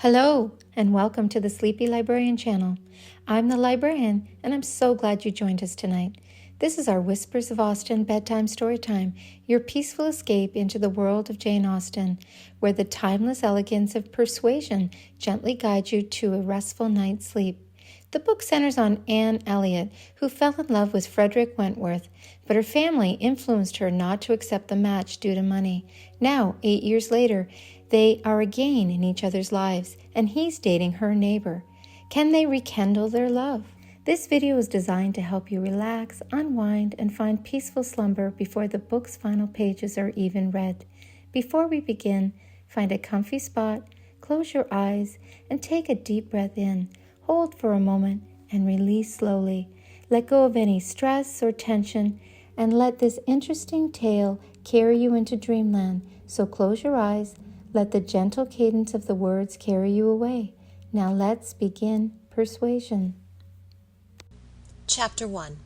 Hello, and welcome to the Sleepy Librarian channel. I'm the librarian, and I'm so glad you joined us tonight. This is our Whispers of Austen bedtime story time, your peaceful escape into the world of Jane Austen, where the timeless elegance of persuasion gently guides you to a restful night's sleep. The book centers on Anne Elliot, who fell in love with Frederick Wentworth, but her family influenced her not to accept the match due to money. Now, 8 years later, they are again in each other's lives, and he's dating her neighbor. Can they rekindle their love? This video is designed to help you relax, unwind, and find peaceful slumber before the book's final pages are even read. Before we begin, find a comfy spot, close your eyes, and take a deep breath in. Hold for a moment and release slowly. Let go of any stress or tension and let this interesting tale carry you into dreamland. So close your eyes. Let the gentle cadence of the words carry you away. Now let's begin Persuasion. Chapter 1.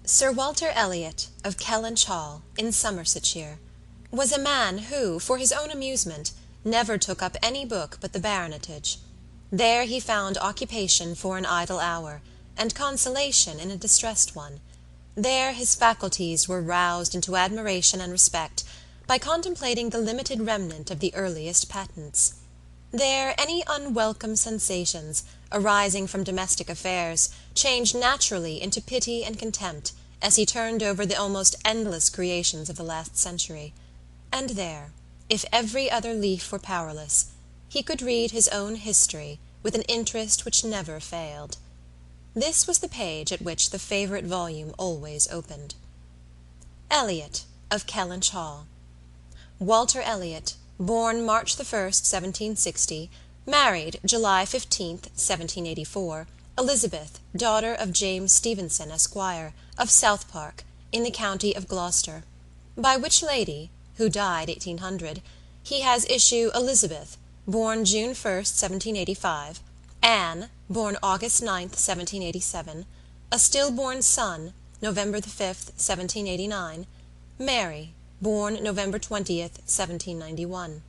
Sir Walter Elliot of Kellynch Hall, in Somersetshire, was a man who, for his own amusement, never took up any book but the baronetage. There he found occupation for an idle hour, and consolation in a distressed one. There his faculties were roused into admiration and respect by contemplating the limited remnant of the earliest patents. There any unwelcome sensations, arising from domestic affairs, changed naturally into pity and contempt, as he turned over the almost endless creations of the last century. And there, if every other leaf were powerless, he could read his own history with an interest which never failed. This was the page at which the favourite volume always opened. Elliot of Kellynch Hall. Walter Elliot, born March 1st, 1760, married July 15th, 1784, Elizabeth, daughter of James Stevenson, Esquire, of South Park, in the county of Gloucester, by which lady, who died 1800, he has issue Elizabeth, born June 1st, 1785, Anne, born August 9th, 1787, a stillborn son, November 5th, 1789, Mary, born November 20th, 1791.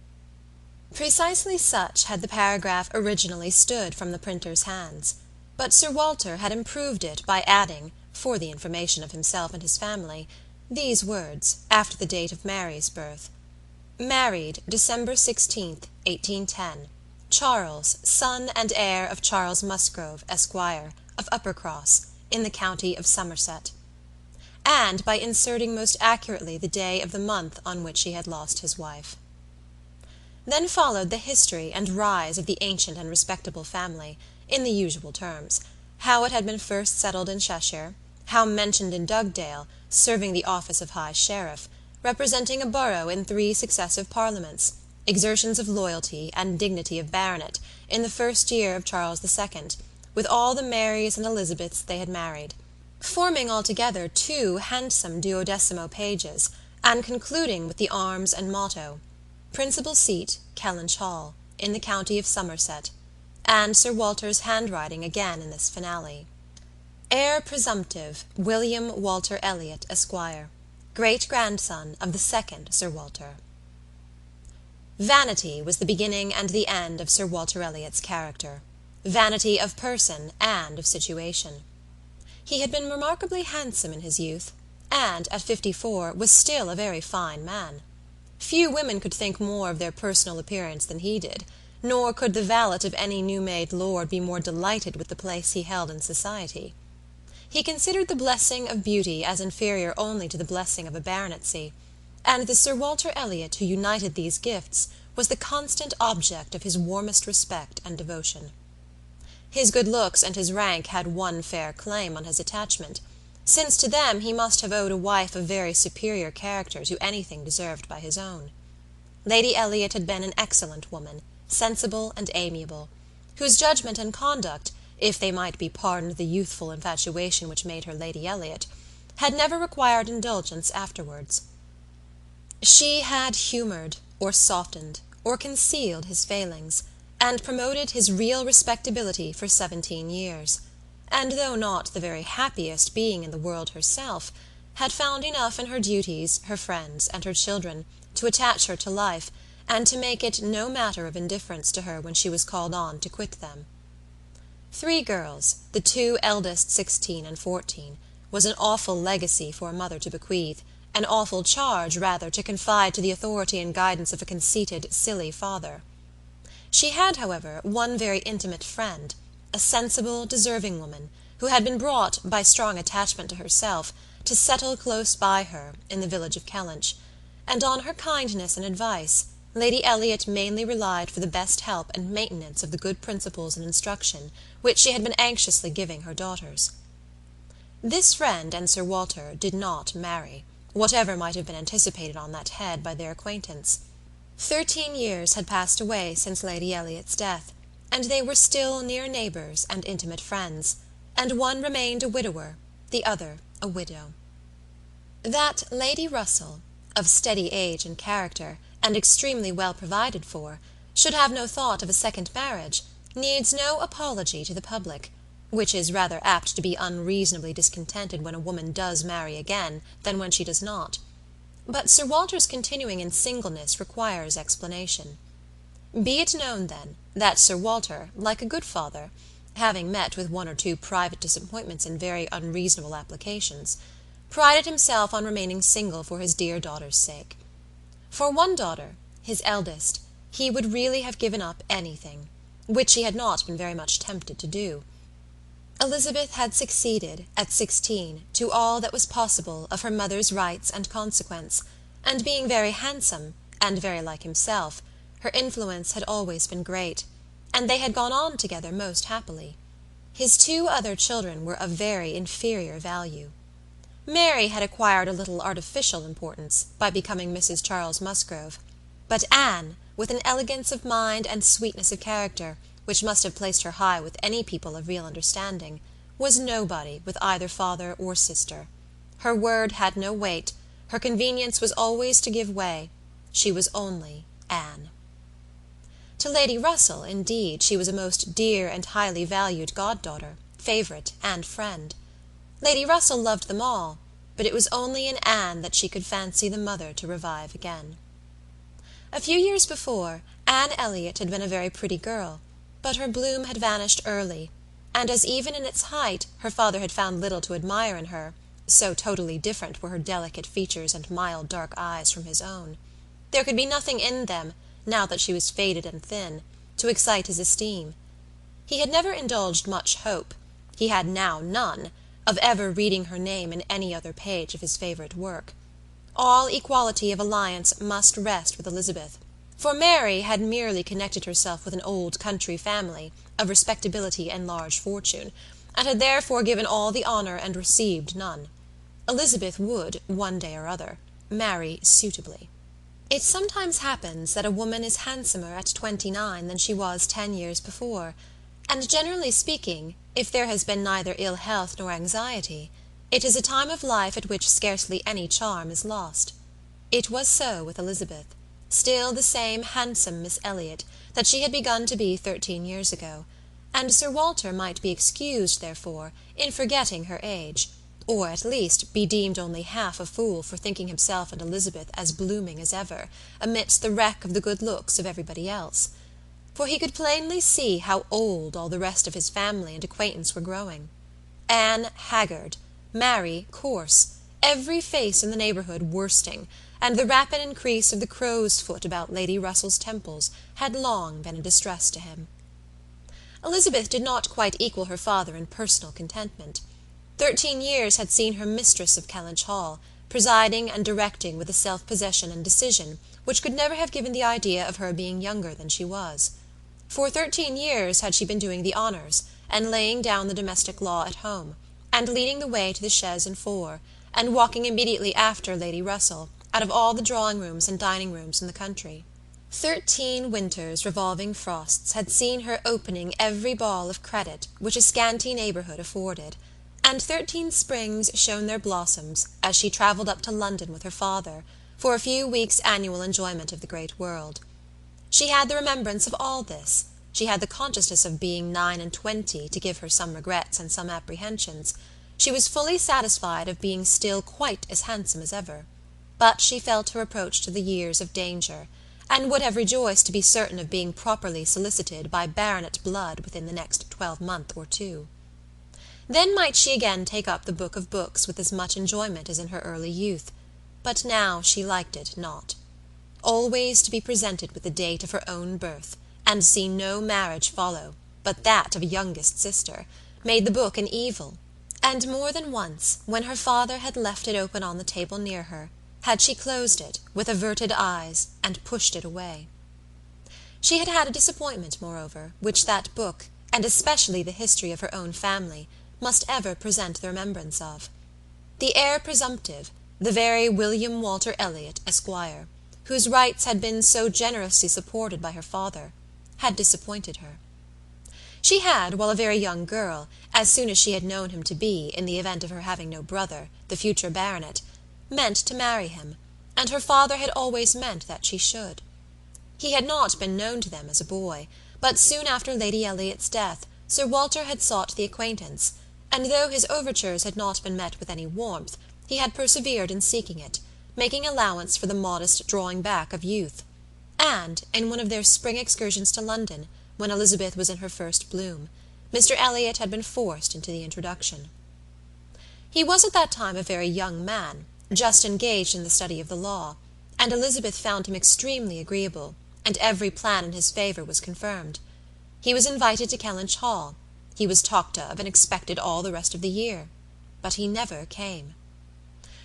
Precisely such had the paragraph originally stood from the printer's hands, but Sir Walter had improved it by adding, for the information of himself and his family, these words, after the date of Mary's birth: married December 16th, 1810, Charles, son and heir of Charles Musgrove, Esquire, of Uppercross, in the county of Somerset, and by inserting most accurately the day of the month on which he had lost his wife. Then followed the history and rise of the ancient and respectable family, in the usual terms: how it had been first settled in Cheshire, how mentioned in Dugdale, serving the office of High Sheriff, representing a borough in 3 successive parliaments, exertions of loyalty and dignity of baronet in the first year of Charles II, with all the Marys and Elizabeths they had married, forming altogether 2 handsome 12mo pages, and concluding with the arms and motto: principal seat, Kellynch Hall, in the county of Somerset, and Sir Walter's handwriting again in this finale: heir presumptive, William Walter Elliot, Esquire, great-grandson of the 2nd Sir Walter. Vanity was the beginning and the end of Sir Walter Elliot's character, vanity of person and of situation. He had been remarkably handsome in his youth, and, at 54, was still a very fine man. Few women could think more of their personal appearance than he did, nor could the valet of any new-made lord be more delighted with the place he held in society. He considered the blessing of beauty as inferior only to the blessing of a baronetcy, and the Sir Walter Elliot who united these gifts was the constant object of his warmest respect and devotion. His good looks and his rank had one fair claim on his attachment, since to them he must have owed a wife of very superior character to anything deserved by his own. Lady Elliot had been an excellent woman, sensible and amiable, whose judgment and conduct, if they might be pardoned the youthful infatuation which made her Lady Elliot, had never required indulgence afterwards. She had humoured, or softened, or concealed his failings, and promoted his real respectability for 17 years, and though not the very happiest being in the world herself, had found enough in her duties, her friends, and her children, to attach her to life, and to make it no matter of indifference to her when she was called on to quit them. 3 girls, the 2 eldest 16 and 14, was an awful legacy for a mother to bequeath, an awful charge, rather, to confide to the authority and guidance of a conceited, silly father. She had, however, one very intimate friend, a sensible, deserving woman, who had been brought, by strong attachment to herself, to settle close by her, in the village of Kellynch, and on her kindness and advice Lady Elliot mainly relied for the best help and maintenance of the good principles and instruction which she had been anxiously giving her daughters. This friend and Sir Walter did not marry, whatever might have been anticipated on that head by their acquaintance. 13 years had passed away since Lady Elliot's death, and they were still near neighbours and intimate friends, and one remained a widower, the other a widow. That Lady Russell, of steady age and character, and extremely well provided for, should have no thought of a second marriage, needs no apology to the public, which is rather apt to be unreasonably discontented when a woman does marry again than when she does not. But Sir Walter's continuing in singleness requires explanation. Be it known, then, that Sir Walter, like a good father, having met with 1 or 2 private disappointments in very unreasonable applications, prided himself on remaining single for his dear daughter's sake. For one daughter, his eldest, he would really have given up anything, which he had not been very much tempted to do. Elizabeth had succeeded, at 16, to all that was possible of her mother's rights and consequence, and being very handsome, and very like himself, her influence had always been great, and they had gone on together most happily. His 2 other children were of very inferior value. Mary had acquired a little artificial importance by becoming Mrs. Charles Musgrove, but Anne, with an elegance of mind and sweetness of character which must have placed her high with any people of real understanding, was nobody with either father or sister. Her word had no weight, her convenience was always to give way. She was only Anne. To Lady Russell, indeed, she was a most dear and highly valued goddaughter, favourite, and friend. Lady Russell loved them all, but it was only in Anne that she could fancy the mother to revive again. A few years before, Anne Elliot had been a very pretty girl, but her bloom had vanished early, and as even in its height her father had found little to admire in her, so totally different were her delicate features and mild dark eyes from his own, there could be nothing in them, now that she was faded and thin, to excite his esteem. He had never indulged much hope, he had now none, of ever reading her name in any other page of his favourite work. All equality of alliance must rest with Elizabeth, for Mary had merely connected herself with an old country family of respectability and large fortune, and had therefore given all the honour and received none. Elizabeth would, one day or other, marry suitably. It sometimes happens that a woman is handsomer at 29 than she was 10 years before, and generally speaking, if there has been neither ill health nor anxiety, it is a time of life at which scarcely any charm is lost. It was so with Elizabeth, still the same handsome Miss Elliot that she had begun to be 13 years ago, and Sir Walter might be excused, therefore, in forgetting her age, or at least be deemed only half a fool for thinking himself and Elizabeth as blooming as ever, amidst the wreck of the good looks of everybody else. For he could plainly see how old all the rest of his family and acquaintance were growing. Anne haggard, Mary coarse, every face in the neighbourhood worsting, and the rapid increase of the crow's foot about Lady Russell's temples had long been a distress to him. Elizabeth did not quite equal her father in personal contentment. 13 years had seen her mistress of Kellynch Hall, presiding and directing with a self-possession and decision which could never have given the idea of her being younger than she was. For 13 years had she been doing the honours, and laying down the domestic law at home, and leading the way to the chaise and four, and walking immediately after Lady Russell, out of all the drawing-rooms and dining-rooms in the country. 13 winters' revolving frosts had seen her opening every ball of credit which a scanty neighbourhood afforded, and 13 springs shone their blossoms as she travelled up to London with her father for a few weeks' annual enjoyment of the great world. She had the remembrance of all this, she had the consciousness of being 29 to give her some regrets and some apprehensions, she was fully satisfied of being still quite as handsome as ever, but she felt her approach to the years of danger, and would have rejoiced to be certain of being properly solicited by baronet blood within the next 12-month or two. Then might she again take up the book of books with as much enjoyment as in her early youth, but now she liked it not. Always to be presented with the date of her own birth, and see no marriage follow, but that of a youngest sister, made the book an evil, and more than once, when her father had left it open on the table near her, had she closed it, with averted eyes, and pushed it away. She had had a disappointment, moreover, which that book, and especially the history of her own family, must ever present the remembrance of. The heir presumptive, the very William Walter Elliot, Esquire, whose rights had been so generously supported by her father, had disappointed her. She had, while a very young girl, as soon as she had known him to be, in the event of her having no brother, the future baronet, meant to marry him, and her father had always meant that she should. He had not been known to them as a boy, but soon after Lady Elliot's death Sir Walter had sought the acquaintance, and though his overtures had not been met with any warmth, he had persevered in seeking it, making allowance for the modest drawing back of youth, and, in one of their spring excursions to London, when Elizabeth was in her first bloom, Mr. Elliot had been forced into the introduction. He was at that time a very young man, just engaged in the study of the law, and Elizabeth found him extremely agreeable, and every plan in his favour was confirmed. He was invited to Kellynch Hall. He was talked of and expected all the rest of the year, but he never came.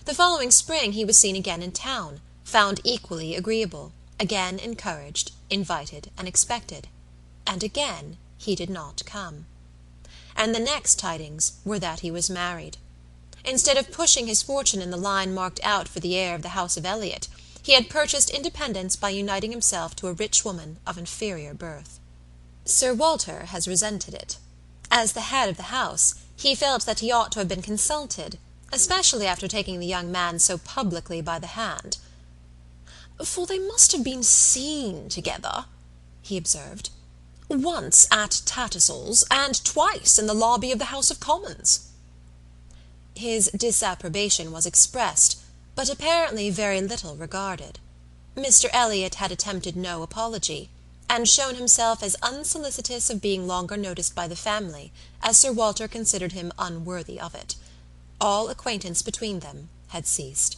The following spring he was seen again in town, found equally agreeable, again encouraged, invited, and expected, and again he did not come. And the next tidings were that he was married. Instead of pushing his fortune in the line marked out for the heir of the house of Elliot, he had purchased independence by uniting himself to a rich woman of inferior birth. Sir Walter has resented it. As the head of the house, he felt that he ought to have been consulted, especially after taking the young man so publicly by the hand. "For they must have been seen together," he observed, "once at Tattersall's, and twice in the lobby of the House of Commons." His disapprobation was expressed, but apparently very little regarded. Mr. Elliot had attempted no apology, and shown himself as unsolicitous of being longer noticed by the family, as Sir Walter considered him unworthy of it. All acquaintance between them had ceased.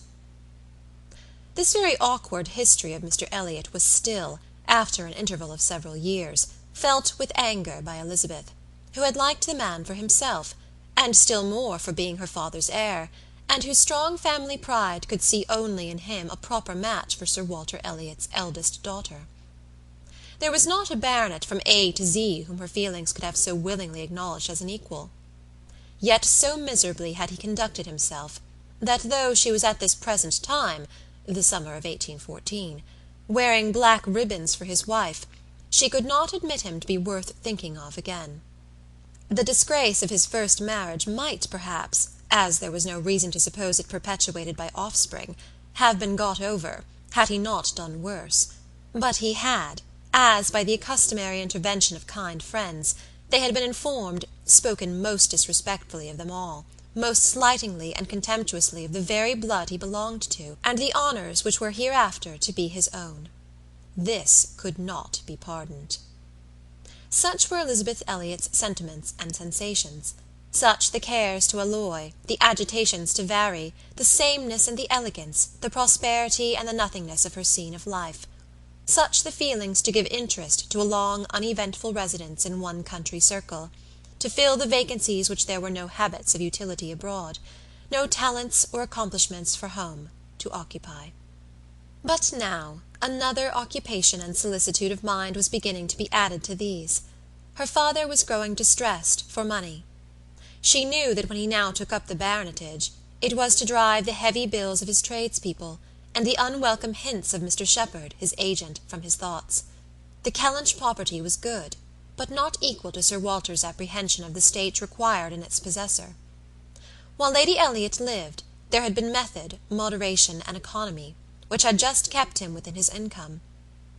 This very awkward history of Mr. Elliot was still, after an interval of several years, felt with anger by Elizabeth, who had liked the man for himself, and still more for being her father's heir, and whose strong family pride could see only in him a proper match for Sir Walter Elliot's eldest daughter. There was not a baronet from A to Z whom her feelings could have so willingly acknowledged as an equal. Yet so miserably had he conducted himself, that though she was at this present time, the summer of 1814, wearing black ribbons for his wife, she could not admit him to be worth thinking of again. The disgrace of his first marriage might, perhaps, as there was no reason to suppose it perpetuated by offspring, have been got over, had he not done worse, but he had, as, by the customary intervention of kind friends, they had been informed, spoken most disrespectfully of them all, most slightingly and contemptuously of the very blood he belonged to, and the honours which were hereafter to be his own. This could not be pardoned. Such were Elizabeth Elliot's sentiments and sensations, such the cares to alloy, the agitations to vary, the sameness and the elegance, the prosperity and the nothingness of her scene of life, such the feelings to give interest to a long uneventful residence in one country circle, to fill the vacancies which there were no habits of utility abroad, no talents or accomplishments for home, to occupy. But now another occupation and solicitude of mind was beginning to be added to these. Her father was growing distressed for money. She knew that when he now took up the baronetage, it was to drive the heavy bills of his tradespeople, and the unwelcome hints of Mr. Shepherd, his agent, from his thoughts. The Kellynch property was good, but not equal to Sir Walter's apprehension of the state required in its possessor. While Lady Elliot lived, there had been method, moderation, and economy, which had just kept him within his income,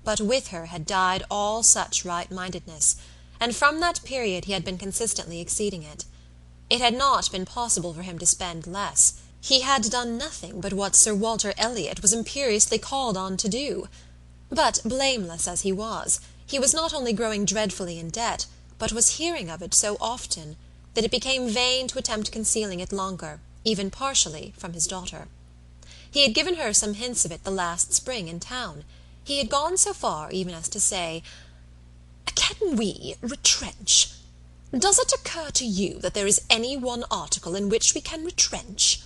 but with her had died all such right-mindedness, and from that period he had been consistently exceeding it. It had not been possible for him to spend less. He had done nothing but what Sir Walter Elliot was imperiously called on to do. But, blameless as he was not only growing dreadfully in debt, but was hearing of it so often, that it became vain to attempt concealing it longer, even partially, from his daughter. He had given her some hints of it the last spring in town. He had gone so far even as to say, "Can we retrench? Does it occur to you that there is any one article in which we can retrench?"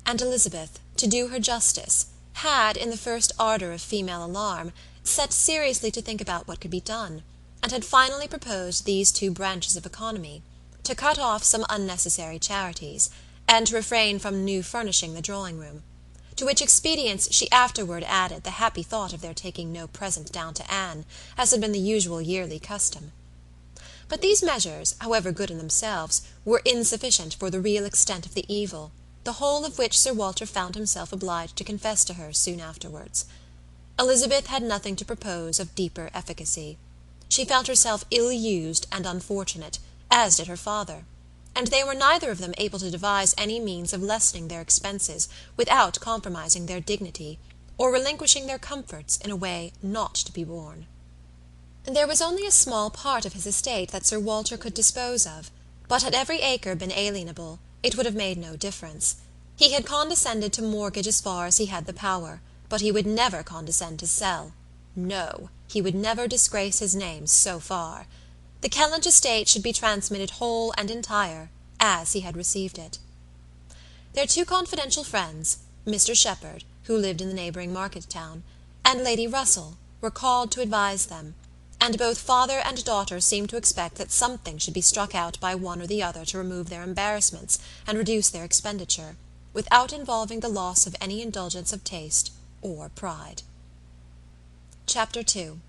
And Elizabeth, to do her justice, had, in the first ardour of female alarm, set seriously to think about what could be done, and had finally proposed these two branches of economy: to cut off some unnecessary charities, and to refrain from new furnishing the drawing-room; to which expedients she afterward added the happy thought of their taking no present down to Anne, as had been the usual yearly custom. But these measures, however good in themselves, were insufficient for the real extent of the evil, the whole of which Sir Walter found himself obliged to confess to her soon afterwards. Elizabeth had nothing to propose of deeper efficacy. She felt herself ill-used and unfortunate, as did her father, and they were neither of them able to devise any means of lessening their expenses without compromising their dignity, or relinquishing their comforts in a way not to be borne. There was only a small part of his estate that Sir Walter could dispose of, but had every acre been alienable, it would have made no difference. He had condescended to mortgage as far as he had the power, but he would never condescend to sell. No, he would never disgrace his name so far. The Kellynch estate should be transmitted whole and entire, as he had received it. Their two confidential friends, Mr. Shepherd, who lived in the neighbouring market-town, and Lady Russell, were called to advise them, and both father and daughter seemed to expect that something should be struck out by one or the other to remove their embarrassments and reduce their expenditure, without involving the loss of any indulgence of taste or pride. Chapter 2.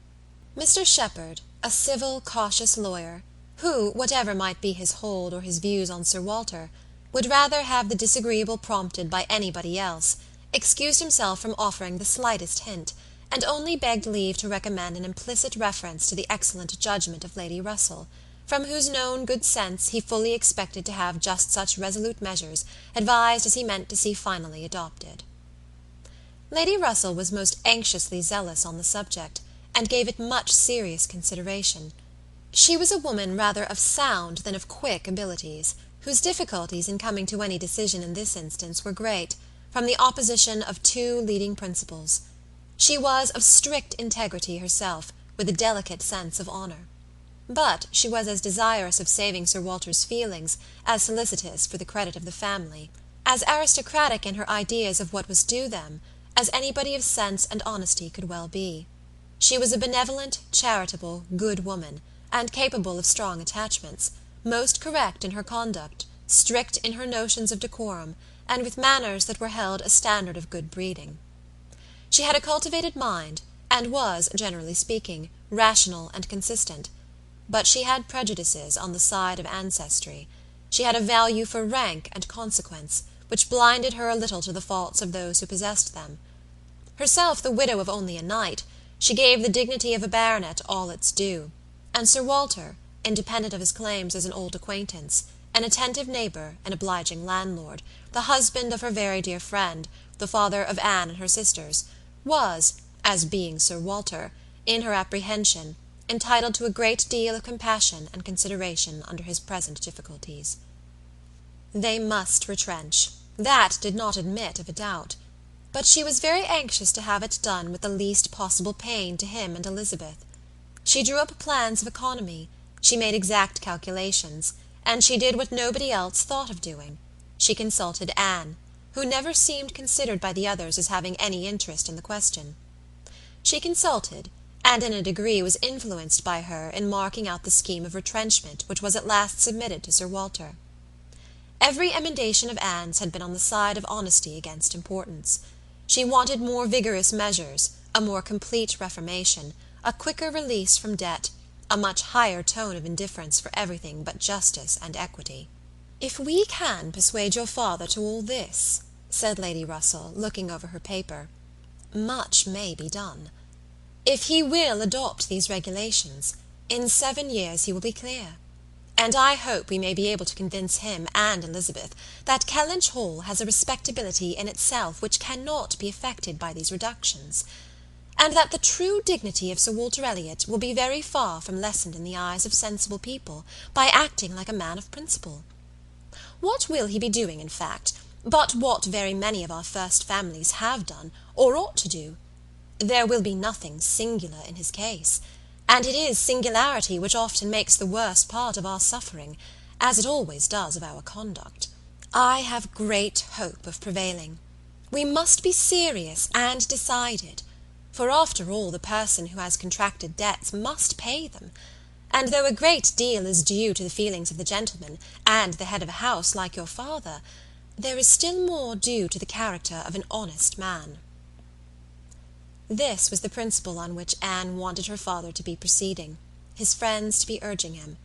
Mr. Shepherd, a civil, cautious lawyer, who, whatever might be his hold or his views on Sir Walter, would rather have the disagreeable prompted by anybody else, excused himself from offering the slightest hint, and only begged leave to recommend an implicit reference to the excellent judgment of Lady Russell, from whose known good sense he fully expected to have just such resolute measures advised as he meant to see finally adopted. Lady Russell was most anxiously zealous on the subject, and gave it much serious consideration. She was a woman rather of sound than of quick abilities, whose difficulties in coming to any decision in this instance were great, from the opposition of two leading principles. She was of strict integrity herself, with a delicate sense of honour. But she was as desirous of saving Sir Walter's feelings as solicitous for the credit of the family, as aristocratic in her ideas of what was due them, as anybody of sense and honesty could well be. She was a benevolent, charitable, good woman, and capable of strong attachments, most correct in her conduct, strict in her notions of decorum, and with manners that were held a standard of good breeding. She had a cultivated mind, and was, generally speaking, rational and consistent, but she had prejudices on the side of ancestry. She had a value for rank and consequence, which blinded her a little to the faults of those who possessed them. Herself the widow of only a knight, she gave the dignity of a baronet all its due, and Sir Walter, independent of his claims as an old acquaintance, an attentive neighbour, an obliging landlord, the husband of her very dear friend, the father of Anne and her sisters, was, as being Sir Walter, in her apprehension, entitled to a great deal of compassion and consideration under his present difficulties. They must retrench. That did not admit of a doubt. But she was very anxious to have it done with the least possible pain to him and Elizabeth. She drew up plans of economy, she made exact calculations, and she did what nobody else thought of doing. She consulted Anne, who never seemed considered by the others as having any interest in the question. She consulted, and in a degree was influenced by her in marking out the scheme of retrenchment which was at last submitted to Sir Walter. Every emendation of Anne's had been on the side of honesty against importance. She wanted more vigorous measures, a more complete reformation, a quicker release from debt, a much higher tone of indifference for everything but justice and equity. "If we can persuade your father to all this," said Lady Russell, looking over her paper, "much may be done. If he will adopt these regulations, in 7 years he will be clear. And I hope we may be able to convince him and Elizabeth that Kellynch Hall has a respectability in itself which cannot be affected by these reductions. and that the true dignity of Sir Walter Elliot will be very far from lessened in the eyes of sensible people by acting like a man of principle. What will he be doing, in fact, but what very many of our first families have done, or ought to do? There will be nothing singular in his case, and it is singularity which often makes the worst part of our suffering, as it always does of our conduct. I have great hope of prevailing. We must be serious and decided, for after all the person who has contracted debts must pay them, and though a great deal is due to the feelings of the gentleman and the head of a house like your father, there is still more due to the character of an honest man. This was the principle on which Anne wanted her father to be proceeding, his friends to be urging him.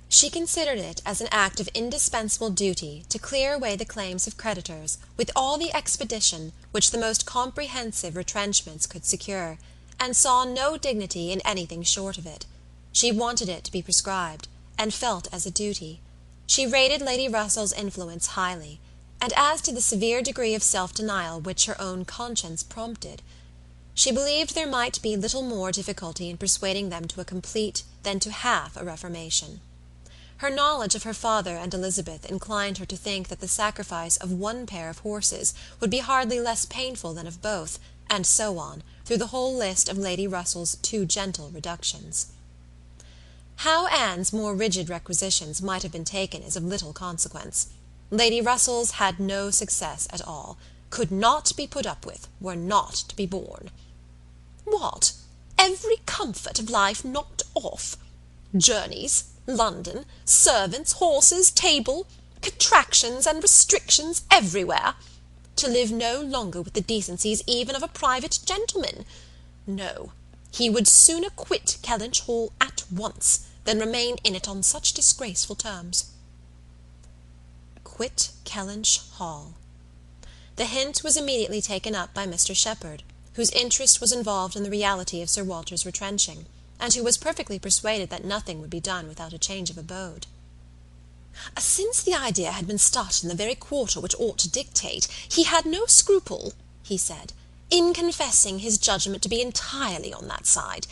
She considered it as an act of indispensable duty to clear away the claims of creditors with all the expedition which the most comprehensive retrenchments could secure, and saw no dignity in anything short of it. She wanted it to be prescribed, and felt as a duty. She rated Lady Russell's influence highly, and as to the severe degree of self-denial which her own conscience prompted, she believed there might be little more difficulty in persuading them to a complete than to half a reformation. Her knowledge of her father and Elizabeth inclined her to think that the sacrifice of one pair of horses would be hardly less painful than of both, and so on, through the whole list of Lady Russell's too gentle reductions. How Anne's more rigid requisitions might have been taken is of little consequence. Lady Russell's had no success at all, could not be put up with, were not to be borne. What? Every comfort of life knocked off? Journeys, London, servants, horses, table, contractions and restrictions everywhere, to live no longer with the decencies even of a private gentleman. No, he would sooner quit Kellynch Hall at once than remain in it on such disgraceful terms. Quit Kellynch Hall. The hint was immediately taken up by Mr. Shepherd, whose interest was involved in the reality of Sir Walter's retrenching, and who was perfectly persuaded that nothing would be done without a change of abode. Since the idea had been started in the very quarter which ought to dictate, he had no scruple, he said, in confessing his judgment to be entirely on that side.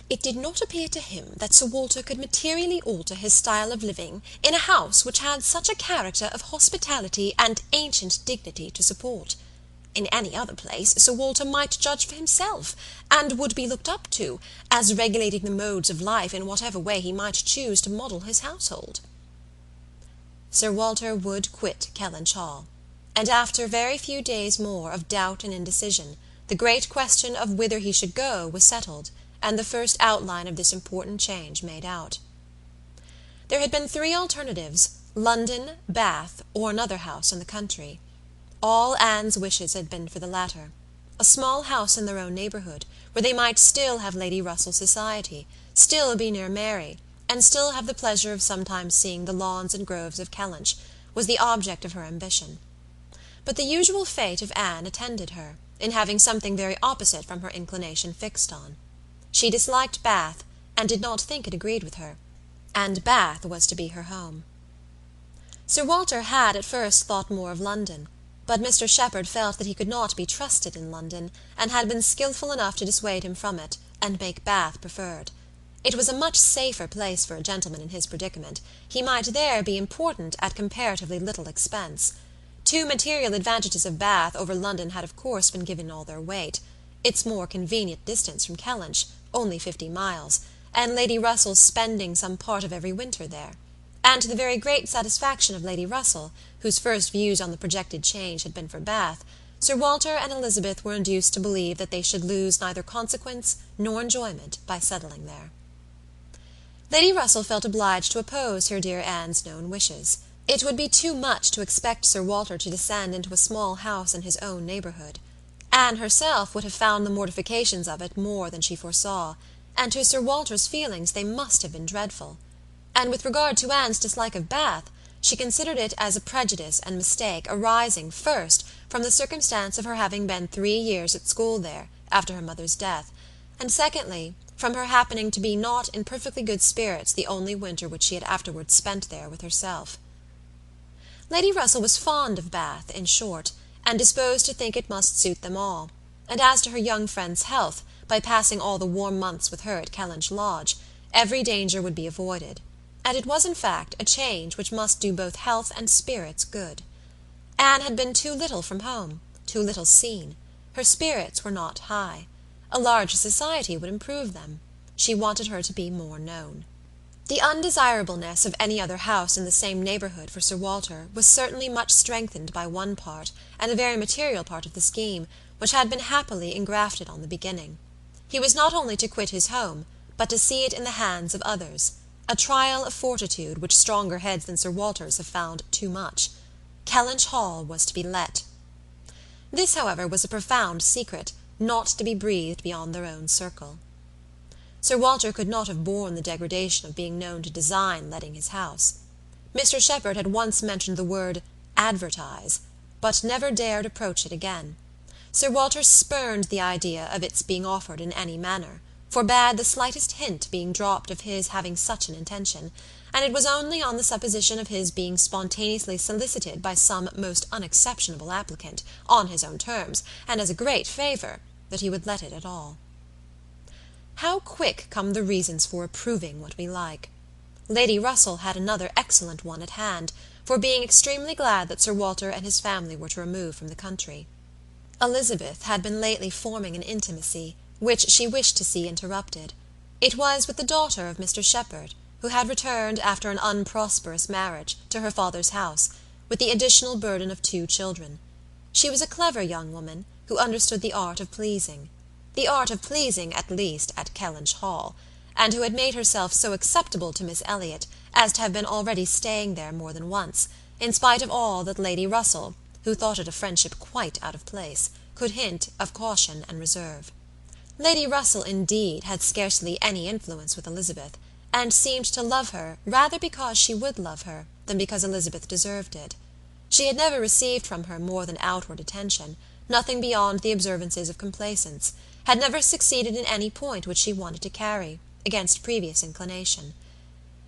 It did not appear to him that Sir Walter could materially alter his style of living in a house which had such a character of hospitality and ancient dignity to support. In any other place Sir Walter might judge for himself, and would be looked up to, as regulating the modes of life in whatever way he might choose to model his household. Sir Walter would quit Kellynch Hall, and after very few days more of doubt and indecision, the great question of whither he should go was settled, and the first outline of this important change made out. There had been 3 alternatives: London, Bath, or another house in the country. All Anne's wishes had been for the latter. A small house in their own neighbourhood, where they might still have Lady Russell's society, still be near Mary, and still have the pleasure of sometimes seeing the lawns and groves of Kellynch, was the object of her ambition. But the usual fate of Anne attended her, in having something very opposite from her inclination fixed on. She disliked Bath, and did not think it agreed with her, and Bath was to be her home. Sir Walter had at first thought more of London, but Mr. Shepherd felt that he could not be trusted in London, and had been skilful enough to dissuade him from it, and make Bath preferred. It was a much safer place for a gentleman in his predicament. He might there be important at comparatively little expense. 2 material advantages of Bath over London had of course been given all their weight: its more convenient distance from Kellynch, only 50 miles, and Lady Russell's spending some part of every winter there, and to the very great satisfaction of Lady Russell, whose first views on the projected change had been for Bath, Sir Walter and Elizabeth were induced to believe that they should lose neither consequence nor enjoyment by settling there. Lady Russell felt obliged to oppose her dear Anne's known wishes. It would be too much to expect Sir Walter to descend into a small house in his own neighbourhood. Anne herself would have found the mortifications of it more than she foresaw, and to Sir Walter's feelings they must have been dreadful. And with regard to Anne's dislike of Bath, she considered it as a prejudice and mistake arising, first, from the circumstance of her having been 3 years at school there, after her mother's death, and secondly, from her happening to be not in perfectly good spirits the only winter which she had afterwards spent there with herself. Lady Russell was fond of Bath, in short, and disposed to think it must suit them all, and as to her young friend's health, by passing all the warm months with her at Kellynch Lodge, every danger would be avoided, and it was in fact a change which must do both health and spirits good. Anne had been too little from home, too little seen. Her spirits were not high. A larger society would improve them. She wanted her to be more known. The undesirableness of any other house in the same neighbourhood for Sir Walter was certainly much strengthened by one part, and a very material part of the scheme, which had been happily engrafted on the beginning. He was not only to quit his home, but to see it in the hands of others, a trial of fortitude which stronger heads than Sir Walter's have found too much. Kellynch Hall was to be let. This, however, was a profound secret, not to be breathed beyond their own circle. Sir Walter could not have borne the degradation of being known to design letting his house. Mr. Shepherd had once mentioned the word advertise, but never dared approach it again. Sir Walter spurned the idea of its being offered in any manner, forbade the slightest hint being dropped of his having such an intention, and it was only on the supposition of his being spontaneously solicited by some most unexceptionable applicant, on his own terms, and as a great favour, that he would let it at all. How quick come the reasons for approving what we like! Lady Russell had another excellent one at hand, for being extremely glad that Sir Walter and his family were to remove from the country. Elizabeth had been lately forming an intimacy, which she wished to see interrupted. It was with the daughter of Mr. Shepherd, who had returned after an unprosperous marriage to her father's house, with the additional burden of 2 children. She was a clever young woman, who understood the art of pleasing at least at Kellynch Hall, and who had made herself so acceptable to Miss Elliot as to have been already staying there more than once, in spite of all that Lady Russell, who thought it a friendship quite out of place, could hint of caution and reserve. Lady Russell, indeed, had scarcely any influence with Elizabeth, and seemed to love her rather because she would love her than because Elizabeth deserved it. She had never received from her more than outward attention, nothing beyond the observances of complaisance, had never succeeded in any point which she wanted to carry, against previous inclination.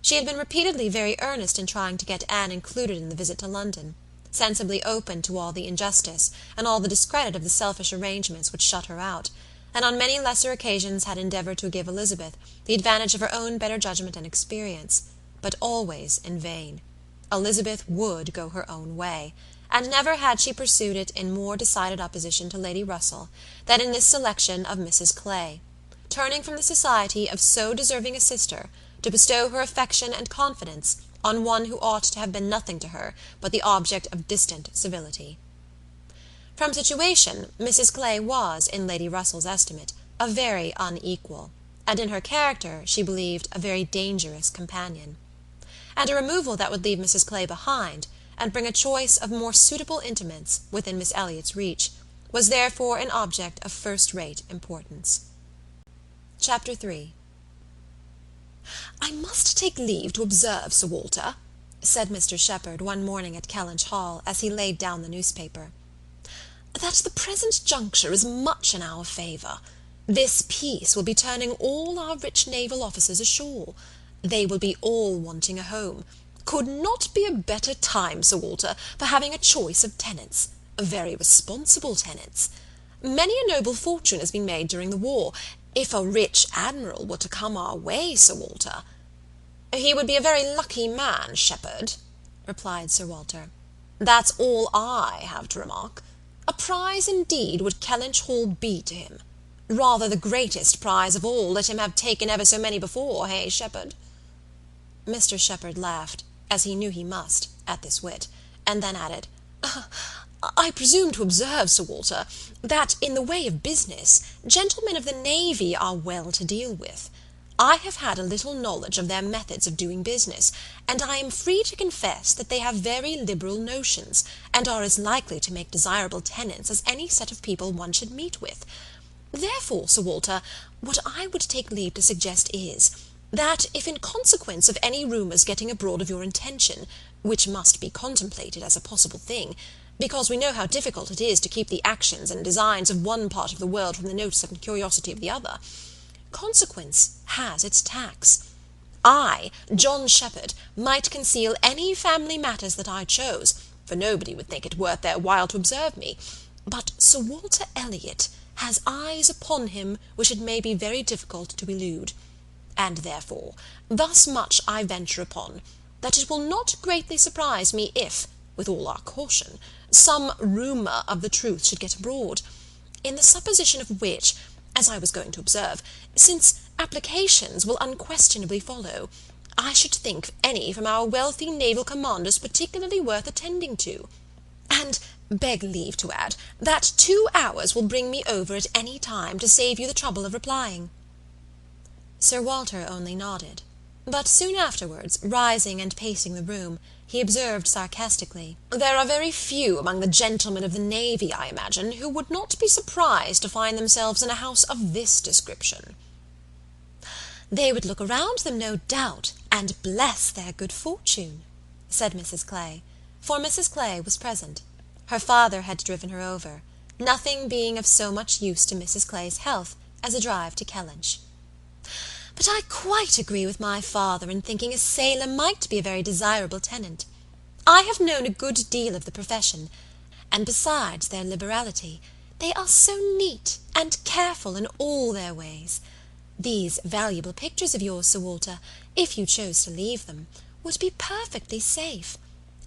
She had been repeatedly very earnest in trying to get Anne included in the visit to London, sensibly open to all the injustice and all the discredit of the selfish arrangements which shut her out, and on many lesser occasions had endeavoured to give Elizabeth the advantage of her own better judgment and experience, but always in vain. Elizabeth would go her own way, and never had she pursued it in more decided opposition to Lady Russell than in this selection of Mrs. Clay, turning from the society of so deserving a sister to bestow her affection and confidence on one who ought to have been nothing to her but the object of distant civility. From situation, Mrs. Clay was, in Lady Russell's estimate, a very unequal, and in her character, she believed, a very dangerous companion. And a removal that would leave Mrs. Clay behind, and bring a choice of more suitable intimates within Miss Elliot's reach, was therefore an object of first-rate importance. Chapter 3. "I must take leave to observe, Sir Walter," said Mr. Shepherd one morning at Kellynch Hall, as he laid down the newspaper, "that the present juncture is much in our favour. This peace will be turning all our rich naval officers ashore. They will be all wanting a home. Could not be a better time, Sir Walter, for having a choice of tenants, very responsible tenants. Many a noble fortune has been made during the war. If a rich admiral were to come our way, Sir Walter—" "He would be a very lucky man, Shepherd," replied Sir Walter. "That's all I have to remark. A prize indeed would Kellynch Hall be to him. Rather the greatest prize of all, let him have taken ever so many before, hey, Shepherd?" Mr. Shepherd laughed, as he knew he must, at this wit, and then added, "I presume to observe, Sir Walter, that in the way of business, gentlemen of the navy are well to deal with. I have had a little knowledge of their methods of doing business, and I am free to confess that they have very liberal notions, and are as likely to make desirable tenants as any set of people one should meet with. Therefore, Sir Walter, what I would take leave to suggest is, that if in consequence of any rumours getting abroad of your intention, which must be contemplated as a possible thing, because we know how difficult it is to keep the actions and designs of one part of the world from the notice and curiosity of the other, consequence has its tax. I, John Shepherd, might conceal any family matters that I chose, for nobody would think it worth their while to observe me, but Sir Walter Elliot has eyes upon him which it may be very difficult to elude. And therefore, thus much I venture upon, that it will not greatly surprise me if, with all our caution, some rumour of the truth should get abroad, in the supposition of which, as I was going to observe, since applications will unquestionably follow, I should think any from our wealthy naval commanders particularly worth attending to, and beg leave to add, that 2 hours will bring me over at any time to save you the trouble of replying." Sir Walter only nodded, but soon afterwards, rising and pacing the room, he observed sarcastically, "There are very few among the gentlemen of the navy, I imagine, who would not be surprised to find themselves in a house of this description." "They would look around them, no doubt, and bless their good fortune," said Mrs. Clay, for Mrs. Clay was present. Her father had driven her over, nothing being of so much use to Mrs. Clay's health as a drive to Kellynch. "But I quite agree with my father in thinking a sailor might be a very desirable tenant. I have known a good deal of the profession, and besides their liberality, they are so neat and careful in all their ways. These valuable pictures of yours, Sir Walter, if you chose to leave them, would be perfectly safe.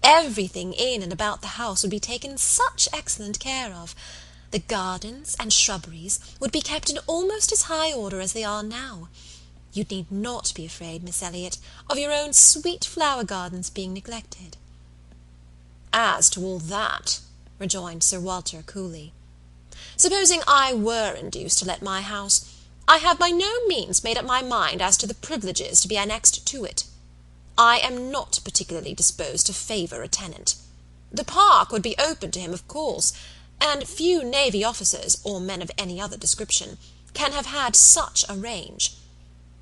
Everything in and about the house would be taken such excellent care of. The gardens and shrubberies would be kept in almost as high order as they are now. You need not be afraid, Miss Elliot, of your own sweet flower gardens being neglected." "As to all that," rejoined Sir Walter coolly, "supposing I were induced to let my house, I have by no means made up my mind as to the privileges to be annexed to it. I am not particularly disposed to favour a tenant. The park would be open to him, of course, and few navy officers, or men of any other description, can have had such a range.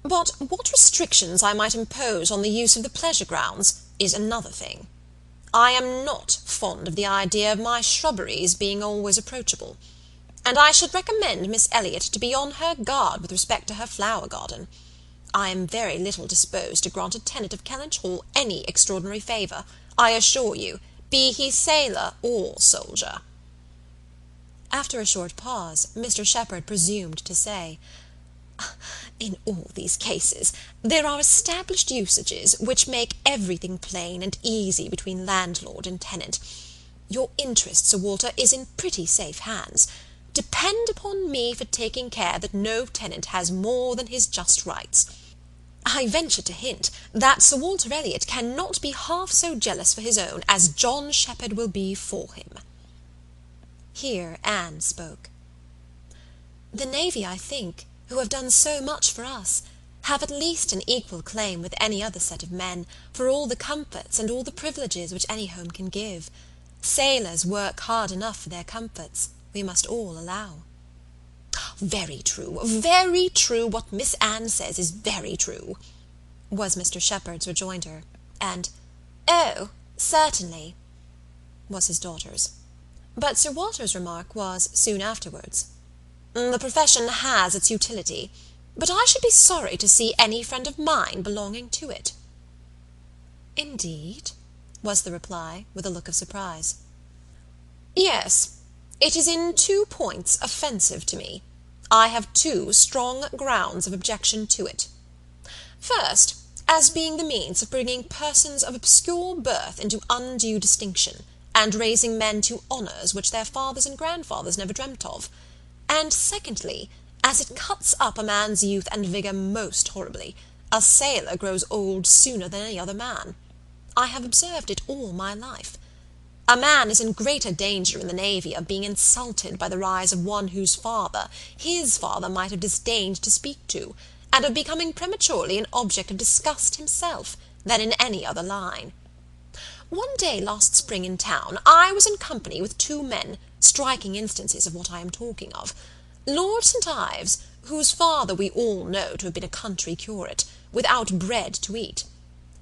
But what restrictions I might impose on the use of the pleasure grounds is another thing. I am not fond of the idea of my shrubberies being always approachable, and I should recommend Miss Elliot to be on her guard with respect to her flower garden. I am very little disposed to grant a tenant of Kellynch Hall any extraordinary favour, I assure you, be he sailor or soldier." After a short pause, Mr. Shepherd presumed to say, "In all these cases there are established usages which make everything plain and easy between landlord and tenant. Your interest, Sir Walter, is in pretty safe hands. Depend upon me for taking care that no tenant has more than his just rights. I venture to hint that Sir Walter Elliot cannot be half so jealous for his own as John Shepherd will be for him." Here Anne spoke. "The navy, I think, who have done so much for us, have at least an equal claim with any other set of men for all the comforts and all the privileges which any home can give. Sailors work hard enough for their comforts, we must all allow." Very true, what Miss Anne says is very true," was Mr. Shepherd's rejoinder, and "Oh, certainly," was his daughter's. But Sir Walter's remark was, soon afterwards, "The profession has its utility, but I should be sorry to see any friend of mine belonging to it." "Indeed?" was the reply, with a look of surprise. "Yes, it is in 2 points offensive to me. I have 2 strong grounds of objection to it. First, as being the means of bringing persons of obscure birth into undue distinction, and raising men to honours which their fathers and grandfathers never dreamt of. And secondly, as it cuts up a man's youth and vigour most horribly. A sailor grows old sooner than any other man. I have observed it all my life. A man is in greater danger in the navy of being insulted by the rise of one whose father, his father might have disdained to speak to, and of becoming prematurely an object of disgust himself, than in any other line. One day last spring in town, I was in company with 2 men, striking instances of what I am talking of. Lord St. Ives, whose father we all know to have been a country curate, without bread to eat.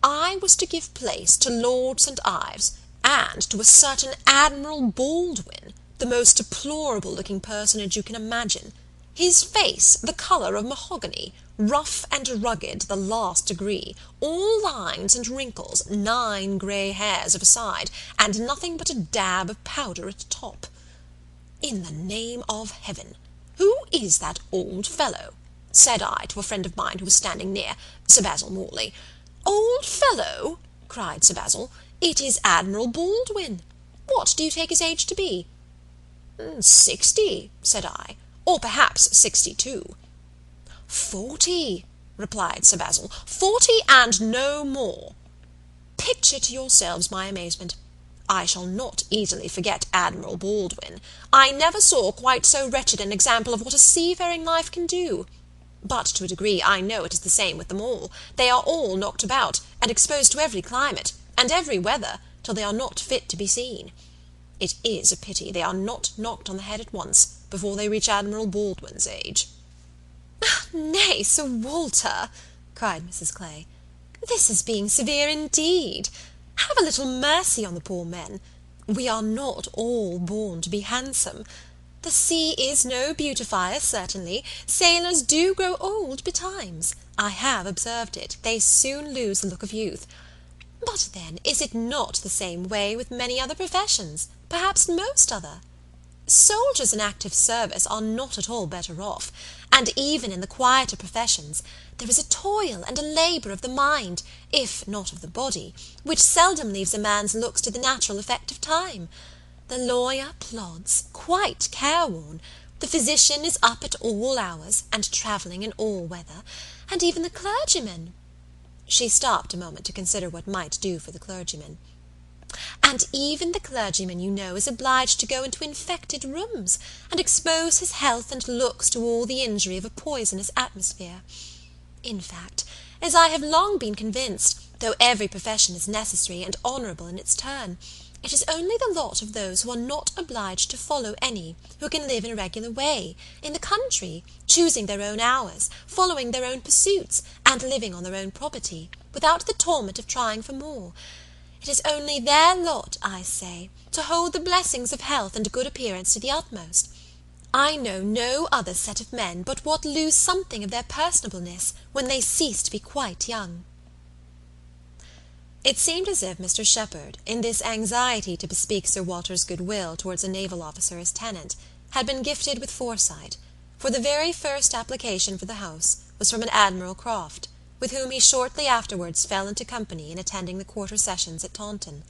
I was to give place to Lord St. Ives, and to a certain Admiral Baldwin, the most deplorable-looking personage you can imagine. His face the colour of mahogany, rough and rugged to the last degree, all lines and wrinkles, 9 grey hairs of a side, and nothing but a dab of powder at top. In the name of heaven, "Who is that old fellow?" said I to a friend of mine who was standing near, Sir Basil Morley. "Old fellow!" cried Sir Basil. "It is Admiral Baldwin. What do you take his age to be?" "60," said I, "or perhaps 62." "40," replied Sir Basil, "40 and no more." Picture to yourselves my amazement. I shall not easily forget Admiral Baldwin. I never saw quite so wretched an example of what a seafaring life can do. But to a degree I know it is the same with them all. They are all knocked about, and exposed to every climate, and every weather, till they are not fit to be seen. It is a pity they are not knocked on the head at once, before they reach Admiral Baldwin's age." "Nay, Sir Walter," cried Mrs. Clay, "this is being severe indeed. Have a little mercy on the poor men. We are not all born to be handsome. The sea is no beautifier, certainly. Sailors do grow old betimes. I have observed it. They soon lose the look of youth. But then, is it not the same way with many other professions, perhaps most other? Soldiers in active service are not at all better off, and even in the quieter professions there is a toil and a labour of the mind, if not of the body, which seldom leaves a man's looks to the natural effect of time. The lawyer plods, quite careworn, the physician is up at all hours, and travelling in all weather, and even the clergyman—" She stopped a moment to consider what might do for the clergyman. "And even the clergyman, you know, is obliged to go into infected rooms, and expose his health and looks to all the injury of a poisonous atmosphere. In fact, as I have long been convinced, though every profession is necessary and honourable in its turn, it is only the lot of those who are not obliged to follow any, who can live in a regular way, in the country, choosing their own hours, following their own pursuits, and living on their own property, without the torment of trying for more. It is only their lot, I say, to hold the blessings of health and good appearance to the utmost. I know no other set of men but what lose something of their personableness when they cease to be quite young." It seemed as if Mr. Shepherd, in this anxiety to bespeak Sir Walter's goodwill towards a naval officer as tenant, had been gifted with foresight, for the very first application for the house was from an Admiral Croft, with whom he shortly afterwards fell into company in attending the quarter sessions at Taunton;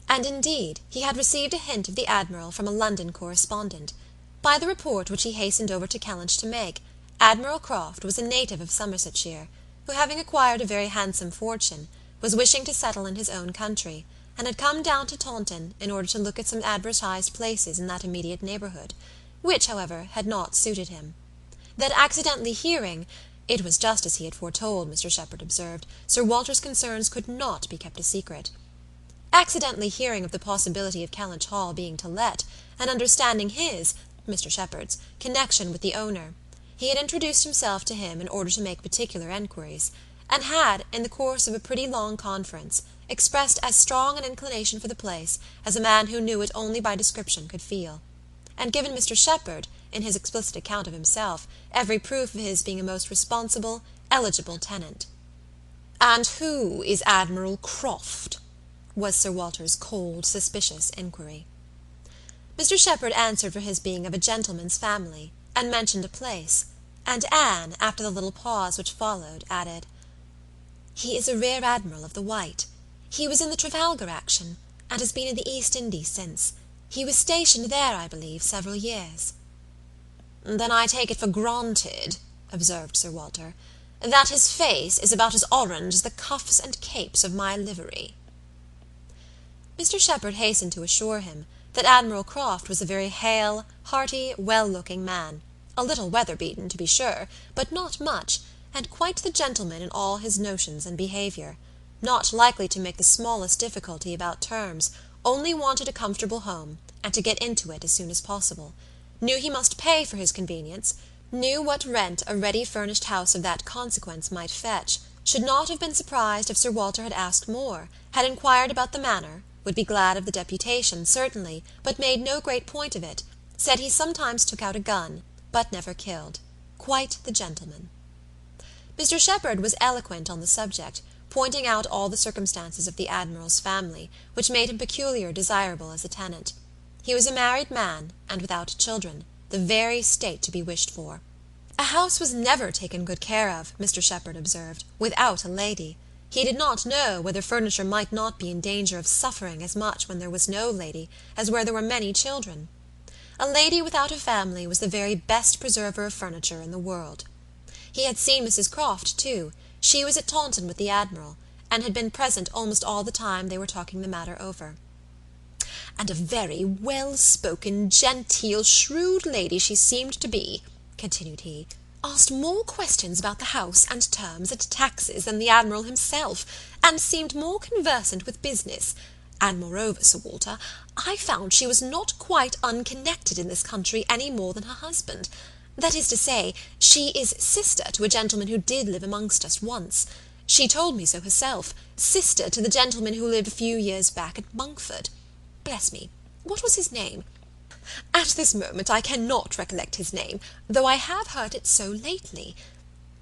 and indeed he had received a hint of the Admiral from a London correspondent. By the report which he hastened over to Kellynch to make, Admiral Croft was a native of Somersetshire, who, having acquired a very handsome fortune, was wishing to settle in his own country, and had come down to Taunton in order to look at some advertised places in that immediate neighbourhood, which, however, had not suited him. That accidentally hearing— it was just as he had foretold, Mr. Shepherd observed, Sir Walter's concerns could not be kept a secret. Accidentally hearing of the possibility of Kellynch Hall being to let, and understanding his, Mr. Shepherd's, connection with the owner, he had introduced himself to him in order to make particular enquiries, and had, in the course of a pretty long conference, expressed as strong an inclination for the place as a man who knew it only by description could feel, and given Mr. Shepherd, in his explicit account of himself, every proof of his being a most responsible, eligible tenant. "And who is Admiral Croft?" was Sir Walter's cold, suspicious inquiry. Mr. Shepherd answered for his being of a gentleman's family, and mentioned a place, and Anne, after the little pause which followed, added, "He is a rear admiral of the White. He was in the Trafalgar action, and has been in the East Indies since. He was stationed there, I believe, several years." "Then I take it for granted," observed Sir Walter, "that his face is about as orange as the cuffs and capes of my livery." Mr. Shepherd hastened to assure him that Admiral Croft was a very hale, hearty, well-looking man, a little weather-beaten, to be sure, but not much, and quite the gentleman in all his notions and behaviour, not likely to make the smallest difficulty about terms, only wanted a comfortable home, and to get into it as soon as possible, knew he must pay for his convenience, knew what rent a ready-furnished house of that consequence might fetch, should not have been surprised if Sir Walter had asked more, had inquired about the manor, would be glad of the deputation, certainly, but made no great point of it, said he sometimes took out a gun, but never killed. Quite the gentleman. Mr. Shepherd was eloquent on the subject, pointing out all the circumstances of the Admiral's family, which made him peculiarly desirable as a tenant. He was a married man, and without children, the very state to be wished for. A house was never taken good care of, Mr. Shepherd observed, without a lady. He did not know whether furniture might not be in danger of suffering as much when there was no lady as where there were many children. A lady without a family was the very best preserver of furniture in the world. He had seen Mrs. Croft, too. She was at Taunton with the Admiral, and had been present almost all the time they were talking the matter over. "And a very well-spoken, genteel, shrewd lady she seemed to be," continued he. "Asked more questions about the house and terms and taxes than the Admiral himself, and seemed more conversant with business. And moreover, Sir Walter, I found she was not quite unconnected in this country any more than her husband. That is to say, she is sister to a gentleman who did live amongst us once. She told me so herself, sister to the gentleman who lived a few years back at Monkford. Bless me, what was his name? At this moment I cannot recollect his name, though I have heard it so lately.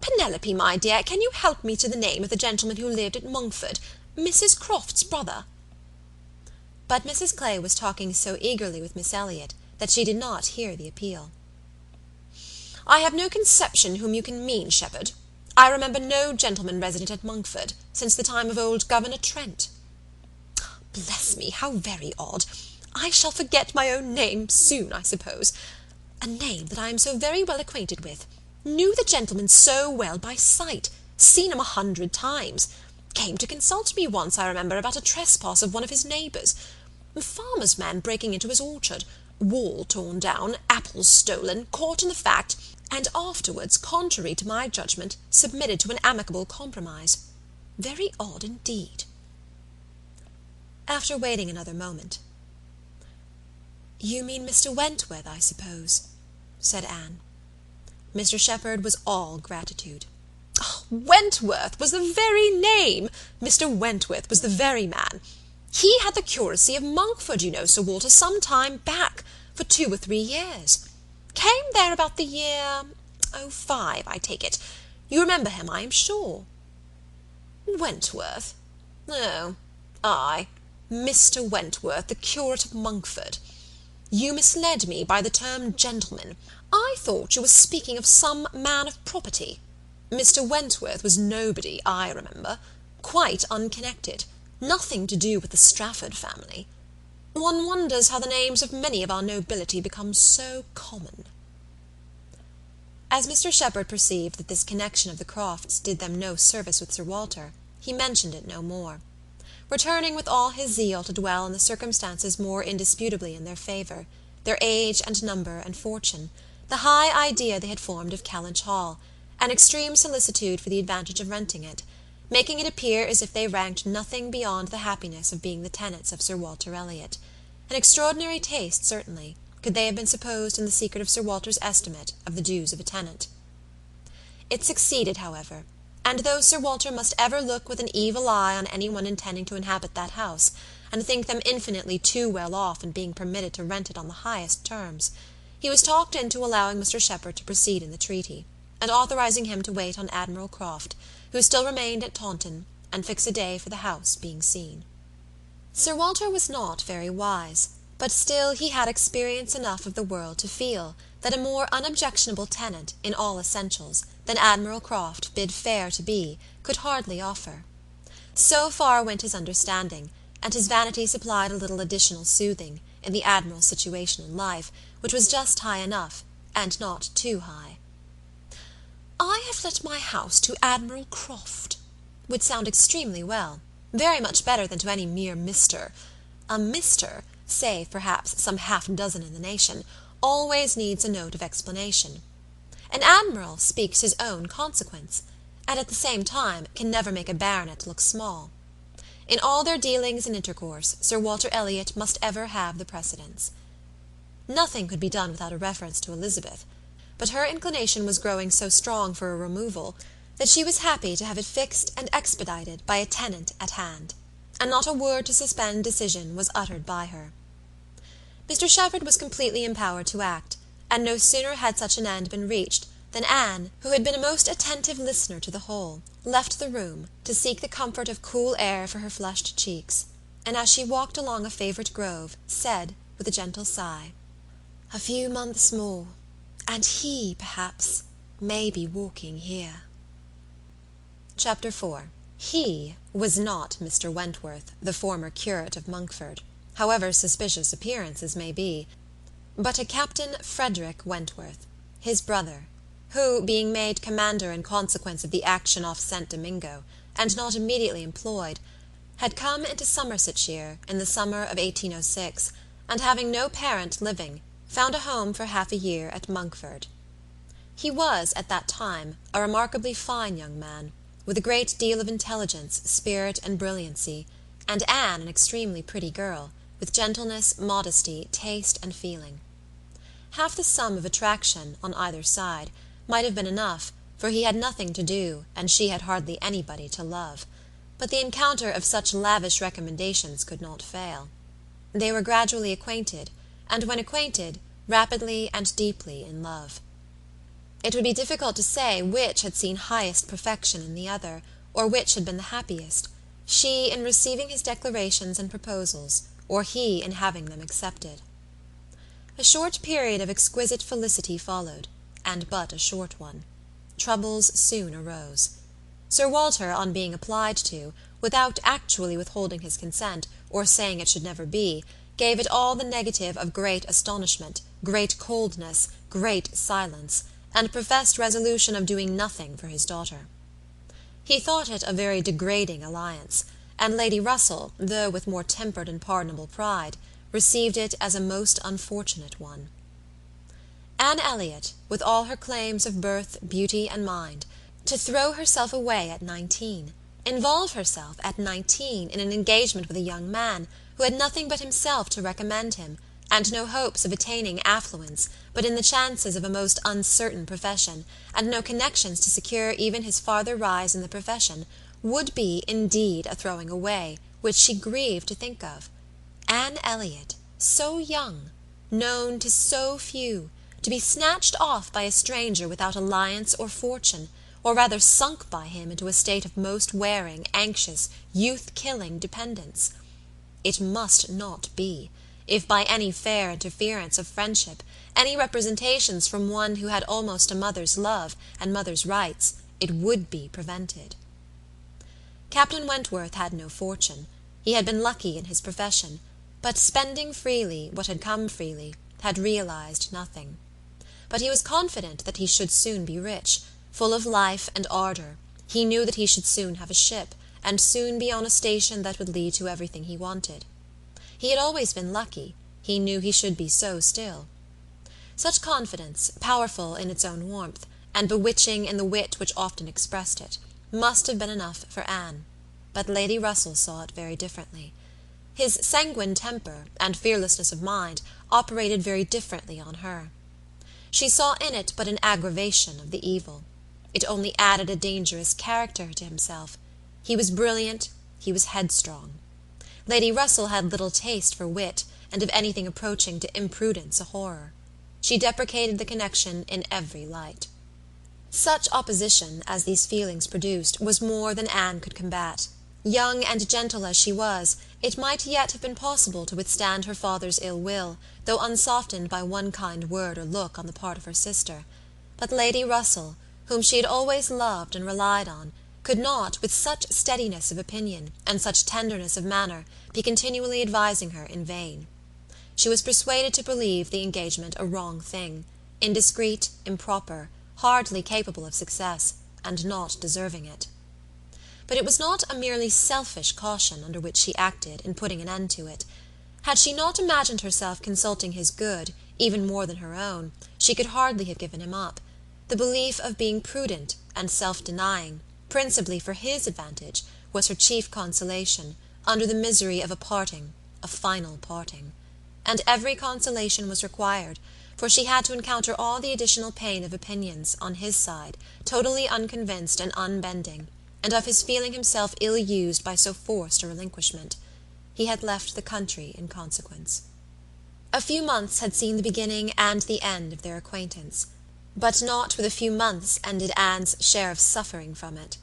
Penelope, my dear, can you help me to the name of the gentleman who lived at Monkford, Mrs. Croft's brother?" But Mrs. Clay was talking so eagerly with Miss Elliot that she did not hear the appeal. "I have no conception whom you can mean, Shepherd. I remember no gentleman resident at Monkford since the time of old Governor Trent." "Bless me, how very odd! I shall forget my own name soon, I suppose. A name that I am so very well acquainted with. Knew the gentleman so well by sight. Seen him 100 times. Came to consult me once, I remember, about a trespass of one of his neighbours. A farmer's man breaking into his orchard. Wall torn down, apples stolen, caught in the fact, and afterwards, contrary to my judgment, submitted to an amicable compromise. Very odd indeed." After waiting another moment, "You mean Mr. Wentworth, I suppose?" said Anne. Mr. Shepherd was all gratitude. "Oh, Wentworth was the very name! Mr. Wentworth was the very man. He had the curacy of Monkford, you know, Sir Walter, some time back, for 2 or 3 years. Came there about the year '05, I take it. You remember him, I am sure." "Wentworth? Oh, aye, Mr. Wentworth, the curate of Monkford. You misled me by the term gentleman. I thought you were speaking of some man of property. Mr. Wentworth was nobody, I remember. Quite unconnected. Nothing to do with the Strafford family. One wonders how the names of many of our nobility become so common." As Mr. Shepherd perceived that this connection of the Crofts did them no service with Sir Walter, he mentioned it no more, returning with all his zeal to dwell on the circumstances more indisputably in their favour, their age and number and fortune, the high idea they had formed of Kellynch Hall, and extreme solicitude for the advantage of renting it, making it appear as if they ranked nothing beyond the happiness of being the tenants of Sir Walter Elliot. An extraordinary taste, certainly, could they have been supposed in the secret of Sir Walter's estimate of the dues of a tenant. It succeeded, however, and though Sir Walter must ever look with an evil eye on any one intending to inhabit that house, and think them infinitely too well off in being permitted to rent it on the highest terms, he was talked into allowing Mr. Shepherd to proceed in the treaty, and authorizing him to wait on Admiral Croft, who still remained at Taunton, and fix a day for the house being seen. Sir Walter was not very wise, but still he had experience enough of the world to feel that a more unobjectionable tenant, in all essentials, than Admiral Croft bid fair to be, could hardly offer. So far went his understanding, and his vanity supplied a little additional soothing, in the Admiral's situation in life, which was just high enough, and not too high. "I have let my house to Admiral Croft," would sound extremely well, very much better than to any mere Mr. A Mr., save perhaps some half-dozen in the nation, always needs a note of explanation. An admiral speaks his own consequence, and at the same time can never make a baronet look small. In all their dealings and intercourse Sir Walter Elliot must ever have the precedence. Nothing could be done without a reference to Elizabeth, but her inclination was growing so strong for a removal that she was happy to have it fixed and expedited by a tenant at hand, and not a word to suspend decision was uttered by her. Mr. Shepherd was completely empowered to act, and no sooner had such an end been reached than Anne, who had been a most attentive listener to the whole, left the room to seek the comfort of cool air for her flushed cheeks, and as she walked along a favourite grove, said, with a gentle sigh, "A few months more, And he, perhaps, may be walking here. Chapter 4. He was not Mr. Wentworth, the former curate of Monkford, however suspicious appearances may be, but a Captain Frederick Wentworth, his brother, who, being made commander in consequence of the action off St. Domingo, and not immediately employed, had come into Somersetshire in the summer of 1806, and having no parent living, found a home for half a year at Monkford. He was, at that time, a remarkably fine young man, with a great deal of intelligence, spirit, and brilliancy, and Anne an extremely pretty girl, with gentleness, modesty, taste, and feeling. Half the sum of attraction, on either side, might have been enough, for he had nothing to do, and she had hardly anybody to love. But the encounter of such lavish recommendations could not fail. They were gradually acquainted, and when acquainted, rapidly and deeply in love. It would be difficult to say which had seen highest perfection in the other, or which had been the happiest, she in receiving his declarations and proposals, or he in having them accepted. A short period of exquisite felicity followed, and but a short one. Troubles soon arose. Sir Walter, on being applied to, without actually withholding his consent, or saying it should never be, gave it all the negative of great astonishment, great coldness, great silence, and professed resolution of doing nothing for his daughter. He thought it a very degrading alliance, and Lady Russell, though with more tempered and pardonable pride, received it as a most unfortunate one. Anne Elliot, with all her claims of birth, beauty, and mind, to throw herself away at 19, involve herself at 19 in an engagement with a young man who had nothing but himself to recommend him, and no hopes of attaining affluence but in the chances of a most uncertain profession, and no connections to secure even his farther rise in the profession, would be, indeed, a throwing away, which she grieved to think of. Anne Elliot, so young, known to so few, to be snatched off by a stranger without alliance or fortune, or rather sunk by him into a state of most wearing, anxious, youth-killing dependence. It must not be, if by any fair interference of friendship, any representations from one who had almost a mother's love and mother's rights, it would be prevented. Captain Wentworth had no fortune. He had been lucky in his profession, but spending freely what had come freely, had realized nothing. But he was confident that he should soon be rich, full of life and ardour. He knew that he should soon have a ship, and soon be on a station that would lead to everything he wanted. He had always been lucky. He knew he should be so still. Such confidence, powerful in its own warmth, and bewitching in the wit which often expressed it, must have been enough for Anne. But Lady Russell saw it very differently. His sanguine temper and fearlessness of mind operated very differently on her. She saw in it but an aggravation of the evil. It only added a dangerous character to himself. He was brilliant, he was headstrong. Lady Russell had little taste for wit, and of anything approaching to imprudence a horror. She deprecated the connection in every light. Such opposition as these feelings produced was more than Anne could combat. Young and gentle as she was, it might yet have been possible to withstand her father's ill will, though unsoftened by one kind word or look on the part of her sister. But Lady Russell, whom she had always loved and relied on, could not, with such steadiness of opinion and such tenderness of manner, be continually advising her in vain. She was persuaded to believe the engagement a wrong thing, indiscreet, improper, hardly capable of success, and not deserving it. But it was not a merely selfish caution under which she acted in putting an end to it. Had she not imagined herself consulting his good, even more than her own, she could hardly have given him up. The belief of being prudent and self-denying, principally for his advantage, was her chief consolation, under the misery of a parting, a final parting. And every consolation was required, for she had to encounter all the additional pain of opinions, on his side, totally unconvinced and unbending, and of his feeling himself ill-used by so forced a relinquishment. He had left the country in consequence. A few months had seen the beginning and the end of their acquaintance, but not with a few months ended Anne's share of suffering from it.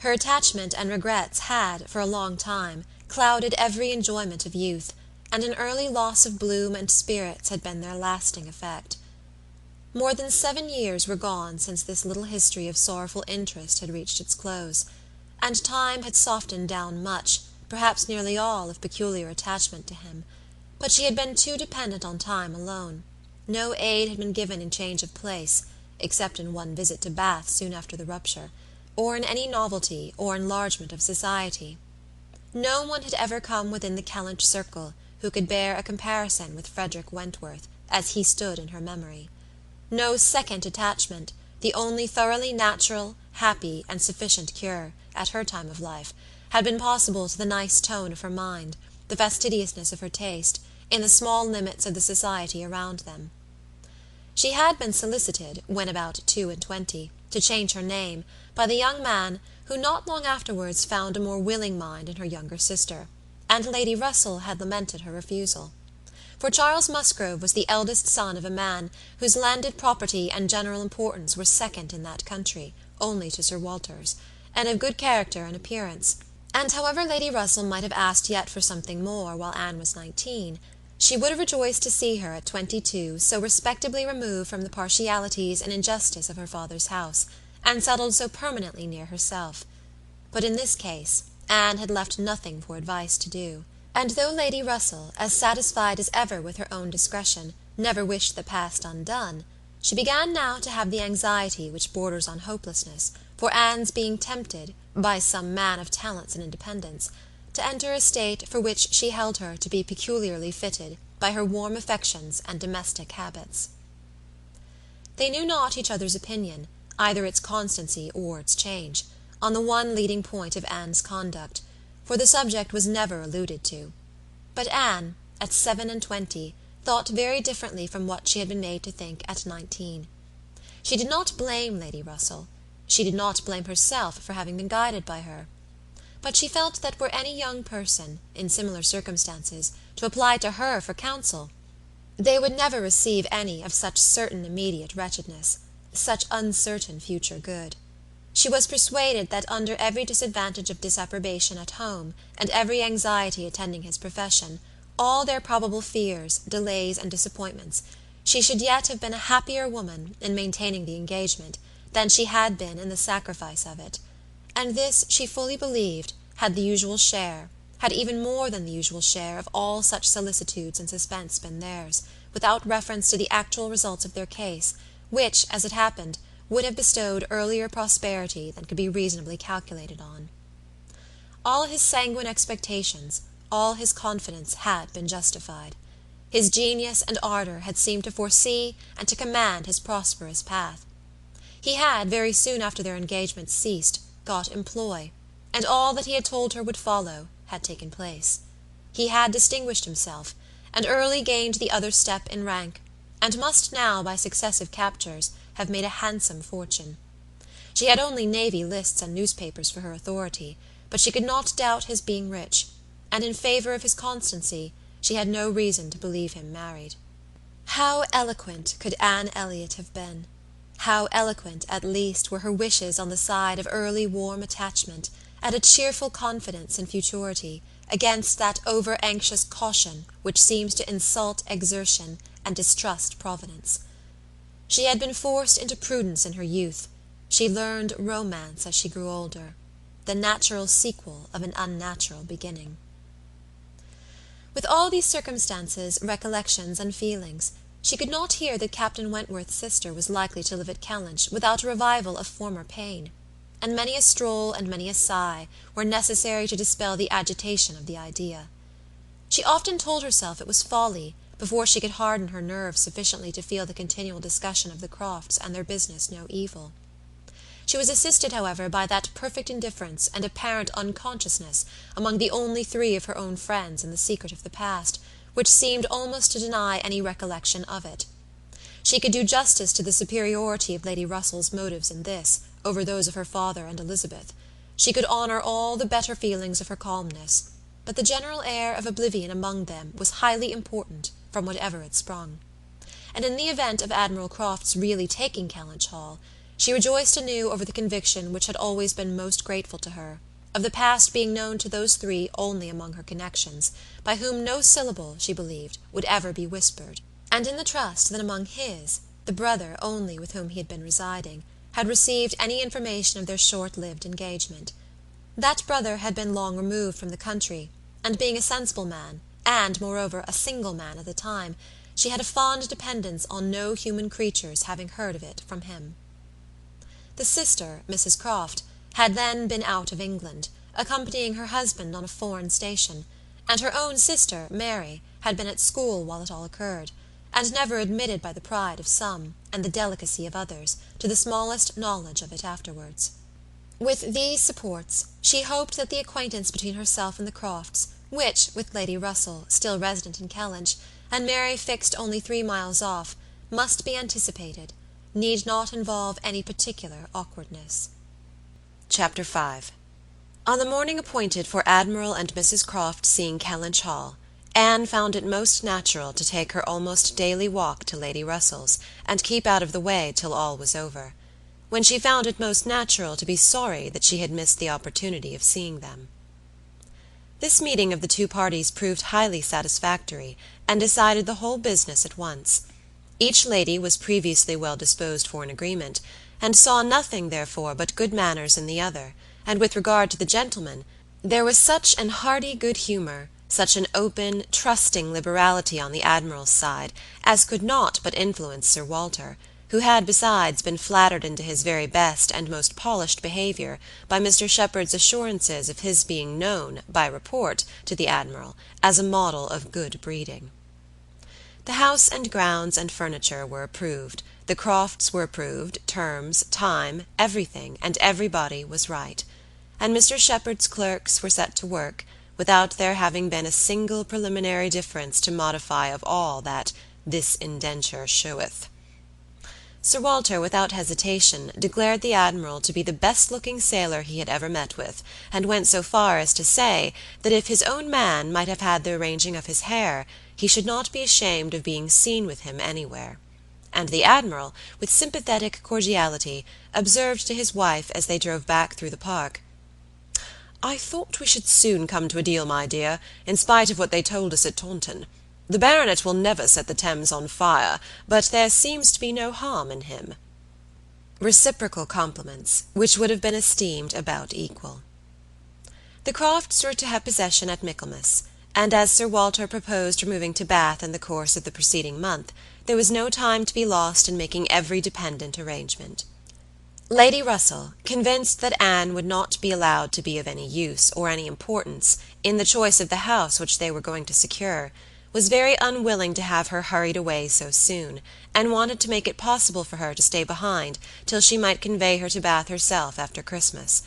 Her attachment and regrets had, for a long time, clouded every enjoyment of youth, and an early loss of bloom and spirits had been their lasting effect. More than 7 years were gone since this little history of sorrowful interest had reached its close, and time had softened down much, perhaps nearly all, of peculiar attachment to him, but she had been too dependent on time alone. No aid had been given in change of place, except in one visit to Bath soon after the rupture, or in any novelty or enlargement of society. No one had ever come within the Kellynch circle who could bear a comparison with Frederick Wentworth, as he stood in her memory. No second attachment, the only thoroughly natural, happy, and sufficient cure, at her time of life, had been possible to the nice tone of her mind, the fastidiousness of her taste, in the small limits of the society around them. She had been solicited, when about 22, to change her name, by the young man who not long afterwards found a more willing mind in her younger sister, and Lady Russell had lamented her refusal. For Charles Musgrove was the eldest son of a man whose landed property and general importance were second in that country, only to Sir Walter's, and of good character and appearance, and however Lady Russell might have asked yet for something more while Anne was 19, she would have rejoiced to see her at 22 so respectably removed from the partialities and injustice of her father's house, and settled so permanently near herself. But in this case Anne had left nothing for advice to do, and though Lady Russell, as satisfied as ever with her own discretion, never wished the past undone, she began now to have the anxiety which borders on hopelessness, for Anne's being tempted, by some man of talents and independence, to enter a state for which she held her to be peculiarly fitted by her warm affections and domestic habits. They knew not each other's opinion, either its constancy or its change, on the one leading point of Anne's conduct, for the subject was never alluded to. But Anne, at 27, thought very differently from what she had been made to think at 19. She did not blame Lady Russell. She did not blame herself for having been guided by her. But she felt that were any young person, in similar circumstances, to apply to her for counsel, they would never receive any of such certain immediate wretchedness, such uncertain future good. She was persuaded that under every disadvantage of disapprobation at home, and every anxiety attending his profession, all their probable fears, delays, and disappointments, she should yet have been a happier woman in maintaining the engagement than she had been in the sacrifice of it, and this she fully believed had the usual share, had even more than the usual share of all such solicitudes and suspense been theirs, without reference to the actual results of their case, which, as it happened, would have bestowed earlier prosperity than could be reasonably calculated on. All his sanguine expectations, all his confidence had been justified. His genius and ardour had seemed to foresee and to command his prosperous path. He had, very soon after their engagement ceased, got employ, and all that he had told her would follow had taken place. He had distinguished himself, and early gained the other step in rank, and must now, by successive captures, have made a handsome fortune. She had only navy lists and newspapers for her authority, but she could not doubt his being rich, and in favour of his constancy she had no reason to believe him married. How eloquent could Anne Elliot have been! How eloquent, at least, were her wishes on the side of early warm attachment, and a cheerful confidence in futurity, against that over-anxious caution which seems to insult exertion and distrust Providence. She had been forced into prudence in her youth. She learned romance as she grew older, the natural sequel of an unnatural beginning. With all these circumstances, recollections, and feelings, she could not hear that Captain Wentworth's sister was likely to live at Kellynch without a revival of former pain, and many a stroll and many a sigh were necessary to dispel the agitation of the idea. She often told herself it was folly, before she could harden her nerves sufficiently to feel the continual discussion of the Crofts and their business no evil. She was assisted, however, by that perfect indifference and apparent unconsciousness among the only 3 of her own friends in the secret of the past, which seemed almost to deny any recollection of it. She could do justice to the superiority of Lady Russell's motives in this, over those of her father and Elizabeth. She could honour all the better feelings of her calmness, but the general air of oblivion among them was highly important, from whatever it sprung. And in the event of Admiral Croft's really taking Kellynch Hall, she rejoiced anew over the conviction which had always been most grateful to her, of the past being known to those 3 only among her connections, by whom no syllable, she believed, would ever be whispered, and in the trust that among his the brother only with whom he had been residing, had received any information of their short-lived engagement. That brother had been long removed from the country, and being a sensible man, and, moreover, a single man at the time, she had a fond dependence on no human creature's having heard of it from him. The sister, Mrs Croft, had then been out of England, accompanying her husband on a foreign station, and her own sister, Mary, had been at school while it all occurred, and never admitted by the pride of some, and the delicacy of others, to the smallest knowledge of it afterwards. With these supports, she hoped that the acquaintance between herself and the Crofts, which, with Lady Russell, still resident in Kellynch, and Mary fixed only 3 miles off, must be anticipated, need not involve any particular awkwardness. Chapter 5. On the morning appointed for Admiral and Mrs Croft seeing Kellynch Hall, Anne found it most natural to take her almost daily walk to Lady Russell's, and keep out of the way till all was over, when she found it most natural to be sorry that she had missed the opportunity of seeing them. This meeting of the two parties proved highly satisfactory, and decided the whole business at once. Each lady was previously well disposed for an agreement, and saw nothing, therefore, but good manners in the other, and with regard to the gentleman, there was such an hearty good humour, such an open, trusting liberality on the Admiral's side, as could not but influence Sir Walter, who had besides been flattered into his very best and most polished behaviour by Mr Shepherd's assurances of his being known, by report, to the Admiral, as a model of good breeding. The house and grounds and furniture were approved, the Crofts were approved, terms, time, everything, and everybody was right, and Mr Shepherd's clerks were set to work, without there having been a single preliminary difference to modify of all that "this indenture showeth." Sir Walter, without hesitation, declared the Admiral to be the best-looking sailor he had ever met with, and went so far as to say that if his own man might have had the arranging of his hair, he should not be ashamed of being seen with him anywhere. And the Admiral, with sympathetic cordiality, observed to his wife as they drove back through the park, "I thought we should soon come to a deal, my dear, in spite of what they told us at Taunton. The baronet will never set the Thames on fire, but there seems to be no harm in him." Reciprocal compliments, which would have been esteemed about equal. The Crofts were to have possession at Michaelmas, and as Sir Walter proposed removing to Bath in the course of the preceding month, there was no time to be lost in making every dependent arrangement. Lady Russell, convinced that Anne would not be allowed to be of any use or any importance in the choice of the house which they were going to secure, was very unwilling to have her hurried away so soon, and wanted to make it possible for her to stay behind till she might convey her to Bath herself after Christmas,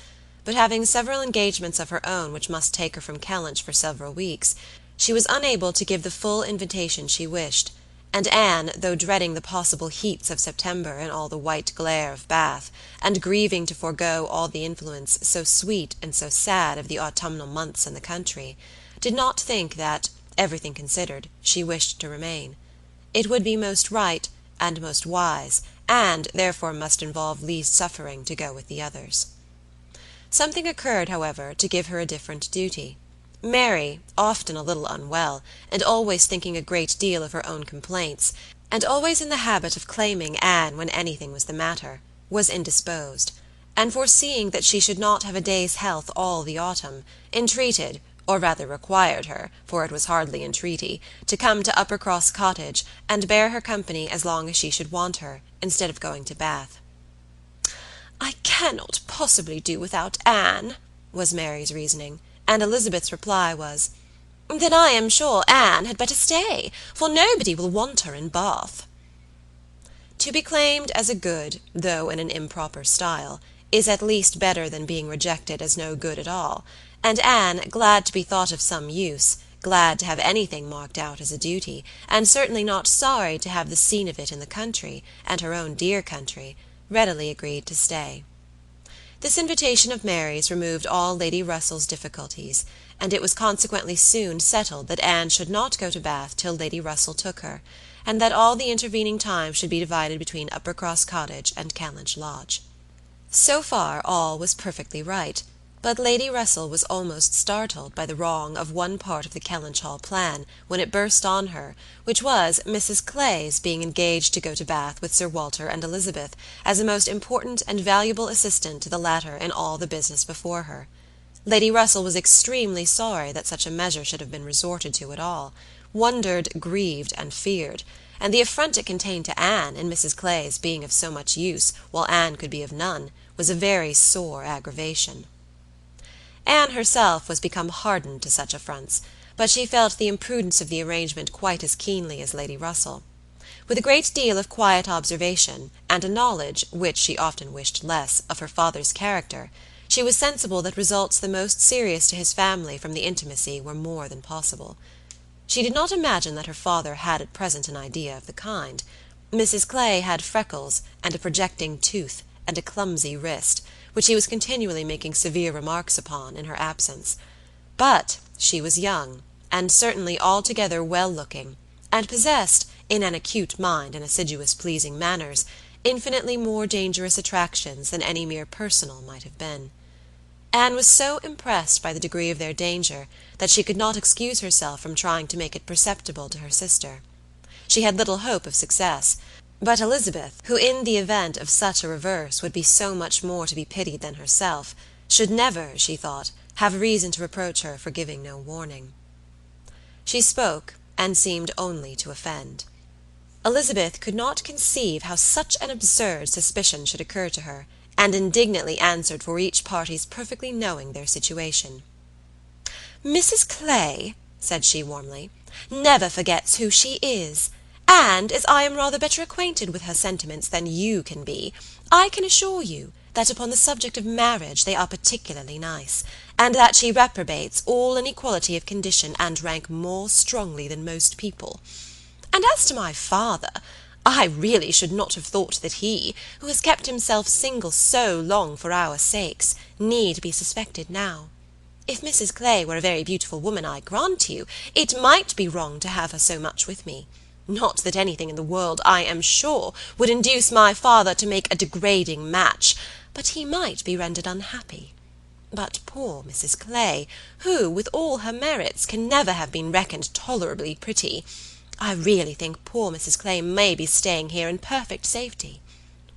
but having several engagements of her own which must take her from Kellynch for several weeks, she was unable to give the full invitation she wished, and Anne, though dreading the possible heats of September in all the white glare of Bath, and grieving to forego all the influence so sweet and so sad of the autumnal months in the country, did not think that, everything considered, she wished to remain. It would be most right, and most wise, and therefore must involve least suffering to go with the others. Something occurred, however, to give her a different duty. Mary, often a little unwell, and always thinking a great deal of her own complaints, and always in the habit of claiming Anne when anything was the matter, was indisposed, and foreseeing that she should not have a day's health all the autumn, entreated, or rather required her, for it was hardly entreaty, to come to Uppercross Cottage, and bear her company as long as she should want her, instead of going to Bath. "I cannot possibly do without Anne," was Mary's reasoning, and Elizabeth's reply was, "Then I am sure Anne had better stay, for nobody will want her in Bath." To be claimed as a good, though in an improper style, is at least better than being rejected as no good at all, and Anne, glad to be thought of some use, glad to have anything marked out as a duty, and certainly not sorry to have the scene of it in the country, and her own dear country, readily agreed to stay. This invitation of Mary's removed all Lady Russell's difficulties, and it was consequently soon settled that Anne should not go to Bath till Lady Russell took her, and that all the intervening time should be divided between Uppercross Cottage and Kellynch Lodge. So far all was perfectly right, But Lady Russell was almost startled by the wrong of one part of the Kellynch plan when it burst on her, which was Mrs. Clay's being engaged to go to Bath with Sir Walter and Elizabeth as a most important and valuable assistant to the latter in all the business before her. Lady Russell was extremely sorry that such a measure should have been resorted to at all, wondered, grieved, and feared, and the affront it contained to Anne in Mrs. Clay's being of so much use while Anne could be of none was a very sore aggravation. Anne herself was become hardened to such affronts, but she felt the imprudence of the arrangement quite as keenly as Lady Russell. With a great deal of quiet observation, and a knowledge, which she often wished less, of her father's character, she was sensible that results the most serious to his family from the intimacy were more than possible. She did not imagine that her father had at present an idea of the kind. Mrs. Clay had freckles, and a projecting tooth, and a clumsy wrist, which he was continually making severe remarks upon in her absence. But she was young, and certainly altogether well-looking, and possessed, in an acute mind and assiduous pleasing manners, infinitely more dangerous attractions than any mere personal might have been. Anne was so impressed by the degree of their danger that she could not excuse herself from trying to make it perceptible to her sister. She had little hope of success, but Elizabeth, who in the event of such a reverse would be so much more to be pitied than herself, should never, she thought, have reason to reproach her for giving no warning. She spoke, and seemed only to offend. Elizabeth could not conceive how such an absurd suspicion should occur to her, and indignantly answered for each party's perfectly knowing their situation. "Mrs. Clay," said she warmly, "never forgets who she is, and as I am rather better acquainted with her sentiments than you can be, I can assure you that upon the subject of marriage they are particularly nice, and that she reprobates all inequality of condition and rank more strongly than most people. And as to my father, I really should not have thought that he, who has kept himself single so long for our sakes, need be suspected now. If Mrs. Clay were a very beautiful woman, I grant you, it might be wrong to have her so much with me. Not that anything in the world, I am sure, would induce my father to make a degrading match, but he might be rendered unhappy. But poor Mrs. Clay, who, with all her merits, can never have been reckoned tolerably pretty, I really think poor Mrs. Clay may be staying here in perfect safety.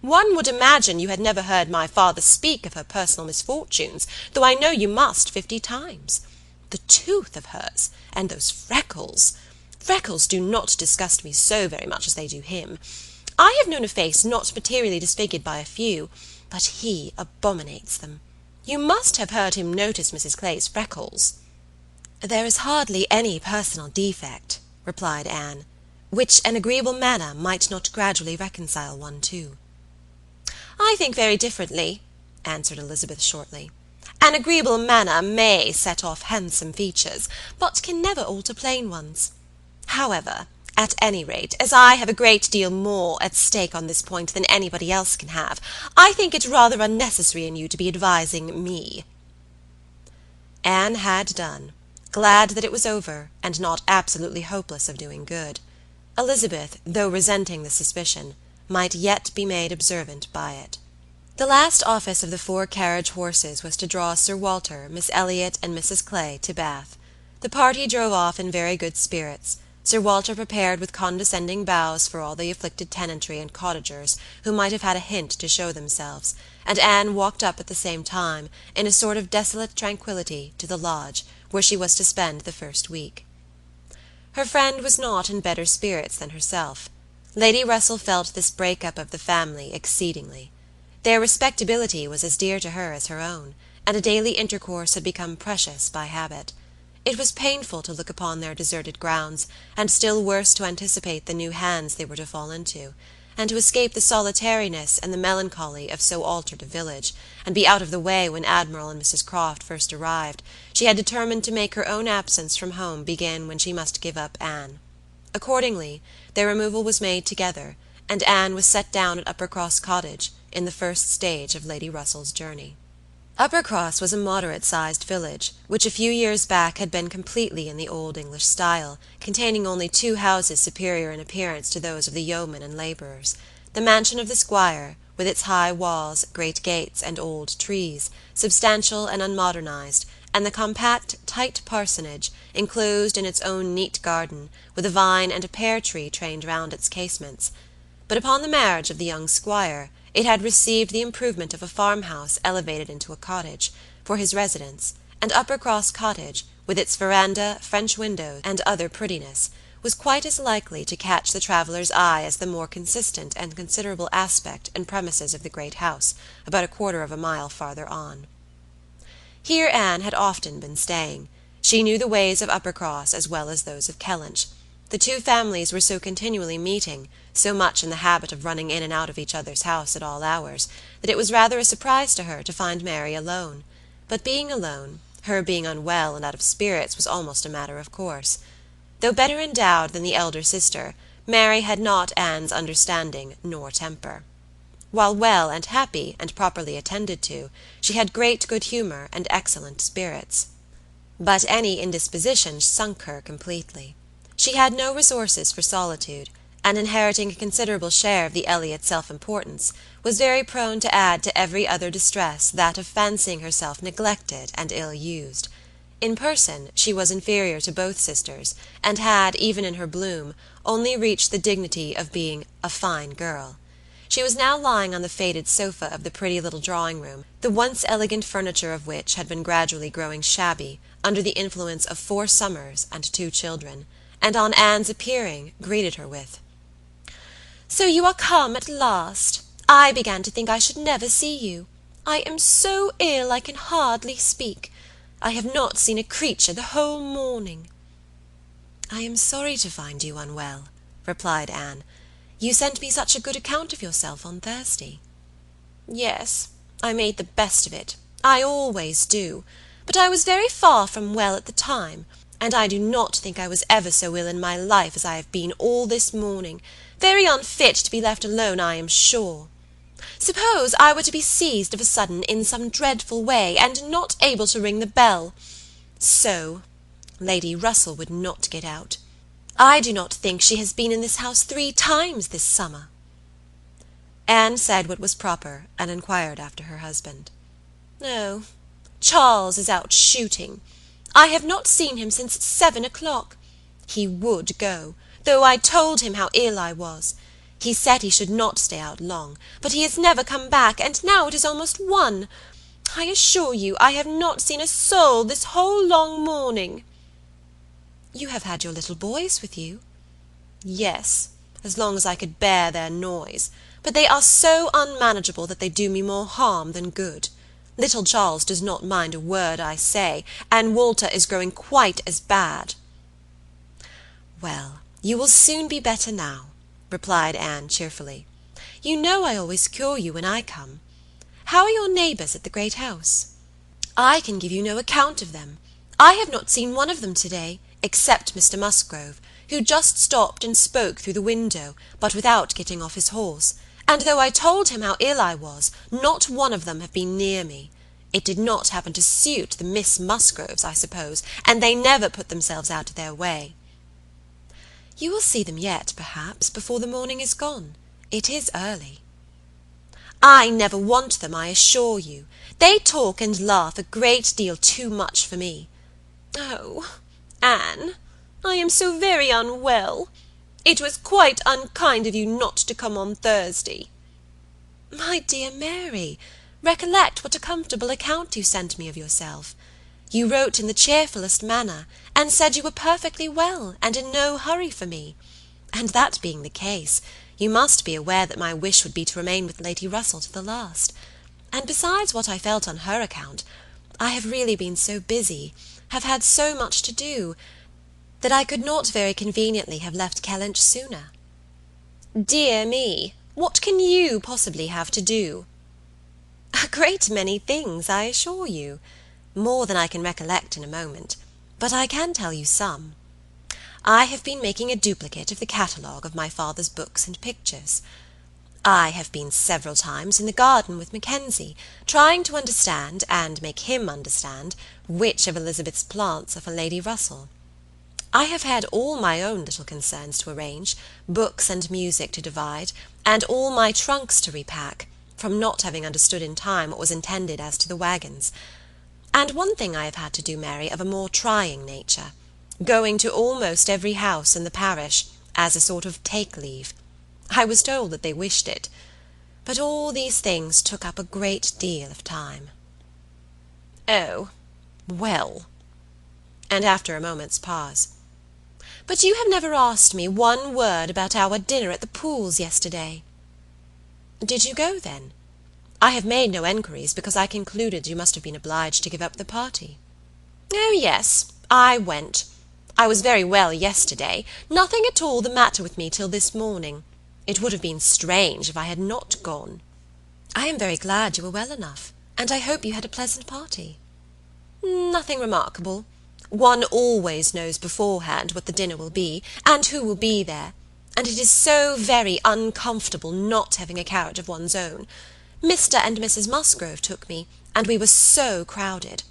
One would imagine you had never heard my father speak of her personal misfortunes, though I know you must 50 times. The tooth of hers, and those freckles! Freckles do not disgust me so very much as they do him. I have known a face not materially disfigured by a few, but he abominates them. You must have heard him notice Mrs. Clay's freckles." "There is hardly any personal defect," replied Anne, "which an agreeable manner might not gradually reconcile one to." "I think very differently," answered Elizabeth shortly. "An agreeable manner may set off handsome features, but can never alter plain ones. However, at any rate, as I have a great deal more at stake on this point than anybody else can have, I think it rather unnecessary in you to be advising me." Anne had done, glad that it was over, and not absolutely hopeless of doing good. Elizabeth, though resenting the suspicion, might yet be made observant by it. The last office of the 4 carriage horses was to draw Sir Walter, Miss Elliot, and Mrs. Clay to Bath. The party drove off in very good spirits. Sir Walter prepared with condescending bows for all the afflicted tenantry and cottagers who might have had a hint to show themselves, and Anne walked up at the same time, in a sort of desolate tranquillity, to the lodge, where she was to spend the first week. Her friend was not in better spirits than herself. Lady Russell felt this break-up of the family exceedingly. Their respectability was as dear to her as her own, and a daily intercourse had become precious by habit. It was painful to look upon their deserted grounds, and still worse to anticipate the new hands they were to fall into, and to escape the solitariness and the melancholy of so altered a village, and be out of the way when Admiral and Mrs. Croft first arrived. She had determined to make her own absence from home begin when she must give up Anne. Accordingly, their removal was made together, and Anne was set down at Uppercross Cottage, in the first stage of Lady Russell's journey. Uppercross was a moderate-sized village, which a few years back had been completely in the old English style, containing only 2 houses superior in appearance to those of the yeomen and labourers. The mansion of the squire, with its high walls, great gates, and old trees, substantial and unmodernized, and the compact, tight parsonage, enclosed in its own neat garden, with a vine and a pear-tree trained round its casements. But upon the marriage of the young squire, it had received the improvement of a farmhouse elevated into a cottage, for his residence, and Uppercross Cottage, with its verandah, French windows, and other prettiness, was quite as likely to catch the traveller's eye as the more consistent and considerable aspect and premises of the great house, about a quarter of a mile farther on. Here Anne had often been staying. She knew the ways of Uppercross as well as those of Kellynch. The two families were so continually meeting, so much in the habit of running in and out of each other's house at all hours, that it was rather a surprise to her to find Mary alone. But being alone, her being unwell and out of spirits, was almost a matter of course. Though better endowed than the elder sister, Mary had not Anne's understanding nor temper. While well and happy, and properly attended to, she had great good humour and excellent spirits. But any indisposition sunk her completely. She had no resources for solitude, and inheriting a considerable share of the Elliot self-importance, was very prone to add to every other distress that of fancying herself neglected and ill-used. In person she was inferior to both sisters, and had, even in her bloom, only reached the dignity of being a fine girl. She was now lying on the faded sofa of the pretty little drawing-room, the once elegant furniture of which had been gradually growing shabby, under the influence of 4 summers and 2 children, and on Anne's appearing, greeted her with, "So you are come at last. I began to think I should never see you. I am so ill I can hardly speak. I have not seen a creature the whole morning." "I am sorry to find you unwell," replied Anne. "You sent me such a good account of yourself on Thursday." "Yes, I made the best of it. I always do. But I was very far from well at the time, and I do not think I was ever so ill in my life as I have been all this morning. Very unfit to be left alone, I am sure. Suppose I were to be seized of a sudden in some dreadful way, and not able to ring the bell. So Lady Russell would not get out. I do not think she has been in this house 3 times this summer." Anne said what was proper, and inquired after her husband. "Oh, Charles is out shooting. I have not seen him since 7 o'clock. He would go, though I told him how ill I was. He said he should not stay out long, but he has never come back, and now it is almost 1. I assure you I have not seen a soul this whole long morning." "You have had your little boys with you?" "Yes, as long as I could bear their noise, but they are so unmanageable that they do me more harm than good. Little Charles does not mind a word I say, and Walter is growing quite as bad." "Well, you will soon be better now," replied Anne cheerfully. "You know I always cure you when I come. How are your neighbours at the great house?" "I can give you no account of them. I have not seen one of them to-day, except Mr. Musgrove, who just stopped and spoke through the window, but without getting off his horse, and though I told him how ill I was, not one of them have been near me. It did not happen to suit the Miss Musgroves, I suppose, and they never put themselves out of their way." "You will see them yet, perhaps, before the morning is gone. It is early." "I never want them, I assure you. They talk and laugh a great deal too much for me. Oh, Anne, I am so very unwell. It was quite unkind of you not to come on Thursday." "My dear Mary, recollect what a comfortable account you sent me of yourself. You wrote in the cheerfullest manner, and said you were perfectly well, and in no hurry for me. And that being the case, you must be aware that my wish would be to remain with Lady Russell to the last. And besides what I felt on her account, I have really been so busy, have had so much to do, that I could not very conveniently have left Kellynch sooner." "Dear me, what can you possibly have to do?" "A great many things, I assure you. More than I can recollect in a moment, but I can tell you some. I have been making a duplicate of the catalogue of my father's books and pictures. I have been several times in the garden with Mackenzie, trying to understand, and make him understand, which of Elizabeth's plants are for Lady Russell. I have had all my own little concerns to arrange, books and music to divide, and all my trunks to repack, from not having understood in time what was intended as to the wagons. And one thing I have had to do, Mary, of a more trying nature, going to almost every house in the parish as a sort of take-leave. I was told that they wished it, but all these things took up a great deal of time. Oh, well," and after a moment's pause, "but you have never asked me one word about our dinner at the Pools yesterday." "Did you go, then? I have made no enquiries, because I concluded you must have been obliged to give up the party." "Oh, yes, I went. I was very well yesterday, nothing at all the matter with me till this morning. It would have been strange if I had not gone." "I am very glad you were well enough, and I hope you had a pleasant party." "Nothing remarkable. One always knows beforehand what the dinner will be, and who will be there, and it is so very uncomfortable not having a carriage of one's own. Mr. and Mrs. Musgrove took me, and we were so crowded.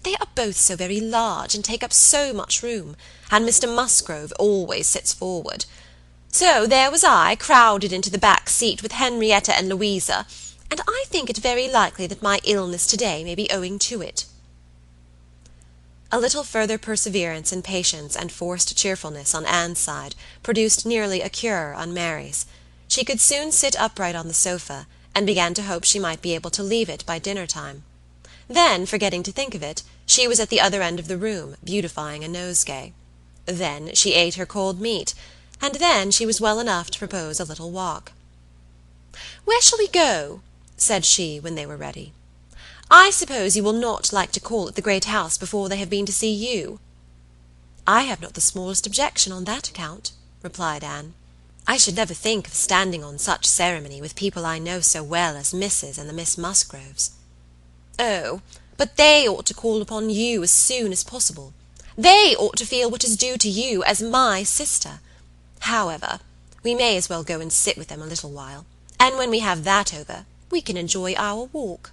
They are both so very large and take up so much room, and Mr. Musgrove always sits forward. So there was I, crowded into the back seat with Henrietta and Louisa, and I think it very likely that my illness today may be owing to it." A little further perseverance and patience and forced cheerfulness on Anne's side produced nearly a cure on Mary's. She could soon sit upright on the sofa, and began to hope she might be able to leave it by dinner-time. Then, forgetting to think of it, she was at the other end of the room, beautifying a nosegay. Then she ate her cold meat, and then she was well enough to propose a little walk. "Where shall we go?" said she, when they were ready. "I suppose you will not like to call at the great house before they have been to see you." "I have not the smallest objection on that account," replied Anne. "I should never think of standing on such ceremony with people I know so well as Mrs. and the Miss Musgroves." "Oh, but they ought to call upon you as soon as possible. They ought to feel what is due to you as my sister. However, we may as well go and sit with them a little while, and when we have that over, we can enjoy our walk."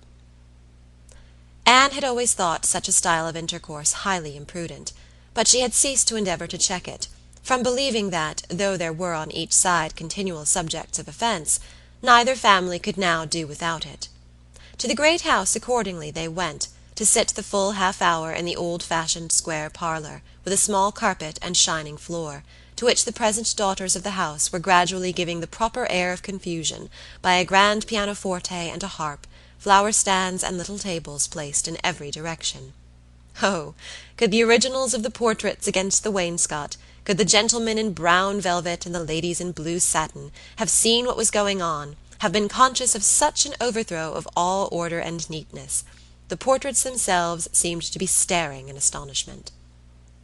Anne had always thought such a style of intercourse highly imprudent, but she had ceased to endeavour to check it, from believing that, though there were on each side continual subjects of offence, neither family could now do without it. To the great house accordingly they went, to sit the full half-hour in the old-fashioned square parlour, with a small carpet and shining floor, to which the present daughters of the house were gradually giving the proper air of confusion by a grand pianoforte and a harp, flower-stands and little tables placed in every direction. Oh, could the originals of the portraits against the wainscot, could the gentlemen in brown velvet and the ladies in blue satin, have seen what was going on, have been conscious of such an overthrow of all order and neatness, the portraits themselves seemed to be staring in astonishment.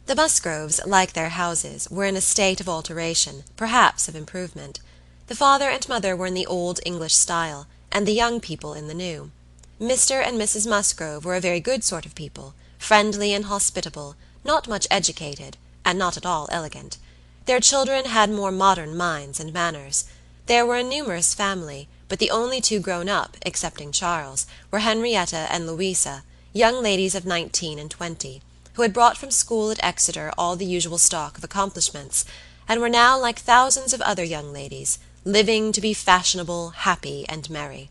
The Musgroves, like their houses, were in a state of alteration, perhaps of improvement. The father and mother were in the old English style, and the young people in the new. Mr. and Mrs. Musgrove were a very good sort of people, friendly and hospitable, not much educated, and not at all elegant. Their children had more modern minds and manners. There were a numerous family, but the only two grown up, excepting Charles, were Henrietta and Louisa, young ladies of 19 and 20, who had brought from school at Exeter all the usual stock of accomplishments, and were now like thousands of other young ladies, living to be fashionable, happy, and merry.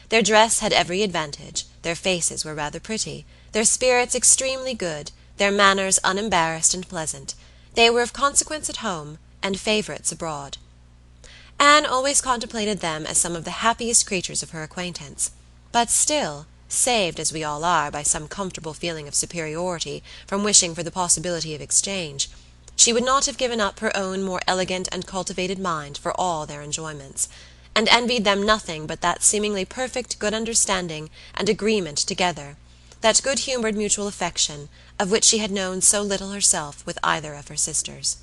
Their dress had every advantage, their faces were rather pretty, their spirits extremely good, their manners unembarrassed and pleasant. They were of consequence at home, and favourites abroad. Anne always contemplated them as some of the happiest creatures of her acquaintance, but still, saved as we all are by some comfortable feeling of superiority from wishing for the possibility of exchange, she would not have given up her own more elegant and cultivated mind for all their enjoyments, and envied them nothing but that seemingly perfect good understanding and agreement together, that good-humoured mutual affection, of which she had known so little herself with either of her sisters.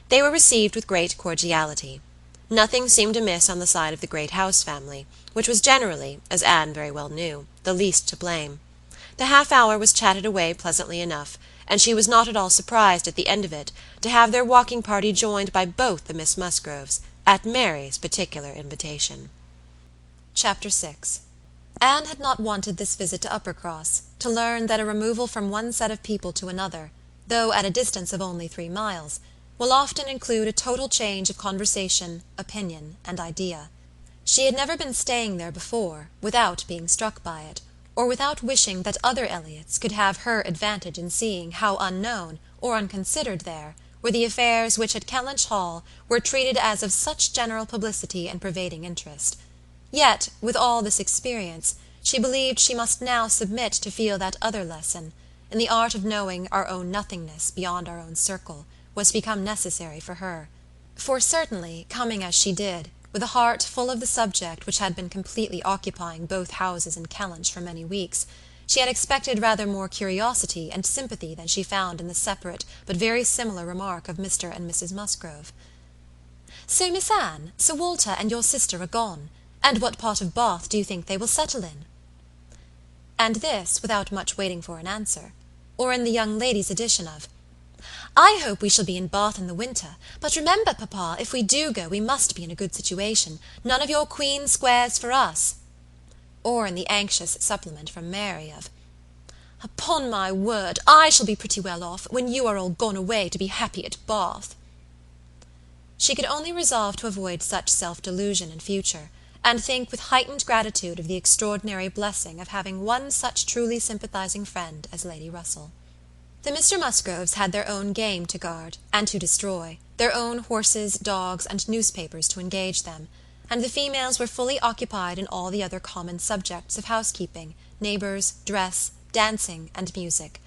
They were received with great cordiality. Nothing seemed amiss on the side of the great house family, which was generally, as Anne very well knew, the least to blame. The half-hour was chatted away pleasantly enough, and she was not at all surprised at the end of it to have their walking party joined by both the Miss Musgroves, at Mary's particular invitation. Chapter 6. Anne had not wanted this visit to Uppercross, to learn that a removal from one set of people to another, though at a distance of only 3 miles, will often include a total change of conversation, opinion, and idea. She had never been staying there before without being struck by it, or without wishing that other Elliots could have her advantage in seeing how unknown or unconsidered there were the affairs which at Kellynch Hall were treated as of such general publicity and pervading interest. Yet, with all this experience, she believed she must now submit to feel that other lesson, in the art of knowing our own nothingness beyond our own circle, was become necessary for her. For certainly, coming as she did, with a heart full of the subject which had been completely occupying both houses in Kellynch for many weeks, she had expected rather more curiosity and sympathy than she found in the separate but very similar remark of Mr. and Mrs. Musgrove. "So Miss Anne, Sir Walter and your sister are gone, and what part of Bath do you think they will settle in?" And this without much waiting for an answer, or in the young lady's addition of, "I hope we shall be in Bath in the winter, but remember, papa, if we do go we must be in a good situation. None of your Queen Squares for us." Or in the anxious supplement from Mary of, "Upon my word, I shall be pretty well off, when you are all gone away to be happy at Bath." She could only resolve to avoid such self-delusion in future, and think with heightened gratitude of the extraordinary blessing of having one such truly sympathizing friend as Lady Russell. The Mr. Musgroves had their own game to guard and to destroy, their own horses, dogs, and newspapers to engage them, and the females were fully occupied in all the other common subjects of housekeeping, neighbours, dress, dancing, and music.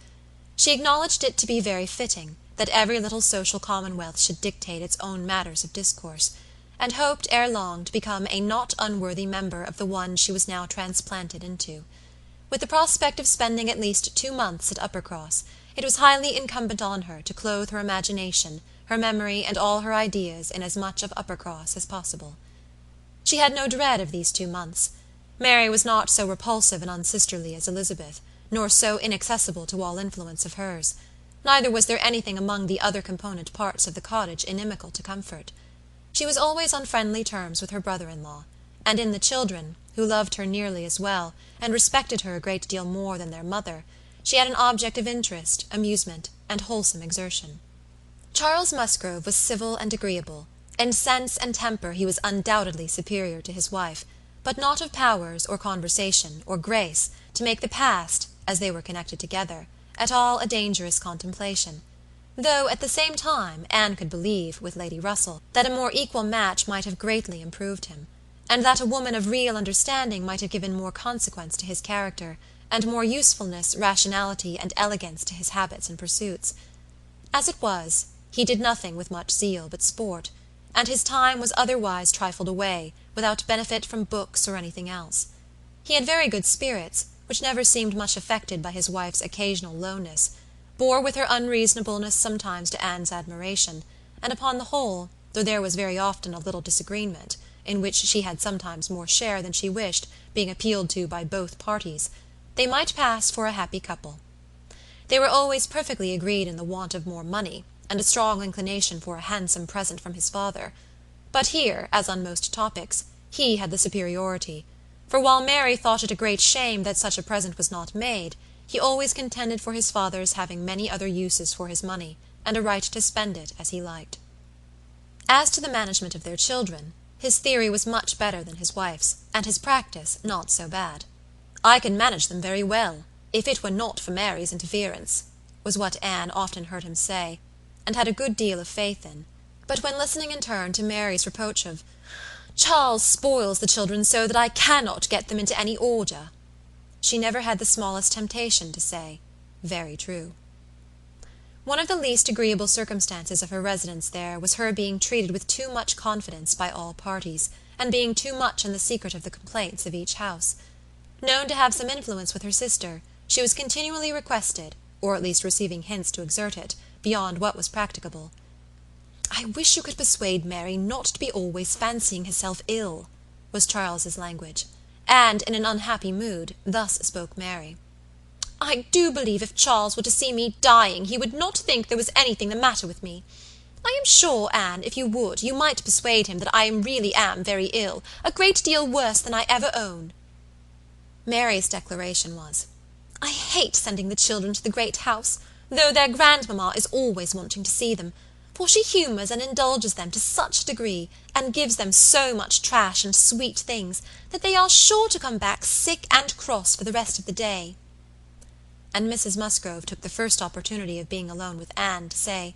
She acknowledged it to be very fitting that every little social commonwealth should dictate its own matters of discourse, and hoped ere long to become a not unworthy member of the one she was now transplanted into. With the prospect of spending at least 2 months at Uppercross, it was highly incumbent on her to clothe her imagination, her memory, and all her ideas in as much of Uppercross as possible. She had no dread of these 2 months. Mary was not so repulsive and unsisterly as Elizabeth, nor so inaccessible to all influence of hers. Neither was there anything among the other component parts of the cottage inimical to comfort. She was always on friendly terms with her brother-in-law, and in the children, who loved her nearly as well, and respected her a great deal more than their mother, she had an object of interest, amusement, and wholesome exertion. Charles Musgrove was civil and agreeable. In sense and temper he was undoubtedly superior to his wife, but not of powers, or conversation, or grace, to make the past, as they were connected together, at all a dangerous contemplation, though at the same time Anne could believe, with Lady Russell, that a more equal match might have greatly improved him, and that a woman of real understanding might have given more consequence to his character, and more usefulness, rationality, and elegance to his habits and pursuits. As it was, he did nothing with much zeal but sport, and his time was otherwise trifled away, without benefit from books or anything else. He had very good spirits, which never seemed much affected by his wife's occasional lowness, bore with her unreasonableness sometimes to Anne's admiration, and upon the whole, though there was very often a little disagreement, in which she had sometimes more share than she wished, being appealed to by both parties, they might pass for a happy couple. They were always perfectly agreed in the want of more money, and a strong inclination for a handsome present from his father. But here, as on most topics, he had the superiority, for while Mary thought it a great shame that such a present was not made, he always contended for his father's having many other uses for his money, and a right to spend it as he liked. As to the management of their children, his theory was much better than his wife's, and his practice not so bad. "I can manage them very well, if it were not for Mary's interference," was what Anne often heard him say, and had a good deal of faith in. But when listening in turn to Mary's reproach of, "Charles spoils the children so that I cannot get them into any order," she never had the smallest temptation to say, "Very true." One of the least agreeable circumstances of her residence there was her being treated with too much confidence by all parties, and being too much in the secret of the complaints of each house. Known to have some influence with her sister, she was continually requested, or at least receiving hints to exert it, beyond what was practicable. "I wish you could persuade Mary not to be always fancying herself ill," was Charles's language, and, in an unhappy mood, thus spoke Mary. "I do believe if Charles were to see me dying he would not think there was anything the matter with me. I am sure, Anne, if you would, you might persuade him that I really am very ill, a great deal worse than I ever own." Mary's declaration was, "I hate sending the children to the great house, though their grandmamma is always wanting to see them, for she humours and indulges them to such a degree, and gives them so much trash and sweet things, that they are sure to come back sick and cross for the rest of the day." And Mrs. Musgrove took the first opportunity of being alone with Anne to say,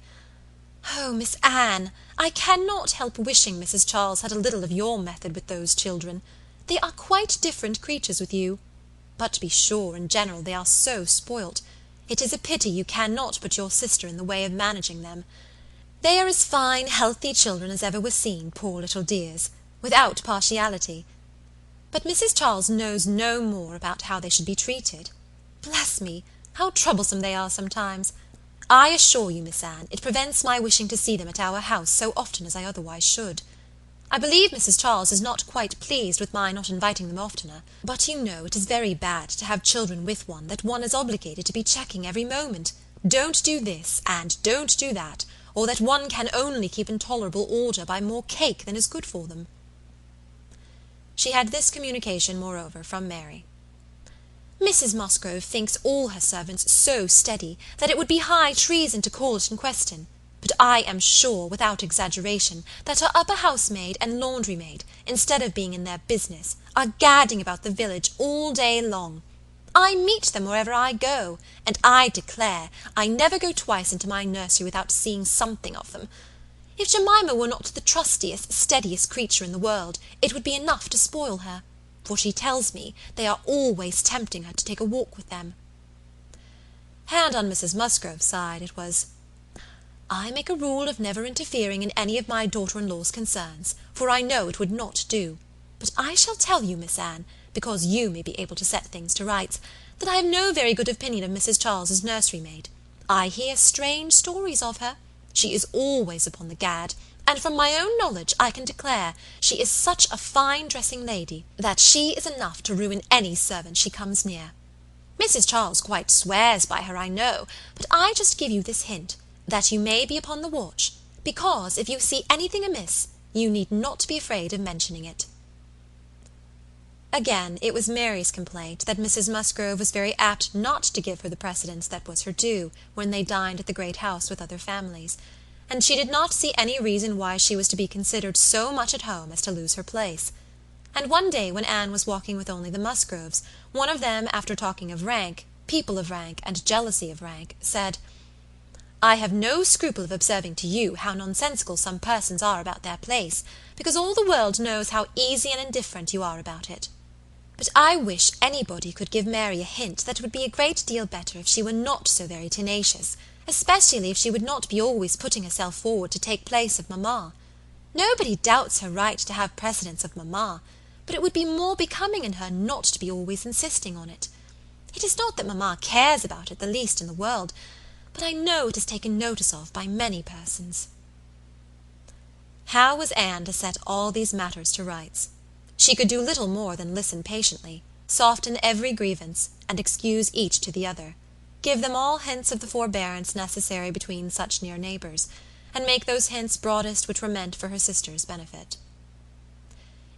"Oh, Miss Anne, I cannot help wishing Mrs. Charles had a little of your method with those children. They are quite different creatures with you. But to be sure, in general, they are so spoilt. It is a pity you cannot put your sister in the way of managing them. They are as fine, healthy children as ever were seen, poor little dears, without partiality. But Mrs. Charles knows no more about how they should be treated. Bless me, how troublesome they are sometimes! I assure you, Miss Anne, it prevents my wishing to see them at our house so often as I otherwise should. I believe Mrs. Charles is not quite pleased with my not inviting them oftener, but you know it is very bad to have children with one that one is obligated to be checking every moment. Don't do this, and don't do that, or that one can only keep in tolerable order by more cake than is good for them." She had this communication, moreover, from Mary. "Mrs. Musgrove thinks all her servants so steady that it would be high treason to call it in question. But I am sure, without exaggeration, that her upper housemaid and laundry maid, instead of being in their business, are gadding about the village all day long. I meet them wherever I go, and I declare I never go twice into my nursery without seeing something of them. If Jemima were not the trustiest, steadiest creature in the world, it would be enough to spoil her, for she tells me they are always tempting her to take a walk with them." And on Mrs. Musgrove's side it was, "I make a rule of never interfering in any of my daughter-in-law's concerns, for I know it would not do. But I shall tell you, Miss Anne, because you may be able to set things to rights, that I have no very good opinion of Mrs. Charles's nursery-maid. I hear strange stories of her. She is always upon the gad, and from my own knowledge I can declare she is such a fine dressing lady that she is enough to ruin any servant she comes near. Mrs. Charles quite swears by her, I know, but I just give you this hint, that you may be upon the watch, because if you see anything amiss, you need not be afraid of mentioning it." Again, it was Mary's complaint that Mrs. Musgrove was very apt not to give her the precedence that was her due when they dined at the great house with other families, and she did not see any reason why she was to be considered so much at home as to lose her place. And one day when Anne was walking with only the Musgroves, one of them, after talking of rank, people of rank, and jealousy of rank, said, "I have no scruple of observing to you how nonsensical some persons are about their place, because all the world knows how easy and indifferent you are about it. But I wish anybody could give Mary a hint that it would be a great deal better if she were not so very tenacious, especially if she would not be always putting herself forward to take place of mamma. Nobody doubts her right to have precedence of mamma, but it would be more becoming in her not to be always insisting on it. It is not that mamma cares about it the least in the world, but I know it is taken notice of by many persons." How was Anne to set all these matters to rights? She could do little more than listen patiently, soften every grievance, and excuse each to the other, give them all hints of the forbearance necessary between such near neighbours, and make those hints broadest which were meant for her sister's benefit.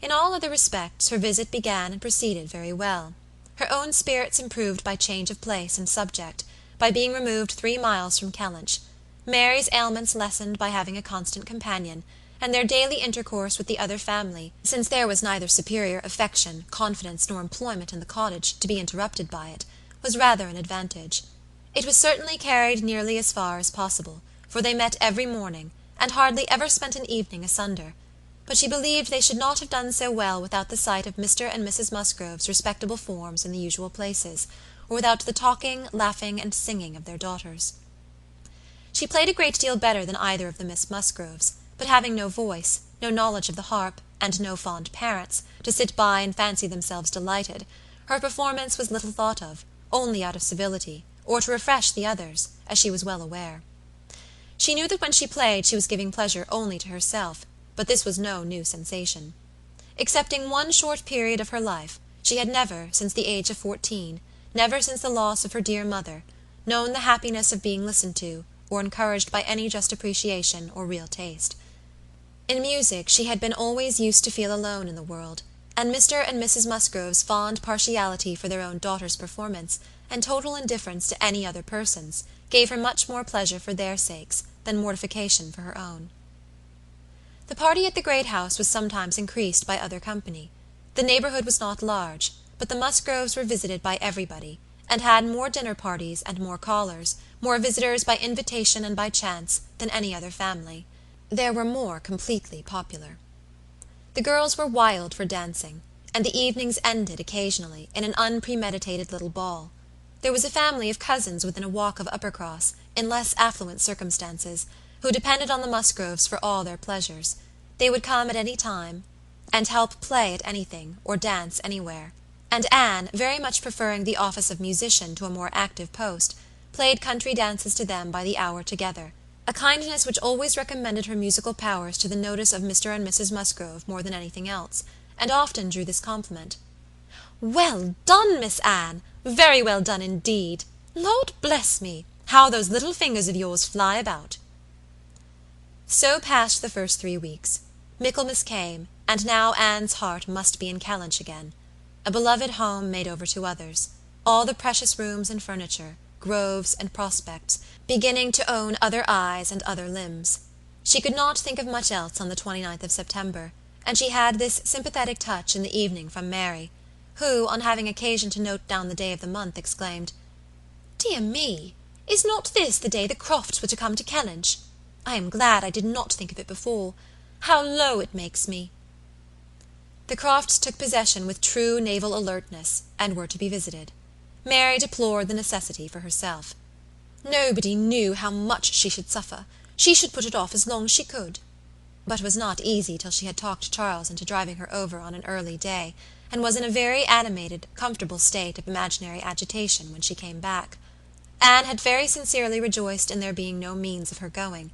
In all other respects her visit began and proceeded very well. Her own spirits improved by change of place and subject, by being removed 3 miles from Kellynch, Mary's ailments lessened by having a constant companion, and their daily intercourse with the other family, since there was neither superior affection, confidence, nor employment in the cottage to be interrupted by it, was rather an advantage. It was certainly carried nearly as far as possible, for they met every morning, and hardly ever spent an evening asunder, but she believed they should not have done so well without the sight of Mr. and Mrs. Musgrove's respectable forms in the usual places, or without the talking, laughing, and singing of their daughters. She played a great deal better than either of the Miss Musgroves, but having no voice, no knowledge of the harp, and no fond parents, to sit by and fancy themselves delighted, her performance was little thought of, only out of civility, or to refresh the others, as she was well aware. She knew that when she played she was giving pleasure only to herself, but this was no new sensation. Excepting one short period of her life, she had never, since the age of 14, never since the loss of her dear mother, known the happiness of being listened to, or encouraged by any just appreciation or real taste. In music she had been always used to feel alone in the world, and Mr. and Mrs. Musgrove's fond partiality for their own daughter's performance, and total indifference to any other person's, gave her much more pleasure for their sakes, than mortification for her own. The party at the great house was sometimes increased by other company. The neighbourhood was not large, but the Musgroves were visited by everybody, and had more dinner parties and more callers, more visitors by invitation and by chance, than any other family. They were more completely popular. The girls were wild for dancing, and the evenings ended occasionally in an unpremeditated little ball. There was a family of cousins within a walk of Uppercross, in less affluent circumstances, who depended on the Musgroves for all their pleasures. They would come at any time, and help play at anything, or dance anywhere; and Anne, very much preferring the office of musician to a more active post, played country dances to them by the hour together, a kindness which always recommended her musical powers to the notice of Mr. and Mrs. Musgrove more than anything else, and often drew this compliment: "Well done, Miss Anne! Very well done indeed! Lord bless me, how those little fingers of yours fly about!" So passed the first 3 weeks. Michaelmas came, and now Anne's heart must be in Kellynch again. A beloved home made over to others; all the precious rooms and furniture, groves and prospects, beginning to own other eyes and other limbs. She could not think of much else on the 29th of September, and she had this sympathetic touch in the evening from Mary, who, on having occasion to note down the day of the month, exclaimed, "Dear me! Is not this the day the Crofts were to come to Kellynch? I am glad I did not think of it before. How low it makes me!" The Crofts took possession with true naval alertness, and were to be visited. Mary deplored the necessity for herself. Nobody knew how much she should suffer. She should put it off as long as she could. But it was not easy till she had talked Charles into driving her over on an early day, and was in a very animated, comfortable state of imaginary agitation when she came back. Anne had very sincerely rejoiced in there being no means of her going.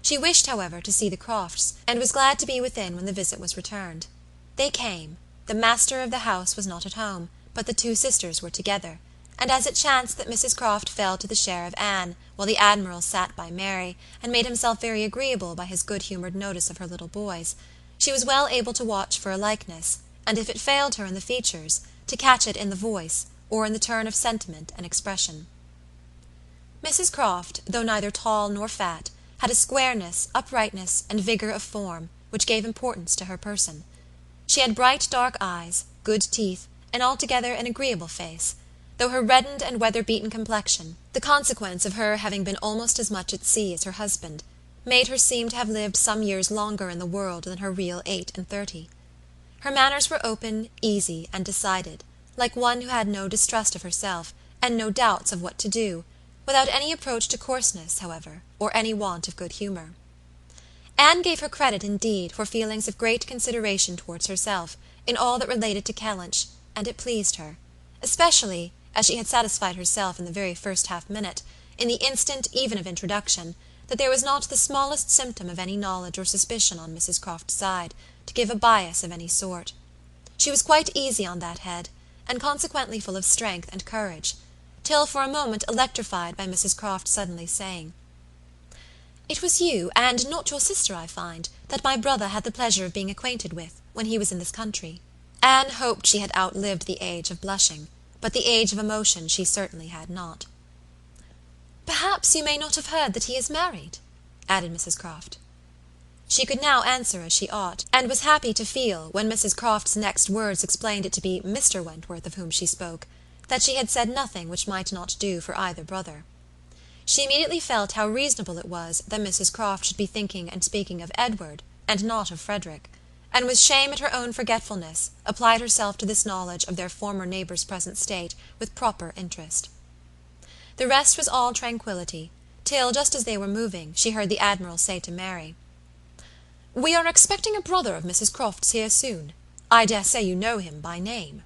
She wished, however, to see the Crofts, and was glad to be within when the visit was returned. They came. The master of the house was not at home, but the 2 sisters were together, and as it chanced that Mrs. Croft fell to the share of Anne, while the Admiral sat by Mary, and made himself very agreeable by his good-humoured notice of her little boys, she was well able to watch for a likeness, and if it failed her in the features, to catch it in the voice, or in the turn of sentiment and expression. Mrs. Croft, though neither tall nor fat, had a squareness, uprightness, and vigour of form, which gave importance to her person. She had bright dark eyes, good teeth, and altogether an agreeable face, though her reddened and weather-beaten complexion, the consequence of her having been almost as much at sea as her husband, made her seem to have lived some years longer in the world than her real 38. Her manners were open, easy, and decided, like one who had no distrust of herself, and no doubts of what to do, without any approach to coarseness, however, or any want of good humour. Anne gave her credit, indeed, for feelings of great consideration towards herself, in all that related to Kellynch, and it pleased her, especially, as she had satisfied herself in the very first half-minute, in the instant even of introduction, that there was not the smallest symptom of any knowledge or suspicion on Mrs. Croft's side, to give a bias of any sort. She was quite easy on that head, and consequently full of strength and courage, till for a moment electrified by Mrs. Croft suddenly saying, "It was you, and not your sister, I find, that my brother had the pleasure of being acquainted with, when he was in this country." Anne hoped she had outlived the age of blushing, but the age of emotion she certainly had not. "Perhaps you may not have heard that he is married?" added Mrs. Croft. She could now answer as she ought, and was happy to feel, when Mrs. Croft's next words explained it to be Mr. Wentworth of whom she spoke, that she had said nothing which might not do for either brother. She immediately felt how reasonable it was that Mrs. Croft should be thinking and speaking of Edward, and not of Frederick, and with shame at her own forgetfulness, applied herself to this knowledge of their former neighbour's present state with proper interest. The rest was all tranquillity, till, just as they were moving, she heard the Admiral say to Mary, "We are expecting a brother of Mrs. Croft's here soon. I dare say you know him by name."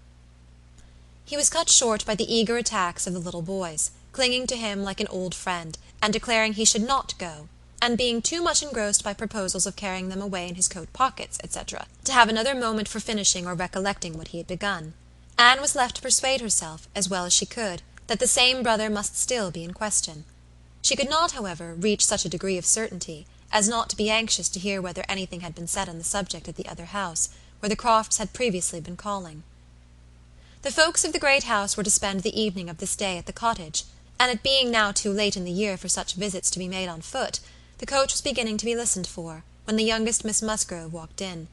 He was cut short by the eager attacks of the little boys, clinging to him like an old friend, and declaring he should not go, and being too much engrossed by proposals of carrying them away in his coat pockets, etc., to have another moment for finishing or recollecting what he had begun. Anne was left to persuade herself, as well as she could, that the same brother must still be in question. She could not, however, reach such a degree of certainty as not to be anxious to hear whether anything had been said on the subject at the other house, where the Crofts had previously been calling. The folks of the great house were to spend the evening of this day at the cottage, and it being now too late in the year for such visits to be made on foot, the coach was beginning to be listened for, when the youngest Miss Musgrove walked in.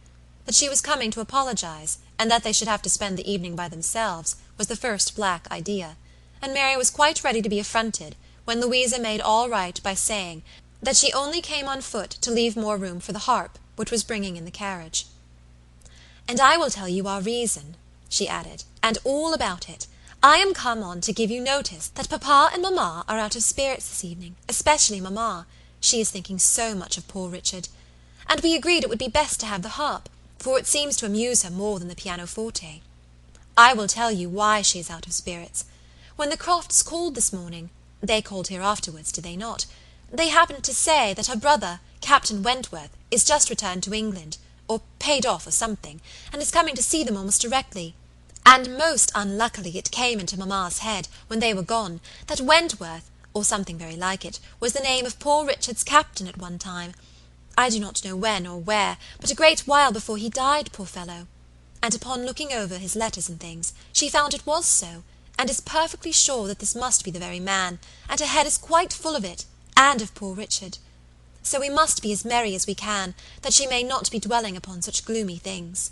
That she was coming to apologize, and that they should have to spend the evening by themselves, was the first black idea, and Mary was quite ready to be affronted, when Louisa made all right by saying that she only came on foot to leave more room for the harp, which was bringing in the carriage. "And I will tell you our reason," she added, "and all about it. I am come on to give you notice that papa and mamma are out of spirits this evening, especially mamma. She is thinking so much of poor Richard. And we agreed it would be best to have the harp, for it seems to amuse her more than the pianoforte. I will tell you why she is out of spirits. When the Crofts called this morning, they called here afterwards, did they not? They happened to say that her brother, Captain Wentworth, is just returned to England, or paid off or something, and is coming to see them almost directly. And most unluckily it came into mamma's head, when they were gone, that Wentworth, or something very like it, was the name of poor Richard's captain at one time. I do not know when or where, but a great while before he died, poor fellow. And upon looking over his letters and things, she found it was so, and is perfectly sure that this must be the very man, and her head is quite full of it, and of poor Richard. So we must be as merry as we can, that she may not be dwelling upon such gloomy things."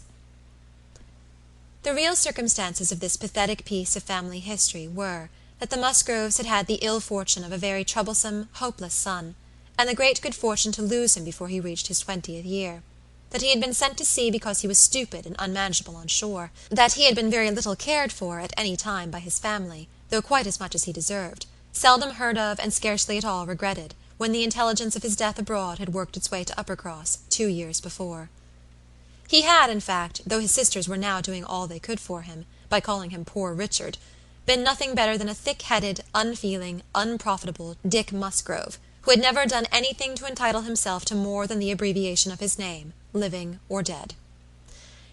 The real circumstances of this pathetic piece of family history were, that the Musgroves had had the ill fortune of a very troublesome, hopeless son, and the great good fortune to lose him before he reached his 20th year; that he had been sent to sea because he was stupid and unmanageable on shore; that he had been very little cared for at any time by his family, though quite as much as he deserved, seldom heard of and scarcely at all regretted, when the intelligence of his death abroad had worked its way to Uppercross 2 years before. He had, in fact, though his sisters were now doing all they could for him, by calling him poor Richard, been nothing better than a thick-headed, unfeeling, unprofitable Dick Musgrove, who had never done anything to entitle himself to more than the abbreviation of his name, living or dead.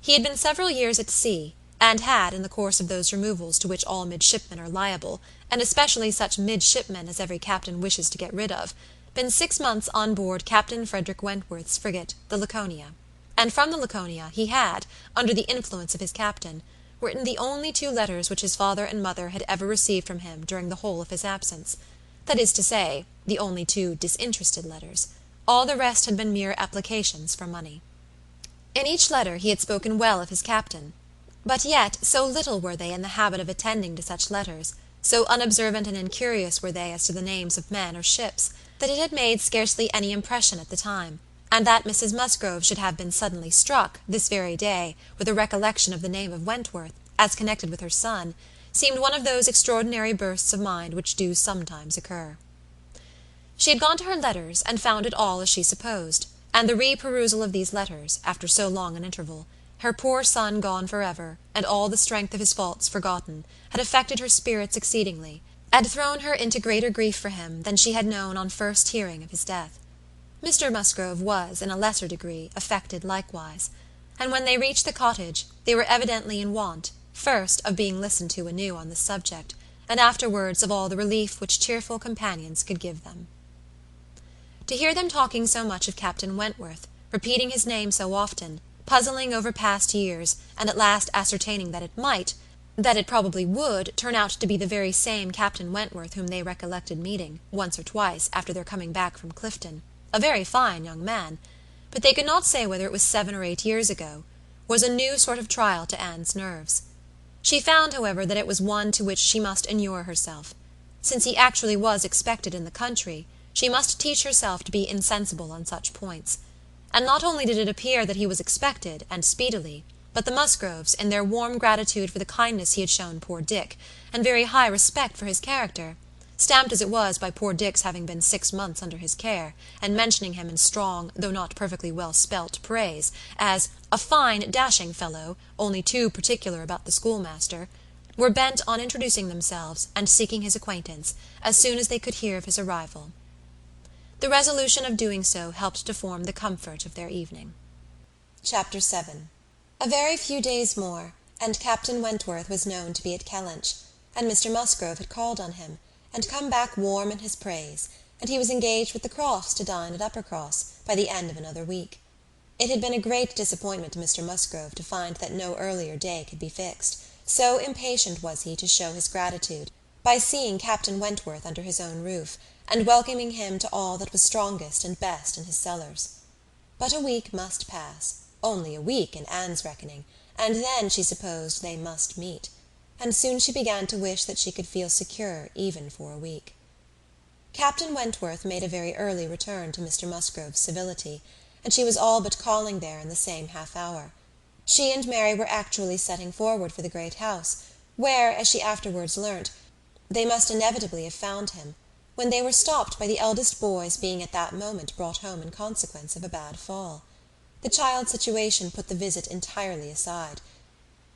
He had been several years at sea, and had, in the course of those removals to which all midshipmen are liable, and especially such midshipmen as every captain wishes to get rid of, been 6 months on board Captain Frederick Wentworth's frigate, the Laconia; and from the Laconia he had, under the influence of his captain, written the only 2 letters which his father and mother had ever received from him during the whole of his absence; that is to say, the only 2 disinterested letters. All the rest had been mere applications for money. In each letter he had spoken well of his captain, but yet so little were they in the habit of attending to such letters, so unobservant and incurious were they as to the names of men or ships, that it had made scarcely any impression at the time, and that Mrs. Musgrove should have been suddenly struck, this very day, with a recollection of the name of Wentworth, as connected with her son, seemed one of those extraordinary bursts of mind which do sometimes occur. She had gone to her letters, and found it all as she supposed, and the re-perusal of these letters, after so long an interval, her poor son gone for ever, and all the strength of his faults forgotten, had affected her spirits exceedingly, had thrown her into greater grief for him than she had known on first hearing of his death. Mr. Musgrove was, in a lesser degree, affected likewise, and when they reached the cottage, they were evidently in want, first of being listened to anew on this subject, and afterwards of all the relief which cheerful companions could give them. To hear them talking so much of Captain Wentworth, repeating his name so often, puzzling over past years, and at last ascertaining that it probably would, turn out to be the very same Captain Wentworth whom they recollected meeting, once or twice, after their coming back from Clifton, a very fine young man, but they could not say whether it was 7 or 8 years ago, was a new sort of trial to Anne's nerves. She found, however, that it was one to which she must inure herself. Since he actually was expected in the country, she must teach herself to be insensible on such points. And not only did it appear that he was expected, and speedily, but the Musgroves, in their warm gratitude for the kindness he had shown poor Dick, and very high respect for his character, stamped as it was by poor Dick's having been 6 months under his care, and mentioning him in strong, though not perfectly well spelt praise, as a fine dashing fellow, only too particular about the schoolmaster, were bent on introducing themselves, and seeking his acquaintance, as soon as they could hear of his arrival. The resolution of doing so helped to form the comfort of their evening. Chapter 7. A very few days more, and Captain Wentworth was known to be at Kellynch, and Mr. Musgrove had called on him, and come back warm in his praise, and he was engaged with the Crofts to dine at Uppercross by the end of another week. It had been a great disappointment to Mr. Musgrove to find that no earlier day could be fixed, so impatient was he to show his gratitude, by seeing Captain Wentworth under his own roof, and welcoming him to all that was strongest and best in his cellars. But a week must pass, only a week in Anne's reckoning, and then she supposed they must meet, and soon she began to wish that she could feel secure even for a week. Captain Wentworth made a very early return to Mr. Musgrove's civility, and she was all but calling there in the same half-hour. She and Mary were actually setting forward for the great house, where, as she afterwards learnt, they must inevitably have found him, when they were stopped by the eldest boy's being at that moment brought home in consequence of a bad fall. The child's situation put the visit entirely aside.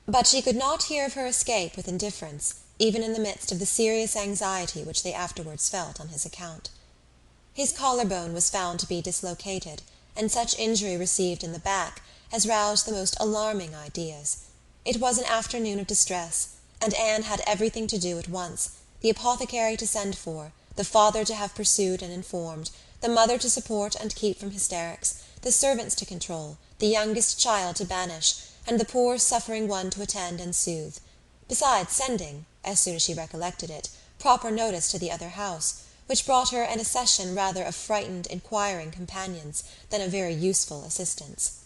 But she could not hear of her escape with indifference, even in the midst of the serious anxiety which they afterwards felt on his account. His collarbone was found to be dislocated, and such injury received in the back as roused the most alarming ideas. It was an afternoon of distress, and Anne had everything to do at once, the apothecary to send for, the father to have pursued and informed, the mother to support and keep from hysterics, the servants to control, the youngest child to banish, and the poor suffering one to attend and soothe, besides sending, as soon as she recollected it, proper notice to the other house, which brought her an accession rather of frightened, inquiring companions than of very useful assistants.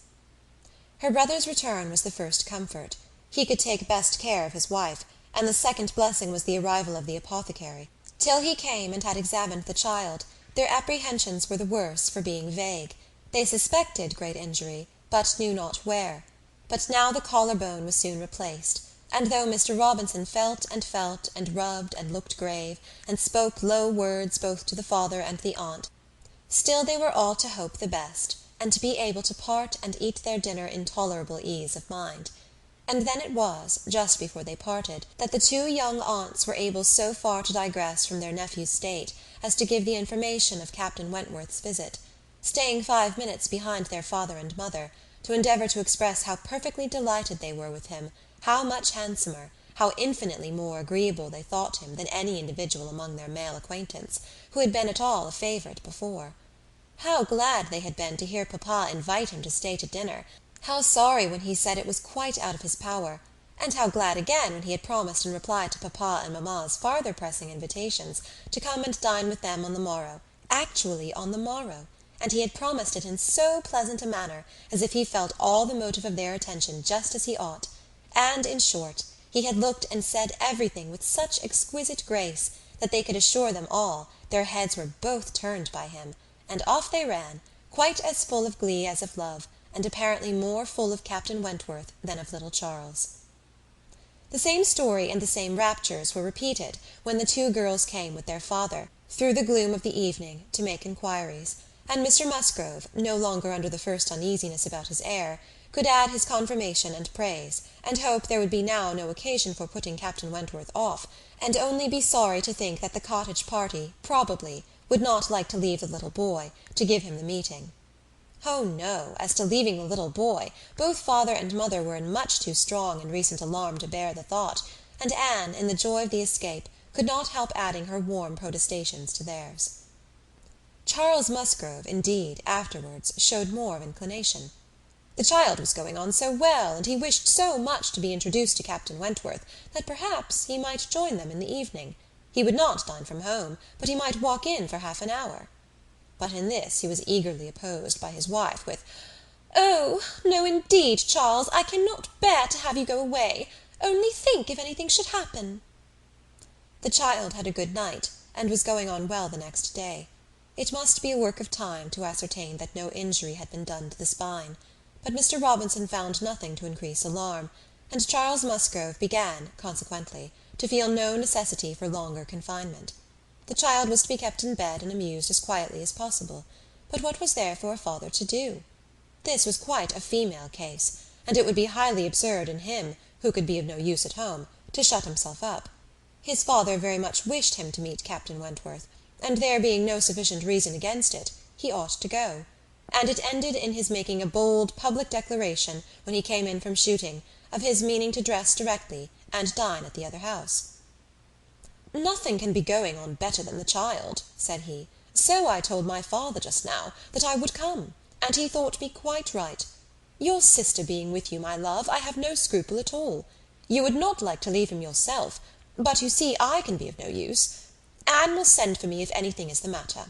Her brother's return was the first comfort. He could take best care of his wife, and the second blessing was the arrival of the apothecary. Till he came and had examined the child, their apprehensions were the worse for being vague. They suspected great injury, but knew not where. But now the collar-bone was soon replaced, and though Mr. Robinson felt, and rubbed, and looked grave, and spoke low words both to the father and the aunt, still they were all to hope the best, and to be able to part and eat their dinner in tolerable ease of mind. And then it was, just before they parted, that the two young aunts were able so far to digress from their nephew's state as to give the information of Captain Wentworth's visit, staying 5 minutes behind their father and mother, to endeavour to express how perfectly delighted they were with him, how much handsomer, how infinitely more agreeable they thought him than any individual among their male acquaintance, who had been at all a favourite before. How glad they had been to hear papa invite him to stay to dinner, how sorry when he said it was quite out of his power, and how glad again when he had promised in reply to papa and mamma's farther pressing invitations to come and dine with them on the morrow, actually on the morrow, and he had promised it in so pleasant a manner as if he felt all the motive of their attention just as he ought, and, in short, he had looked and said everything with such exquisite grace that they could assure them all their heads were both turned by him, and off they ran, quite as full of glee as of love, and apparently more full of Captain Wentworth than of little Charles. The same story and the same raptures were repeated when the two girls came with their father, through the gloom of the evening, to make inquiries, and Mr. Musgrove, no longer under the first uneasiness about his heir, could add his confirmation and praise, and hope there would be now no occasion for putting Captain Wentworth off, and only be sorry to think that the cottage party, probably, would not like to leave the little boy, to give him the meeting. Oh, no, as to leaving the little boy, both father and mother were in much too strong and recent alarm to bear the thought, and Anne, in the joy of the escape, could not help adding her warm protestations to theirs. Charles Musgrove, indeed, afterwards, showed more of inclination. The child was going on so well, and he wished so much to be introduced to Captain Wentworth, that perhaps he might join them in the evening. He would not dine from home, but he might walk in for half an hour. But in this he was eagerly opposed by his wife, with, "Oh, no, indeed, Charles, I cannot bear to have you go away. Only think if anything should happen." The child had a good night, and was going on well the next day. It must be a work of time to ascertain that no injury had been done to the spine, but Mr. Robinson found nothing to increase alarm, and Charles Musgrove began, consequently, to feel no necessity for longer confinement. The child was to be kept in bed and amused as quietly as possible, but what was there for a father to do? This was quite a female case, and it would be highly absurd in him, who could be of no use at home, to shut himself up. His father very much wished him to meet Captain Wentworth, and there being no sufficient reason against it, he ought to go, and it ended in his making a bold public declaration, when he came in from shooting, of his meaning to dress directly, and dine at the other house. "Nothing can be going on better than the child," said he. "So I told my father just now, that I would come, and he thought me quite right. Your sister being with you, my love, I have no scruple at all. You would not like to leave him yourself, but you see I can be of no use. Anne will send for me if anything is the matter."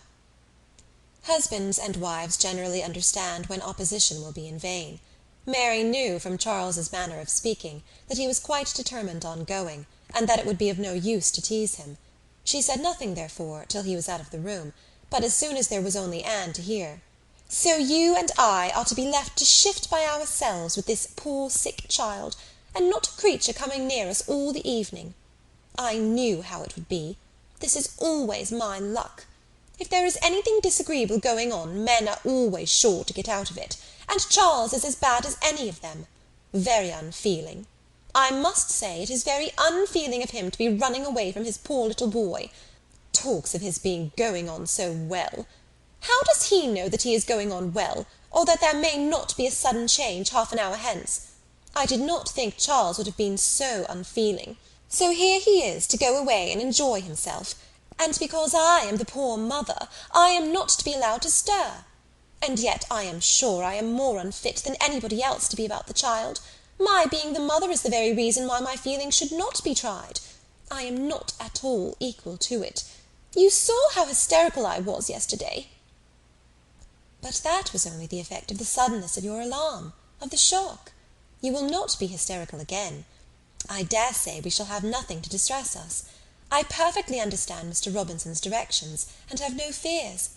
Husbands and wives generally understand when opposition will be in vain. Mary knew, from Charles's manner of speaking, that he was quite determined on going, and that it would be of no use to tease him. She said nothing, therefore, till he was out of the room, but as soon as there was only Anne to hear, "So you and I are to be left to shift by ourselves with this poor sick child, and not a creature coming near us all the evening. I knew how it would be. This is always my luck. If there is anything disagreeable going on, men are always sure to get out of it, and Charles is as bad as any of them. Very unfeeling. I must say it is very unfeeling of him to be running away from his poor little boy. Talks of his being going on so well. How does he know that he is going on well, or that there may not be a sudden change half an hour hence? I did not think Charles would have been so unfeeling. So here he is to go away and enjoy himself, and because I am the poor mother, I am not to be allowed to stir. And yet I am sure I am more unfit than anybody else to be about the child. My being the mother is the very reason why my feelings should not be tried. I am not at all equal to it. You saw how hysterical I was yesterday." "But that was only the effect of the suddenness of your alarm, of the shock. You will not be hysterical again. I dare say we shall have nothing to distress us. I perfectly understand Mr. Robinson's directions, and have no fears.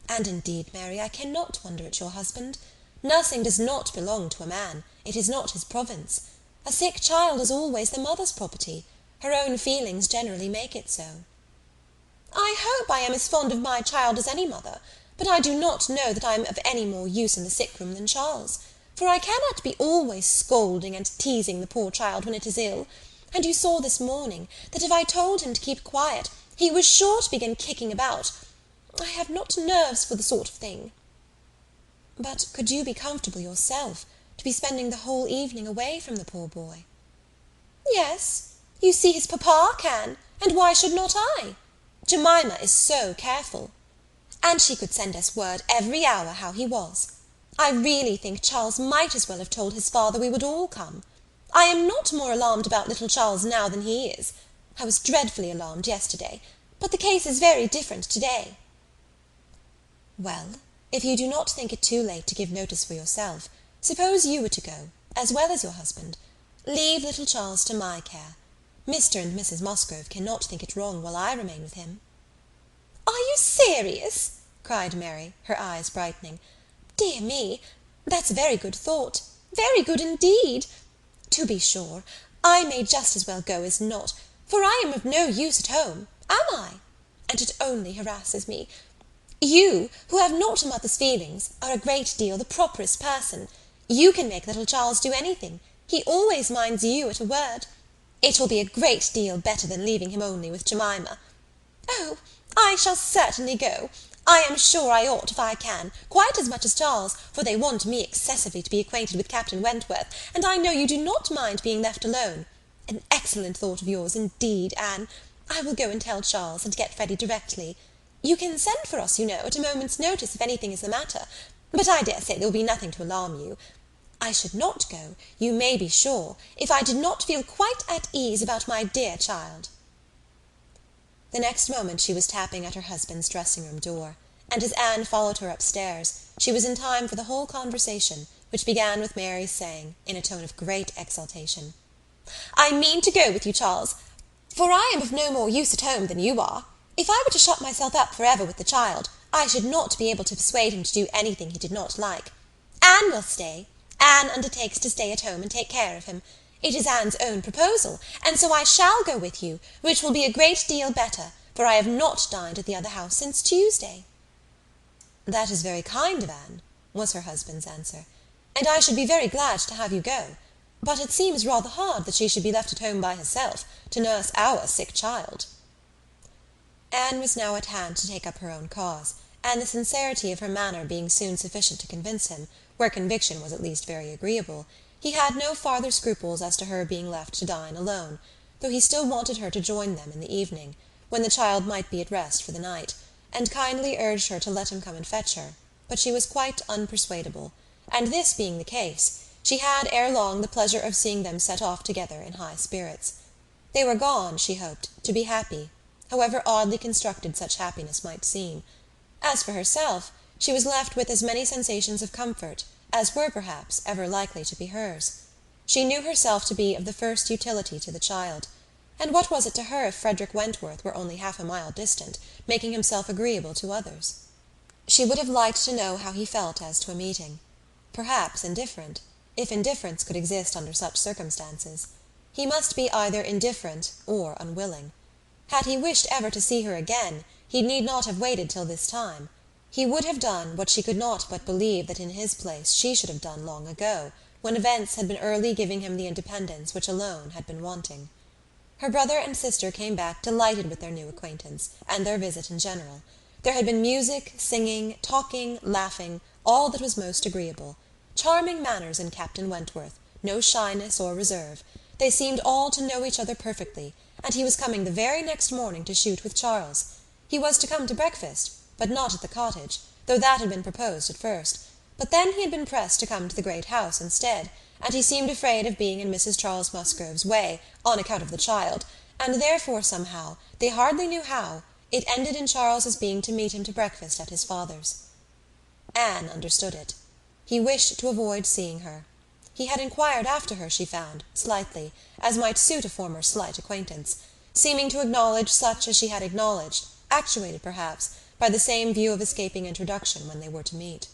And indeed, Mary, I cannot wonder at your husband. Nursing does not belong to a man. It is not his province. A sick child is always the mother's property. Her own feelings generally make it so." "I hope I am as fond of my child as any mother, but I do not know that I am of any more use in the sick-room than Charles, for I cannot be always scolding and teasing the poor child when it is ill, and you saw this morning that if I told him to keep quiet, he was sure to begin kicking about. I have not nerves for the sort of thing." "But could you be comfortable yourself, to be spending the whole evening away from the poor boy?" "Yes, you see his papa can, and why should not I? Jemima is so careful. And she could send us word every hour how he was. I really think Charles might as well have told his father we would all come. I am not more alarmed about little Charles now than he is. I was dreadfully alarmed yesterday, but the case is very different to-day." "Well, if you do not think it too late to give notice for yourself, suppose you were to go, as well as your husband. Leave little Charles to my care. Mr. and Mrs. Musgrove cannot think it wrong while I remain with him." "Are you serious?" cried Mary, her eyes brightening. "Dear me, that's a very good thought. Very good indeed. To be sure, I may just as well go as not, for I am of no use at home, am I? And it only harasses me. You, who have not a mother's feelings, are a great deal the properest person. You can make little Charles do anything. He always minds you at a word. It will be a great deal better than leaving him only with Jemima. Oh, I shall certainly go. I am sure I ought if I can, quite as much as Charles, for they want me excessively to be acquainted with Captain Wentworth, and I know you do not mind being left alone. An excellent thought of yours, indeed, Anne. I will go and tell Charles, and get ready directly. You can send for us, you know, at a moment's notice if anything is the matter, but I dare say there will be nothing to alarm you. I should not go, you may be sure, if I did not feel quite at ease about my dear child." The next moment she was tapping at her husband's dressing-room door, and as Anne followed her upstairs, she was in time for the whole conversation, which began with Mary's saying, in a tone of great exultation, "I mean to go with you, Charles, for I am of no more use at home than you are. If I were to shut myself up for ever with the child, I should not be able to persuade him to do anything he did not like. Anne will stay. Anne undertakes to stay at home and take care of him. It is Anne's own proposal, and so I shall go with you, which will be a great deal better, for I have not dined at the other house since Tuesday." "That is very kind of Anne," was her husband's answer, "and I should be very glad to have you go. But it seems rather hard that she should be left at home by herself, to nurse our sick child." Anne was now at hand to take up her own cause, and the sincerity of her manner being soon sufficient to convince him, where conviction was at least very agreeable, he had no farther scruples as to her being left to dine alone, though he still wanted her to join them in the evening, when the child might be at rest for the night, and kindly urged her to let him come and fetch her, but she was quite unpersuadable, and this being the case, she had ere long the pleasure of seeing them set off together in high spirits. They were gone, she hoped, to be happy, however oddly constructed such happiness might seem. As for herself, she was left with as many sensations of comfort as were, perhaps, ever likely to be hers. She knew herself to be of the first utility to the child. And what was it to her if Frederick Wentworth were only half a mile distant, making himself agreeable to others? She would have liked to know how he felt as to a meeting. Perhaps indifferent, if indifference could exist under such circumstances. He must be either indifferent or unwilling. Had he wished ever to see her again, he need not have waited till this time. He would have done what she could not but believe that in his place she should have done long ago, when events had been early giving him the independence which alone had been wanting. Her brother and sister came back delighted with their new acquaintance, and their visit in general. There had been music, singing, talking, laughing, all that was most agreeable. Charming manners in Captain Wentworth, no shyness or reserve. They seemed all to know each other perfectly, and he was coming the very next morning to shoot with Charles. He was to come to breakfast, but not at the cottage, though that had been proposed at first. But then he had been pressed to come to the great house instead, and he seemed afraid of being in Mrs. Charles Musgrove's way, on account of the child, and therefore somehow, they hardly knew how, it ended in Charles's being to meet him to breakfast at his father's. Anne understood it. He wished to avoid seeing her. He had inquired after her, she found, slightly, as might suit a former slight acquaintance, seeming to acknowledge such as she had acknowledged, actuated, perhaps, by the same view of escaping introduction when they were to meet.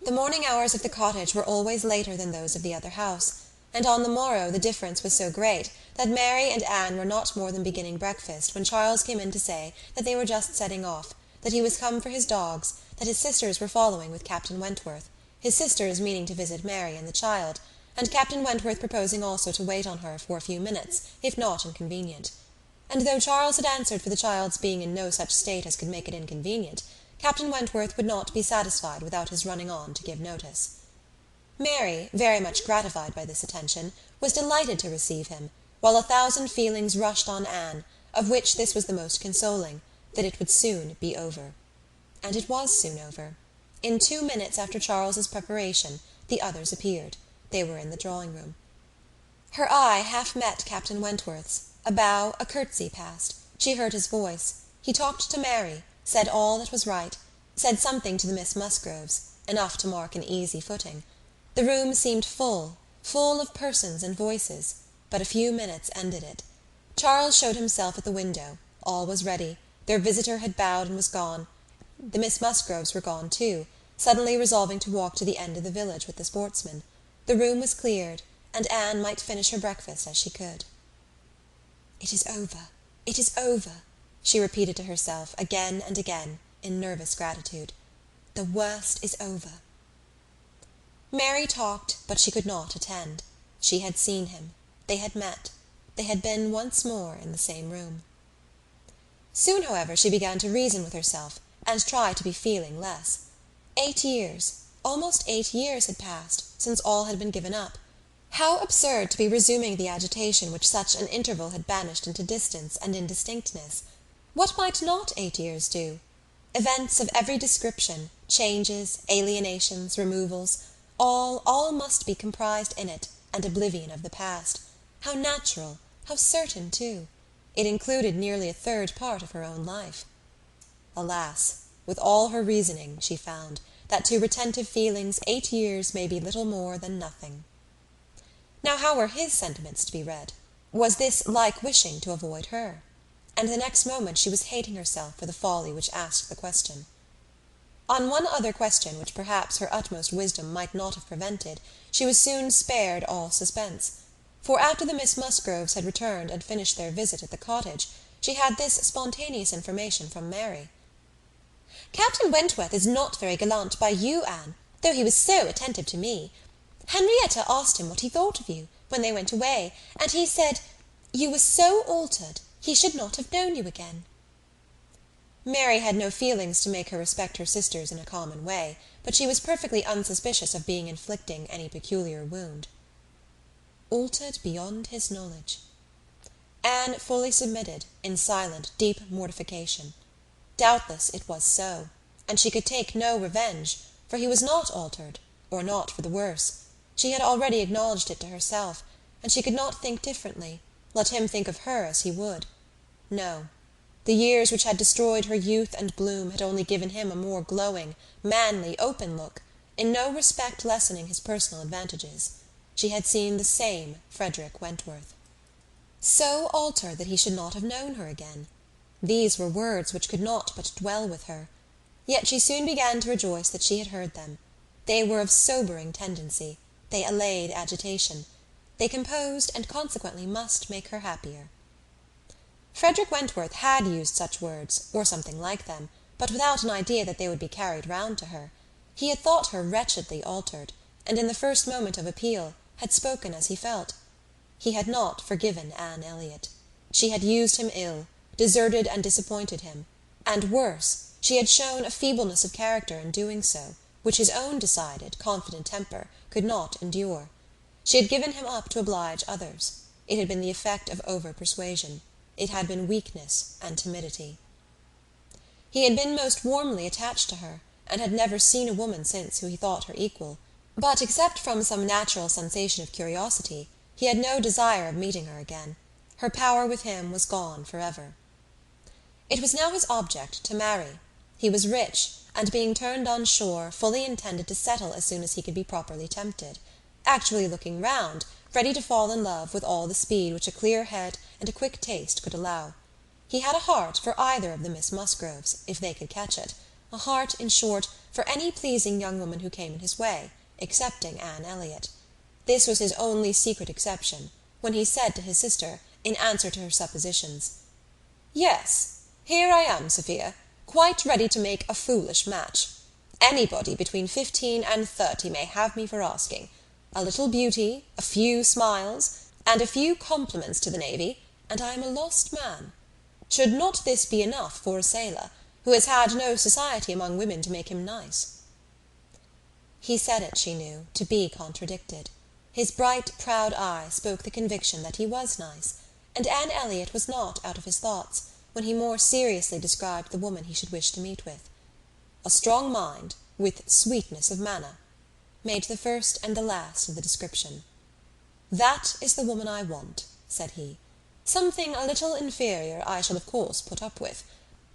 The morning hours of the cottage were always later than those of the other house, and on the morrow the difference was so great that Mary and Anne were not more than beginning breakfast when Charles came in to say that they were just setting off, that he was come for his dogs, that his sisters were following with Captain Wentworth, his sisters meaning to visit Mary and the child, and Captain Wentworth proposing also to wait on her for a few minutes, if not inconvenient. And though Charles had answered for the child's being in no such state as could make it inconvenient, Captain Wentworth would not be satisfied without his running on to give notice. Mary, very much gratified by this attention, was delighted to receive him, while 1,000 feelings rushed on Anne, of which this was the most consoling, that it would soon be over. And it was soon over. In 2 minutes after Charles's preparation, the others appeared. They were in the drawing-room. Her eye half met Captain Wentworth's. A bow, a curtsy passed. She heard his voice. He talked to Mary, said all that was right, said something to the Miss Musgroves, enough to mark an easy footing. The room seemed full, full of persons and voices, but a few minutes ended it. Charles showed himself at the window. All was ready. Their visitor had bowed and was gone. The Miss Musgroves were gone too, suddenly resolving to walk to the end of the village with the sportsmen. The room was cleared, and Anne might finish her breakfast as she could. "It is over, it is over," she repeated to herself again and again, in nervous gratitude. "The worst is over." Mary talked, but she could not attend. She had seen him. They had met. They had been once more in the same room. Soon, however, she began to reason with herself, and try to be feeling less. 8 years, almost 8 years had passed, since all had been given up. How absurd to be resuming the agitation which such an interval had banished into distance and indistinctness! What might not 8 years do? Events of every description, changes, alienations, removals, all must be comprised in it, and oblivion of the past. How natural, how certain too! It included nearly a third part of her own life. Alas! With all her reasoning, she found that to retentive feelings 8 years may be little more than nothing. Now how were his sentiments to be read? Was this like wishing to avoid her? And the next moment she was hating herself for the folly which asked the question. On one other question which perhaps her utmost wisdom might not have prevented, she was soon spared all suspense. For after the Miss Musgroves had returned and finished their visit at the cottage, she had this spontaneous information from Mary. "Captain Wentworth is not very gallant by you, Anne, though he was so attentive to me. Henrietta asked him what he thought of you, when they went away, and he said, 'You were so altered, he should not have known you again.'" Mary had no feelings to make her respect her sisters in a common way, but she was perfectly unsuspicious of being inflicting any peculiar wound. Altered beyond his knowledge. Anne fully submitted, in silent, deep mortification. Doubtless it was so, and she could take no revenge, for he was not altered, or not for the worse. She had already acknowledged it to herself, and she could not think differently, let him think of her as he would. No, The years which had destroyed her youth and bloom had only given him a more glowing, manly, open look, in no respect lessening his personal advantages. She had seen the same Frederick Wentworth. So altered that he should not have known her again. These were words which could not but dwell with her. Yet she soon began to rejoice that she had heard them. They were of sobering tendency. They allayed agitation. They composed, and consequently must make her happier. Frederick Wentworth had used such words, or something like them, but without an idea that they would be carried round to her. He had thought her wretchedly altered, and in the first moment of appeal had spoken as he felt. He had not forgiven Anne Elliot. She had used him ill, deserted and disappointed him, and worse, she had shown a feebleness of character in doing so, which his own decided, confident temper could not endure. She had given him up to oblige others. It had been the effect of over-persuasion. It had been weakness and timidity. He had been most warmly attached to her, and had never seen a woman since who he thought her equal, but except from some natural sensation of curiosity, he had no desire of meeting her again. Her power with him was gone for ever. It was now his object to marry. He was rich, and being turned on shore, fully intended to settle as soon as he could be properly tempted, actually looking round, ready to fall in love with all the speed which a clear head and a quick taste could allow. He had a heart for either of the Miss Musgroves, if they could catch it, a heart, in short, for any pleasing young woman who came in his way, excepting Anne Elliot. This was his only secret exception, when he said to his sister, in answer to her suppositions, "Yes, here I am, Sophia, quite ready to make a foolish match. Anybody between 15 and 30 may have me for asking. A little beauty, a few smiles, and a few compliments to the navy, and I am a lost man. Should not this be enough for a sailor, who has had no society among women to make him nice?" He said it, she knew, to be contradicted. His bright, proud eye spoke the conviction that he was nice, and Anne Elliot was not out of his thoughts, when he more seriously described the woman he should wish to meet with. A strong mind, with sweetness of manner, made the first and the last of the description. "That is the woman I want," said he. "Something a little inferior I shall of course put up with,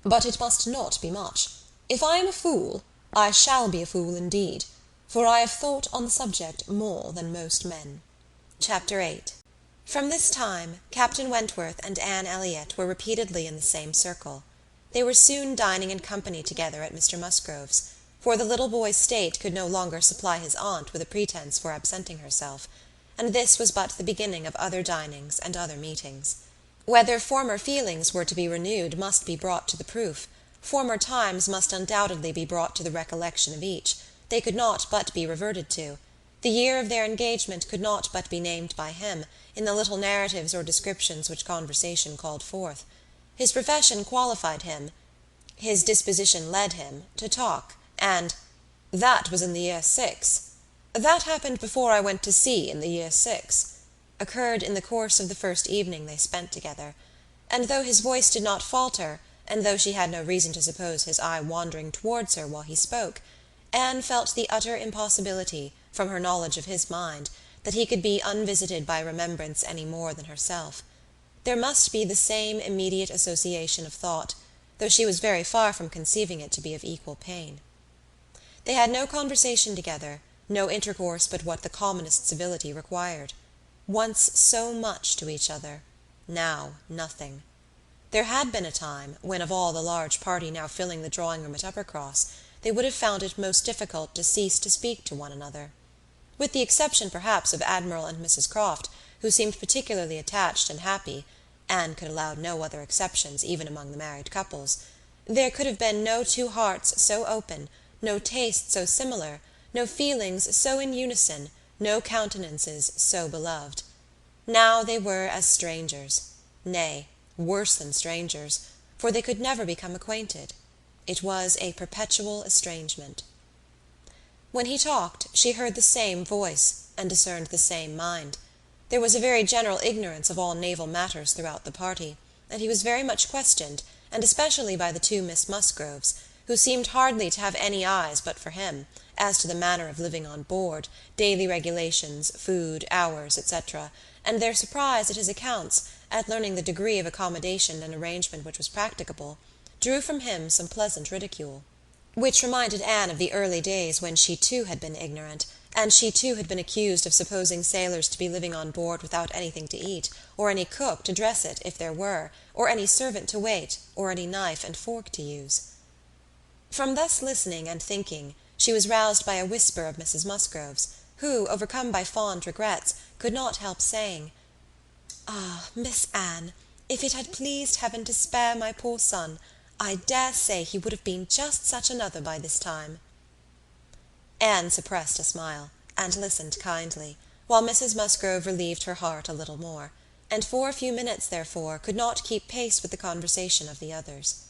but it must not be much. If I am a fool, I shall be a fool indeed, for I have thought on the subject more than most men." Chapter 8. From this time Captain Wentworth and Anne Elliot were repeatedly in the same circle. They were soon dining in company together at Mr. Musgrove's, for the little boy's state could no longer supply his aunt with a pretence for absenting herself, and this was but the beginning of other dinings and other meetings. Whether former feelings were to be renewed must be brought to the proof. Former times must undoubtedly be brought to the recollection of each. They could not but be reverted to. The year of their engagement could not but be named by him, in the little narratives or descriptions which conversation called forth. His profession qualified him, his disposition led him, to talk, and "That was in the year 6. That happened before I went to sea in the year 6. Occurred in the course of the first evening they spent together, and though his voice did not falter, and though she had no reason to suppose his eye wandering towards her while he spoke, Anne felt the utter impossibility, from her knowledge of his mind, that he could be unvisited by remembrance any more than herself. There must be the same immediate association of thought, though she was very far from conceiving it to be of equal pain. They had no conversation together, no intercourse but what the commonest civility required. Once so much to each other, now nothing. There had been a time when, of all the large party now filling the drawing-room at Uppercross, they would have found it most difficult to cease to speak to one another. With the exception perhaps of Admiral and Mrs. Croft, who seemed particularly attached and happy, Anne could allow no other exceptions even among the married couples, there could have been no two hearts so open, no tastes so similar, no feelings so in unison, no countenances so beloved. Now they were as strangers, nay, worse than strangers, for they could never become acquainted. It was a perpetual estrangement. When he talked, she heard the same voice, and discerned the same mind. There was a very general ignorance of all naval matters throughout the party, and he was very much questioned, and especially by the two Miss Musgroves, who seemed hardly to have any eyes but for him, as to the manner of living on board, daily regulations, food, hours, etc., and their surprise at his accounts, at learning the degree of accommodation and arrangement which was practicable, drew from him some pleasant ridicule. Which reminded Anne of the early days when she too had been ignorant, and she too had been accused of supposing sailors to be living on board without anything to eat, or any cook to dress it if there were, or any servant to wait, or any knife and fork to use. From thus listening and thinking, she was roused by a whisper of Mrs. Musgrove's, who, overcome by fond regrets, could not help saying, "Ah, Miss Anne, if it had pleased heaven to spare my poor son, I dare say he would have been just such another by this time." Anne suppressed a smile, and listened kindly, while Mrs. Musgrove relieved her heart a little more, and for a few minutes, therefore, could not keep pace with the conversation of the others.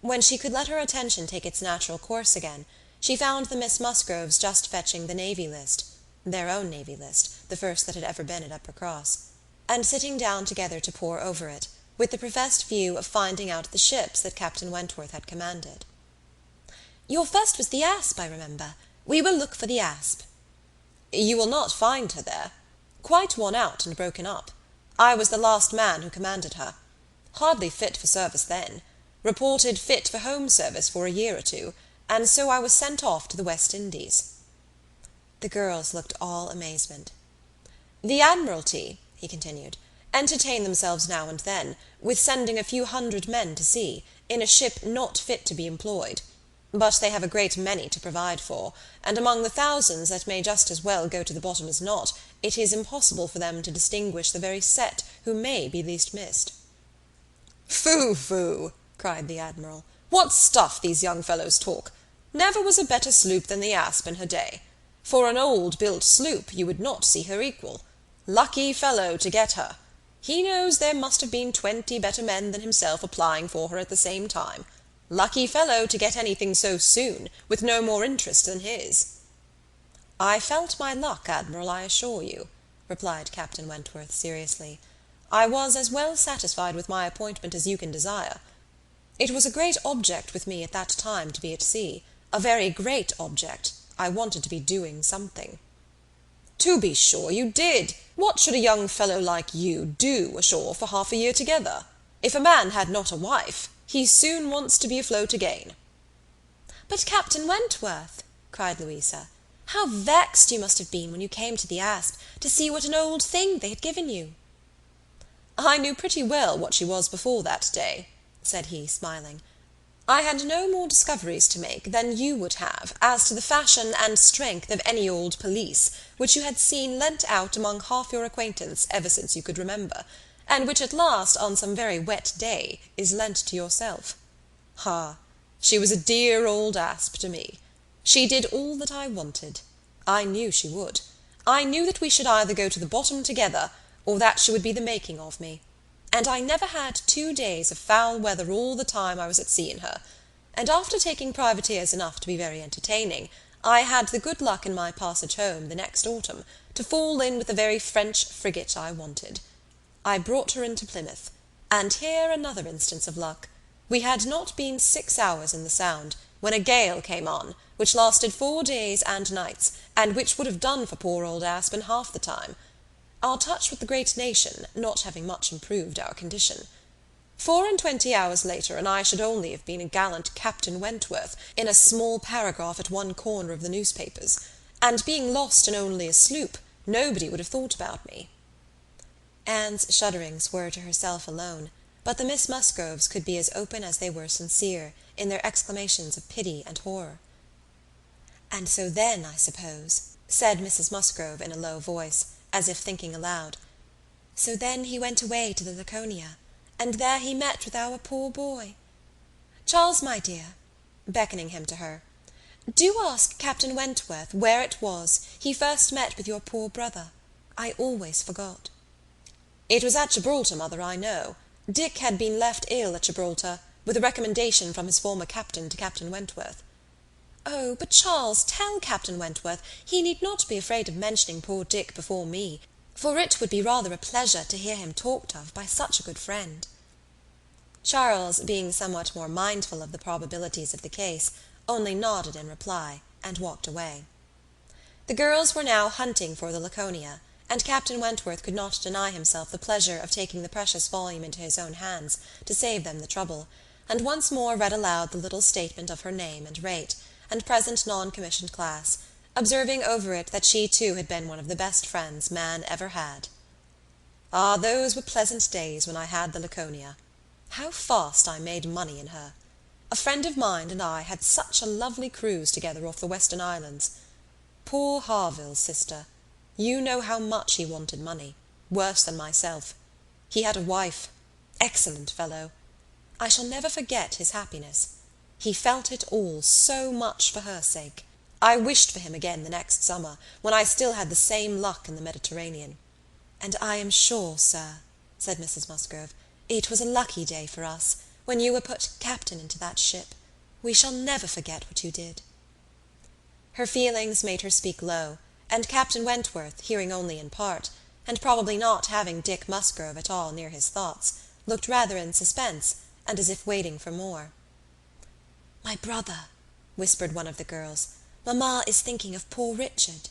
When she could let her attention take its natural course again, she found the Miss Musgroves just fetching the Navy List, their own Navy List, the first that had ever been at Uppercross, and sitting down together to pore over it, with the professed view of finding out the ships that Captain Wentworth had commanded. "Your first was the Asp, I remember. We will look for the Asp." "You will not find her there. Quite worn out and broken up. I was the last man who commanded her. Hardly fit for service then. Reported fit for home service for a year or two, and so I was sent off to the West Indies." The girls looked all amazement. "The Admiralty," he continued, "entertain themselves now and then, with sending a few hundred men to sea, in a ship not fit to be employed. But they have a great many to provide for, and among the thousands that may just as well go to the bottom as not, it is impossible for them to distinguish the very set who may be least missed." "Phoo, phoo!" cried the Admiral. "What stuff these young fellows talk! Never was a better sloop than the Asp in her day. For an old-built sloop you would not see her equal. Lucky fellow to get her! He knows there must have been 20 better men than himself applying for her at the same time. Lucky fellow to get anything so soon, with no more interest than his." "I felt my luck, Admiral, I assure you," replied Captain Wentworth seriously. "I was as well satisfied with my appointment as you can desire. It was a great object with me at that time to be at sea, a very great object. I wanted to be doing something." "To be sure you did. What should a young fellow like you do ashore for half a year together? If a man had not a wife, he soon wants to be afloat again." "But Captain Wentworth," cried Louisa, "how vexed you must have been when you came to the Asp to see what an old thing they had given you." "I knew pretty well what she was before that day," said he, smiling. "I had no more discoveries to make than you would have as to the fashion and strength of any old pelisse which you had seen lent out among half your acquaintance ever since you could remember, and which at last, on some very wet day, is lent to yourself. Ah, she was a dear old Asp to me. She did all that I wanted. I knew she would. I knew that we should either go to the bottom together, or that she would be the making of me. And I never had 2 days of foul weather all the time I was at sea in her, and after taking privateers enough to be very entertaining, I had the good luck in my passage home, the next autumn, to fall in with the very French frigate I wanted. I brought her into Plymouth, and here another instance of luck. We had not been 6 hours in the Sound, when a gale came on, which lasted 4 days and nights, and which would have done for poor old Asp in half the time. Our touch with the great nation not having much improved our condition. 24 hours later, and I should only have been a gallant Captain Wentworth in a small paragraph at one corner of the newspapers, and being lost in only a sloop, nobody would have thought about me." Anne's shudderings were to herself alone, but the Miss Musgroves could be as open as they were sincere in their exclamations of pity and horror. "And so then, I suppose," said Mrs. Musgrove in a low voice, as if thinking aloud, "so then he went away to the Laconia, and there he met with our poor boy. Charles, my dear," beckoning him to her, "do ask Captain Wentworth where it was he first met with your poor brother. I always forgot." "It was at Gibraltar, mother, I know. Dick had been left ill at Gibraltar, with a recommendation from his former captain to Captain Wentworth." "Oh, but Charles, tell Captain Wentworth he need not be afraid of mentioning poor Dick before me, for it would be rather a pleasure to hear him talked of by such a good friend." Charles, being somewhat more mindful of the probabilities of the case, only nodded in reply, and walked away. The girls were now hunting for the Laconia, and Captain Wentworth could not deny himself the pleasure of taking the precious volume into his own hands to save them the trouble, and once more read aloud the little statement of her name and rate, and present non-commissioned class, observing over it that she too had been one of the best friends man ever had. Ah, those were pleasant days when I had the Laconia. How fast I made money in her! A friend of mine and I had such a lovely cruise together off the Western Islands. Poor Harville's sister! You know how much he wanted money, worse than myself. He had a wife. Excellent fellow. I shall never forget his happiness. He felt it all so much for her sake. I wished for him again the next summer, when I still had the same luck in the Mediterranean. And I am sure, sir, said Mrs. Musgrove, it was a lucky day for us, when you were put captain into that ship. We shall never forget what you did. Her feelings made her speak low, and Captain Wentworth, hearing only in part, and probably not having Dick Musgrove at all near his thoughts, looked rather in suspense, and as if waiting for more. "My brother," whispered one of the girls, "mamma is thinking of poor Richard."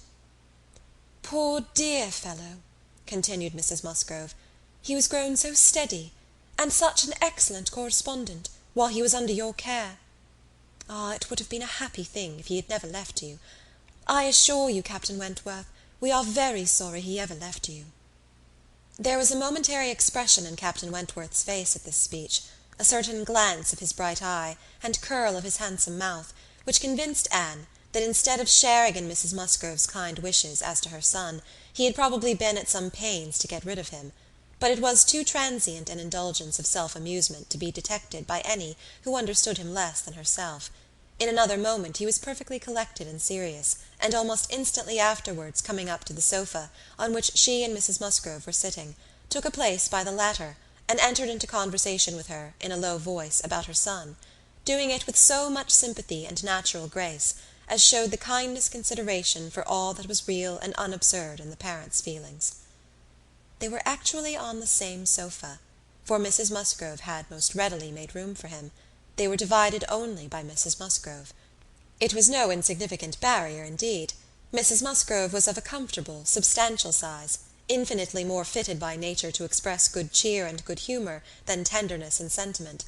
"Poor dear fellow," continued Mrs. Musgrove, "he was grown so steady, and such an excellent correspondent, while he was under your care. Ah, it would have been a happy thing if he had never left you. I assure you, Captain Wentworth, we are very sorry he ever left you." There was a momentary expression in Captain Wentworth's face at this speech, a certain glance of his bright eye, and curl of his handsome mouth, which convinced Anne that instead of sharing in Mrs. Musgrove's kind wishes as to her son, he had probably been at some pains to get rid of him, but it was too transient an indulgence of self-amusement to be detected by any who understood him less than herself. In another moment he was perfectly collected and serious, and almost instantly afterwards coming up to the sofa, on which she and Mrs. Musgrove were sitting, took a place by the latter, and entered into conversation with her, in a low voice, about her son, doing it with so much sympathy and natural grace, as showed the kindest consideration for all that was real and unabsurd in the parent's feelings. They were actually on the same sofa, for Mrs. Musgrove had most readily made room for him. They were divided only by Mrs. Musgrove. It was no insignificant barrier, indeed. Mrs. Musgrove was of a comfortable, substantial size, infinitely more fitted by nature to express good cheer and good humour than tenderness and sentiment,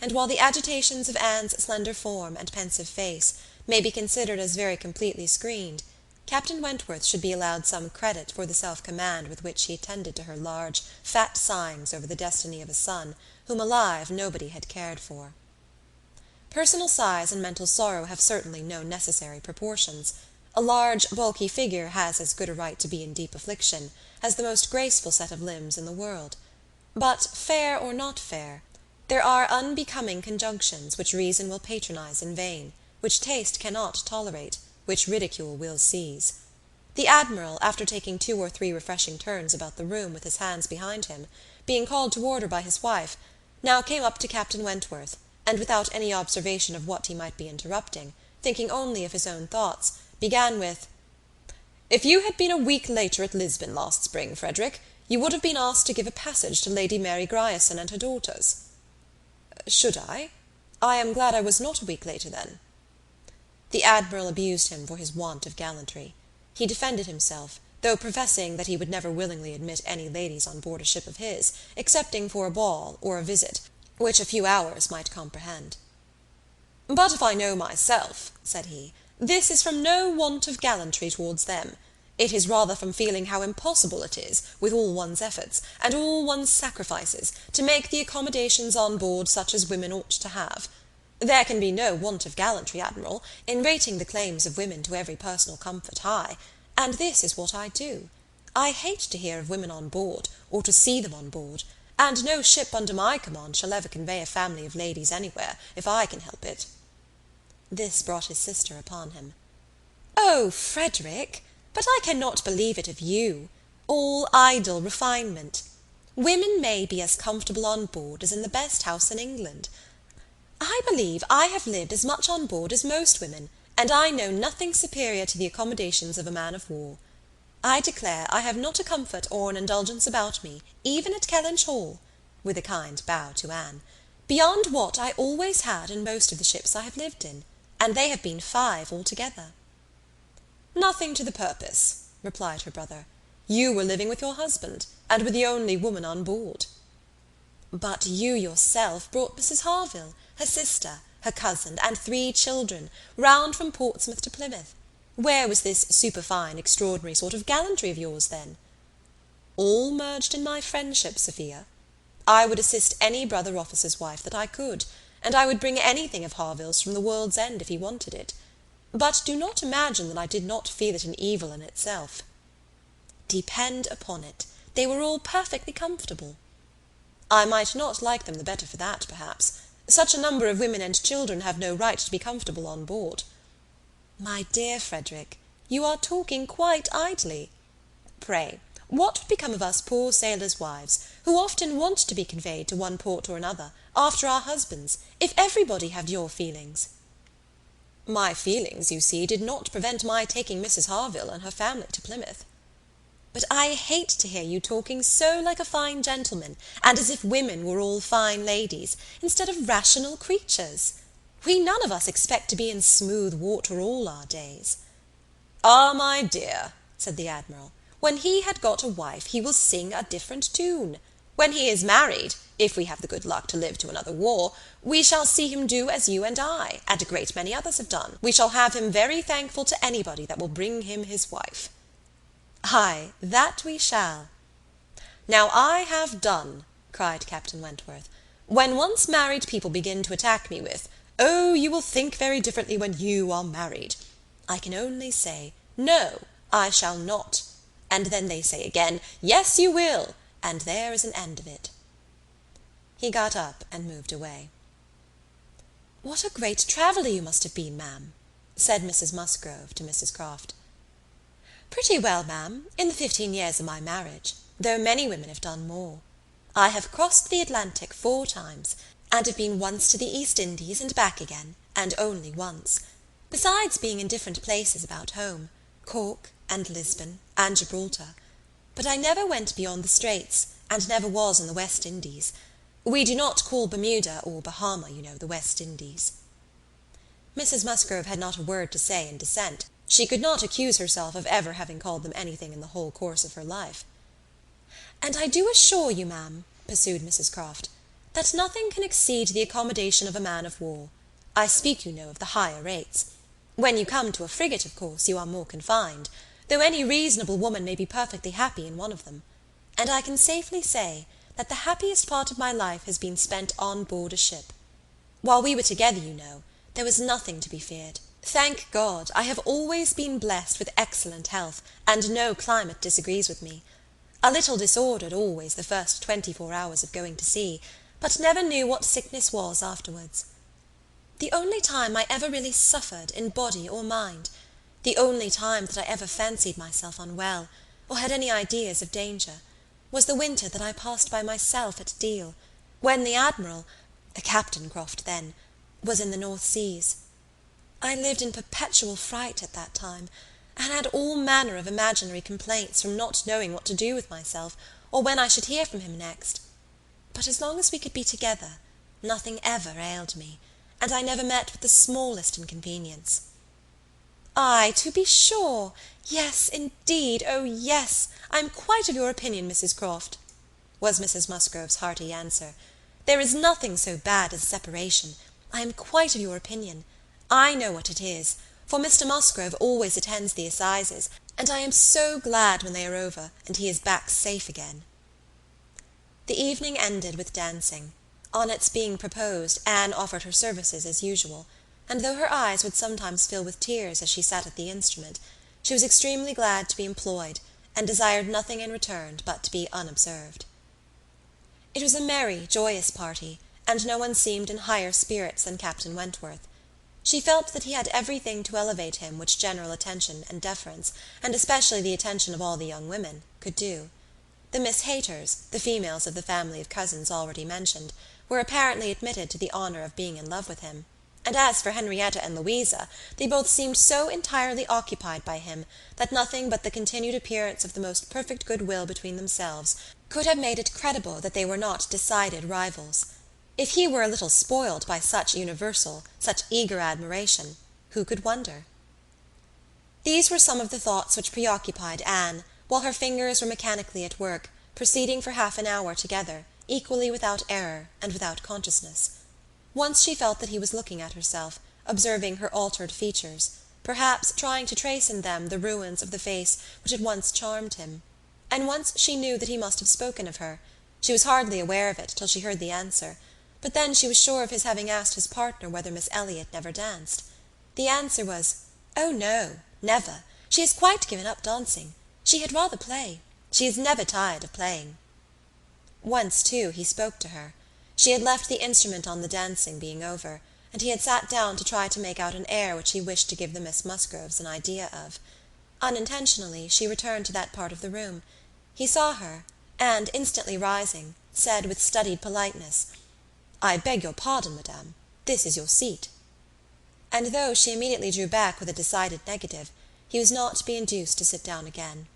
and while the agitations of Anne's slender form and pensive face may be considered as very completely screened, Captain Wentworth should be allowed some credit for the self-command with which he attended to her large, fat sighings over the destiny of a son whom alive nobody had cared for. Personal size and mental sorrow have certainly no necessary proportions. A large, bulky figure has as good a right to be in deep affliction as the most graceful set of limbs in the world. But, fair or not fair, there are unbecoming conjunctions which reason will patronize in vain, which taste cannot tolerate, which ridicule will seize. The Admiral, after taking 2 or 3 refreshing turns about the room with his hands behind him, being called to order by his wife, now came up to Captain Wentworth, and without any observation of what he might be interrupting, thinking only of his own thoughts, began with, "If you had been a week later at Lisbon last spring, Frederick, you would have been asked to give a passage to Lady Mary Grierson and her daughters." "Should I? I am glad I was not a week later then." The Admiral abused him for his want of gallantry. He defended himself, though professing that he would never willingly admit any ladies on board a ship of his, excepting for a ball or a visit, which a few hours might comprehend. "But if I know myself," said he, "this is from no want of gallantry towards them. It is rather from feeling how impossible it is, with all one's efforts, and all one's sacrifices, to make the accommodations on board such as women ought to have. There can be no want of gallantry, Admiral, in rating the claims of women to every personal comfort high, and this is what I do. I hate to hear of women on board, or to see them on board, and no ship under my command shall ever convey a family of ladies anywhere, if I can help it." This brought his sister upon him. "Oh, Frederick! But I cannot believe it of you. All idle refinement. Women may be as comfortable on board as in the best house in England. I believe I have lived as much on board as most women, and I know nothing superior to the accommodations of a man of war. I declare I have not a comfort or an indulgence about me, even at Kellynch Hall," with a kind bow to Anne, beyond what I always had in most of the ships I have lived in, and they have been 5 altogether." "Nothing to the purpose," replied her brother. "You were living with your husband, and were the only woman on board." "But you yourself brought Mrs. Harville, her sister, her cousin, and 3 children, round from Portsmouth to Plymouth. Where was this superfine, extraordinary sort of gallantry of yours, then?" "All merged in my friendship, Sophia. I would assist any brother officer's wife that I could, and I would bring anything of Harville's from the world's end if he wanted it. But do not imagine that I did not feel it an evil in itself. Depend upon it, they were all perfectly comfortable. I might not like them the better for that, perhaps. Such a number of women and children have no right to be comfortable on board." "My dear Frederick, you are talking quite idly. Pray, what would become of us poor sailors' wives, who often want to be conveyed to one port or another, after our husbands, if everybody had your feelings?" "My feelings, you see, did not prevent my taking Mrs. Harville and her family to Plymouth." "But I hate to hear you talking so like a fine gentleman, and as if women were all fine ladies, instead of rational creatures. We none of us expect to be in smooth water all our days." "Ah, my dear," said the Admiral, "when he had got a wife he will sing a different tune. When he is married, if we have the good luck to live to another war, we shall see him do as you and I, and a great many others have done. We shall have him very thankful to anybody that will bring him his wife." "Ay, that we shall." "Now I have done," cried Captain Wentworth. "When once married people begin to attack me with, 'Oh, you will think very differently when you are married,' I can only say, 'No, I shall not.' And then they say again, 'Yes, you will,' and there is an end of it." He got up and moved away. "What a great traveller you must have been, ma'am," said Mrs. Musgrove to Mrs. Croft. "Pretty well, ma'am, in the 15 years of my marriage, though many women have done more. I have crossed the Atlantic 4 times, and have been once to the East Indies and back again, and only once, besides being in different places about home, Cork and Lisbon and Gibraltar. But I never went beyond the Straits, and never was in the West Indies. We do not call Bermuda or Bahama, you know, the West Indies." Mrs. Musgrove had not a word to say in dissent. She could not accuse herself of ever having called them anything in the whole course of her life. "And I do assure you, ma'am," pursued Mrs. Croft, "that nothing can exceed the accommodation of a man of war. I speak, you know, of the higher rates. When you come to a frigate, of course, you are more confined, though any reasonable woman may be perfectly happy in one of them. And I can safely say that the happiest part of my life has been spent on board a ship. While we were together, you know, there was nothing to be feared. Thank God, I have always been blessed with excellent health, and no climate disagrees with me. A little disordered always the first 24 hours of going to sea, but never knew what sickness was afterwards. The only time I ever really suffered in body or mind, the only time that I ever fancied myself unwell, or had any ideas of danger, was the winter that I passed by myself at Deal, when the Admiral, Captain Croft then, was in the North Seas. I lived in perpetual fright at that time, and had all manner of imaginary complaints from not knowing what to do with myself, or when I should hear from him next. But as long as we could be together, nothing ever ailed me, and I never met with the smallest inconvenience." "Ay, to be sure! Yes, indeed, oh yes! I am quite of your opinion, Mrs. Croft," was Mrs. Musgrove's hearty answer. "There is nothing so bad as a separation. I am quite of your opinion. I know what it is, for Mr. Musgrove always attends the assizes, and I am so glad when they are over, and he is back safe again." The evening ended with dancing. On its being proposed, Anne offered her services as usual, and though her eyes would sometimes fill with tears as she sat at the instrument, she was extremely glad to be employed, and desired nothing in return but to be unobserved. It was a merry, joyous party, and no one seemed in higher spirits than Captain Wentworth. She felt that he had everything to elevate him which general attention and deference, and especially the attention of all the young women, could do. The Miss Hayters, the females of the family of cousins already mentioned, were apparently admitted to the honour of being in love with him, and as for Henrietta and Louisa, they both seemed so entirely occupied by him that nothing but the continued appearance of the most perfect good will between themselves could have made it credible that they were not decided rivals. If he were a little spoiled by such universal, such eager admiration, who could wonder? These were some of the thoughts which preoccupied Anne, while her fingers were mechanically at work, proceeding for half an hour together, equally without error and without consciousness. Once she felt that he was looking at herself, observing her altered features, perhaps trying to trace in them the ruins of the face which had once charmed him. And once she knew that he must have spoken of her. She was hardly aware of it till she heard the answer, but then she was sure of his having asked his partner whether Miss Elliot never danced. The answer was, "Oh, no, never. She has quite given up dancing. She had rather play. She is never tired of playing." Once, too, he spoke to her. She had left the instrument on the dancing being over, and he had sat down to try to make out an air which he wished to give the Miss Musgroves an idea of. Unintentionally, she returned to that part of the room. He saw her, and, instantly rising, said with studied politeness, "I beg your pardon, madame. This is your seat." And though she immediately drew back with a decided negative, he was not to be induced to sit down again.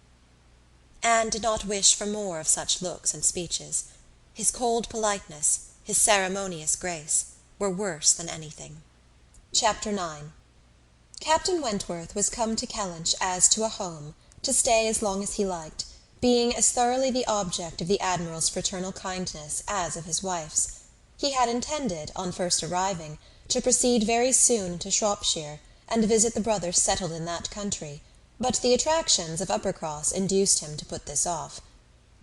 Anne did not wish for more of such looks and speeches. His cold politeness, his ceremonious grace, were worse than anything. Chapter 9. Captain Wentworth was come to Kellynch as to a home, to stay as long as he liked, being as thoroughly the object of the Admiral's fraternal kindness as of his wife's. He had intended, on first arriving, to proceed very soon to Shropshire, and visit the brothers settled in that country, but the attractions of Uppercross induced him to put this off.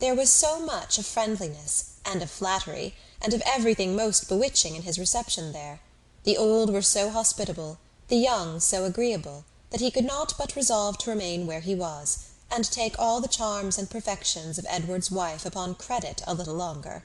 There was so much of friendliness, and of flattery, and of everything most bewitching in his reception there. The old were so hospitable, the young so agreeable, that he could not but resolve to remain where he was, and take all the charms and perfections of Edward's wife upon credit a little longer.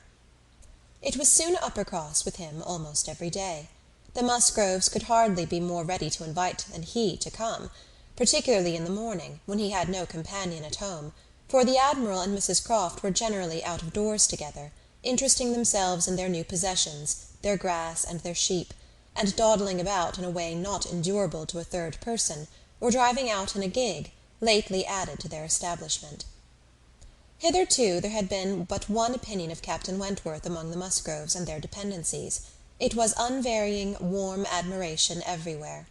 It was soon Uppercross with him almost every day. The Musgroves could hardly be more ready to invite than he to come, particularly in the morning, when he had no companion at home, for the Admiral and Mrs Croft were generally out of doors together, interesting themselves in their new possessions, their grass and their sheep, and dawdling about in a way not endurable to a third person, or driving out in a gig, lately added to their establishment. Hitherto there had been but one opinion of Captain Wentworth among the Musgroves and their dependencies. It was unvarying, warm admiration everywhere.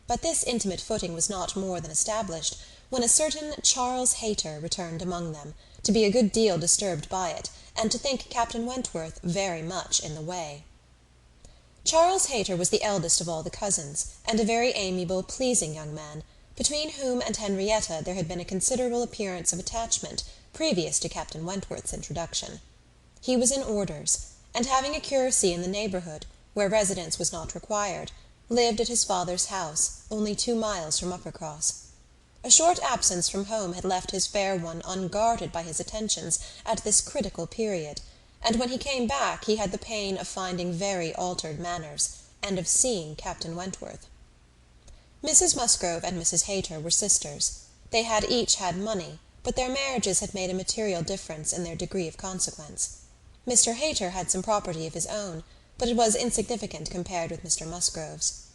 But this intimate footing was not more than established when a certain Charles Hayter returned among them, to be a good deal disturbed by it, and to think Captain Wentworth very much in the way. Charles Hayter was the eldest of all the cousins, and a very amiable, pleasing young man, between whom and Henrietta there had been a considerable appearance of attachment previous to Captain Wentworth's introduction. He was in orders, and having a curacy in the neighbourhood, where residence was not required, lived at his father's house, only 2 miles from Uppercross. A short absence from home had left his fair one unguarded by his attentions at this critical period, and when he came back he had the pain of finding very altered manners, and of seeing Captain Wentworth. Mrs Musgrove and Mrs Hayter were sisters. They had each had money, but their marriages had made a material difference in their degree of consequence. Mr Hayter had some property of his own, but it was insignificant compared with Mr Musgrove's.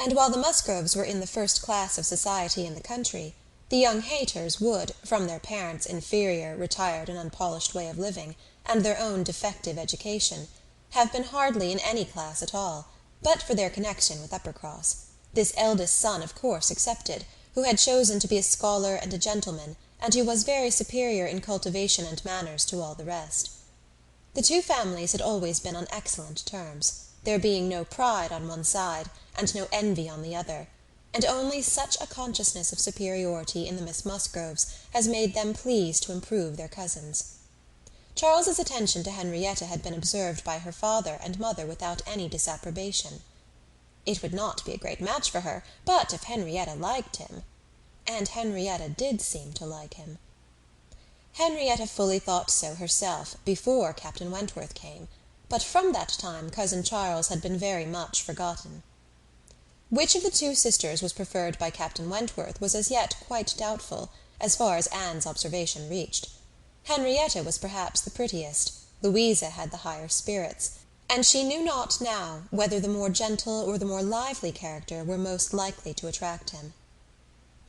And while the Musgroves were in the first class of society in the country, the young Hayters would, from their parents' inferior, retired and unpolished way of living, and their own defective education, have been hardly in any class at all, but for their connection with Uppercross, this eldest son of course excepted, who had chosen to be a scholar and a gentleman, and who was very superior in cultivation and manners to all the rest. The two families had always been on excellent terms, there being no pride on one side, and no envy on the other, and only such a consciousness of superiority in the Miss Musgroves as made them pleased to improve their cousins. Charles's attention to Henrietta had been observed by her father and mother without any disapprobation. It would not be a great match for her, but if Henrietta liked him. And Henrietta did seem to like him. Henrietta fully thought so herself before Captain Wentworth came, but from that time cousin Charles had been very much forgotten. Which of the two sisters was preferred by Captain Wentworth was as yet quite doubtful, as far as Anne's observation reached. Henrietta was perhaps the prettiest, Louisa had the higher spirits, and she knew not now whether the more gentle or the more lively character were most likely to attract him.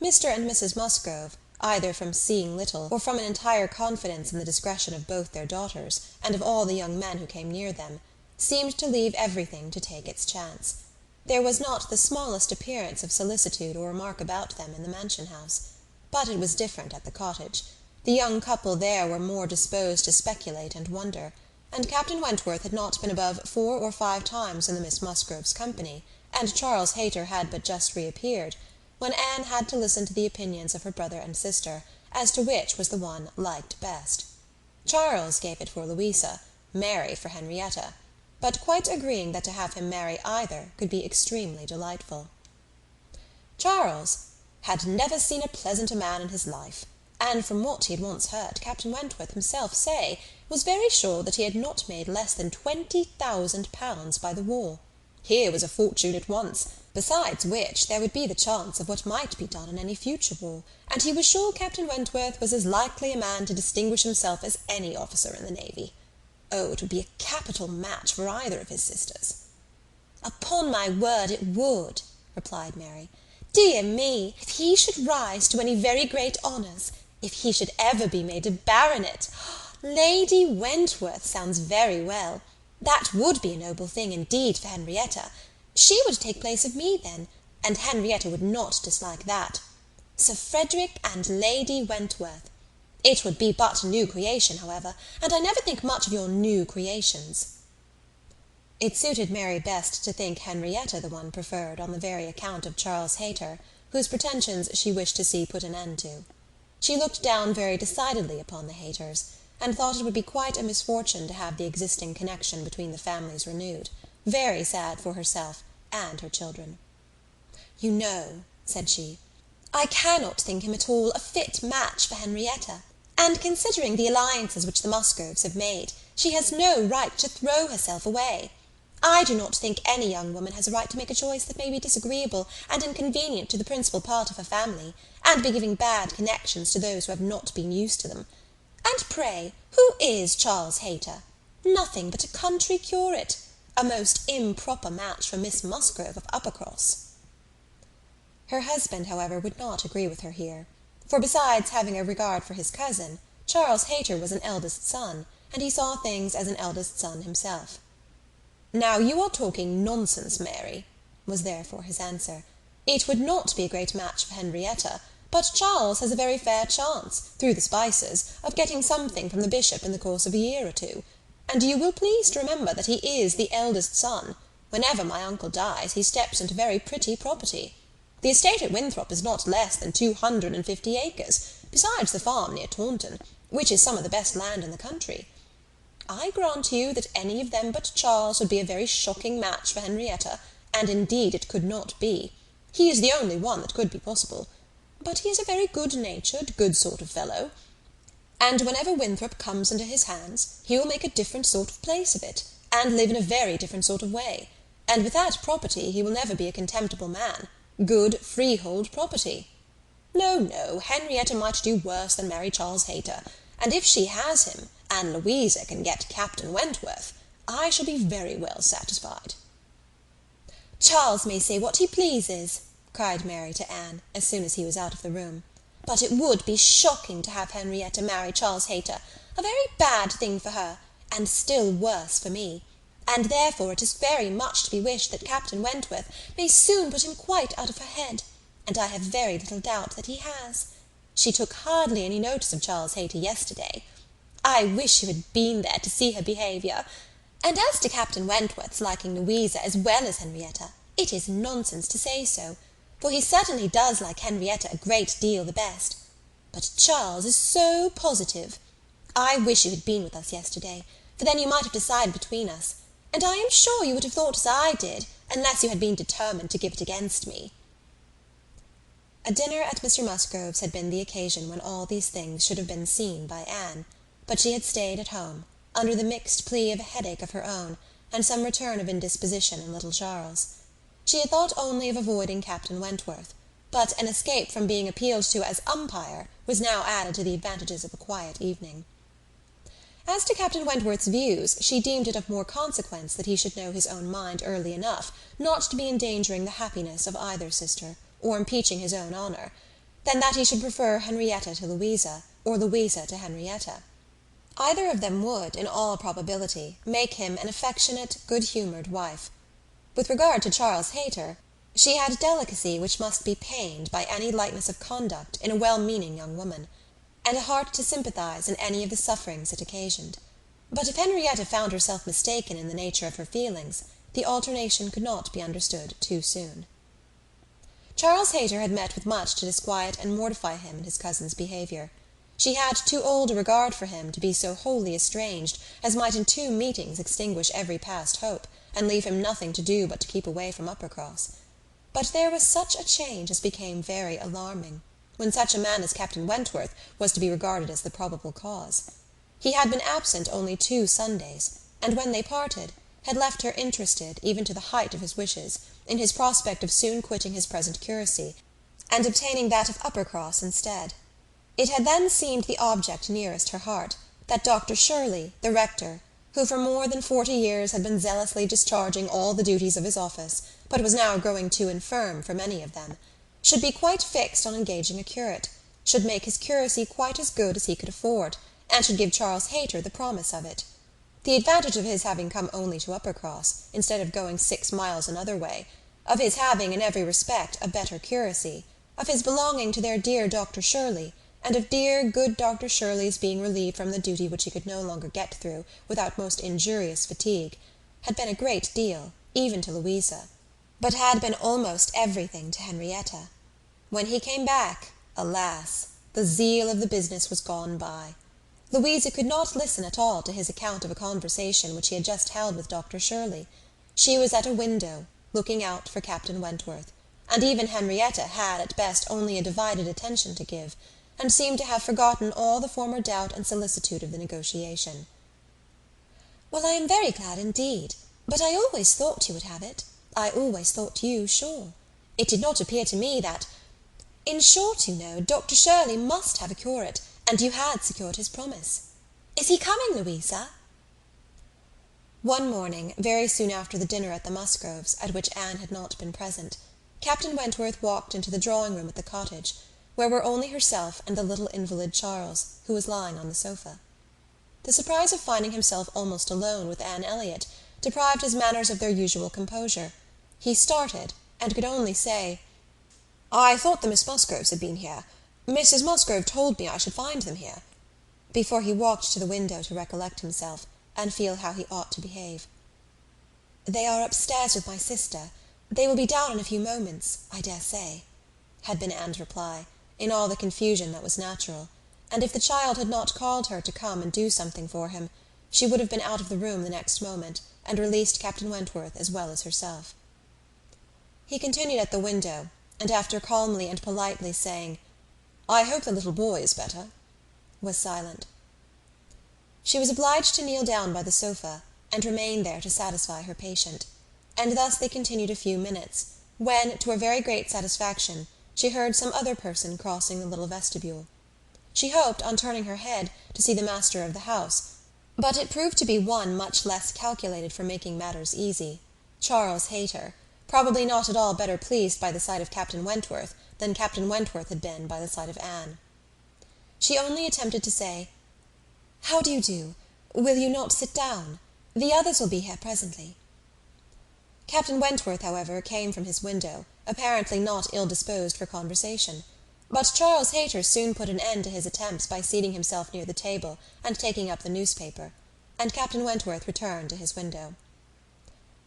Mr and Mrs Musgrove, either from seeing little or from an entire confidence in the discretion of both their daughters, and of all the young men who came near them, seemed to leave everything to take its chance. There was not the smallest appearance of solicitude or remark about them in the mansion-house. But it was different at the cottage. The young couple there were more disposed to speculate and wonder, and Captain Wentworth had not been above 4 or 5 times in the Miss Musgroves' company, and Charles Hayter had but just reappeared, when Anne had to listen to the opinions of her brother and sister as to which was the one liked best. Charles gave it for Louisa, Mary for Henrietta, but quite agreeing that to have him marry either could be extremely delightful. Charles had never seen a pleasanter man in his life, and from what he had once heard Captain Wentworth himself say, was very sure that he had not made less than £20,000 by the war. Here was a fortune at once, besides which there would be the chance of what might be done in any future war, and he was sure Captain Wentworth was as likely a man to distinguish himself as any officer in the navy. Oh, it would be a capital match for either of his sisters. "Upon my word it would," replied Mary. "Dear me, if he should rise to any very great honours, if he should ever be made a baronet! Lady Wentworth sounds very well. That would be a noble thing indeed for Henrietta. She would take place of me then, and Henrietta would not dislike that. Sir Frederick and Lady Wentworth. It would be but a new creation, however, and I never think much of your new creations." It suited Mary best to think Henrietta the one preferred on the very account of Charles Hayter, whose pretensions she wished to see put an end to. She looked down very decidedly upon the Hayters, and thought it would be quite a misfortune to have the existing connection between the families renewed. Very sad for herself and her children. "You know," said she, "I cannot think him at all a fit match for Henrietta, and considering the alliances which the Musgroves have made, she has no right to throw herself away. I do not think any young woman has a right to make a choice that may be disagreeable and inconvenient to the principal part of her family, and be giving bad connections to those who have not been used to them. And pray, who is Charles Hayter? Nothing but a country curate, a most improper match for Miss Musgrove of Uppercross." Her husband, however, would not agree with her here, for besides having a regard for his cousin, Charles Hayter was an eldest son, and he saw things as an eldest son himself. "Now you are talking nonsense, Mary," was therefore his answer. "It would not be a great match for Henrietta, but Charles has a very fair chance, through the Spicers, of getting something from the bishop in the course of a year or two. And you will please to remember that he is the eldest son. Whenever my uncle dies, he steps into very pretty property. The estate at Winthrop is not less than 250 acres, besides the farm near Taunton, which is some of the best land in the country. I grant you that any of them but Charles would be a very shocking match for Henrietta, and indeed it could not be. He is the only one that could be possible. But he is a very good-natured, good sort of fellow, and whenever Winthrop comes into his hands, he will make a different sort of place of it, and live in a very different sort of way, and with that property he will never be a contemptible man. Good freehold property. No, Henrietta might do worse than marry Charles Hayter, and if she has him, and Louisa can get Captain Wentworth, I shall be very well satisfied." "Charles may say what he pleases," cried Mary to Anne, as soon as he was out of the room, "but it would be shocking to have Henrietta marry Charles Hayter, a very bad thing for her, and still worse for me, and therefore it is very much to be wished that Captain Wentworth may soon put him quite out of her head, and I have very little doubt that he has. She took hardly any notice of Charles Hayter yesterday. I wish you had been there to see her behaviour. And as to Captain Wentworth's liking Louisa as well as Henrietta, it is nonsense to say so, for he certainly does like Henrietta a great deal the best. But Charles is so positive. I wish you had been with us yesterday, for then you might have decided between us, and I am sure you would have thought as I did, unless you had been determined to give it against me." A dinner at Mr. Musgrove's had been the occasion when all these things should have been seen by Anne, but she had stayed at home, under the mixed plea of a headache of her own, and some return of indisposition in little Charles. She had thought only of avoiding Captain Wentworth, but an escape from being appealed to as umpire was now added to the advantages of a quiet evening. As to Captain Wentworth's views, she deemed it of more consequence that he should know his own mind early enough not to be endangering the happiness of either sister, or impeaching his own honour, than that he should prefer Henrietta to Louisa, or Louisa to Henrietta. Either of them would, in all probability, make him an affectionate, good-humoured wife. With regard to Charles Hayter, she had delicacy which must be pained by any lightness of conduct in a well-meaning young woman, and a heart to sympathize in any of the sufferings it occasioned. But if Henrietta found herself mistaken in the nature of her feelings, the alternation could not be understood too soon. Charles Hayter had met with much to disquiet and mortify him in his cousin's behaviour. She had too old a regard for him to be so wholly estranged as might in 2 meetings extinguish every past hope, and leave him nothing to do but to keep away from Uppercross. But there was such a change as became very alarming, when such a man as Captain Wentworth was to be regarded as the probable cause. He had been absent only 2 Sundays, and when they parted, had left her interested, even to the height of his wishes, in his prospect of soon quitting his present curacy, and obtaining that of Uppercross instead. It had then seemed the object nearest her heart, that Dr. Shirley, the rector, who for more than 40 years had been zealously discharging all the duties of his office, but was now growing too infirm for many of them, should be quite fixed on engaging a curate, should make his curacy quite as good as he could afford, and should give Charles Hayter the promise of it. The advantage of his having come only to Uppercross, instead of going 6 miles another way, of his having in every respect a better curacy, of his belonging to their dear Dr. Shirley, and of dear, good Dr. Shirley's being relieved from the duty which he could no longer get through without most injurious fatigue, had been a great deal, even to Louisa, but had been almost everything to Henrietta. When he came back, alas, the zeal of the business was gone by. Louisa could not listen at all to his account of a conversation which he had just held with Dr. Shirley. She was at a window, looking out for Captain Wentworth, and even Henrietta had at best only a divided attention to give, and seemed to have forgotten all the former doubt and solicitude of the negotiation. "Well, I am very glad indeed, but I always thought you would have it. I always thought you sure. It did not appear to me that... In short, you know, Dr. Shirley must have a curate, and you had secured his promise. Is he coming, Louisa?" One morning, very soon after the dinner at the Musgroves, at which Anne had not been present, Captain Wentworth walked into the drawing-room at the cottage, where were only herself and the little invalid Charles, who was lying on the sofa. The surprise of finding himself almost alone with Anne Elliot deprived his manners of their usual composure. He started, and could only say, "I thought the Miss Musgroves had been here. Mrs. Musgrove told me I should find them here," before he walked to the window to recollect himself, and feel how he ought to behave. "They are upstairs with my sister. They will be down in a few moments, I dare say," had been Anne's reply, in all the confusion that was natural, and if the child had not called her to come and do something for him, she would have been out of the room the next moment, and released Captain Wentworth as well as herself. He continued at the window, and after calmly and politely saying, "I hope the little boy is better," was silent. She was obliged to kneel down by the sofa, and remain there to satisfy her patient, and thus they continued a few minutes, when, to her very great satisfaction, she heard some other person crossing the little vestibule. She hoped, on turning her head, to see the master of the house, but it proved to be one much less calculated for making matters easy, Charles Hayter, probably not at all better pleased by the sight of Captain Wentworth than Captain Wentworth had been by the sight of Anne. She only attempted to say, "How do you do? Will you not sit down? The others will be here presently." Captain Wentworth, however, came from his window, apparently not ill-disposed for conversation, but Charles Hayter soon put an end to his attempts by seating himself near the table and taking up the newspaper, and Captain Wentworth returned to his window.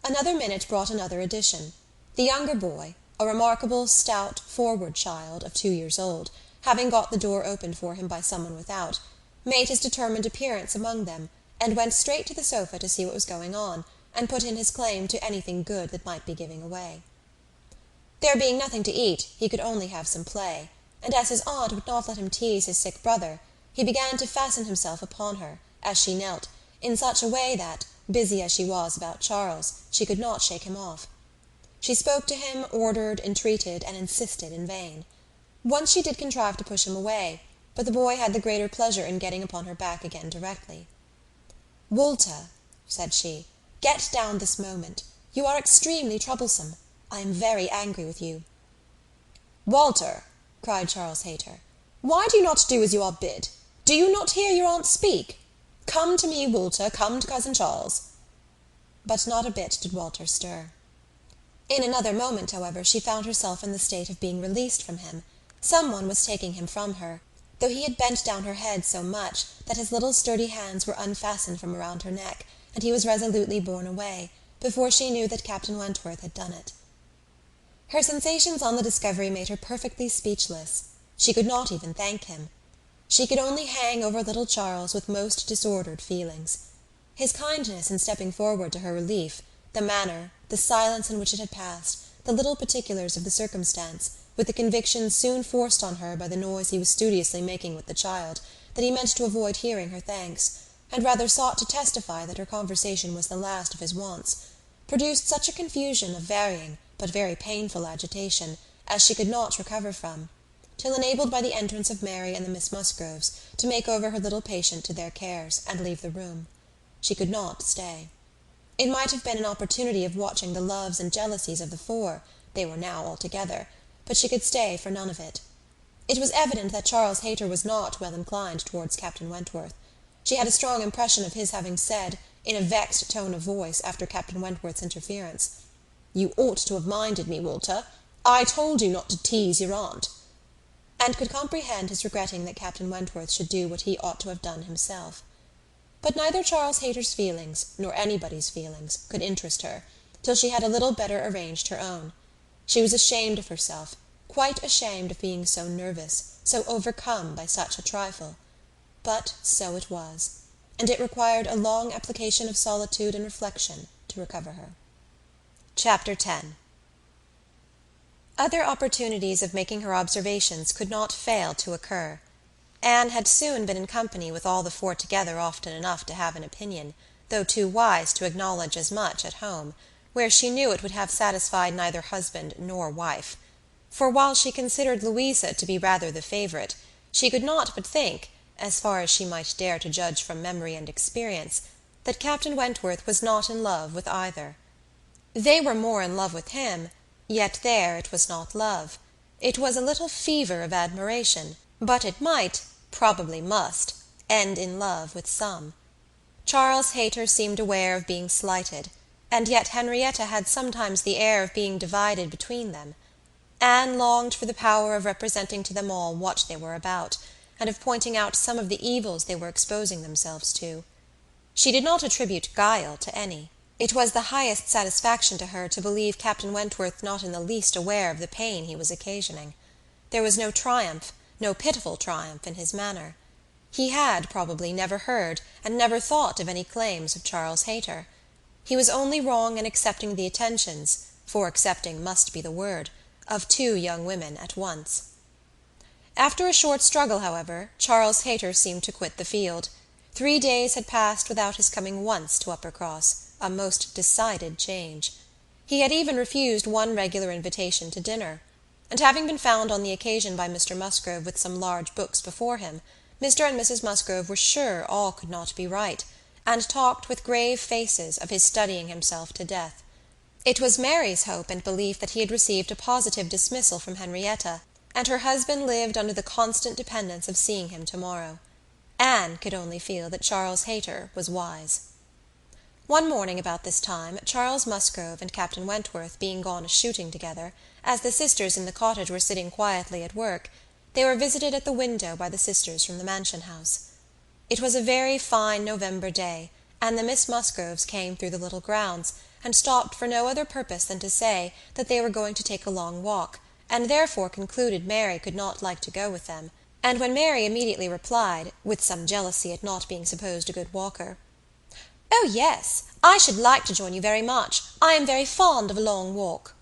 Another minute brought another addition. The younger boy, a remarkable, stout, forward child of 2 years old, having got the door opened for him by someone without, made his determined appearance among them, and went straight to the sofa to see what was going on, and put in his claim to anything good that might be giving away. There being nothing to eat, he could only have some play, and as his aunt would not let him tease his sick brother, he began to fasten himself upon her, as she knelt, in such a way that, busy as she was about Charles, she could not shake him off. She spoke to him, ordered, entreated, and insisted in vain. Once she did contrive to push him away, but the boy had the greater pleasure in getting upon her back again directly. "Walter," said she, "get down this moment. You are extremely troublesome. I am very angry with you." "Walter," cried Charles Hayter, "why do you not do as you are bid? Do you not hear your aunt speak?" "Come to me, Walter, come to cousin Charles." But not a bit did Walter stir. In another moment, however, she found herself in the state of being released from him. Some one was taking him from her, though he had bent down her head so much that his little sturdy hands were unfastened from around her neck, and he was resolutely borne away, before she knew that Captain Wentworth had done it. Her sensations on the discovery made her perfectly speechless. She could not even thank him. She could only hang over little Charles with most disordered feelings. His kindness in stepping forward to her relief, the manner, the silence in which it had passed, the little particulars of the circumstance, with the conviction soon forced on her by the noise he was studiously making with the child, that he meant to avoid hearing her thanks, and rather sought to testify that her conversation was the last of his wants, produced such a confusion of varying but very painful agitation as she could not recover from, till enabled by the entrance of Mary and the Miss Musgroves to make over her little patient to their cares, and leave the room. She could not stay. It might have been an opportunity of watching the loves and jealousies of the four, they were now all together, but she could stay for none of it. It was evident that Charles Hayter was not well inclined towards Captain Wentworth. She had a strong impression of his having said, in a vexed tone of voice after Captain Wentworth's interference, "You ought to have minded me, Walter. I told you not to tease your aunt," and could comprehend his regretting that Captain Wentworth should do what he ought to have done himself. But neither Charles Hayter's feelings, nor anybody's feelings, could interest her, till she had a little better arranged her own. She was ashamed of herself, quite ashamed of being so nervous, so overcome by such a trifle. But so it was, and it required a long application of solitude and reflection to recover her. Chapter 10. Other opportunities of making her observations could not fail to occur. Anne had soon been in company with all the four together often enough to have an opinion, though too wise to acknowledge as much at home, where she knew it would have satisfied neither husband nor wife. For while she considered Louisa to be rather the favourite, she could not but think, as far as she might dare to judge from memory and experience, that Captain Wentworth was not in love with either. They were more in love with him, yet there it was not love. It was a little fever of admiration, but it might, probably must, end in love with some. Charles Hayter seemed aware of being slighted, and yet Henrietta had sometimes the air of being divided between them. Anne longed for the power of representing to them all what they were about, and of pointing out some of the evils they were exposing themselves to. She did not attribute guile to any. It was the highest satisfaction to her to believe Captain Wentworth not in the least aware of the pain he was occasioning. There was no triumph, no pitiful triumph in his manner. He had, probably, never heard and never thought of any claims of Charles Hayter. He was only wrong in accepting the attentions, for accepting must be the word, of two young women at once. After a short struggle, however, Charles Hayter seemed to quit the field. 3 days had passed without his coming once to Uppercross, a most decided change. He had even refused one regular invitation to dinner, and having been found on the occasion by Mr. Musgrove with some large books before him, Mr. and Mrs. Musgrove were sure all could not be right, and talked with grave faces of his studying himself to death. It was Mary's hope and belief that he had received a positive dismissal from Henrietta, and her husband lived under the constant dependence of seeing him tomorrow. Anne could only feel that Charles Hayter was wise. One morning about this time, Charles Musgrove and Captain Wentworth being gone a-shooting together, as the sisters in the cottage were sitting quietly at work, they were visited at the window by the sisters from the mansion-house. It was a very fine November day, and the Miss Musgroves came through the little grounds, and stopped for no other purpose than to say that they were going to take a long walk, and therefore concluded Mary could not like to go with them, and when Mary immediately replied, with some jealousy at not being supposed a good walker, "Oh, yes, I should like to join you very much. I am very fond of a long walk."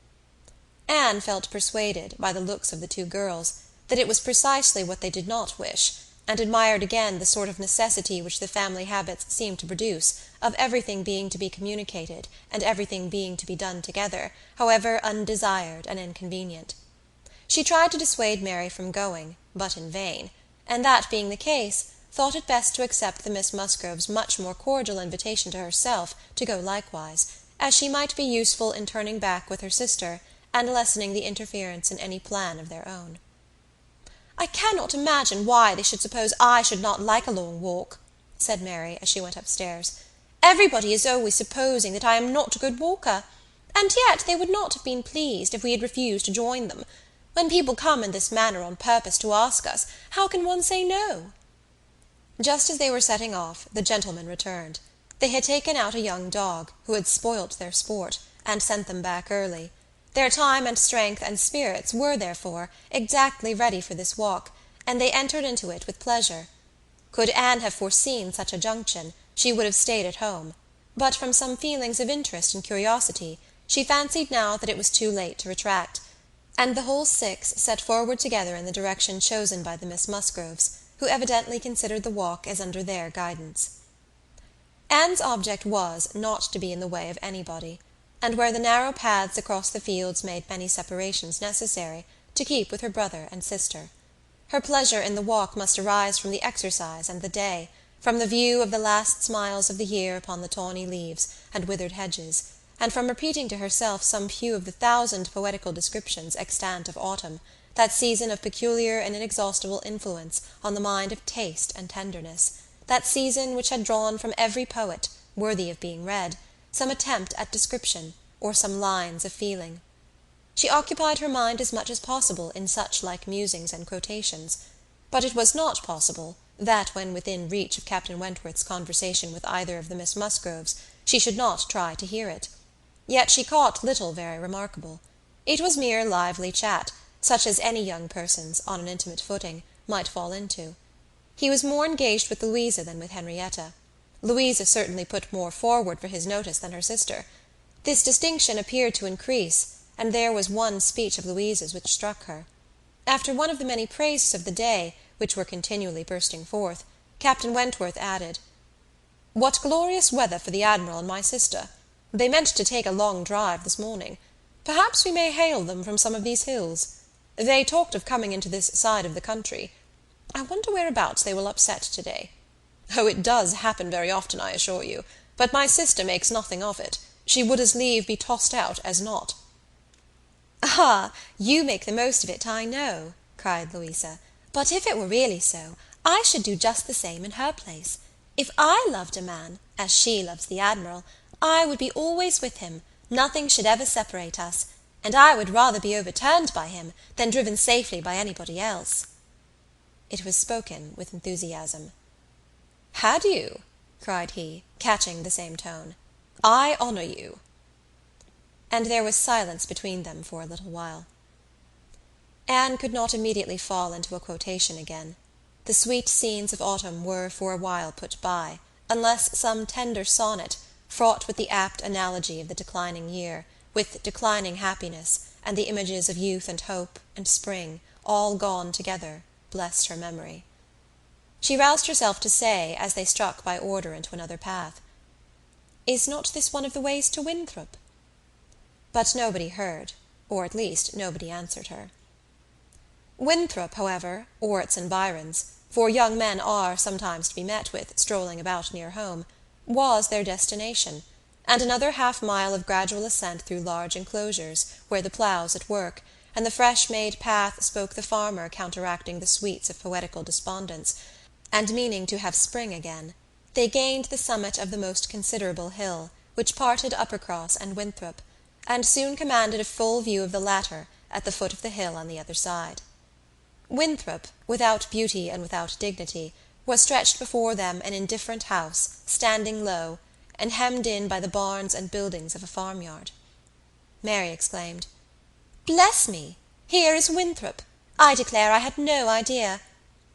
Anne felt persuaded, by the looks of the two girls, that it was precisely what they did not wish, and admired again the sort of necessity which the family habits seemed to produce, of everything being to be communicated, and everything being to be done together, however undesired and inconvenient. She tried to dissuade Mary from going, but in vain, and that being the case, thought it best to accept the Miss Musgrove's much more cordial invitation to herself to go likewise, as she might be useful in turning back with her sister, and lessening the interference in any plan of their own. "I cannot imagine why they should suppose I should not like a long walk," said Mary, as she went upstairs. "Everybody is always supposing that I am not a good walker, and yet they would not have been pleased if we had refused to join them. When people come in this manner on purpose to ask us, how can one say no?" Just as they were setting off, the gentlemen returned. They had taken out a young dog, who had spoilt their sport, and sent them back early. Their time and strength and spirits were, therefore, exactly ready for this walk, and they entered into it with pleasure. Could Anne have foreseen such a junction, she would have stayed at home, but from some feelings of interest and curiosity, she fancied now that it was too late to retract, and the whole six set forward together in the direction chosen by the Miss Musgroves, who evidently considered the walk as under their guidance. Anne's object was not to be in the way of anybody, and where the narrow paths across the fields made many separations necessary, to keep with her brother and sister. Her pleasure in the walk must arise from the exercise and the day, from the view of the last smiles of the year upon the tawny leaves and withered hedges, and from repeating to herself some few of the 1,000 poetical descriptions extant of autumn, that season of peculiar and inexhaustible influence on the mind of taste and tenderness, that season which had drawn from every poet, worthy of being read, some attempt at description, or some lines of feeling. She occupied her mind as much as possible in such like musings and quotations, but it was not possible that, when within reach of Captain Wentworth's conversation with either of the Miss Musgroves, she should not try to hear it. Yet she caught little very remarkable. It was mere lively chat, such as any young persons, on an intimate footing, might fall into. He was more engaged with Louisa than with Henrietta. Louisa certainly put more forward for his notice than her sister. This distinction appeared to increase, and there was one speech of Louisa's which struck her. After one of the many praises of the day, which were continually bursting forth, Captain Wentworth added, "What glorious weather for the Admiral and my sister! They meant to take a long drive this morning. Perhaps we may hail them from some of these hills. They talked of coming into this side of the country. I wonder whereabouts they will upset to-day. Oh, it does happen very often, I assure you, but my sister makes nothing of it. She would as lieve be tossed out as not." "Ah, you make the most of it, I know," cried Louisa. "But if it were really so, I should do just the same in her place. If I loved a man, as she loves the Admiral, I would be always with him, nothing should ever separate us, and I would rather be overturned by him than driven safely by anybody else." It was spoken with enthusiasm. "Had you?" cried he, catching the same tone. "I honour you." And there was silence between them for a little while. Anne could not immediately fall into a quotation again. The sweet scenes of autumn were for a while put by, unless some tender sonnet, fraught with the apt analogy of the declining year, with declining happiness, and the images of youth and hope and spring, all gone together, blessed her memory. She roused herself to say, as they struck by order into another path, "Is not this one of the ways to Winthrop?" But nobody heard, or at least nobody answered her. Winthrop, however, or its environs, for young men are sometimes to be met with strolling about near home, was their destination, and another half-mile of gradual ascent through large enclosures, where the ploughs at work, and the fresh-made path spoke the farmer counteracting the sweets of poetical despondence, and meaning to have spring again, they gained the summit of the most considerable hill, which parted Uppercross and Winthrop, and soon commanded a full view of the latter at the foot of the hill on the other side. Winthrop, without beauty and without dignity, was stretched before them an indifferent house, standing low, and hemmed in by the barns and buildings of a farmyard. Mary exclaimed, "Bless me! Here is Winthrop! I declare I had no idea.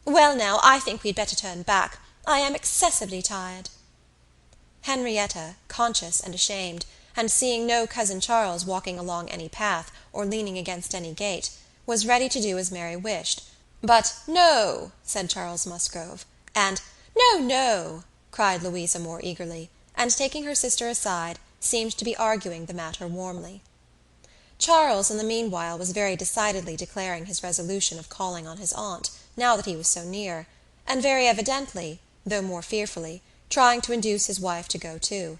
Well now, I think we had better turn back. I am excessively tired." Henrietta, conscious and ashamed, and seeing no cousin Charles walking along any path or leaning against any gate, was ready to do as Mary wished, but "No," said Charles Musgrove, and "No, no," cried Louisa more eagerly, and taking her sister aside, seemed to be arguing the matter warmly. Charles, in the meanwhile, was very decidedly declaring his resolution of calling on his aunt, now that he was so near, and very evidently, though more fearfully, trying to induce his wife to go too.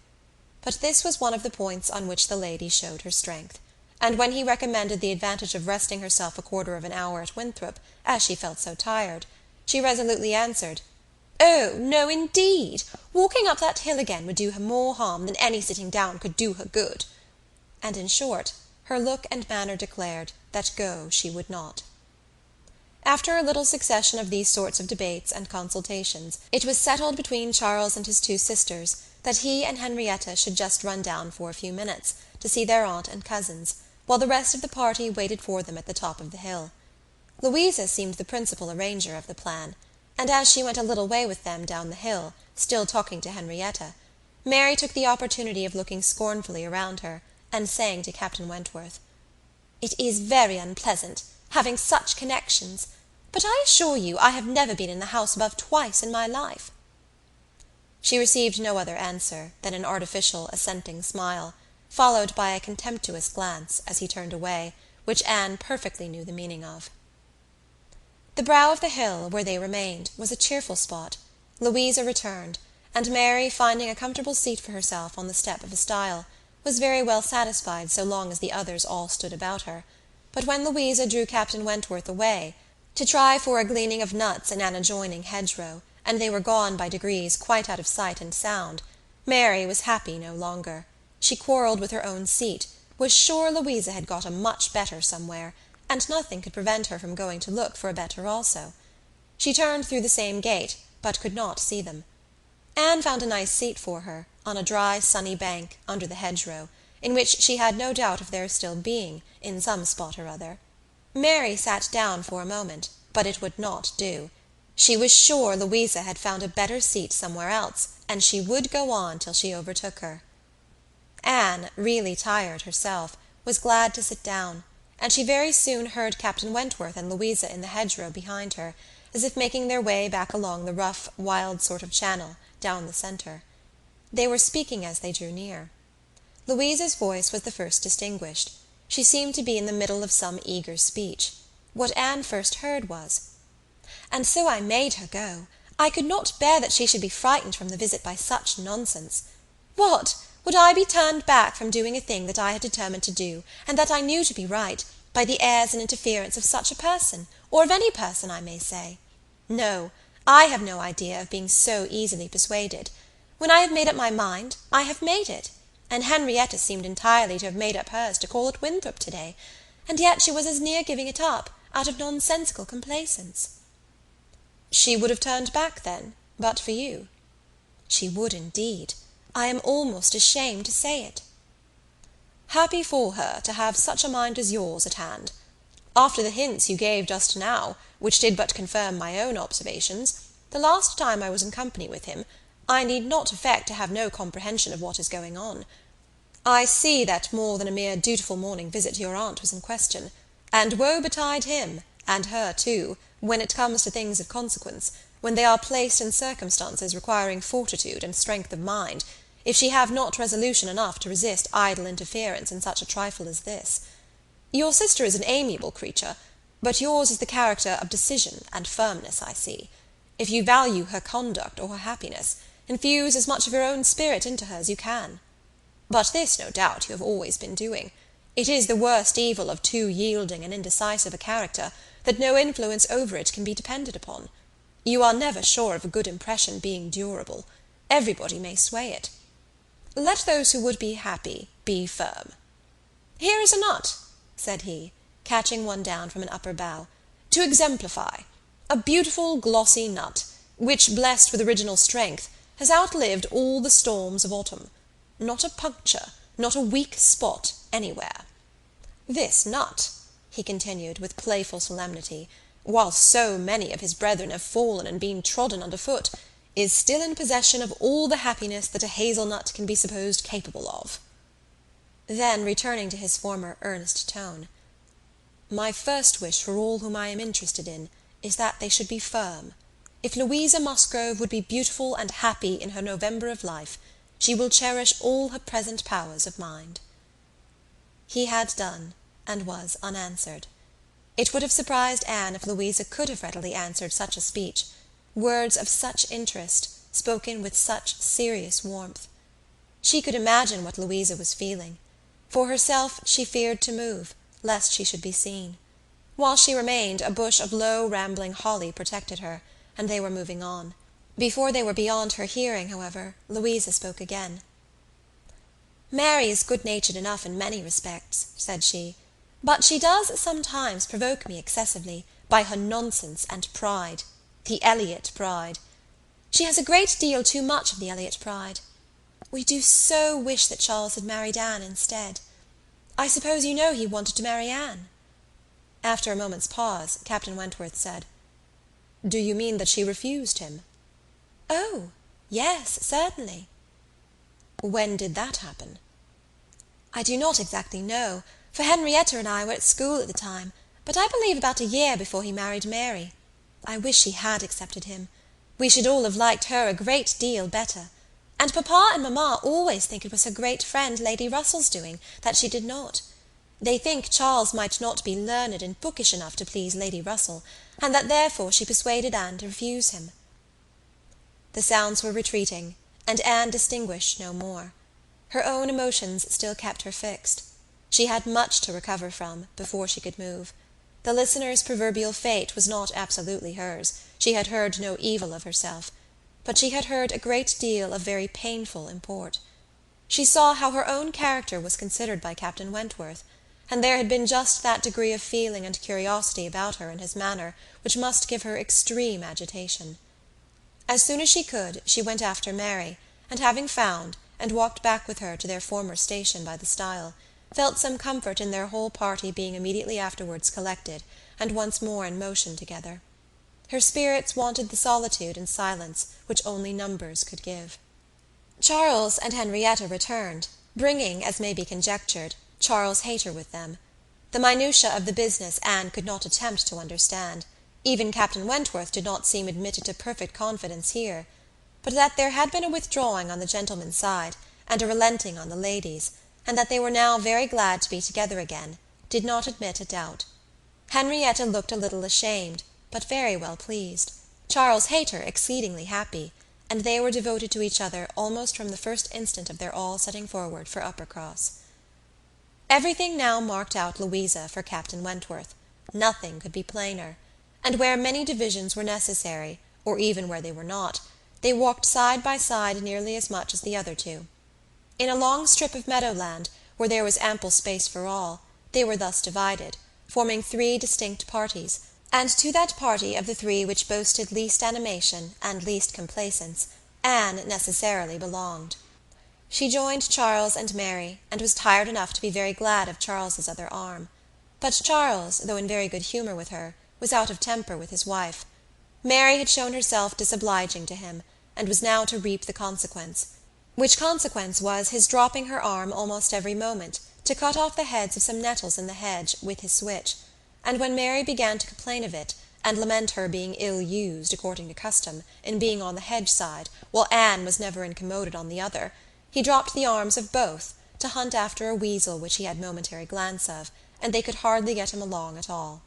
But this was one of the points on which the lady showed her strength, and when he recommended the advantage of resting herself a quarter of an hour at Winthrop, as she felt so tired, she resolutely answered, Oh, no, indeed! Walking up that hill again would do her more harm than any sitting down could do her good. And in short, her look and manner declared that go she would not. After a little succession of these sorts of debates and consultations, it was settled between Charles and his two sisters that he and Henrietta should just run down for a few minutes, to see their aunt and cousins, while the rest of the party waited for them at the top of the hill. Louisa seemed the principal arranger of the plan, and as she went a little way with them down the hill, still talking to Henrietta, Mary took the opportunity of looking scornfully around her, and saying to Captain Wentworth, "It is very unpleasant, having such connections, but I assure you I have never been in the house above twice in my life." She received no other answer than an artificial assenting smile, followed by a contemptuous glance, as he turned away, which Anne perfectly knew the meaning of. The brow of the hill, where they remained, was a cheerful spot. Louisa returned, and Mary, finding a comfortable seat for herself on the step of a stile, was very well satisfied so long as the others all stood about her. But when Louisa drew Captain Wentworth away, to try for a gleaning of nuts in an adjoining hedgerow, and they were gone by degrees quite out of sight and sound, Mary was happy no longer. She quarrelled with her own seat, was sure Louisa had got a much better somewhere, and nothing could prevent her from going to look for a better also. She turned through the same gate, but could not see them. Anne found a nice seat for her, on a dry sunny bank, under the hedgerow, in which she had no doubt of their still being, in some spot or other. Mary sat down for a moment, but it would not do. She was sure Louisa had found a better seat somewhere else, and she would go on till she overtook her. Anne, really tired herself, was glad to sit down, and she very soon heard Captain Wentworth and Louisa in the hedgerow behind her, as if making their way back along the rough, wild sort of channel, down the centre. They were speaking as they drew near. Louisa's voice was the first distinguished. She seemed to be in the middle of some eager speech. What Anne first heard was, "And so I made her go. I could not bear that she should be frightened from the visit by such nonsense. What! Would I be turned back from doing a thing that I had determined to do, and that I knew to be right, by the airs and interference of such a person, or of any person, I may say? No, I have no idea of being so easily persuaded. When I have made up my mind, I have made it, and Henrietta seemed entirely to have made up hers to call at Winthrop to-day, and yet she was as near giving it up, out of nonsensical complaisance." "She would have turned back, then, but for you?" "She would, indeed. I am almost ashamed to say it." "Happy for her to have such a mind as yours at hand. After the hints you gave just now, which did but confirm my own observations, the last time I was in company with him, I need not affect to have no comprehension of what is going on. I see that more than a mere dutiful morning visit to your aunt was in question, and woe betide him, and her too, when it comes to things of consequence, when they are placed in circumstances requiring fortitude and strength of mind, if she have not resolution enough to resist idle interference in such a trifle as this. Your sister is an amiable creature, but yours is the character of decision and firmness, I see. If you value her conduct or her happiness, infuse as much of your own spirit into her as you can. But this, no doubt, you have always been doing. It is the worst evil of too yielding and indecisive a character, that no influence over it can be depended upon. You are never sure of a good impression being durable. Everybody may sway it. Let those who would be happy be firm. Here is a nut," said he, catching one down from an upper bough, "to exemplify. A beautiful glossy nut, which, blessed with original strength, has outlived all the storms of autumn. Not a puncture, not a weak spot anywhere. This nut," he continued with playful solemnity, "while so many of his brethren have fallen and been trodden under foot, is still in possession of all the happiness that a hazel-nut can be supposed capable of." Then, returning to his former earnest tone, "My first wish for all whom I am interested in is that they should be firm. If Louisa Musgrove would be beautiful and happy in her November of life, she will cherish all her present powers of mind." He had done, and was unanswered. It would have surprised Anne if Louisa could have readily answered such a speech, words of such interest, spoken with such serious warmth. She could imagine what Louisa was feeling. For herself she feared to move, lest she should be seen. While she remained, a bush of low rambling holly protected her, and they were moving on. Before they were beyond her hearing, however, Louisa spoke again. "Mary is good-natured enough in many respects," said she, "but she does sometimes provoke me excessively by her nonsense and pride, the Elliot pride. She has a great deal too much of the Elliot pride. We do so wish that Charles had married Anne instead. I suppose you know he wanted to marry Anne?" After a moment's pause, Captain Wentworth said, "Do you mean that she refused him?" "Oh, yes, certainly." "When did that happen?" "I do not exactly know, for Henrietta and I were at school at the time, but I believe about a year before he married Mary. I wish she had accepted him. We should all have liked her a great deal better. And papa and mamma always think it was her great friend Lady Russell's doing that she did not. They think Charles might not be learned and bookish enough to please Lady Russell, and that therefore she persuaded Anne to refuse him." The sounds were retreating, and Anne distinguished no more. Her own emotions still kept her fixed. She had much to recover from before she could move. The listener's proverbial fate was not absolutely hers. She had heard no evil of herself. But she had heard a great deal of very painful import. She saw how her own character was considered by Captain Wentworth, and there had been just that degree of feeling and curiosity about her in his manner which must give her extreme agitation. As soon as she could, she went after Mary, and having found, and walked back with her to their former station by the stile, felt some comfort in their whole party being immediately afterwards collected, and once more in motion together. Her spirits wanted the solitude and silence which only numbers could give. Charles and Henrietta returned, bringing, as may be conjectured, Charles Hayter with them. The minutiae of the business Anne could not attempt to understand. Even Captain Wentworth did not seem admitted to perfect confidence here. But that there had been a withdrawing on the gentlemen's side, and a relenting on the ladies', and that they were now very glad to be together again, did not admit a doubt. Henrietta looked a little ashamed, but very well pleased. Charles Hayter exceedingly happy, and they were devoted to each other almost from the first instant of their all setting forward for Uppercross. Everything now marked out Louisa for Captain Wentworth. Nothing could be plainer. And where many divisions were necessary, or even where they were not, they walked side by side nearly as much as the other two. In a long strip of meadowland, where there was ample space for all, they were thus divided, forming 3 distinct parties, and to that party of the 3 which boasted least animation and least complaisance, Anne necessarily belonged. She joined Charles and Mary, and was tired enough to be very glad of Charles's other arm. But Charles, though in very good humour with her, was out of temper with his wife. Mary had shown herself disobliging to him, and was now to reap the consequence, which consequence was his dropping her arm almost every moment to cut off the heads of some nettles in the hedge with his switch, and when Mary began to complain of it, and lament her being ill-used, according to custom, in being on the hedge side, while Anne was never incommoded on the other, he dropped the arms of both, to hunt after a weasel which he had momentary glance of, and they could hardly get him along at all.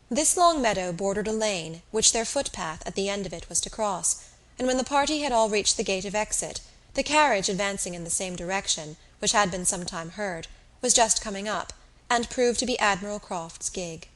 This long meadow bordered a lane, which their footpath at the end of it was to cross, and when the party had all reached the gate of exit, the carriage advancing in the same direction, which had been some time heard, was just coming up, and proved to be Admiral Croft's gig.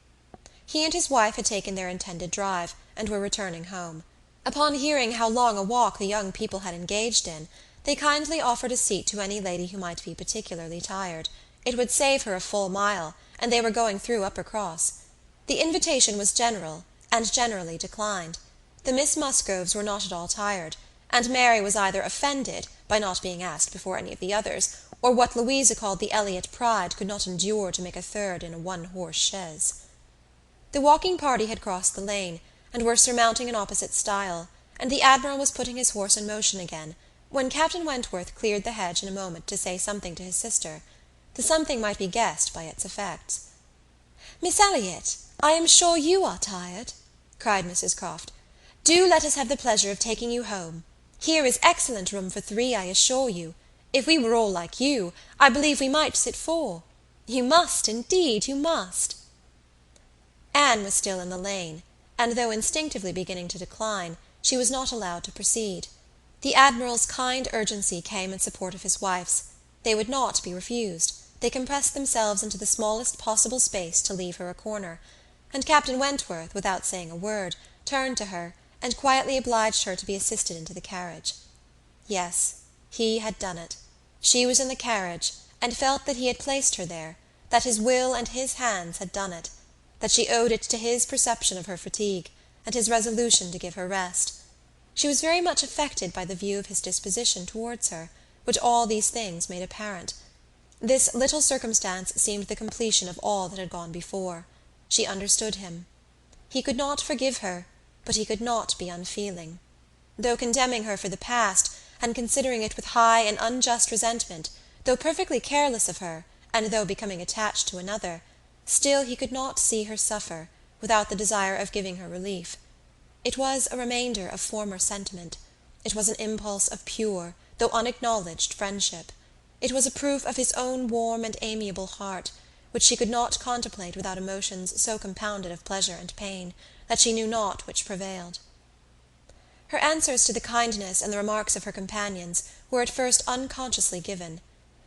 He and his wife had taken their intended drive, and were returning home. Upon hearing how long a walk the young people had engaged in, they kindly offered a seat to any lady who might be particularly tired. It would save her a full mile, and they were going through Uppercross. The invitation was general, and generally declined. The Miss Musgroves were not at all tired, and Mary was either offended by not being asked before any of the others, or what Louisa called the Elliot pride could not endure to make a third in a one-horse chaise. The walking party had crossed the lane, and were surmounting an opposite stile, and the Admiral was putting his horse in motion again, when Captain Wentworth cleared the hedge in a moment to say something to his sister. The something might be guessed by its effects. "Miss Elliot, I am sure you are tired," cried Mrs. Croft. "Do let us have the pleasure of taking you home. Here is excellent room for 3, I assure you. If we were all like you, I believe we might sit 4. You must, indeed, you must." Anne was still in the lane, and though instinctively beginning to decline, she was not allowed to proceed. The Admiral's kind urgency came in support of his wife's. They would not be refused. They compressed themselves into the smallest possible space to leave her a corner, and Captain Wentworth, without saying a word, turned to her, and quietly obliged her to be assisted into the carriage. Yes, he had done it. She was in the carriage, and felt that he had placed her there, that his will and his hands had done it, that she owed it to his perception of her fatigue, and his resolution to give her rest. She was very much affected by the view of his disposition towards her, which all these things made apparent. This little circumstance seemed the completion of all that had gone before. She understood him. He could not forgive her, but he could not be unfeeling. Though condemning her for the past, and considering it with high and unjust resentment, though perfectly careless of her, and though becoming attached to another, still he could not see her suffer, without the desire of giving her relief. It was a remainder of former sentiment. It was an impulse of pure, though unacknowledged friendship. It was a proof of his own warm and amiable heart, which she could not contemplate without emotions so compounded of pleasure and pain, that she knew not which prevailed. Her answers to the kindness and the remarks of her companions were at first unconsciously given.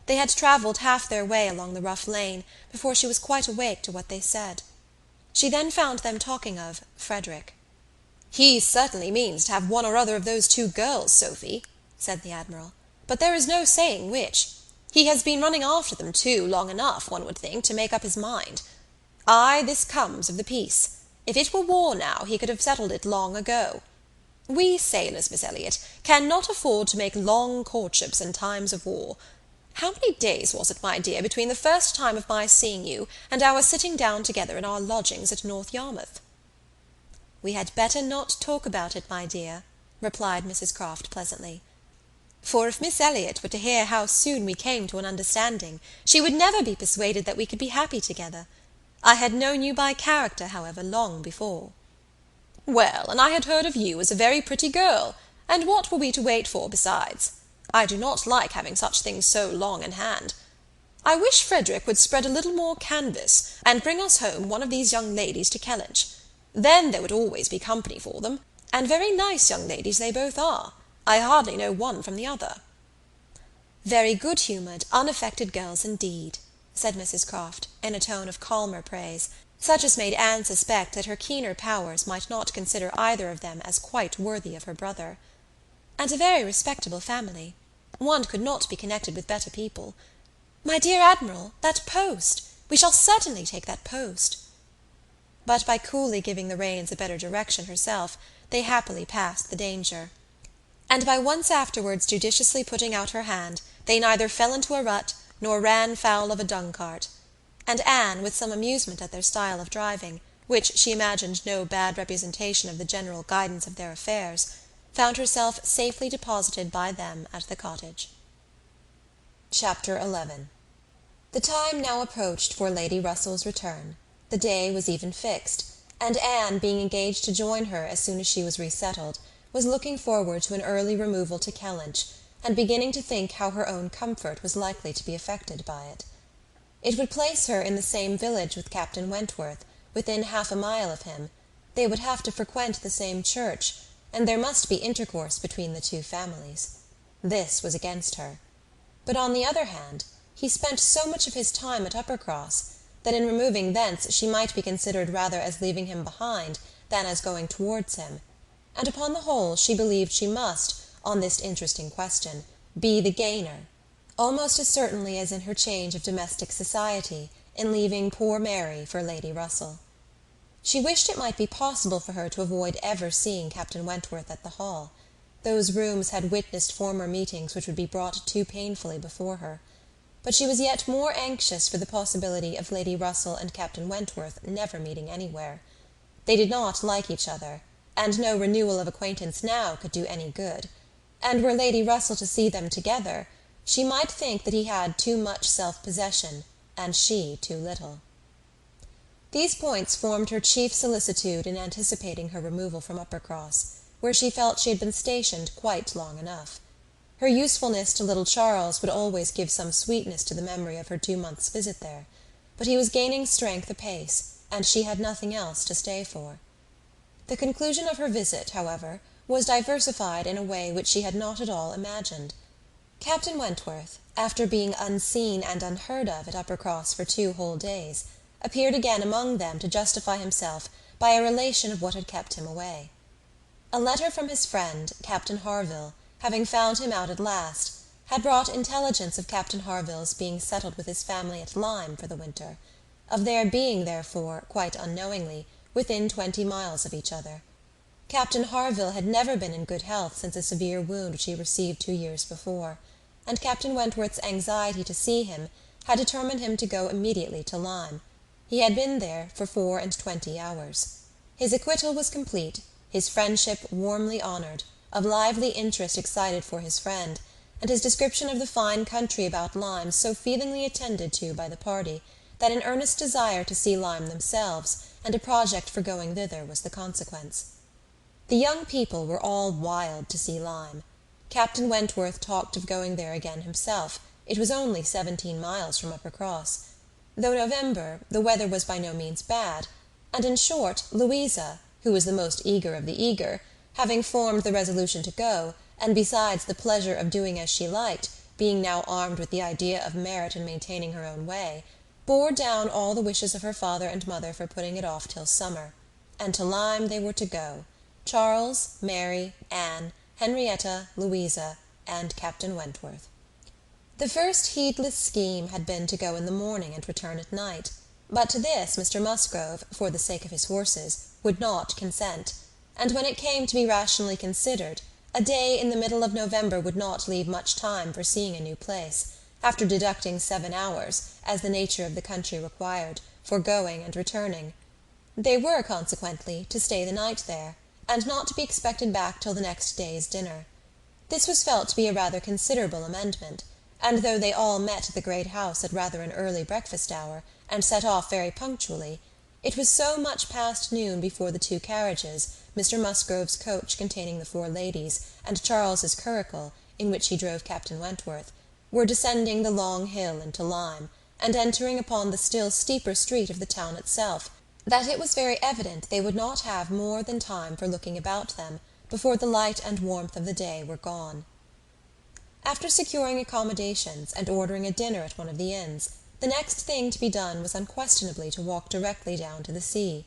They had travelled half their way along the rough lane before she was quite awake to what they said. She then found them talking of Frederick. "He certainly means to have one or other of those two girls, Sophy," said the Admiral, "but there is no saying which. He has been running after them too long enough, one would think, to make up his mind. Ay, this comes of the peace. If it were war now, he could have settled it long ago. We sailors, Miss Elliot, cannot afford to make long courtships in times of war. How many days was it, my dear, between the first time of my seeing you and our sitting down together in our lodgings at North Yarmouth?" "We had better not talk about it, my dear," replied Mrs. Croft pleasantly. "For if Miss Elliot were to hear how soon we came to an understanding, she would never be persuaded that we could be happy together. I had known you by character, however, long before." "Well, and I had heard of you as a very pretty girl, and what were we to wait for besides? I do not like having such things so long in hand. I wish Frederick would spread a little more canvas, and bring us home one of these young ladies to Kellynch. Then there would always be company for them, and very nice young ladies they both are. I hardly know one from the other." "Very good-humoured, unaffected girls indeed," said Mrs. Croft, in a tone of calmer praise, such as made Anne suspect that her keener powers might not consider either of them as quite worthy of her brother. "And a very respectable family. One could not be connected with better people. My dear Admiral, that post! We shall certainly take that post." But by coolly giving the reins a better direction herself, they happily passed the danger. And by once afterwards judiciously putting out her hand, they neither fell into a rut, nor ran foul of a dung-cart. And Anne, with some amusement at their style of driving, which she imagined no bad representation of the general guidance of their affairs, found herself safely deposited by them at the cottage. Chapter 11. The time now approached for Lady Russell's return. The day was even fixed, and Anne, being engaged to join her as soon as she was resettled, was looking forward to an early removal to Kellynch, and beginning to think how her own comfort was likely to be affected by it. It would place her in the same village with Captain Wentworth, within half a mile of him. They would have to frequent the same church, and there must be intercourse between the two families. This was against her. But on the other hand, he spent so much of his time at Uppercross, that in removing thence she might be considered rather as leaving him behind than as going towards him, and upon the whole she believed she must, on this interesting question, be the gainer, almost as certainly as in her change of domestic society, in leaving poor Mary for Lady Russell. She wished it might be possible for her to avoid ever seeing Captain Wentworth at the Hall. Those rooms had witnessed former meetings which would be brought too painfully before her. But she was yet more anxious for the possibility of Lady Russell and Captain Wentworth never meeting anywhere. They did not like each other, and no renewal of acquaintance now could do any good, and were Lady Russell to see them together, she might think that he had too much self-possession, and she too little. These points formed her chief solicitude in anticipating her removal from Uppercross, where she felt she had been stationed quite long enough. Her usefulness to little Charles would always give some sweetness to the memory of her 2 months' visit there, but he was gaining strength apace, and she had nothing else to stay for. The conclusion of her visit, however, was diversified in a way which she had not at all imagined. Captain Wentworth, after being unseen and unheard of at Uppercross for 2 whole days, appeared again among them to justify himself by a relation of what had kept him away. A letter from his friend, Captain Harville, having found him out at last, had brought intelligence of Captain Harville's being settled with his family at Lyme for the winter, of their being, therefore, quite unknowingly, within 20 miles of each other. Captain Harville had never been in good health since a severe wound which he received 2 years before, and Captain Wentworth's anxiety to see him had determined him to go immediately to Lyme. He had been there for 24 hours. His acquittal was complete, his friendship warmly honoured, of lively interest excited for his friend, and his description of the fine country about Lyme so feelingly attended to by the party, that an earnest desire to see Lyme themselves, and a project for going thither, was the consequence. The young people were all wild to see Lyme. Captain Wentworth talked of going there again himself. It was only 17 miles from Uppercross. Though November, the weather was by no means bad, and in short, Louisa, who was the most eager of the eager, having formed the resolution to go, and besides the pleasure of doing as she liked, being now armed with the idea of merit in maintaining her own way, bore down all the wishes of her father and mother for putting it off till summer. And to Lyme they were to go, Charles, Mary, Anne, Henrietta, Louisa, and Captain Wentworth. The first heedless scheme had been to go in the morning and return at night, but to this Mr. Musgrove, for the sake of his horses, would not consent, and when it came to be rationally considered, a day in the middle of November would not leave much time for seeing a new place, after deducting 7 hours, as the nature of the country required, for going and returning. They were, consequently, to stay the night there, and not to be expected back till the next day's dinner. This was felt to be a rather considerable amendment, and though they all met at the great house at rather an early breakfast hour, and set off very punctually, it was so much past noon before the 2 carriages, Mr. Musgrove's coach containing the 4 ladies, and Charles's curricle, in which he drove Captain Wentworth, were descending the long hill into Lyme, and entering upon the still steeper street of the town itself, that it was very evident they would not have more than time for looking about them before the light and warmth of the day were gone. After securing accommodations and ordering a dinner at one of the inns, the next thing to be done was unquestionably to walk directly down to the sea.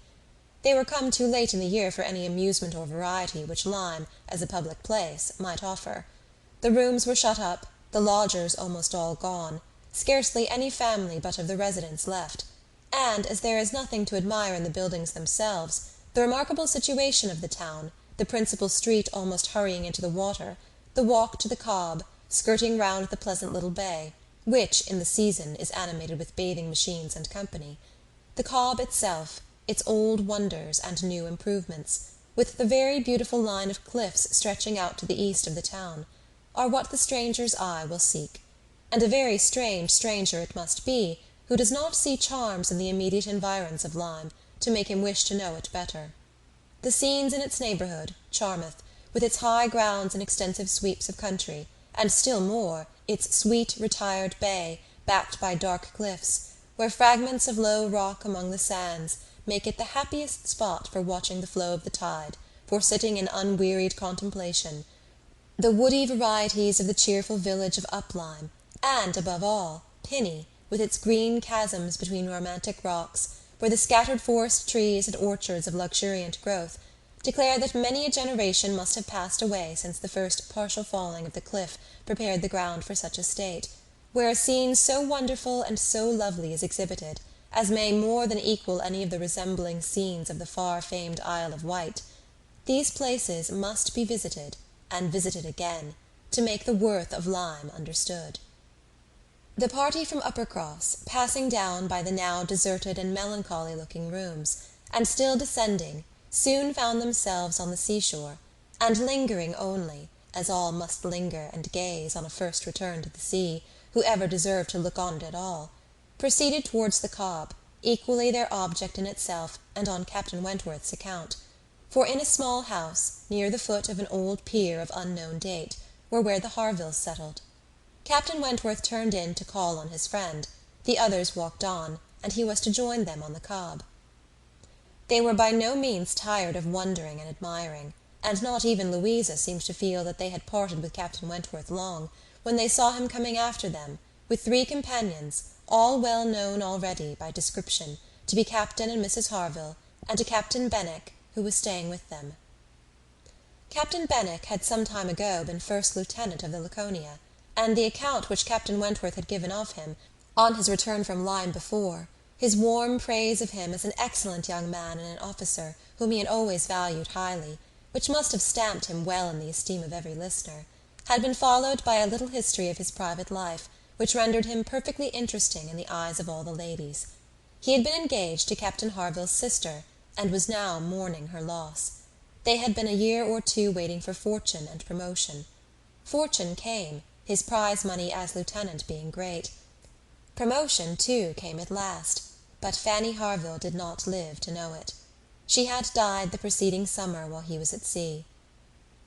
They were come too late in the year for any amusement or variety which Lyme, as a public place, might offer. The rooms were shut up, the lodgers almost all gone, scarcely any family but of the residents left, and, as there is nothing to admire in the buildings themselves, the remarkable situation of the town, the principal street almost hurrying into the water, the walk to the Cobb, skirting round the pleasant little bay, which, in the season, is animated with bathing machines and company, the Cobb itself, its old wonders and new improvements, with the very beautiful line of cliffs stretching out to the east of the town, are what the stranger's eye will seek, and a very strange stranger it must be who does not see charms in the immediate environs of Lyme to make him wish to know it better. The scenes in its neighbourhood, Charmouth, with its high grounds and extensive sweeps of country, and still more, its sweet retired bay, backed by dark cliffs, where fragments of low rock among the sands make it the happiest spot for watching the flow of the tide, for sitting in unwearied contemplation, the woody varieties of the cheerful village of Uplyme, and, above all, Pinny, with its green chasms between romantic rocks, where the scattered forest trees and orchards of luxuriant growth declare that many a generation must have passed away since the first partial falling of the cliff prepared the ground for such a state, where a scene so wonderful and so lovely is exhibited, as may more than equal any of the resembling scenes of the far-famed Isle of Wight. These places must be visited, and visited again, to make the worth of Lyme understood. The party from Uppercross, passing down by the now deserted and melancholy-looking rooms, and still descending, soon found themselves on the seashore, and lingering only, as all must linger and gaze on a first return to the sea, who ever deserved to look on it at all, proceeded towards the Cobb, equally their object in itself and on Captain Wentworth's account, for in a small house, near the foot of an old pier of unknown date, were where the Harvilles settled. Captain Wentworth turned in to call on his friend, the others walked on, and he was to join them on the Cobb. They were by no means tired of wondering and admiring, and not even Louisa seemed to feel that they had parted with Captain Wentworth long, when they saw him coming after them, with 3 companions, all well known already by description, to be Captain and Mrs. Harville, and a Captain Benwick, who was staying with them. Captain Benwick had some time ago been first lieutenant of the Laconia, and the account which Captain Wentworth had given of him, on his return from Lyme before, his warm praise of him as an excellent young man and an officer whom he had always valued highly, which must have stamped him well in the esteem of every listener, had been followed by a little history of his private life, which rendered him perfectly interesting in the eyes of all the ladies. He had been engaged to Captain Harville's sister, and was now mourning her loss. They had been a year or two waiting for fortune and promotion. Fortune came, his prize money as lieutenant being great. Promotion, too, came at last, but Fanny Harville did not live to know it. She had died the preceding summer while he was at sea.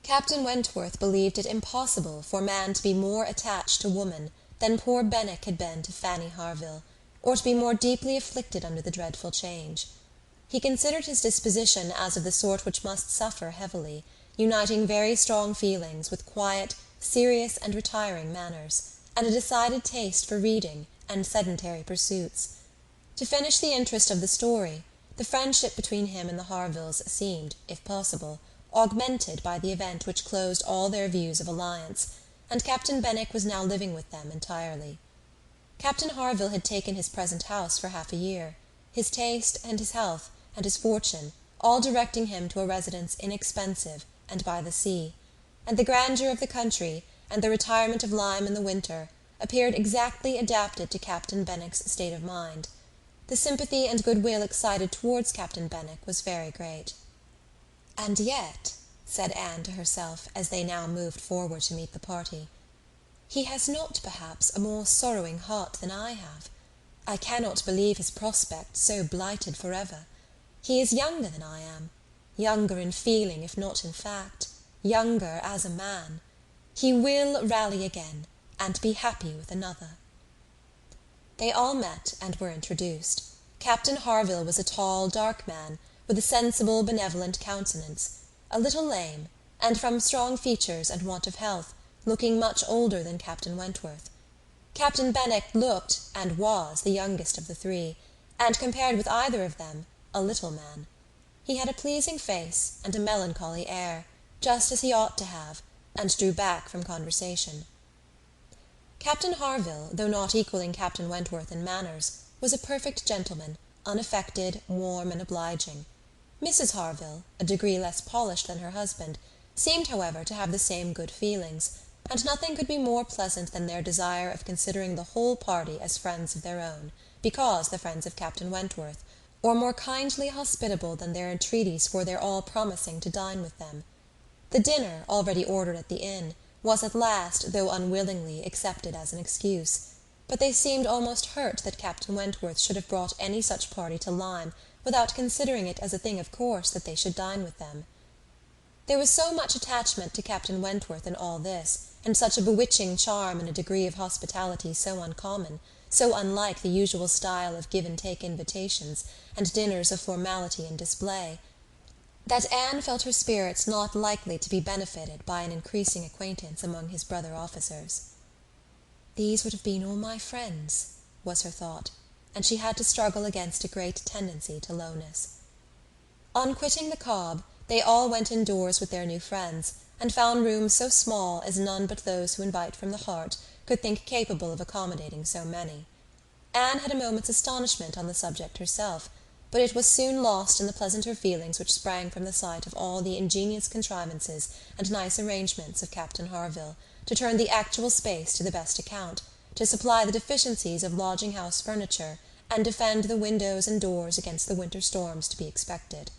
Captain Wentworth believed it impossible for man to be more attached to woman than poor Benwick had been to Fanny Harville, or to be more deeply afflicted under the dreadful change. He considered his disposition as of the sort which must suffer heavily, uniting very strong feelings with quiet, serious and retiring manners, and a decided taste for reading and sedentary pursuits. To finish the interest of the story, the friendship between him and the Harvilles seemed, if possible, augmented by the event which closed all their views of alliance, and Captain Benwick was now living with them entirely. Captain Harville had taken his present house for half a year, his taste and his health and his fortune all directing him to a residence inexpensive and by the sea, and the grandeur of the country and the retirement of Lyme in the winter appeared exactly adapted to Captain Benwick's state of mind. The sympathy and goodwill excited towards Captain Benwick was very great. "And yet," said Anne to herself, as they now moved forward to meet the party, "he has not, perhaps, a more sorrowing heart than I have. I cannot believe his prospects so blighted for ever. He is younger than I am, younger in feeling if not in fact, younger as a man. He will rally again, and be happy with another." They all met and were introduced. Captain Harville was a tall, dark man, with a sensible, benevolent countenance, a little lame, and from strong features and want of health, looking much older than Captain Wentworth. Captain Benwick looked, and was, the youngest of the three, and, compared with either of them, a little man. He had a pleasing face and a melancholy air, just as he ought to have, and drew back from conversation. Captain Harville, though not equalling Captain Wentworth in manners, was a perfect gentleman, unaffected, warm, and obliging. Mrs. Harville, a degree less polished than her husband, seemed, however, to have the same good feelings, and nothing could be more pleasant than their desire of considering the whole party as friends of their own, because the friends of Captain Wentworth, or more kindly hospitable than their entreaties for their all promising to dine with them. The dinner, already ordered at the inn, was at last, though unwillingly, accepted as an excuse, but they seemed almost hurt that Captain Wentworth should have brought any such party to Lyme without considering it as a thing of course that they should dine with them. There was so much attachment to Captain Wentworth in all this, and such a bewitching charm and a degree of hospitality so uncommon, so unlike the usual style of give-and-take invitations, and dinners of formality and display, that Anne felt her spirits not likely to be benefited by an increasing acquaintance among his brother officers. "These would have been all my friends," was her thought, and she had to struggle against a great tendency to lowness. On quitting the cob, they all went indoors with their new friends, and found rooms so small as none but those who invite from the heart could think capable of accommodating so many. Anne had a moment's astonishment on the subject herself, but it was soon lost in the pleasanter feelings which sprang from the sight of all the ingenious contrivances and nice arrangements of Captain Harville, to turn the actual space to the best account, to supply the deficiencies of lodging-house furniture, and defend the windows and doors against the winter storms to be expected.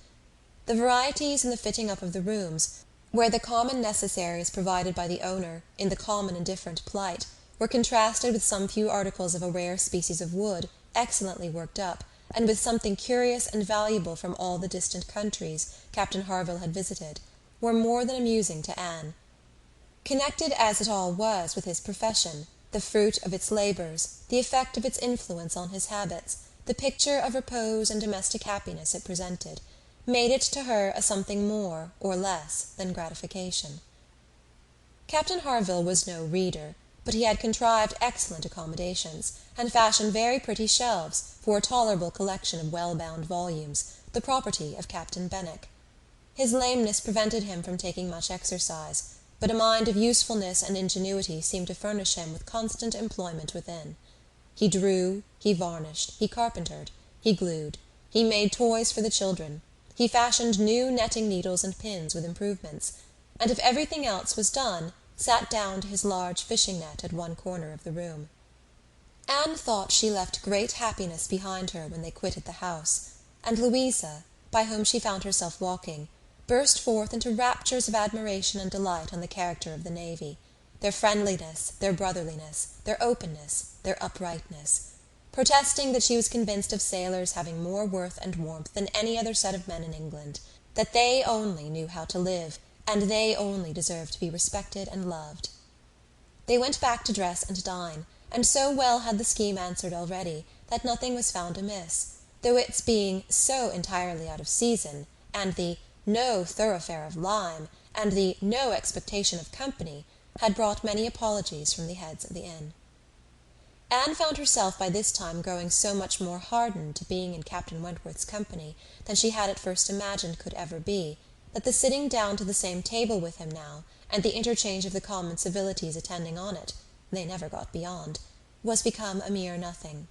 The varieties in the fitting up of the rooms, where the common necessaries provided by the owner, in the common and different plight, were contrasted with some few articles of a rare species of wood, excellently worked up, and with something curious and valuable from all the distant countries Captain Harville had visited, were more than amusing to Anne. Connected as it all was with his profession, the fruit of its labours, the effect of its influence on his habits, the picture of repose and domestic happiness it presented, made it to her a something more or less than gratification. Captain Harville was no reader, but he had contrived excellent accommodations, and fashioned very pretty shelves for a tolerable collection of well-bound volumes, the property of Captain Benwick. His lameness prevented him from taking much exercise, but a mind of usefulness and ingenuity seemed to furnish him with constant employment within. He drew, he varnished, he carpentered, he glued, he made toys for the children, he fashioned new netting needles and pins with improvements, and if everything else was done, sat down to his large fishing net at one corner of the room. Anne thought she left great happiness behind her when they quitted the house, and Louisa, by whom she found herself walking, burst forth into raptures of admiration and delight on the character of the navy, their friendliness, their brotherliness, their openness, their uprightness, protesting that she was convinced of sailors having more worth and warmth than any other set of men in England, that they only knew how to live, and they only deserved to be respected and loved. They went back to dress and dine, and so well had the scheme answered already that nothing was found amiss, though its being so entirely out of season, and the no thoroughfare of lime, and the no expectation of company, had brought many apologies from the heads of the inn. Anne found herself by this time growing so much more hardened to being in Captain Wentworth's company than she had at first imagined could ever be, that the sitting down to the same table with him now, and the interchange of the common civilities attending on it, they never got beyond, was become a mere nothing.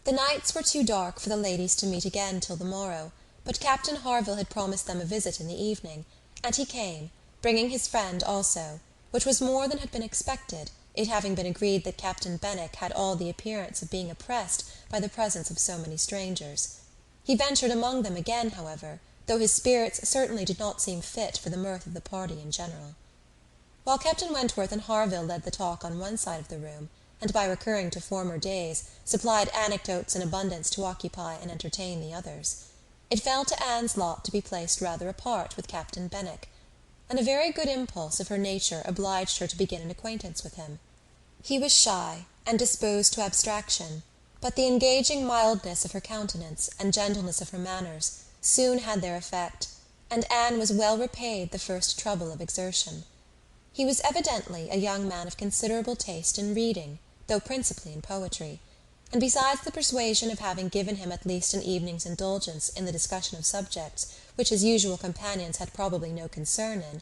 The nights were too dark for the ladies to meet again till the morrow, but Captain Harville had promised them a visit in the evening, and he came, bringing his friend also, which was more than had been expected, it having been agreed that Captain Benwick had all the appearance of being oppressed by the presence of so many strangers. He ventured among them again, however, though his spirits certainly did not seem fit for the mirth of the party in general. While Captain Wentworth and Harville led the talk on one side of the room, and by recurring to former days supplied anecdotes in abundance to occupy and entertain the others, it fell to Anne's lot to be placed rather apart with Captain Benwick, and a very good impulse of her nature obliged her to begin an acquaintance with him. He was shy, and disposed to abstraction, but the engaging mildness of her countenance and gentleness of her manners soon had their effect, and Anne was well repaid the first trouble of exertion. He was evidently a young man of considerable taste in reading, though principally in poetry, and besides the persuasion of having given him at least an evening's indulgence in the discussion of subjects which his usual companions had probably no concern in,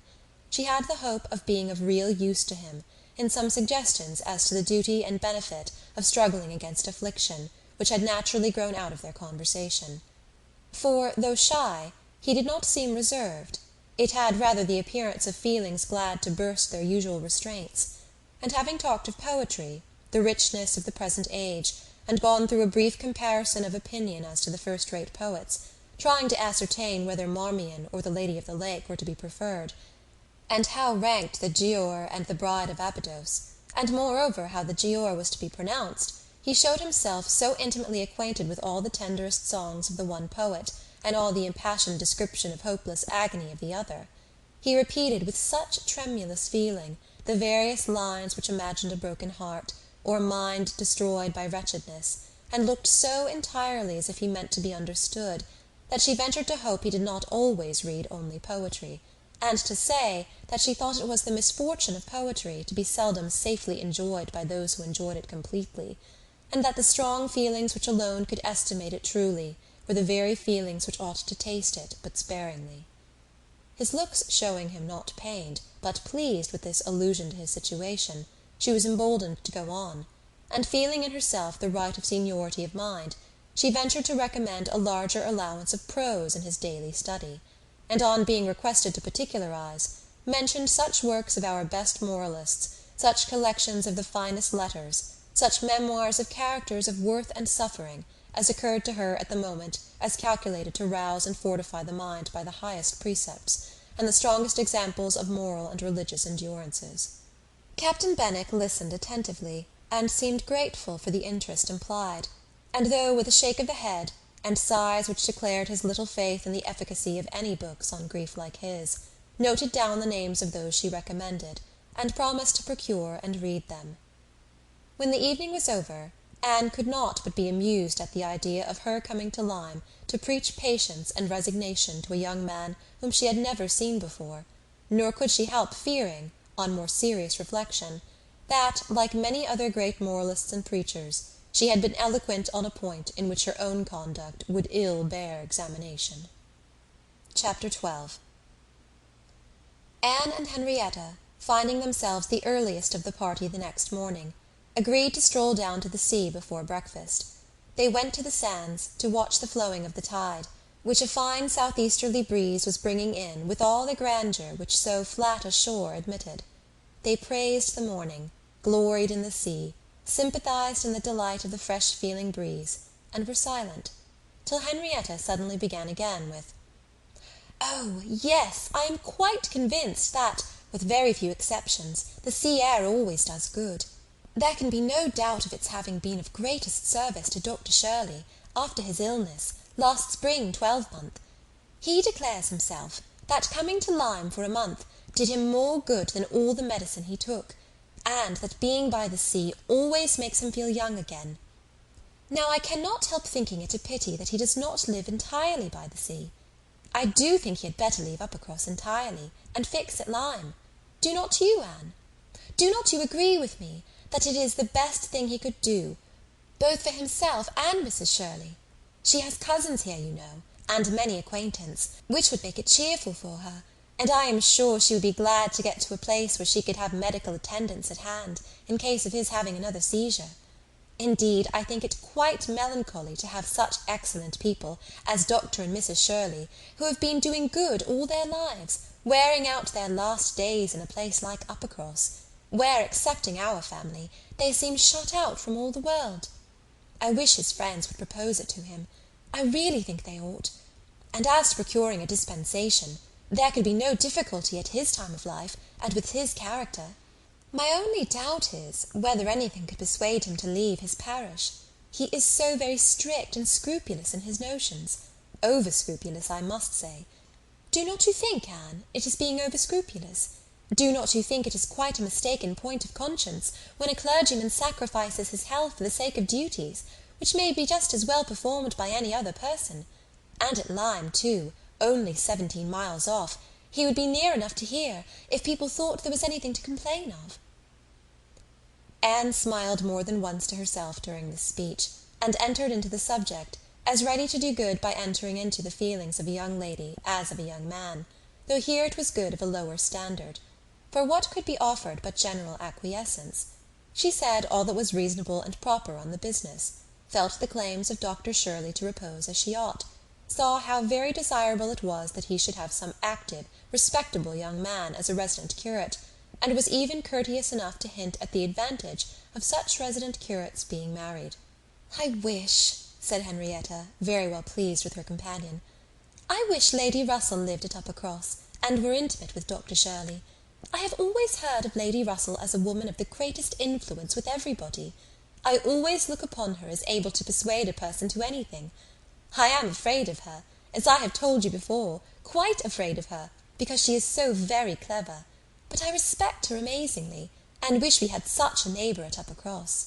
she had the hope of being of real use to him in some suggestions as to the duty and benefit of struggling against affliction, which had naturally grown out of their conversation. For, though shy, he did not seem reserved. It had rather the appearance of feelings glad to burst their usual restraints, and having talked of poetry, the richness of the present age, and gone through a brief comparison of opinion as to the first-rate poets, trying to ascertain whether Marmion or the Lady of the Lake were to be preferred, and how ranked the Giaour and the Bride of Abydos, and moreover how the Giaour was to be pronounced, he showed himself so intimately acquainted with all the tenderest songs of the one poet, and all the impassioned description of hopeless agony of the other. He repeated with such tremulous feeling the various lines which imagined a broken heart, or a mind destroyed by wretchedness, and looked so entirely as if he meant to be understood, that she ventured to hope he did not always read only poetry, and to say that she thought it was the misfortune of poetry to be seldom safely enjoyed by those who enjoyed it completely, and that the strong feelings which alone could estimate it truly were the very feelings which ought to taste it but sparingly. His looks showing him not pained, but pleased with this allusion to his situation, she was emboldened to go on, and feeling in herself the right of seniority of mind, she ventured to recommend a larger allowance of prose in his daily study, and on being requested to particularize, mentioned such works of our best moralists, such collections of the finest letters, such memoirs of characters of worth and suffering, as occurred to her at the moment as calculated to rouse and fortify the mind by the highest precepts, and the strongest examples of moral and religious endurances. Captain Benwick listened attentively, and seemed grateful for the interest implied, and though with a shake of the head, and sighs which declared his little faith in the efficacy of any books on grief like his, noted down the names of those she recommended, and promised to procure and read them. When the evening was over, Anne could not but be amused at the idea of her coming to Lyme to preach patience and resignation to a young man whom she had never seen before, nor could she help fearing, on more serious reflection, that, like many other great moralists and preachers, she had been eloquent on a point in which her own conduct would ill bear examination. Chapter 12. Anne and Henrietta, finding themselves the earliest of the party the next morning, agreed to stroll down to the sea before breakfast. They went to the sands to watch the flowing of the tide, which a fine southeasterly breeze was bringing in with all the grandeur which so flat a shore admitted. They praised the morning, gloried in the sea, sympathized in the delight of the fresh-feeling breeze, and were silent, till Henrietta suddenly began again with, "Oh, yes, I am quite convinced that, with very few exceptions, the sea air always does good. There can be no doubt of its having been of greatest service to Dr. Shirley, after his illness, last spring 12-month. He declares himself that coming to Lyme for a month did him more good than all the medicine he took, and that being by the sea always makes him feel young again. Now I cannot help thinking it a pity that he does not live entirely by the sea. I do think he had better leave Uppercross entirely, and fix at Lyme. Do not you, Anne? Do not you agree with me that it is the best thing he could do, both for himself and Mrs. Shirley? She has cousins here, you know, and many acquaintance, which would make it cheerful for her, and I am sure she would be glad to get to a place where she could have medical attendance at hand, in case of his having another seizure. Indeed, I think it quite melancholy to have such excellent people as Dr. and Mrs. Shirley, who have been doing good all their lives, wearing out their last days in a place like Uppercross, where, excepting our family, they seem shut out from all the world. I wish his friends would propose it to him. I really think they ought. And as to procuring a dispensation, there could be no difficulty at his time of life, and with his character. My only doubt is, whether anything could persuade him to leave his parish. He is so very strict and scrupulous in his notions. Over-scrupulous, I must say. Do not you think, Anne, it is being over-scrupulous? Do not you think it is quite a mistaken point of conscience when a clergyman sacrifices his health for the sake of duties, which may be just as well performed by any other person? And at Lyme, too, only 17 miles off, he would be near enough to hear, if people thought there was anything to complain of." Anne smiled more than once to herself during this speech, and entered into the subject, as ready to do good by entering into the feelings of a young lady as of a young man, though here it was good of a lower standard. For what could be offered but general acquiescence? She said all that was reasonable and proper on the business, felt the claims of Dr. Shirley to repose as she ought, saw how very desirable it was that he should have some active, respectable young man as a resident curate, and was even courteous enough to hint at the advantage of such resident curates being married. "I wish," said Henrietta, very well pleased with her companion, "I wish Lady Russell lived at Uppercross, and were intimate with Dr. Shirley. I have always heard of Lady Russell as a woman of the greatest influence with everybody. I always look upon her as able to persuade a person to anything. I am afraid of her, as I have told you before, quite afraid of her, because she is so very clever. But I respect her amazingly, and wish we had such a neighbour at Uppercross."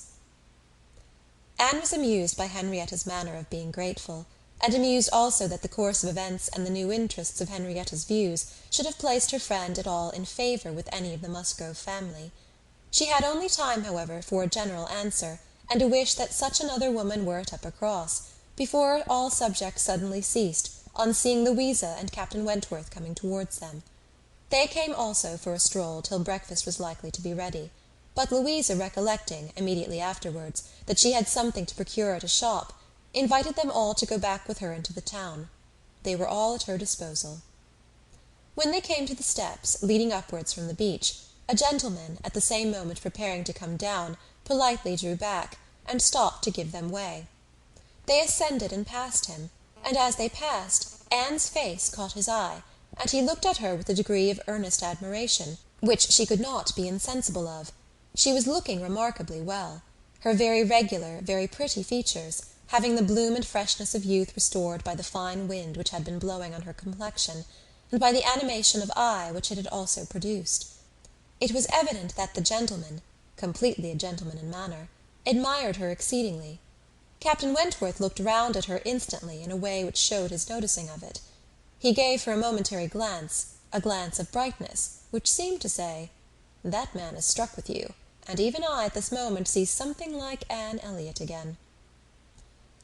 Anne was amused by Henrietta's manner of being grateful, and amused also that the course of events and the new interests of Henrietta's views should have placed her friend at all in favour with any of the Musgrove family. She had only time, however, for a general answer, and a wish that such another woman were at Uppercross, before all subject suddenly ceased, on seeing Louisa and Captain Wentworth coming towards them. They came also for a stroll till breakfast was likely to be ready, but Louisa, recollecting, immediately afterwards, that she had something to procure at a shop, invited them all to go back with her into the town. They were all at her disposal. When they came to the steps, leading upwards from the beach, a gentleman, at the same moment preparing to come down, politely drew back, and stopped to give them way. They ascended and passed him, and as they passed, Anne's face caught his eye, and he looked at her with a degree of earnest admiration, which she could not be insensible of. She was looking remarkably well. Her very regular, very pretty features, having the bloom and freshness of youth restored by the fine wind which had been blowing on her complexion, and by the animation of eye which it had also produced. It was evident that the gentleman, completely a gentleman in manner, admired her exceedingly. Captain Wentworth looked round at her instantly in a way which showed his noticing of it. He gave her a momentary glance, a glance of brightness, which seemed to say, "That man is struck with you, and even I at this moment see something like Anne Elliot again."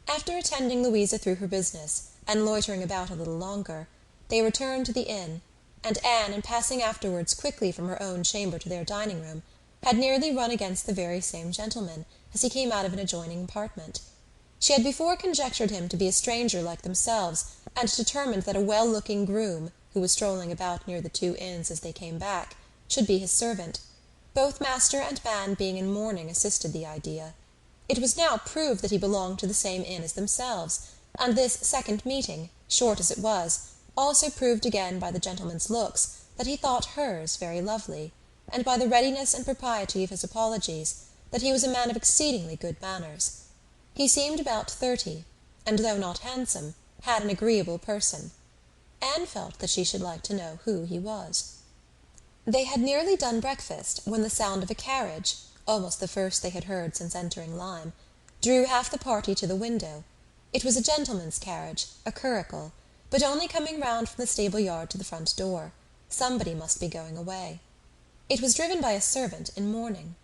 After attending Louisa through her business, and loitering about a little longer, they returned to the inn, and Anne, in passing afterwards quickly from her own chamber to their dining-room, had nearly run against the very same gentleman, as he came out of an adjoining apartment. She had before conjectured him to be a stranger like themselves, and determined that a well-looking groom, who was strolling about near the two inns as they came back, should be his servant. Both master and man being in mourning assisted the idea. It was now proved that he belonged to the same inn as themselves, and this second meeting, short as it was, also proved again by the gentleman's looks that he thought hers very lovely, and by the readiness and propriety of his apologies that he was a man of exceedingly good manners. He seemed about 30, and though not handsome, had an agreeable person. Anne felt that she should like to know who he was. They had nearly done breakfast when the sound of a carriage, almost the first they had heard since entering Lyme, drew half the party to the window. It was a gentleman's carriage, a curricle, but only coming round from the stable-yard to the front door. Somebody must be going away. It was driven by a servant in mourning.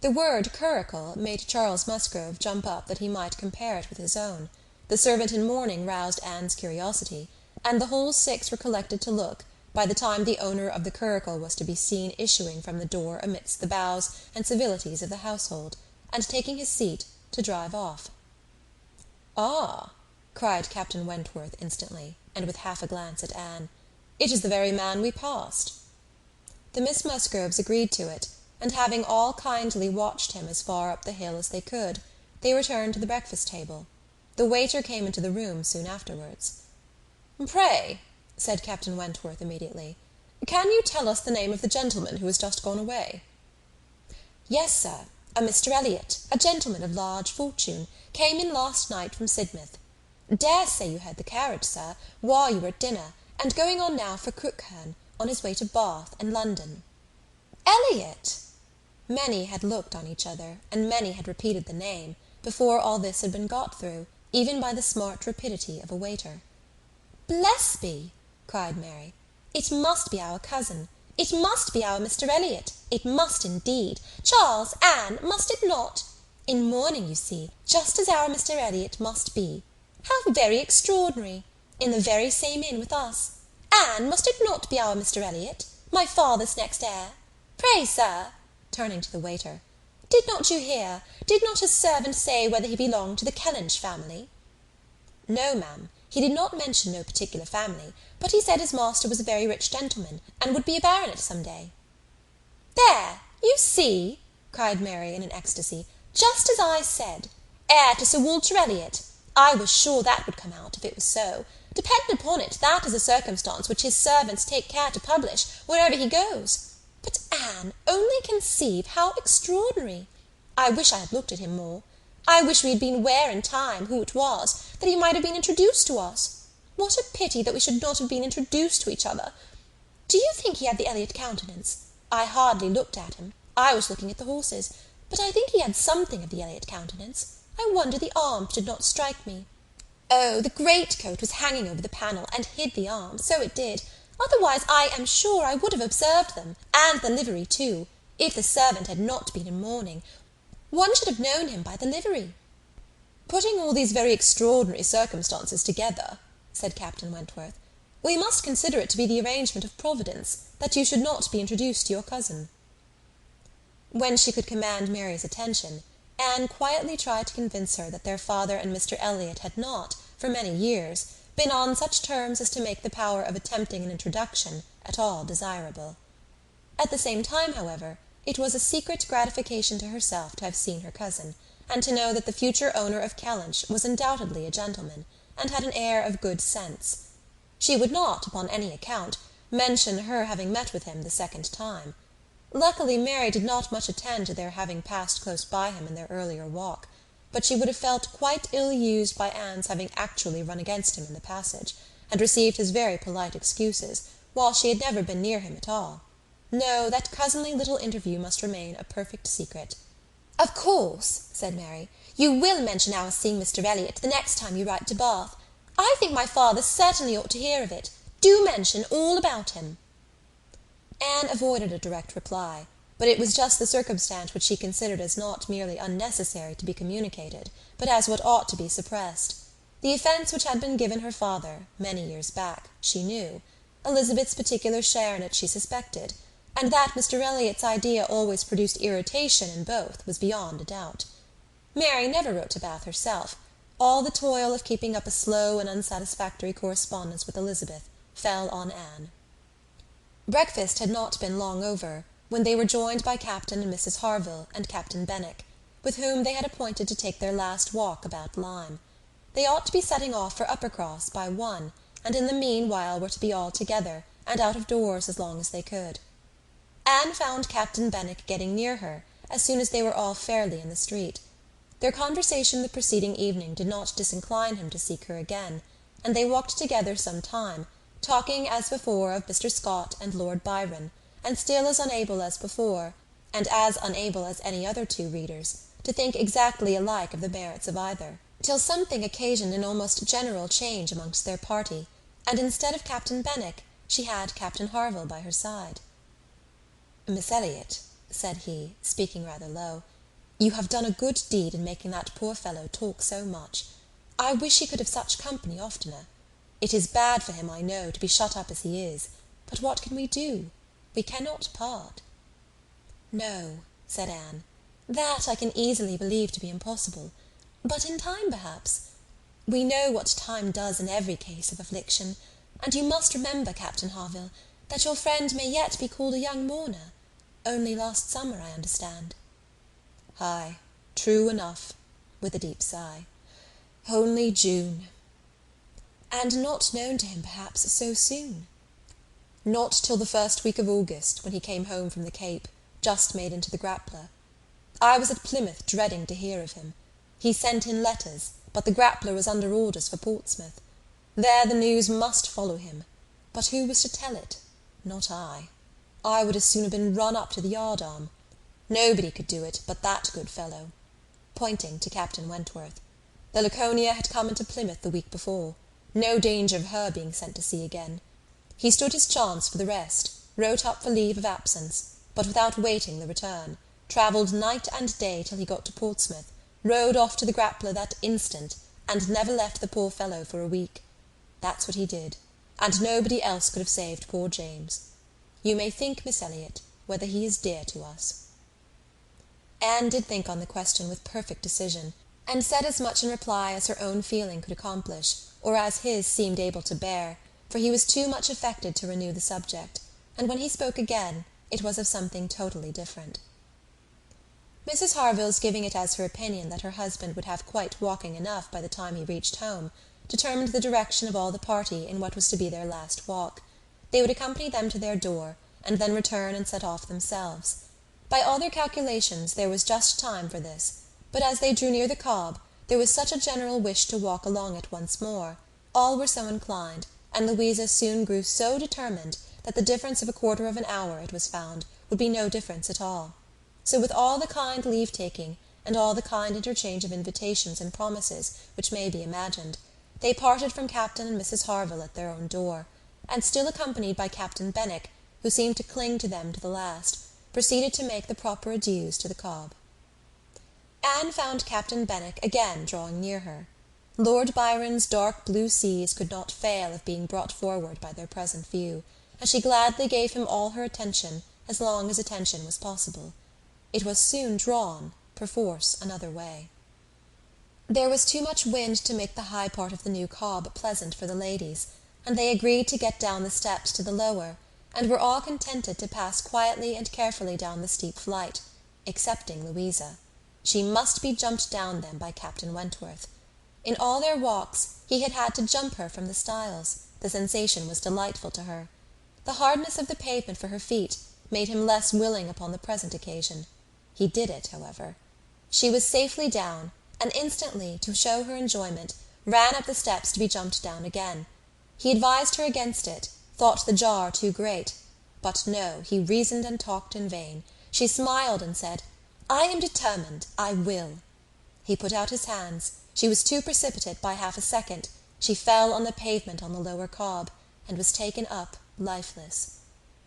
The word curricle made Charles Musgrove jump up that he might compare it with his own. The servant in mourning roused Anne's curiosity, and the whole six were collected to look, by the time the owner of the curricle was to be seen issuing from the door amidst the bows and civilities of the household, and taking his seat to drive off. "Ah!" cried Captain Wentworth instantly, and with half a glance at Anne. "It is the very man we passed." The Miss Musgroves agreed to it, and having all kindly watched him as far up the hill as they could, they returned to the breakfast-table. The waiter came into the room soon afterwards. "Pray," said Captain Wentworth immediately, "can you tell us the name of the gentleman who has just gone away?" "Yes, sir, a Mr. Elliot, a gentleman of large fortune, came in last night from Sidmouth. Dare say you heard the carriage, sir, while you were at dinner, and going on now for Crookherne, on his way to Bath and London." "Elliot!" Many had looked on each other, and many had repeated the name, before all this had been got through, even by the smart rapidity of a waiter. "Bless me!" cried Mary. "It must be our cousin. It must be our Mr. Elliot. It must indeed. Charles, Anne, must it not? In mourning, you see, just as our Mr. Elliot must be. How very extraordinary! In the very same inn with us. Anne, must it not be our Mr. Elliot, my father's next heir? Pray, sir," turning to the waiter, "did not you hear, did not his servant say whether he belonged to the Kellynch family?" "No, ma'am. He did not mention no particular family, but he said his master was a very rich gentleman, and would be a baronet some day." "There, you see," cried Mary in an ecstasy, "just as I said. Heir to Sir Walter Elliot. I was sure that would come out, if it was so. Depend upon it, that is a circumstance which his servants take care to publish, wherever he goes. But, Anne, only conceive how extraordinary! I wish I had looked at him more. I wish we had been aware in time who it was, that he might have been introduced to us. What a pity that we should not have been introduced to each other! Do you think he had the Elliot countenance? I hardly looked at him. I was looking at the horses, but I think he had something of the Elliot countenance. I wonder the arms did not strike me. Oh, the greatcoat was hanging over the panel, and hid the arms, so it did. Otherwise I am sure I would have observed them, and the livery too. If the servant had not been in mourning, one should have known him by the livery." "Putting all these very extraordinary circumstances together," said Captain Wentworth, "we must consider it to be the arrangement of Providence that you should not be introduced to your cousin." When she could command Mary's attention, Anne quietly tried to convince her that their father and Mr. Elliot had not, for many years, been on such terms as to make the power of attempting an introduction at all desirable. At the same time, however, it was a secret gratification to herself to have seen her cousin, and to know that the future owner of Kellynch was undoubtedly a gentleman, and had an air of good sense. She would not, upon any account, mention her having met with him the second time. Luckily Mary did not much attend to their having passed close by him in their earlier walk, but she would have felt quite ill-used by Anne's having actually run against him in the passage, and received his very polite excuses, while she had never been near him at all. No, that cousinly little interview must remain a perfect secret. "Of course," said Mary, "you will mention our seeing Mr. Elliot the next time you write to Bath. I think my father certainly ought to hear of it. Do mention all about him." Anne avoided a direct reply, but it was just the circumstance which she considered as not merely unnecessary to be communicated, but as what ought to be suppressed. The offence which had been given her father, many years back, she knew, Elizabeth's particular share in it she suspected, and that Mr. Elliot's idea always produced irritation in both was beyond a doubt. Mary never wrote to Bath herself. All the toil of keeping up a slow and unsatisfactory correspondence with Elizabeth fell on Anne. Breakfast had not been long over when they were joined by Captain and Mrs. Harville and Captain Benwick, with whom they had appointed to take their last walk about Lyme. They ought to be setting off for Uppercross by 1, and in the meanwhile were to be all together, and out of doors as long as they could. Anne found Captain Benwick getting near her, as soon as they were all fairly in the street. Their conversation the preceding evening did not disincline him to seek her again, and they walked together some time, talking as before of Mr. Scott and Lord Byron, and still as unable as before, and as unable as any other two readers, to think exactly alike of the merits of either, till something occasioned an almost general change amongst their party, and instead of Captain Benwick, she had Captain Harville by her side. "Miss Elliot," said he, speaking rather low, "you have done a good deed in making that poor fellow talk so much. I wish he could have such company oftener. It is bad for him, I know, to be shut up as he is, but what can we do? We cannot part." "No," said Anne, "that I can easily believe to be impossible. But in time, perhaps. We know what time does in every case of affliction, and you must remember, Captain Harville, that your friend may yet be called a young mourner. Only last summer, I understand." "Ay, true enough," with a deep sigh. "Only June." "And not known to him, perhaps, so soon?" "Not till the first week of August, when he came home from the Cape, just made into the Grappler. I was at Plymouth dreading to hear of him. He sent in letters, but the Grappler was under orders for Portsmouth. There the news must follow him. But who was to tell it? Not I. I would as soon have been run up to the yardarm. Nobody could do it but that good fellow," pointing to Captain Wentworth. "The Laconia had come into Plymouth the week before. No danger of her being sent to sea again. He stood his chance for the rest, wrote up for leave of absence, but without waiting the return, travelled night and day till he got to Portsmouth, rowed off to the Grappler that instant, and never left the poor fellow for a week. That's what he did, and nobody else could have saved poor James. You may think, Miss Elliot, whether he is dear to us." Anne did think on the question with perfect decision, and said as much in reply as her own feeling could accomplish, or as his seemed able to bear, for he was too much affected to renew the subject, and when he spoke again, it was of something totally different. Mrs. Harville's giving it as her opinion that her husband would have quite walking enough by the time he reached home, determined the direction of all the party in what was to be their last walk. They would accompany them to their door, and then return and set off themselves. By all their calculations there was just time for this, but as they drew near the Cobb, there was such a general wish to walk along it once more, all were so inclined, and Louisa soon grew so determined that the difference of a quarter of an hour, it was found, would be no difference at all. So with all the kind leave-taking, and all the kind interchange of invitations and promises which may be imagined, they parted from Captain and Mrs. Harville at their own door, and still accompanied by Captain Benwick, who seemed to cling to them to the last, proceeded to make the proper adieus to the Cobb. Anne found Captain Benwick again drawing near her. Lord Byron's dark blue seas could not fail of being brought forward by their present view, and she gladly gave him all her attention as long as attention was possible. It was soon drawn, perforce, another way. There was too much wind to make the high part of the new Cobb pleasant for the ladies, and they agreed to get down the steps to the lower, and were all contented to pass quietly and carefully down the steep flight, excepting Louisa. She must be jumped down them by Captain Wentworth. In all their walks he had had to jump her from the stiles. The sensation was delightful to her. The hardness of the pavement for her feet made him less willing upon the present occasion. He did it, however. She was safely down, and instantly, to show her enjoyment, ran up the steps to be jumped down again. He advised her against it, thought the jar too great. But no, he reasoned and talked in vain. She smiled and said, "I am determined, I will." He put out his hands. She was too precipitate by half a second. She fell on the pavement on the lower Cobb, and was taken up lifeless.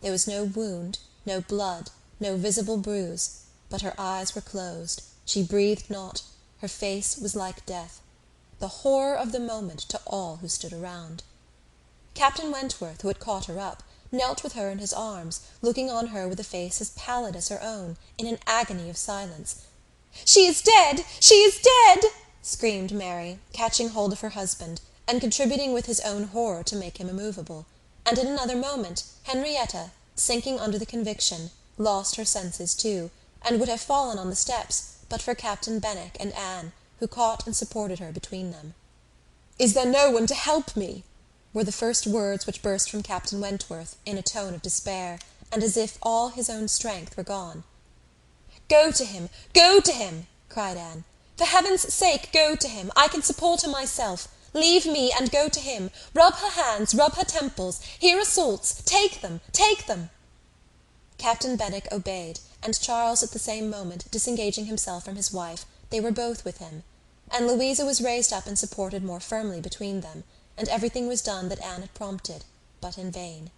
There was no wound, no blood, no visible bruise, but her eyes were closed. She breathed not. Her face was like death. The horror of the moment to all who stood around. Captain Wentworth, who had caught her up, knelt with her in his arms, looking on her with a face as pallid as her own, in an agony of silence. "She is dead! She is dead!" screamed Mary, catching hold of her husband, and contributing with his own horror to make him immovable. And in another moment Henrietta, sinking under the conviction, lost her senses too, and would have fallen on the steps but for Captain Benwick and Anne, who caught and supported her between them. "Is there no one to help me?" were the first words which burst from Captain Wentworth in a tone of despair, and as if all his own strength were gone. "Go to him! Go to him!" cried Anne. "For heaven's sake, go to him! I can support her myself. Leave me and go to him. Rub her hands, rub her temples. Here are salts. Take them, take them!" Captain Benwick obeyed, and Charles at the same moment disengaging himself from his wife, they were both with him. And Louisa was raised up and supported more firmly between them, and everything was done that Anne had prompted, but in vain;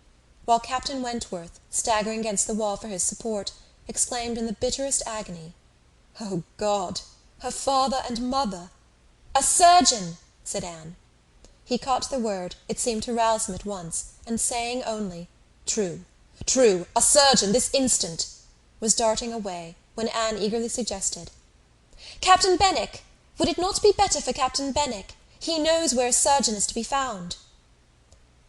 while Captain Wentworth, staggering against the wall for his support, exclaimed in the bitterest agony, "O God! Her father and mother!" "A surgeon!" said Anne. He caught the word, it seemed to rouse him at once, and saying only, "True, true, a surgeon, this instant!" was darting away, when Anne eagerly suggested, "Captain Benwick! Would it not be better for Captain Benwick? He knows where a surgeon is to be found."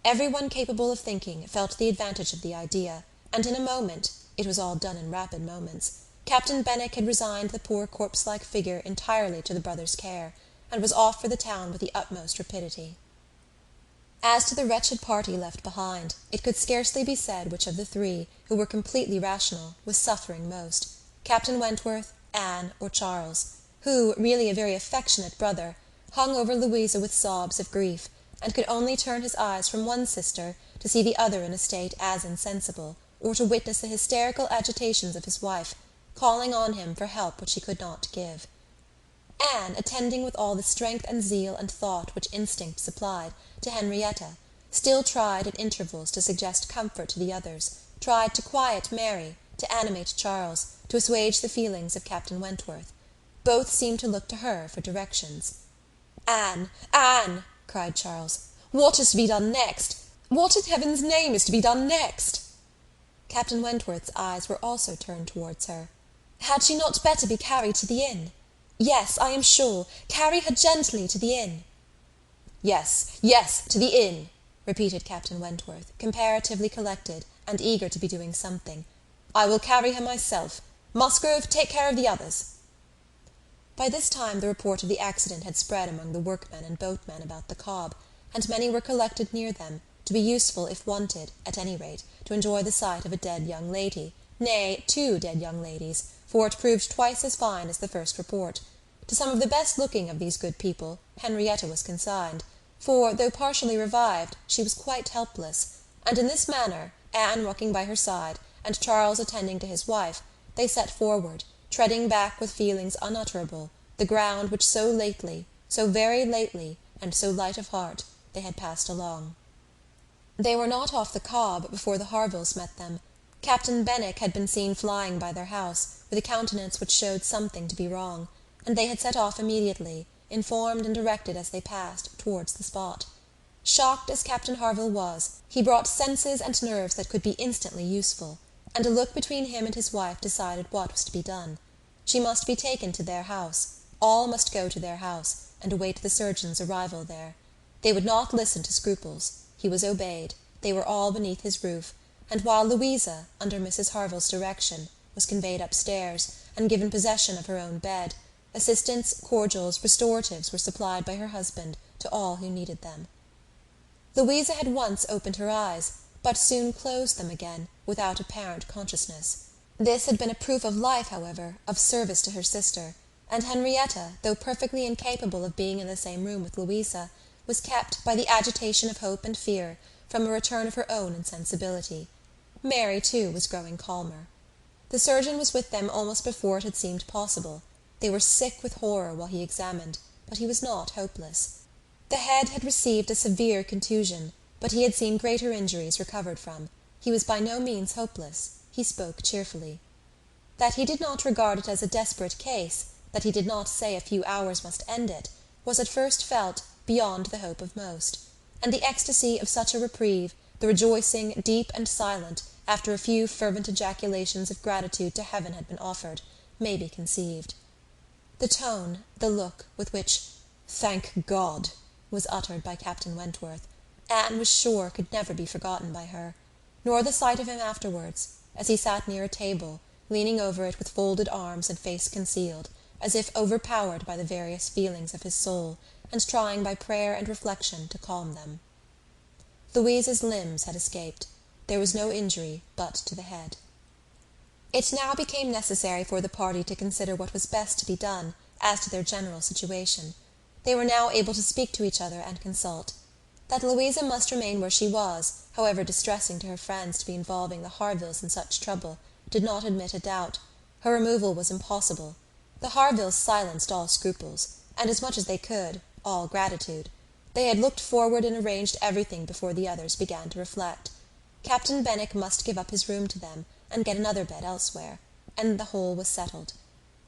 Every one capable of thinking felt the advantage of the idea, and in a moment, it was all done in rapid moments, Captain Benwick had resigned the poor corpse-like figure entirely to the brothers' care, and was off for the town with the utmost rapidity. As to the wretched party left behind, it could scarcely be said which of the three, who were completely rational, was suffering most, Captain Wentworth, Anne, or Charles, who, really a very affectionate brother, hung over Louisa with sobs of grief, and could only turn his eyes from one sister to see the other in a state as insensible, or to witness the hysterical agitations of his wife, calling on him for help which he could not give. Anne, attending with all the strength and zeal and thought which instinct supplied, to Henrietta, still tried at intervals to suggest comfort to the others, tried to quiet Mary, to animate Charles, to assuage the feelings of Captain Wentworth. Both seemed to look to her for directions. "Anne, Anne!" cried Charles, "what is to be done next? What in heaven's name is to be done next?" Captain Wentworth's eyes were also turned towards her. "Had she not better be carried to the inn? Yes, I am sure. Carry her gently to the inn." "Yes, yes, to the inn," repeated Captain Wentworth, comparatively collected, and eager to be doing something. "I will carry her myself. Musgrove, take care of the others." By this time the report of the accident had spread among the workmen and boatmen about the Cobb, and many were collected near them, to be useful if wanted, at any rate, to enjoy the sight of a dead young lady, nay, 2 dead young ladies, for it proved twice as fine as the first report. To some of the best-looking of these good people Henrietta was consigned, for, though partially revived, she was quite helpless, and in this manner, Anne walking by her side, and Charles attending to his wife, they set forward, treading back with feelings unutterable, the ground which so lately, so very lately, and so light of heart, they had passed along. They were not off the Cobb before the Harvilles met them. Captain Benwick had been seen flying by their house, with a countenance which showed something to be wrong, and they had set off immediately, informed and directed as they passed, towards the spot. Shocked as Captain Harville was, he brought senses and nerves that could be instantly useful, and a look between him and his wife decided what was to be done. She must be taken to their house. All must go to their house, and await the surgeon's arrival there. They would not listen to scruples. He was obeyed. They were all beneath his roof, and while Louisa, under Mrs. Harville's direction, was conveyed upstairs, and given possession of her own bed, assistance, cordials, restoratives were supplied by her husband to all who needed them. Louisa had once opened her eyes, but soon closed them again, without apparent consciousness. This had been a proof of life, however, of service to her sister, and Henrietta, though perfectly incapable of being in the same room with Louisa, was kept, by the agitation of hope and fear, from a return of her own insensibility. Mary, too, was growing calmer. The surgeon was with them almost before it had seemed possible. They were sick with horror while he examined, but he was not hopeless. The head had received a severe contusion, but he had seen greater injuries recovered from. He was by no means hopeless. He spoke cheerfully. That he did not regard it as a desperate case, that he did not say a few hours must end it, was at first felt beyond the hope of most. and the ecstasy of such a reprieve, the rejoicing, deep and silent, after a few fervent ejaculations of gratitude to heaven had been offered, may be conceived. The tone, the look, with which "Thank God" was uttered by Captain Wentworth, Anne was sure could never be forgotten by her, nor the sight of him afterwards, as he sat near a table, leaning over it with folded arms and face concealed, as if overpowered by the various feelings of his soul, and trying by prayer and reflection to calm them. Louisa's limbs had escaped. There was no injury but to the head. It now became necessary for the party to consider what was best to be done as to their general situation. They were now able to speak to each other and consult. That Louisa must remain where she was, however distressing to her friends to be involving the Harvilles in such trouble, did not admit a doubt. Her removal was impossible. The Harvilles silenced all scruples, and as much as they could, all gratitude. They had looked forward and arranged everything before the others began to reflect. Captain Benwick must give up his room to them, and get another bed elsewhere, and the whole was settled.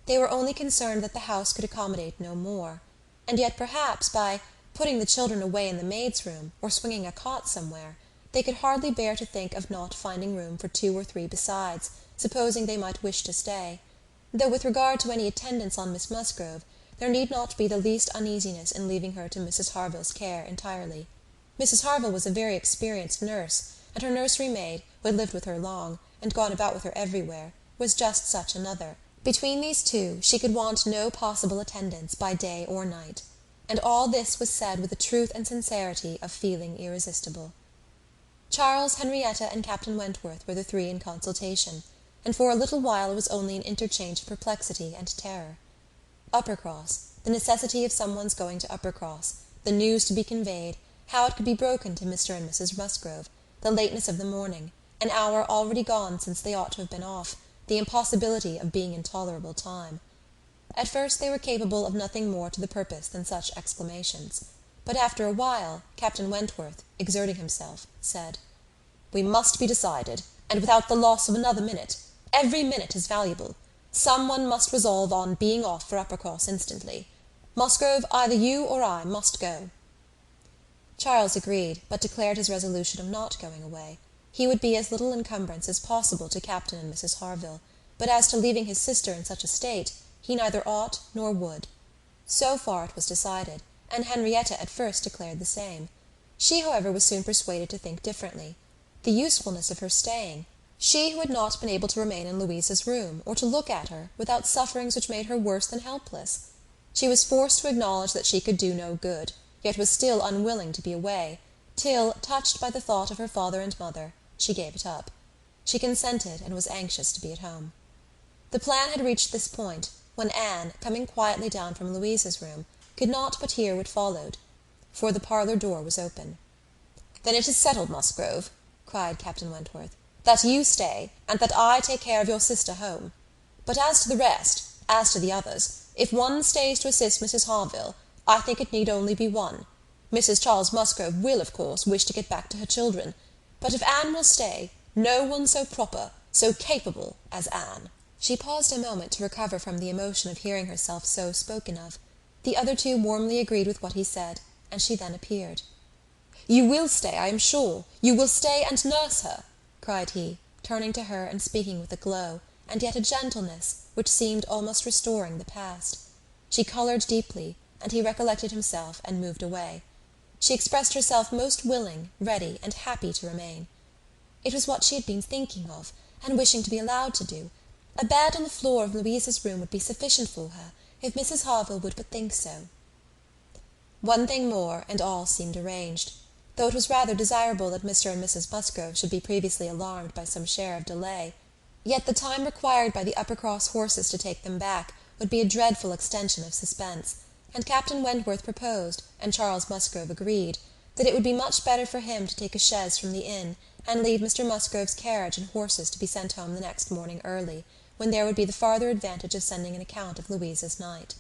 They were only concerned that the house could accommodate no more, and yet perhaps by putting the children away in the maid's room, or swinging a cot somewhere, they could hardly bear to think of not finding room for 2 or 3 besides, supposing they might wish to stay; though with regard to any attendance on Miss Musgrove, there need not be the least uneasiness in leaving her to Mrs. Harville's care entirely. Mrs. Harville was a very experienced nurse, and her nursery maid, who had lived with her long, and gone about with her everywhere, was just such another. Between these two she could want no possible attendance by day or night, and all this was said with a truth and sincerity of feeling irresistible. Charles, Henrietta, and Captain Wentworth were the 3 in consultation, and for a little while it was only an interchange of perplexity and terror. Uppercross, the necessity of someone's going to Uppercross, the news to be conveyed, how it could be broken to Mr. and Mrs. Musgrove, the lateness of the morning, an hour already gone since they ought to have been off, the impossibility of being in tolerable time. At first they were capable of nothing more to the purpose than such exclamations, but after a while Captain Wentworth, exerting himself, said, "We must be decided, and without the loss of another minute. Every minute is valuable. Some one must resolve on being off for Uppercross instantly. Musgrove, either you or I must go." Charles agreed, but declared his resolution of not going away. He would be as little encumbrance as possible to Captain and Mrs. Harville, but as to leaving his sister in such a state, he neither ought nor would. So far it was decided, and Henrietta at first declared the same. She, however, was soon persuaded to think differently. The usefulness of her staying, she who had not been able to remain in Louisa's room, or to look at her, without sufferings which made her worse than helpless. She was forced to acknowledge that she could do no good, yet was still unwilling to be away, till, touched by the thought of her father and mother, she gave it up. She consented, and was anxious to be at home. The plan had reached this point, when Anne, coming quietly down from Louisa's room, could not but hear what followed, for the parlour door was open. "Then it is settled, Musgrove," cried Captain Wentworth, "that you stay, and that I take care of your sister home. But as to the rest, as to the others, if one stays to assist Mrs. Harville, I think it need only be one. Mrs. Charles Musgrove will, of course, wish to get back to her children, but if Anne will stay, no one so proper, so capable as Anne." She paused a moment to recover from the emotion of hearing herself so spoken of. The other 2 warmly agreed with what he said, and she then appeared. "You will stay, I am sure. You will stay and nurse her," cried he, turning to her and speaking with a glow, and yet a gentleness, which seemed almost restoring the past. She coloured deeply, and he recollected himself and moved away. She expressed herself most willing, ready, and happy to remain. It was what she had been thinking of, and wishing to be allowed to do. A bed on the floor of Louisa's room would be sufficient for her, if Mrs. Harville would but think so. One thing more, and all seemed arranged. Though it was rather desirable that Mr. and Mrs. Musgrove should be previously alarmed by some share of delay, yet the time required by the Uppercross horses to take them back would be a dreadful extension of suspense, and Captain Wentworth proposed, and Charles Musgrove agreed, that it would be much better for him to take a chaise from the inn, and leave Mr. Musgrove's carriage and horses to be sent home the next morning early, when there would be the farther advantage of sending an account of Louisa's night.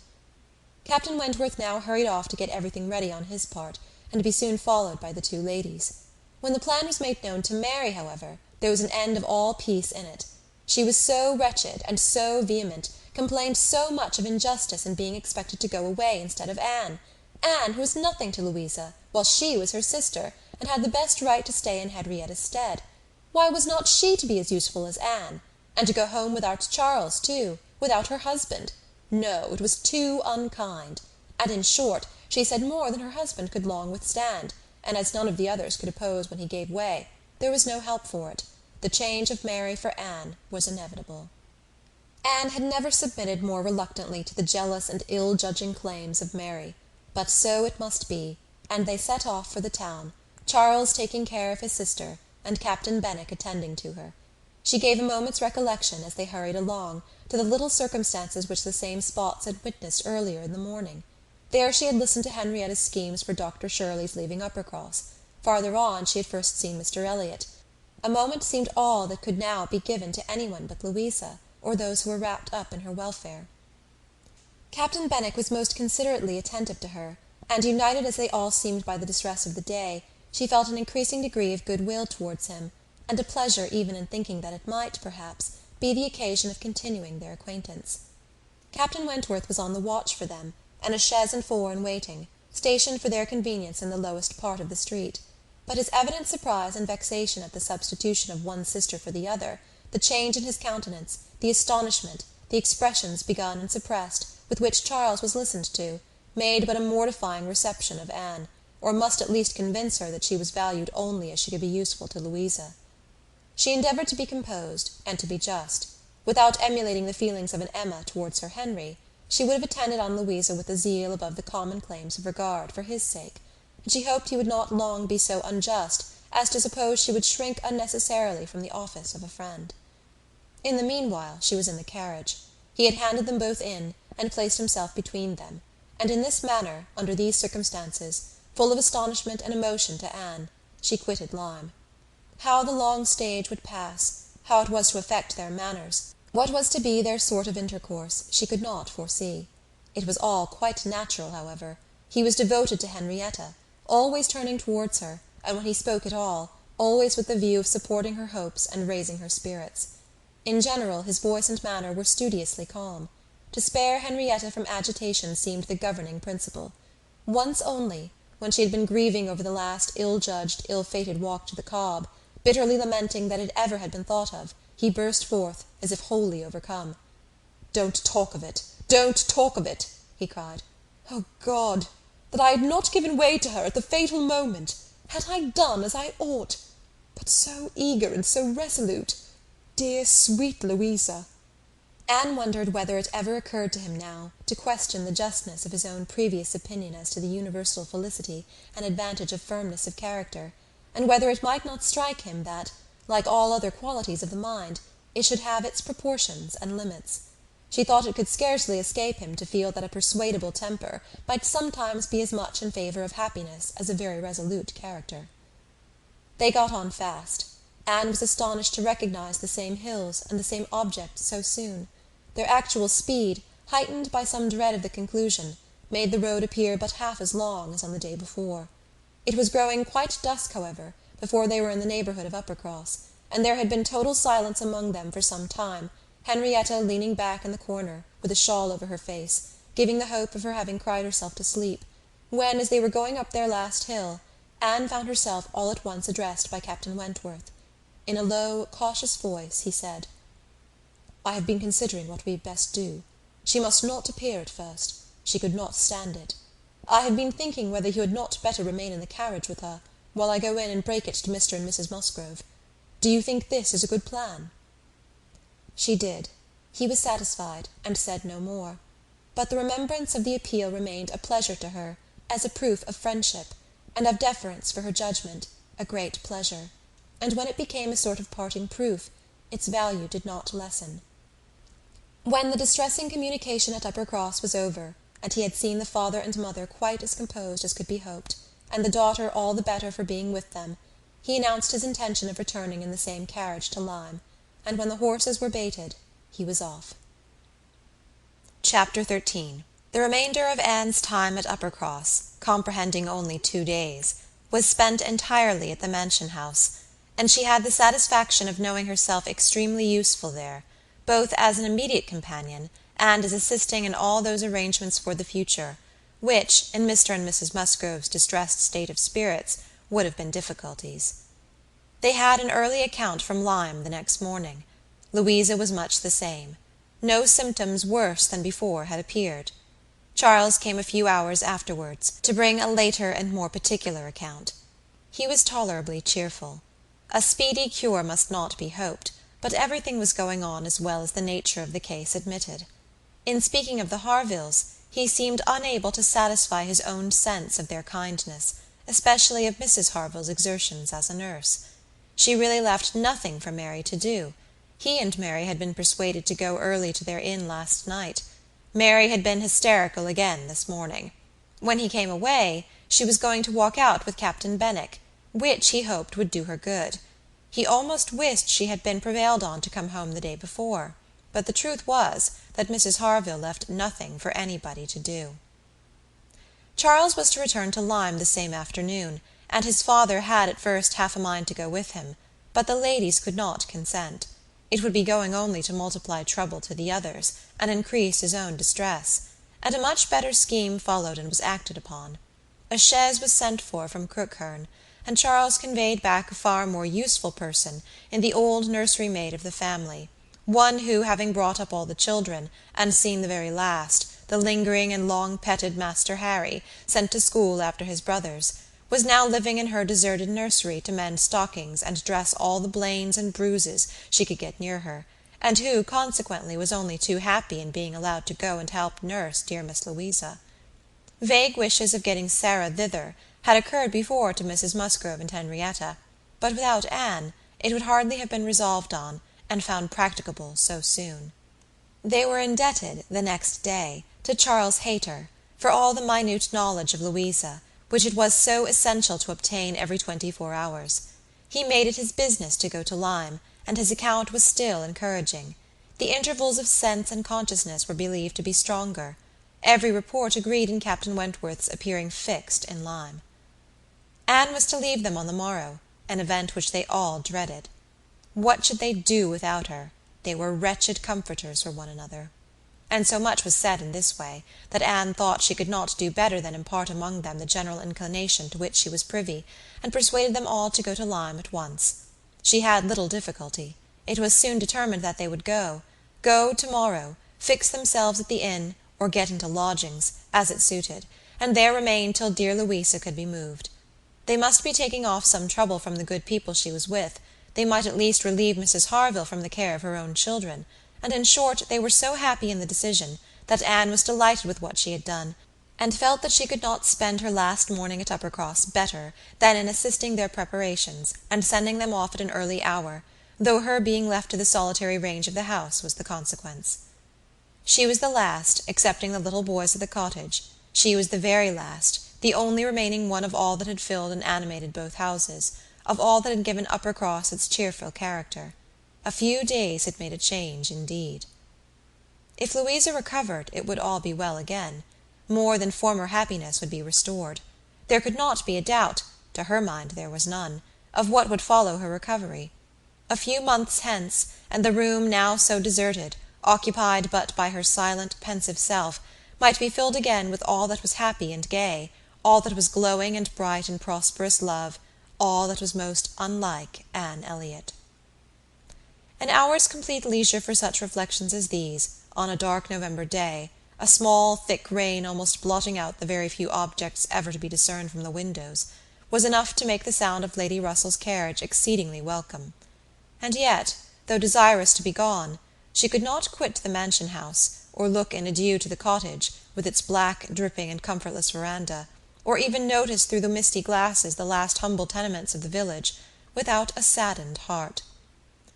Captain Wentworth now hurried off to get everything ready on his part, and to be soon followed by the 2 ladies. When the plan was made known to Mary, however, there was an end of all peace in it. She was so wretched and so vehement, complained so much of injustice in being expected to go away instead of Anne, Anne, who was nothing to Louisa, while she was her sister, and had the best right to stay in Henrietta's stead. Why was not she to be as useful as Anne? And to go home without Charles, too, without her husband? No, it was too unkind. And in short, she said more than her husband could long withstand, and as none of the others could oppose when he gave way, there was no help for it. The change of Mary for Anne was inevitable. Anne had never submitted more reluctantly to the jealous and ill-judging claims of Mary. But so it must be, and they set off for the town, Charles taking care of his sister, and Captain Benwick attending to her. She gave a moment's recollection, as they hurried along, to the little circumstances which the same spots had witnessed earlier in the morning. There she had listened to Henrietta's schemes for Dr. Shirley's leaving Uppercross. Farther on she had first seen Mr. Elliot. A moment seemed all that could now be given to anyone but Louisa, or those who were wrapped up in her welfare. Captain Benwick was most considerately attentive to her, and united as they all seemed by the distress of the day, she felt an increasing degree of good-will towards him, and a pleasure even in thinking that it might, perhaps, be the occasion of continuing their acquaintance. Captain Wentworth was on the watch for them, and a chaise and four in waiting, stationed for their convenience in the lowest part of the street. But his evident surprise and vexation at the substitution of one sister for the other, the change in his countenance, the astonishment, the expressions begun and suppressed, with which Charles was listened to, made but a mortifying reception of Anne, or must at least convince her that she was valued only as she could be useful to Louisa. She endeavoured to be composed, and to be just. Without emulating the feelings of an Emma towards her Henry, she would have attended on Louisa with a zeal above the common claims of regard for his sake, and she hoped he would not long be so unjust as to suppose she would shrink unnecessarily from the office of a friend. In the meanwhile she was in the carriage. He had handed them both in, and placed himself between them, and in this manner, under these circumstances, full of astonishment and emotion to Anne, she quitted Lyme. How the long stage would pass, how it was to affect their manners, what was to be their sort of intercourse, she could not foresee. It was all quite natural, however. He was devoted to Henrietta, always turning towards her, and when he spoke at all, always with the view of supporting her hopes and raising her spirits. In general, his voice and manner were studiously calm. To spare Henrietta from agitation seemed the governing principle. Once only, when she had been grieving over the last ill-judged, ill-fated walk to the Cobb, bitterly lamenting that it ever had been thought of, he burst forth, as if wholly overcome. "Don't talk of it! Don't talk of it!" he cried. "O God! That I had not given way to her at the fatal moment! Had I done as I ought? But so eager and so resolute! Dear, sweet Louisa!" Anne wondered whether it ever occurred to him now to question the justness of his own previous opinion as to the universal felicity and advantage of firmness of character, and whether it might not strike him that, like all other qualities of the mind, it should have its proportions and limits. She thought it could scarcely escape him to feel that a persuadable temper might sometimes be as much in favour of happiness as a very resolute character. They got on fast. Anne was astonished to recognise the same hills and the same objects so soon. Their actual speed, heightened by some dread of the conclusion, made the road appear but half as long as on the day before. It was growing quite dusk, however, before they were in the neighbourhood of Uppercross, and there had been total silence among them for some time, Henrietta leaning back in the corner, with a shawl over her face, giving the hope of her having cried herself to sleep, when, as they were going up their last hill, Anne found herself all at once addressed by Captain Wentworth. In a low, cautious voice he said, "I have been considering what we had best do. She must not appear at first. She could not stand it. I have been thinking whether you had not better remain in the carriage with her, while I go in and break it to Mr. and Mrs. Musgrove. Do you think this is a good plan?" She did. He was satisfied, and said no more. But the remembrance of the appeal remained a pleasure to her, as a proof of friendship, and of deference for her judgment, a great pleasure. And when it became a sort of parting proof, its value did not lessen. When the distressing communication at Uppercross was over, and he had seen the father and mother quite as composed as could be hoped, and the daughter all the better for being with them, he announced his intention of returning in the same carriage to Lyme, and when the horses were baited, he was off. Chapter 13. The remainder of Anne's time at Uppercross, comprehending only 2 days, was spent entirely at the mansion house, and she had the satisfaction of knowing herself extremely useful there, both as an immediate companion and as assisting in all those arrangements for the future, which, in Mr. and Mrs. Musgrove's distressed state of spirits, would have been difficulties. They had an early account from Lyme the next morning. Louisa was much the same. No symptoms worse than before had appeared. Charles came a few hours afterwards, to bring a later and more particular account. He was tolerably cheerful. A speedy cure must not be hoped, but everything was going on as well as the nature of the case admitted. In speaking of the Harvilles, he seemed unable to satisfy his own sense of their kindness, especially of Mrs. Harville's exertions as a nurse. She really left nothing for Mary to do. He and Mary had been persuaded to go early to their inn last night. Mary had been hysterical again this morning. When he came away, she was going to walk out with Captain Benwick, which he hoped would do her good. He almost wished she had been prevailed on to come home the day before, but the truth was that Mrs. Harville left nothing for anybody to do. Charles was to return to Lyme the same afternoon, and his father had at first half a mind to go with him, but the ladies could not consent. It would be going only to multiply trouble to the others, and increase his own distress, and a much better scheme followed and was acted upon. A chaise was sent for from Crookherne, and Charles conveyed back a far more useful person in the old nursery maid of the family, one who, having brought up all the children, and seen the very last, the lingering and long-petted Master Harry, sent to school after his brothers, was now living in her deserted nursery to mend stockings and dress all the blains and bruises she could get near her, and who, consequently, was only too happy in being allowed to go and help nurse dear Miss Louisa. Vague wishes of getting Sarah thither had occurred before to Mrs. Musgrove and Henrietta, but without Anne it would hardly have been resolved on, and found practicable so soon. They were indebted, the next day, to Charles Hayter, for all the minute knowledge of Louisa, which it was so essential to obtain every 24 hours. He made it his business to go to Lyme, and his account was still encouraging. The intervals of sense and consciousness were believed to be stronger. Every report agreed in Captain Wentworth's appearing fixed in Lyme. Anne was to leave them on the morrow, an event which they all dreaded. What should they do without her? They were wretched comforters for one another. And so much was said in this way, that Anne thought she could not do better than impart among them the general inclination to which she was privy, and persuaded them all to go to Lyme at once. She had little difficulty. It was soon determined that they would go to-morrow, fix themselves at the inn, or get into lodgings, as it suited, and there remain till dear Louisa could be moved. They must be taking off some trouble from the good people she was with. They might at least relieve Mrs. Harville from the care of her own children, and in short they were so happy in the decision that Anne was delighted with what she had done, and felt that she could not spend her last morning at Uppercross better than in assisting their preparations and sending them off at an early hour, though her being left to the solitary range of the house was the consequence. She was the last, excepting the little boys of the cottage. She was the very last, the only remaining one of all that had filled and animated both houses, of all that had given Uppercross its cheerful character. A few days had made a change indeed. If Louisa recovered, it would all be well again. More than former happiness would be restored. There could not be a doubt, to her mind there was none, of what would follow her recovery. A few months hence, and the room now so deserted, occupied but by her silent, pensive self, might be filled again with all that was happy and gay, all that was glowing and bright in prosperous love, all that was most unlike Anne Elliot. An hour's complete leisure for such reflections as these, on a dark November day, a small thick rain almost blotting out the very few objects ever to be discerned from the windows, was enough to make the sound of Lady Russell's carriage exceedingly welcome. And yet, though desirous to be gone, she could not quit the mansion house, or look in adieu to the cottage, with its black, dripping, and comfortless veranda, or even notice through the misty glasses the last humble tenements of the village, without a saddened heart.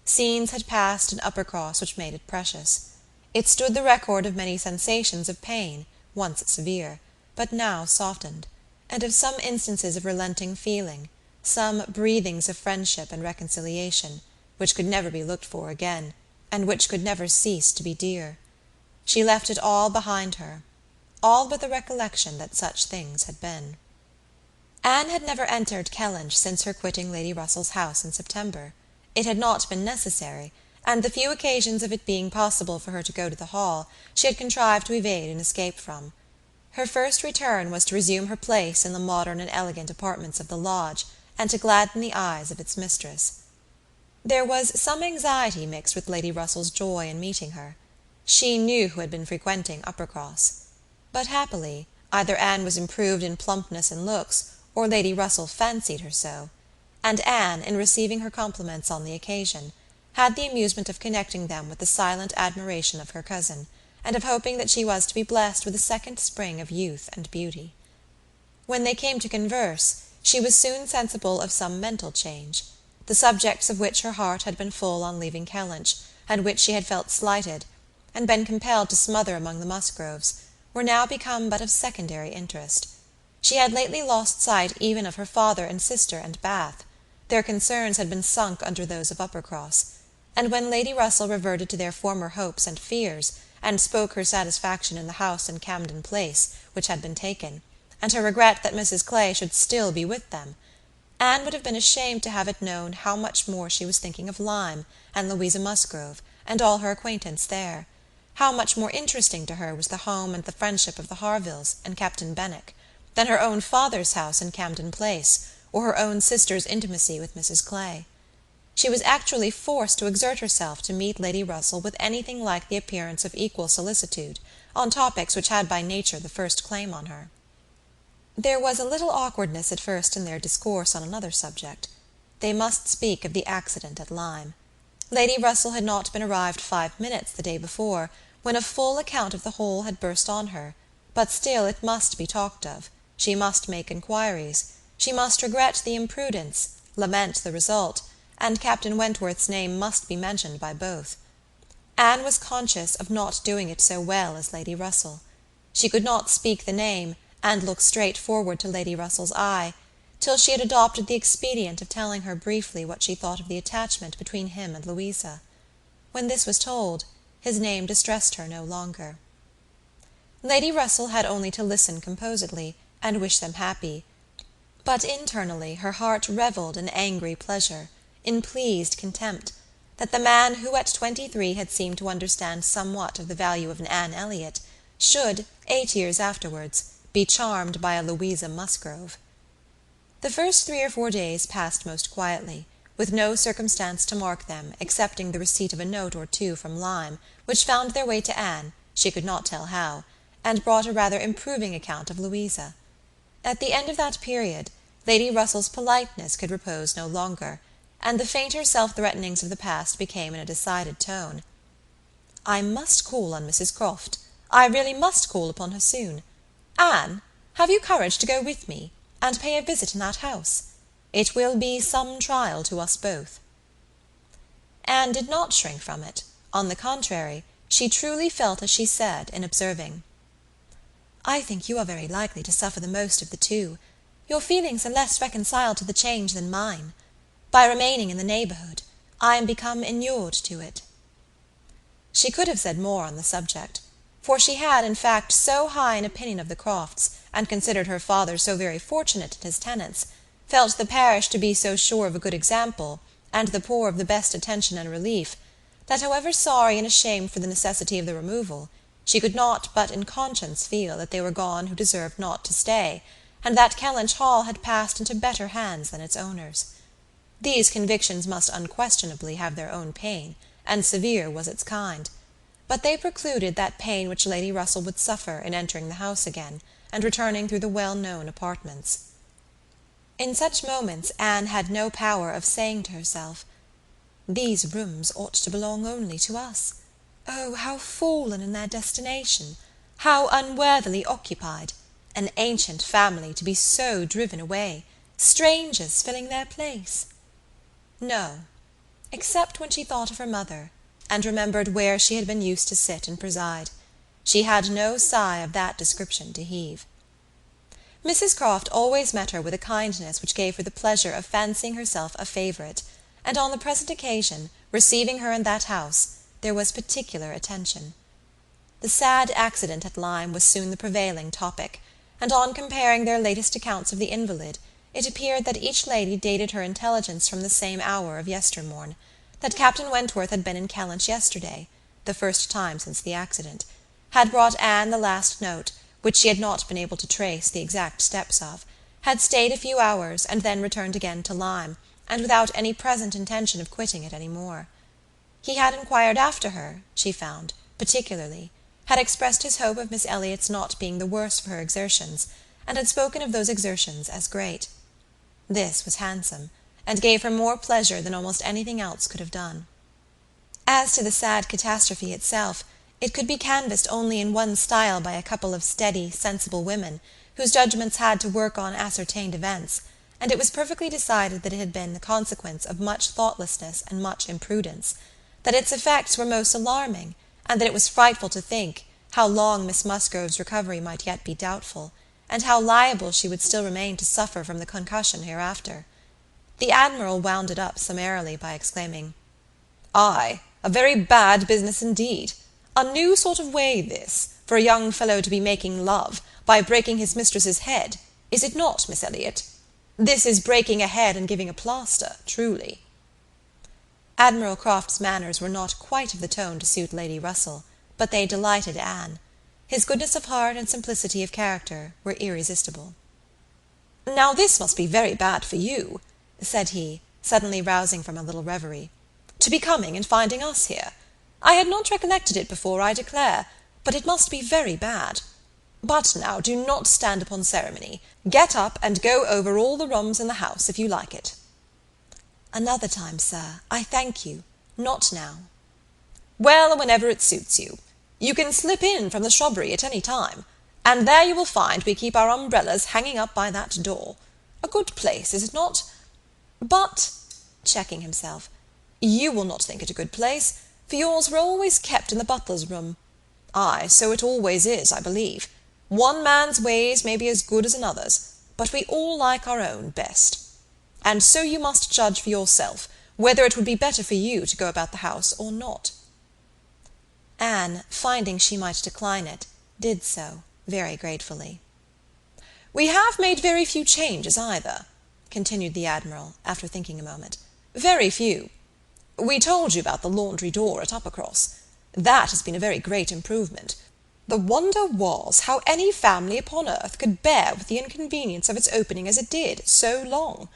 Scenes had passed in Uppercross which made it precious. It stood the record of many sensations of pain, once severe, but now softened, and of some instances of relenting feeling, some breathings of friendship and reconciliation, which could never be looked for again, and which could never cease to be dear. She left it all behind her, all but the recollection that such things had been. Anne had never entered Kellynch since her quitting Lady Russell's house in September. It had not been necessary, and the few occasions of it being possible for her to go to the Hall, she had contrived to evade and escape from. Her first return was to resume her place in the modern and elegant apartments of the lodge, and to gladden the eyes of its mistress. There was some anxiety mixed with Lady Russell's joy in meeting her. She knew who had been frequenting Uppercross. But happily, either Anne was improved in plumpness and looks, or Lady Russell fancied her so; and Anne, in receiving her compliments on the occasion, had the amusement of connecting them with the silent admiration of her cousin, and of hoping that she was to be blessed with a second spring of youth and beauty. When they came to converse, she was soon sensible of some mental change. The subjects of which her heart had been full on leaving Kellynch, and which she had felt slighted, and been compelled to smother among the Musgroves, were now become but of secondary interest. She had lately lost sight even of her father and sister and Bath; their concerns had been sunk under those of Uppercross; and when Lady Russell reverted to their former hopes and fears, and spoke her satisfaction in the house in Camden Place, which had been taken, and her regret that Mrs Clay should still be with them, Anne would have been ashamed to have it known how much more she was thinking of Lyme, and Louisa Musgrove, and all her acquaintance there; how much more interesting to her was the home and the friendship of the Harvilles and Captain Benwick, than her own father's house in Camden Place, or her own sister's intimacy with Mrs Clay. She was actually forced to exert herself to meet Lady Russell with anything like the appearance of equal solicitude, on topics which had by nature the first claim on her. There was a little awkwardness at first in their discourse on another subject. They must speak of the accident at Lyme. Lady Russell had not been arrived 5 minutes the day before, when a full account of the whole had burst on her, but still it must be talked of; she must make inquiries; she must regret the imprudence, lament the result, and Captain Wentworth's name must be mentioned by both. Anne was conscious of not doing it so well as Lady Russell. She could not speak the name, and look straight forward to Lady Russell's eye, till she had adopted the expedient of telling her briefly what she thought of the attachment between him and Louisa. When this was told, his name distressed her no longer. Lady Russell had only to listen composedly, and wish them happy; but internally her heart revelled in angry pleasure, in pleased contempt, that the man who at 23 had seemed to understand somewhat of the value of an Anne Elliot, should, 8 years afterwards, be charmed by a Louisa Musgrove. The first 3 or 4 days passed most quietly, with no circumstance to mark them excepting the receipt of a note or two from Lyme, which found their way to Anne, she could not tell how, and brought a rather improving account of Louisa. At the end of that period, Lady Russell's politeness could repose no longer, and the fainter self-threatenings of the past became in a decided tone. "I must call on Mrs Croft. I really must call upon her soon. Anne, have you courage to go with me, and pay a visit in that house? It will be some trial to us both." Anne did not shrink from it; on the contrary, she truly felt as she said, in observing, "I think you are very likely to suffer the most of the two. Your feelings are less reconciled to the change than mine. By remaining in the neighbourhood, I am become inured to it." She could have said more on the subject, for she had, in fact, so high an opinion of the Crofts, and considered her father so very fortunate in his tenants, felt the parish to be so sure of a good example, and the poor of the best attention and relief, that however sorry and ashamed for the necessity of the removal, she could not but in conscience feel that they were gone who deserved not to stay, and that Kellynch Hall had passed into better hands than its owners. These convictions must unquestionably have their own pain, and severe was its kind; but they precluded that pain which Lady Russell would suffer in entering the house again, and returning through the well-known apartments. In such moments Anne had no power of saying to herself, "These rooms ought to belong only to us. Oh, how fallen in their destination! How unworthily occupied! An ancient family to be so driven away, strangers filling their place!" No, except when she thought of her mother, and remembered where she had been used to sit and preside. She had no sigh of that description to heave. Mrs Croft always met her with a kindness which gave her the pleasure of fancying herself a favourite, and on the present occasion, receiving her in that house, there was particular attention. The sad accident at Lyme was soon the prevailing topic, and on comparing their latest accounts of the invalid, it appeared that each lady dated her intelligence from the same hour of yestermorn, that Captain Wentworth had been in Kellynch yesterday, the first time since the accident, had brought Anne the last note, which she had not been able to trace the exact steps of, had stayed a few hours and then returned again to Lyme, and without any present intention of quitting it any more. He had inquired after her, she found, particularly, had expressed his hope of Miss Elliot's not being the worse for her exertions, and had spoken of those exertions as great. This was handsome, and gave her more pleasure than almost anything else could have done. As to the sad catastrophe itself, it could be canvassed only in one style by a couple of steady, sensible women, whose judgments had to work on ascertained events, and it was perfectly decided that it had been the consequence of much thoughtlessness and much imprudence, that its effects were most alarming, and that it was frightful to think how long Miss Musgrove's recovery might yet be doubtful, and how liable she would still remain to suffer from the concussion hereafter. The Admiral wound it up summarily by exclaiming, "Ay, a very bad business indeed. A new sort of way this, for a young fellow to be making love, by breaking his mistress's head, is it not, Miss Elliot? This is breaking a head and giving a plaster, truly." Admiral Croft's manners were not quite of the tone to suit Lady Russell, but they delighted Anne. His goodness of heart and simplicity of character were irresistible. "Now this must be very bad for you," said he, suddenly rousing from a little reverie, "to be coming and finding us here. I had not recollected it before, I declare, but it must be very bad. But now do not stand upon ceremony. Get up and go over all the rooms in the house, if you like it." "Another time, sir, I thank you. Not now." "Well, whenever it suits you. You can slip in from the shrubbery at any time, and there you will find we keep our umbrellas hanging up by that door. A good place, is it not? But," checking himself, "you will not think it a good place, for yours were always kept in the butler's room. Ay, so it always is, I believe. One man's ways may be as good as another's, but we all like our own best. And so you must judge for yourself whether it would be better for you to go about the house or not." Anne, finding she might decline it, did so, very gratefully. "We have made very few changes either," continued the Admiral, after thinking a moment. "Very few. We told you about the laundry door at Uppercross. That has been a very great improvement. The wonder was how any family upon earth could bear with the inconvenience of its opening as it did, so long.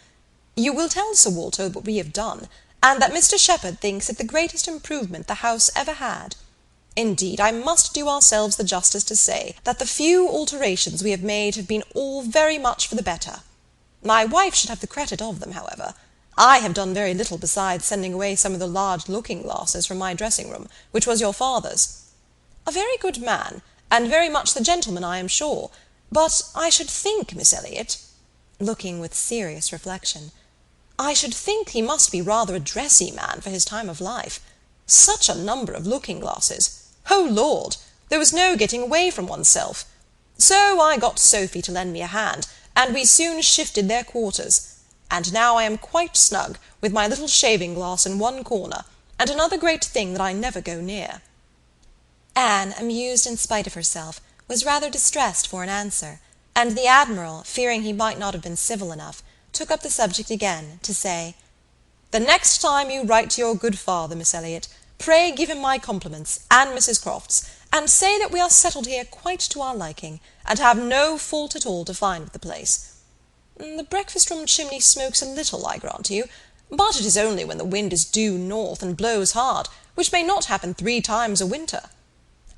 You will tell Sir Walter what we have done, and that Mr. Shepherd thinks it the greatest improvement the house ever had. Indeed, I must do ourselves the justice to say that the few alterations we have made have been all very much for the better. My wife should have the credit of them, however. I have done very little besides sending away some of the large looking-glasses from my dressing-room, which was your father's. A very good man, and very much the gentleman, I am sure, but I should think, Miss Elliot," looking with serious reflection, "I should think he must be rather a dressy man for his time of life. Such a number of looking-glasses! Oh, Lord! There was no getting away from oneself. So I got Sophy to lend me a hand, and we soon shifted their quarters, and now I am quite snug, with my little shaving-glass in one corner, and another great thing that I never go near." Anne, amused in spite of herself, was rather distressed for an answer, and the Admiral, fearing he might not have been civil enough, took up the subject again, to say, "The next time you write to your good father, Miss Elliot, pray give him my compliments, and Mrs. Croft's, and say that we are settled here quite to our liking, and have no fault at all to find with the place. The breakfast-room chimney smokes a little, I grant you, but it is only when the wind is due north and blows hard, which may not happen 3 times a winter.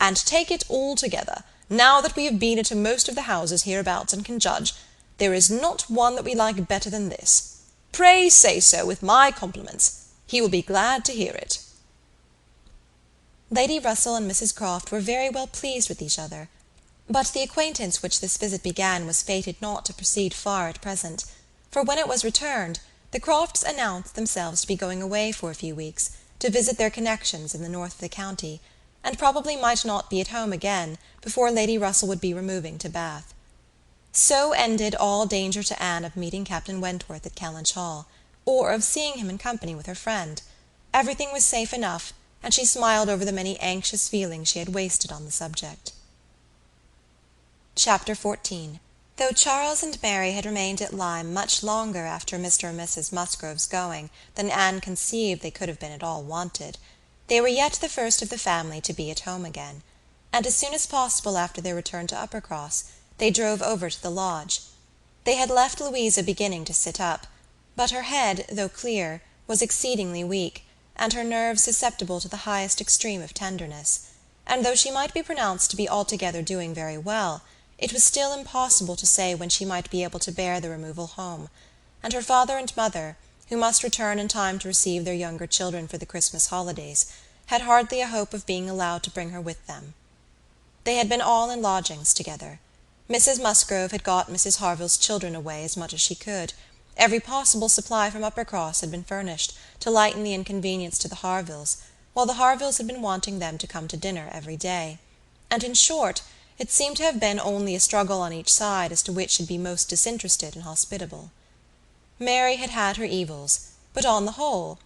And take it altogether, now that we have been into most of the houses hereabouts and can judge, there is not one that we like better than this. Pray say so with my compliments. He will be glad to hear it." Lady Russell and Mrs. Croft were very well pleased with each other, but the acquaintance which this visit began was fated not to proceed far at present, for when it was returned, the Crofts announced themselves to be going away for a few weeks, to visit their connections in the north of the county, and probably might not be at home again before Lady Russell would be removing to Bath. So ended all danger to Anne of meeting Captain Wentworth at Kellynch Hall, or of seeing him in company with her friend. Everything was safe enough, and she smiled over the many anxious feelings she had wasted on the subject. Chapter 14. Though Charles and Mary had remained at Lyme much longer after Mr. and Mrs. Musgrove's going than Anne conceived they could have been at all wanted, they were yet the first of the family to be at home again. and as soon as possible after their return to Uppercross, they drove over to the lodge. They had left Louisa beginning to sit up, but her head, though clear, was exceedingly weak, and her nerves susceptible to the highest extreme of tenderness, and though she might be pronounced to be altogether doing very well, it was still impossible to say when she might be able to bear the removal home, and her father and mother, who must return in time to receive their younger children for the Christmas holidays, had hardly a hope of being allowed to bring her with them. They had been all in lodgings together. Mrs. Musgrove had got Mrs. Harville's children away as much as she could. Every possible supply from Uppercross had been furnished, to lighten the inconvenience to the Harvilles, while the Harvilles had been wanting them to come to dinner every day. And in short, it seemed to have been only a struggle on each side as to which should be most disinterested and hospitable. Mary had had her evils, but on the whole,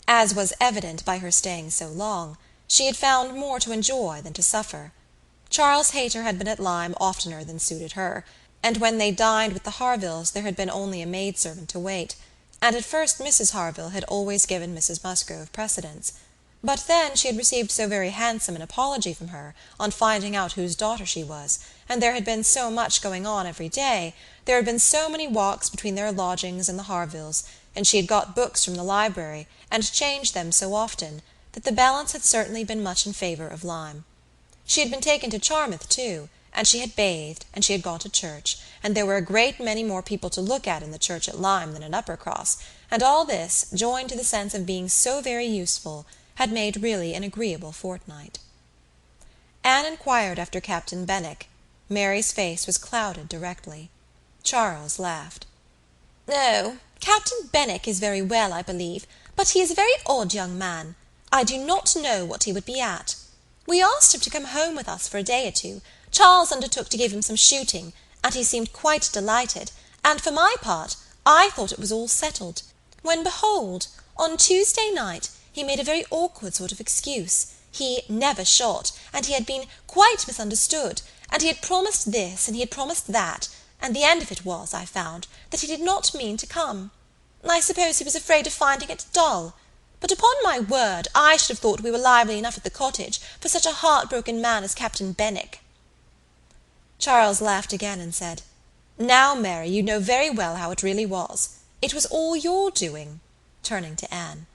as was evident by her staying so long, she had found more to enjoy than to suffer. Charles Hayter had been at Lyme oftener than suited her, and when they dined with the Harvilles there had been only a maidservant to wait, and at first Mrs. Harville had always given Mrs. Musgrove precedence. But then she had received so very handsome an apology from her on finding out whose daughter she was, and there had been so much going on every day, there had been so many walks between their lodgings and the Harvilles', and she had got books from the library, and changed them so often, that the balance had certainly been much in favour of Lyme. She had been taken to Charmouth too, and she had bathed, and she had gone to church, and there were a great many more people to look at in the church at Lyme than at Uppercross, and all this, joined to the sense of being so very useful, had made really an agreeable fortnight. Anne inquired after Captain Benwick. Mary's face was clouded directly. Charles laughed. "Oh, Captain Benwick is very well, I believe, but he is a very odd young man. I do not know what he would be at. We asked him to come home with us for a day or two. Charles undertook to give him some shooting, and he seemed quite delighted, and for my part, I thought it was all settled, when behold, on Tuesday night, he made a very awkward sort of excuse. He never shot, and he had been quite misunderstood, and he had promised this, and he had promised that, and the end of it was, I found, that he did not mean to come. I suppose he was afraid of finding it dull. But upon my word, I should have thought we were lively enough at the cottage for such a heartbroken man as Captain Benwick." Charles laughed again and said, "Now, Mary, you know very well how it really was. It was all your doing," turning to Anne.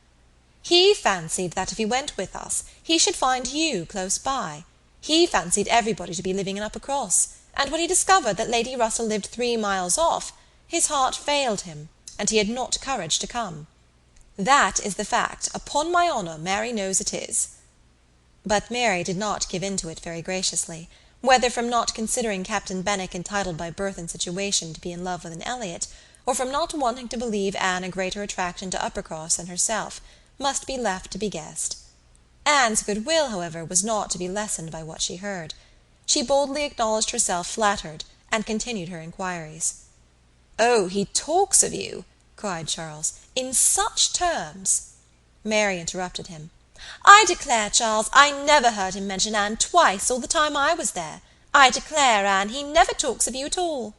"He fancied that if he went with us, he should find you close by. He fancied everybody to be living in Uppercross, and when he discovered that Lady Russell lived 3 miles off, his heart failed him, and he had not courage to come. That is the fact. Upon my honour, Mary knows it is." But Mary did not give in to it very graciously, whether from not considering Captain Benwick entitled by birth and situation to be in love with an Elliot, or from not wanting to believe Anne a greater attraction to Uppercross than herself, must be left to be guessed. Anne's goodwill, however, was not to be lessened by what she heard. She boldly acknowledged herself flattered, and continued her inquiries. "Oh, he talks of you," cried Charles, "in such terms—" Mary interrupted him. "I declare, Charles, I never heard him mention Anne twice all the time I was there. I declare, Anne, he never talks of you at all."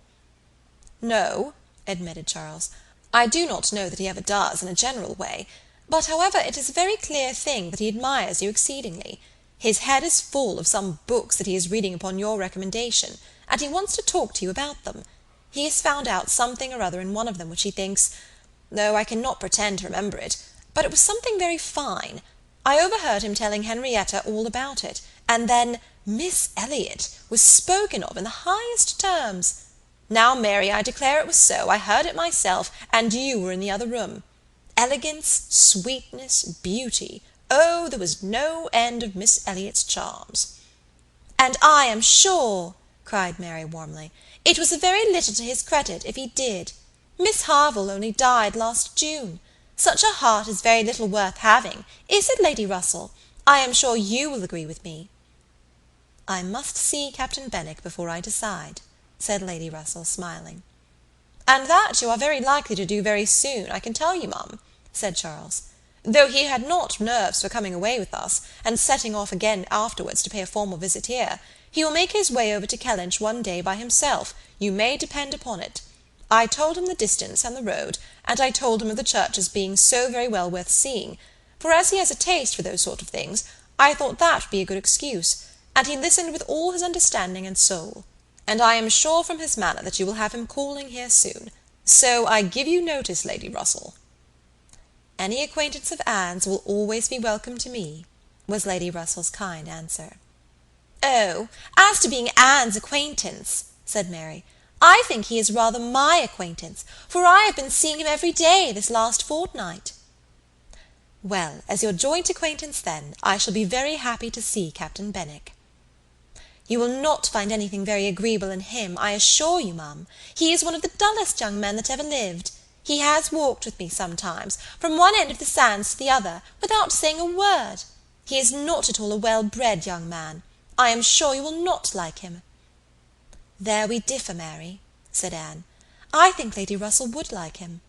"No," admitted Charles, "I do not know that he ever does in a general way, but however it is a very clear thing that he admires you exceedingly. His head is full of some books that he is reading upon your recommendation, and he wants to talk to you about them. He has found out something or other in one of them which he thinks—oh, I cannot pretend to remember it, but it was something very fine. I overheard him telling Henrietta all about it, and then Miss Elliot was spoken of in the highest terms. Now, Mary, I declare it was so. I heard it myself, and you were in the other room. Elegance, sweetness, beauty. Oh, there was no end of Miss Elliot's charms." "And I am sure," cried Mary warmly, "it was a very little to his credit if he did. Miss Harville only died last June. Such a heart is very little worth having, is it, Lady Russell? I am sure you will agree with me." "I must see Captain Benwick before I decide," said Lady Russell, smiling. "And that you are very likely to do very soon, I can tell you, mum," said Charles. "Though he had not nerves for coming away with us, and setting off again afterwards to pay a formal visit here, he will make his way over to Kellynch one day by himself, you may depend upon it. I told him the distance and the road, and I told him of the churches being so very well worth seeing, for as he has a taste for those sort of things, I thought that would be a good excuse, and he listened with all his understanding and soul. And I am sure from his manner that you will have him calling here soon. So I give you notice, Lady Russell." "Any acquaintance of Anne's will always be welcome to me," was Lady Russell's kind answer. "Oh, as to being Anne's acquaintance," said Mary, "I think he is rather my acquaintance, for I have been seeing him every day this last fortnight." "Well, as your joint acquaintance, then, I shall be very happy to see Captain Benwick." "You will not find anything very agreeable in him, I assure you, ma'am. He is one of the dullest young men that ever lived. He has walked with me sometimes, from one end of the sands to the other, without saying a word. He is not at all a well-bred young man. I am sure you will not like him." "There we differ, Mary," said Anne. "I think Lady Russell would like him.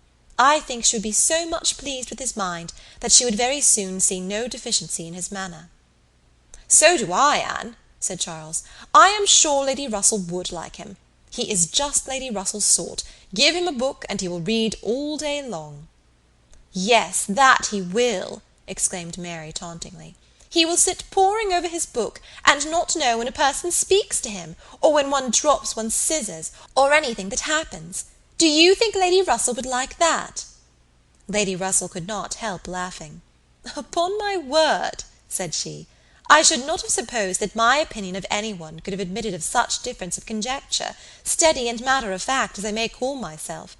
I think she would be so much pleased with his mind that she would very soon see no deficiency in his manner." "So do I, Anne," said Charles. "I am sure Lady Russell would like him. He is just Lady Russell's sort. Give him a book, and he will read all day long." "Yes, that he will," exclaimed Mary tauntingly. "He will sit poring over his book, and not know when a person speaks to him, or when one drops one's scissors, or anything that happens. Do you think Lady Russell would like that?" Lady Russell could not help laughing. "Upon my word," said she, "I should not have supposed that my opinion of anyone could have admitted of such difference of conjecture, steady and matter-of-fact as I may call myself.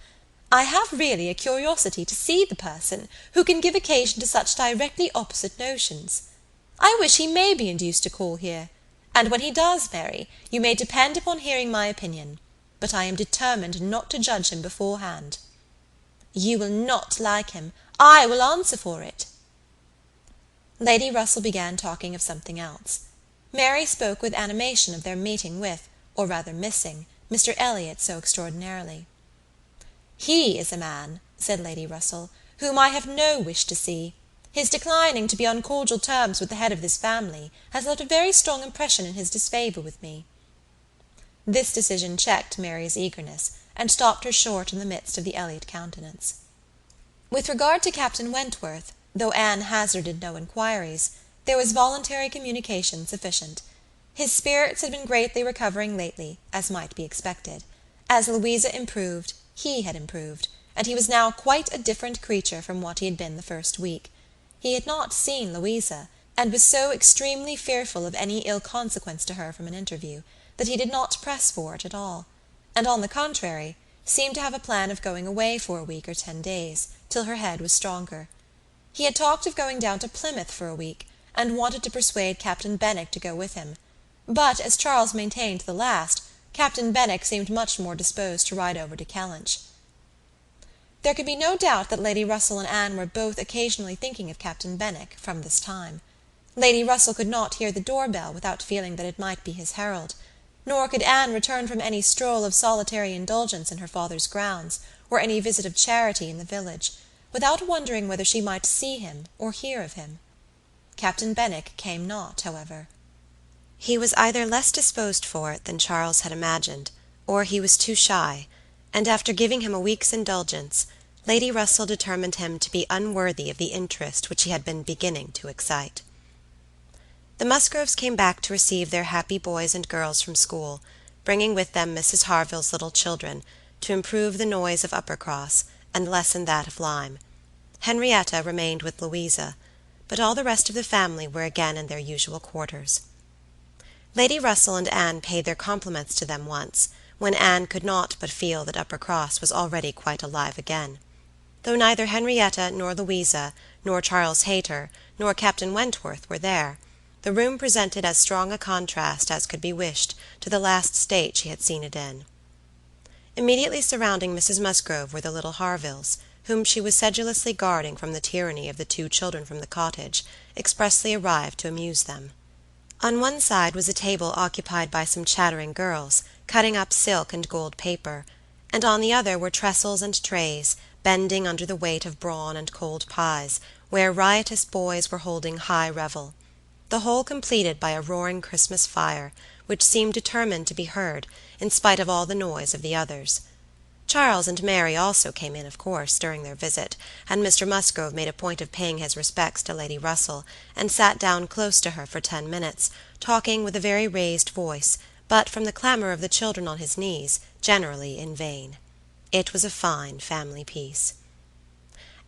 I have really a curiosity to see the person who can give occasion to such directly opposite notions. I wish he may be induced to call here, and when he does, Mary, you may depend upon hearing my opinion, but I am determined not to judge him beforehand." "You will not like him, I will answer for it." Lady Russell began talking of something else. Mary spoke with animation of their meeting with, or rather missing, Mr. Elliot so extraordinarily. "He is a man," said Lady Russell, "whom I have no wish to see. His declining to be on cordial terms with the head of this family has left a very strong impression in his disfavour with me." This decision checked Mary's eagerness, and stopped her short in the midst of the Elliot countenance. With regard to Captain Wentworth, though Anne hazarded no inquiries, there was voluntary communication sufficient. His spirits had been greatly recovering lately, as might be expected. As Louisa improved, he had improved, and he was now quite a different creature from what he had been the first week. He had not seen Louisa, and was so extremely fearful of any ill consequence to her from an interview, that he did not press for it at all, and on the contrary, seemed to have a plan of going away for a week or 10 days, till her head was stronger. He had talked of going down to Plymouth for a week, and wanted to persuade Captain Benwick to go with him. But, as Charles maintained to the last, Captain Benwick seemed much more disposed to ride over to Kellynch. There could be no doubt that Lady Russell and Anne were both occasionally thinking of Captain Benwick from this time. Lady Russell could not hear the door-bell without feeling that it might be his herald, nor could Anne return from any stroll of solitary indulgence in her father's grounds, or any visit of charity in the village, without wondering whether she might see him or hear of him. Captain Benwick came not, however. He was either less disposed for it than Charles had imagined, or he was too shy, and after giving him a week's indulgence, Lady Russell determined him to be unworthy of the interest which he had been beginning to excite. The Musgroves came back to receive their happy boys and girls from school, bringing with them Mrs. Harville's little children, to improve the noise of Uppercross, and lessen that of Lyme. Henrietta remained with Louisa, but all the rest of the family were again in their usual quarters. Lady Russell and Anne paid their compliments to them once, when Anne could not but feel that Uppercross was already quite alive again. Though neither Henrietta nor Louisa, nor Charles Hayter, nor Captain Wentworth were there, the room presented as strong a contrast as could be wished to the last state she had seen it in. Immediately surrounding Mrs. Musgrove were the little Harvilles, whom she was sedulously guarding from the tyranny of the 2 children from the cottage, expressly arrived to amuse them. On one side was a table occupied by some chattering girls, cutting up silk and gold paper, and on the other were trestles and trays, bending under the weight of brawn and cold pies, where riotous boys were holding high revel. The whole completed by a roaring Christmas fire, which seemed determined to be heard, in spite of all the noise of the others. Charles and Mary also came in, of course, during their visit, and Mr Musgrove made a point of paying his respects to Lady Russell, and sat down close to her for 10 minutes, talking with a very raised voice, but from the clamour of the children on his knees, generally in vain. It was a fine family peace.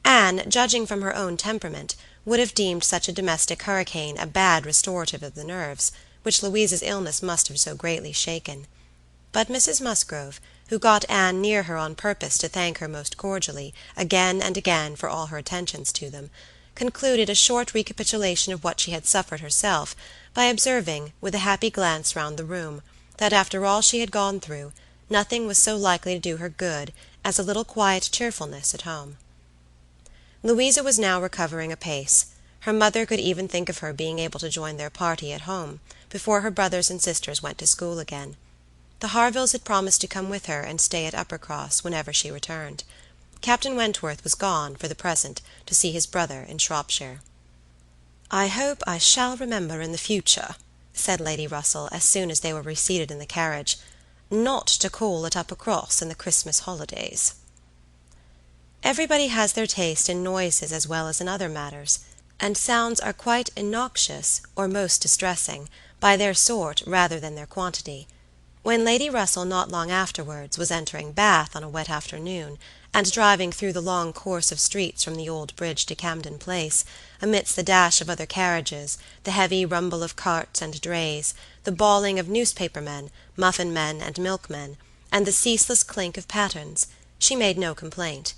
Anne, judging from her own temperament, would have deemed such a domestic hurricane a bad restorative of the nerves, which Louisa's illness must have so greatly shaken. But Mrs Musgrove, who got Anne near her on purpose to thank her most cordially, again and again, for all her attentions to them, concluded a short recapitulation of what she had suffered herself, by observing, with a happy glance round the room, that after all she had gone through, nothing was so likely to do her good as a little quiet cheerfulness at home. Louisa was now recovering apace. Her mother could even think of her being able to join their party at home, before her brothers and sisters went to school again. The Harvilles had promised to come with her and stay at Uppercross whenever she returned. Captain Wentworth was gone, for the present, to see his brother in Shropshire. "I hope I shall remember in the future," said Lady Russell, as soon as they were reseated in the carriage, "not to call at Uppercross in the Christmas holidays." Everybody has their taste in noises as well as in other matters, and sounds are quite innoxious, or most distressing, by their sort rather than their quantity. When Lady Russell not long afterwards was entering Bath on a wet afternoon, and driving through the long course of streets from the old bridge to Camden Place, amidst the dash of other carriages, the heavy rumble of carts and drays, the bawling of newspaper-men, muffin-men and milkmen, and the ceaseless clink of pattens, she made no complaint.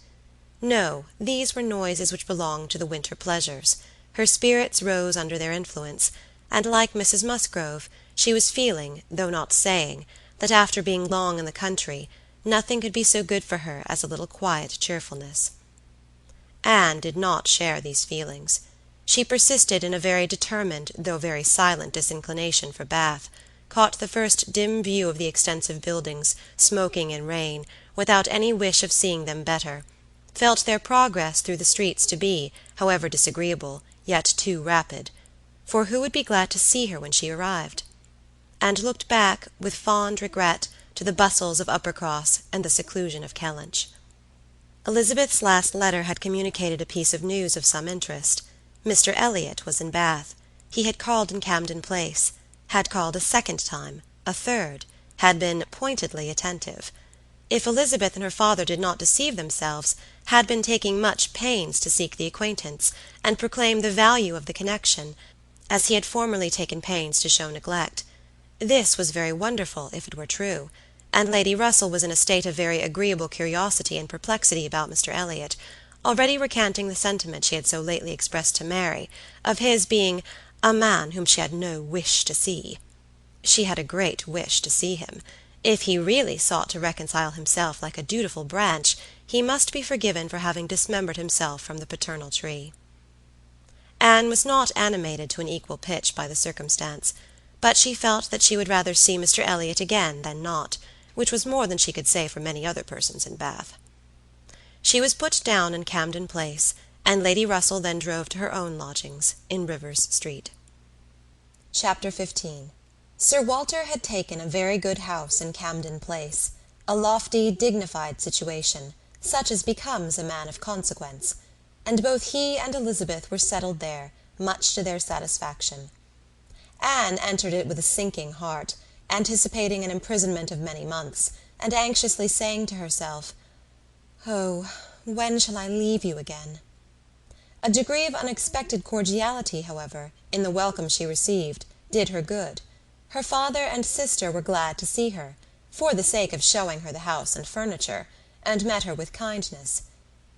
No, these were noises which belonged to the winter pleasures. Her spirits rose under their influence, and like Mrs Musgrove, she was feeling, though not saying, that after being long in the country, nothing could be so good for her as a little quiet cheerfulness. Anne did not share these feelings. She persisted in a very determined, though very silent disinclination for Bath, caught the first dim view of the extensive buildings, smoking in rain, without any wish of seeing them better, felt their progress through the streets to be, however disagreeable, yet too rapid, for who would be glad to see her when she arrived? And looked back, with fond regret, to the bustles of Uppercross and the seclusion of Kellynch. Elizabeth's last letter had communicated a piece of news of some interest. Mr Elliot was in Bath. He had called in Camden Place, had called a second time, a third, had been pointedly attentive. If Elizabeth and her father did not deceive themselves, had been taking much pains to seek the acquaintance, and proclaim the value of the connection, as he had formerly taken pains to show neglect. This was very wonderful, if it were true, and Lady Russell was in a state of very agreeable curiosity and perplexity about Mr Elliot, already recanting the sentiment she had so lately expressed to Mary, of his being a man whom she had no wish to see. She had a great wish to see him. If he really sought to reconcile himself like a dutiful branch, he must be forgiven for having dismembered himself from the paternal tree. Anne was not animated to an equal pitch by the circumstance, but she felt that she would rather see Mr Elliot again than not, which was more than she could say for many other persons in Bath. She was put down in Camden Place, and Lady Russell then drove to her own lodgings in Rivers Street. Chapter 15. Sir Walter had taken a very good house in Camden Place, a lofty, dignified situation, such as becomes a man of consequence, and both he and Elizabeth were settled there, much to their satisfaction. Anne entered it with a sinking heart, anticipating an imprisonment of many months, and anxiously saying to herself, "Oh, when shall I leave you again?" A degree of unexpected cordiality, however, in the welcome she received, did her good. Her father and sister were glad to see her, for the sake of showing her the house and furniture, and met her with kindness.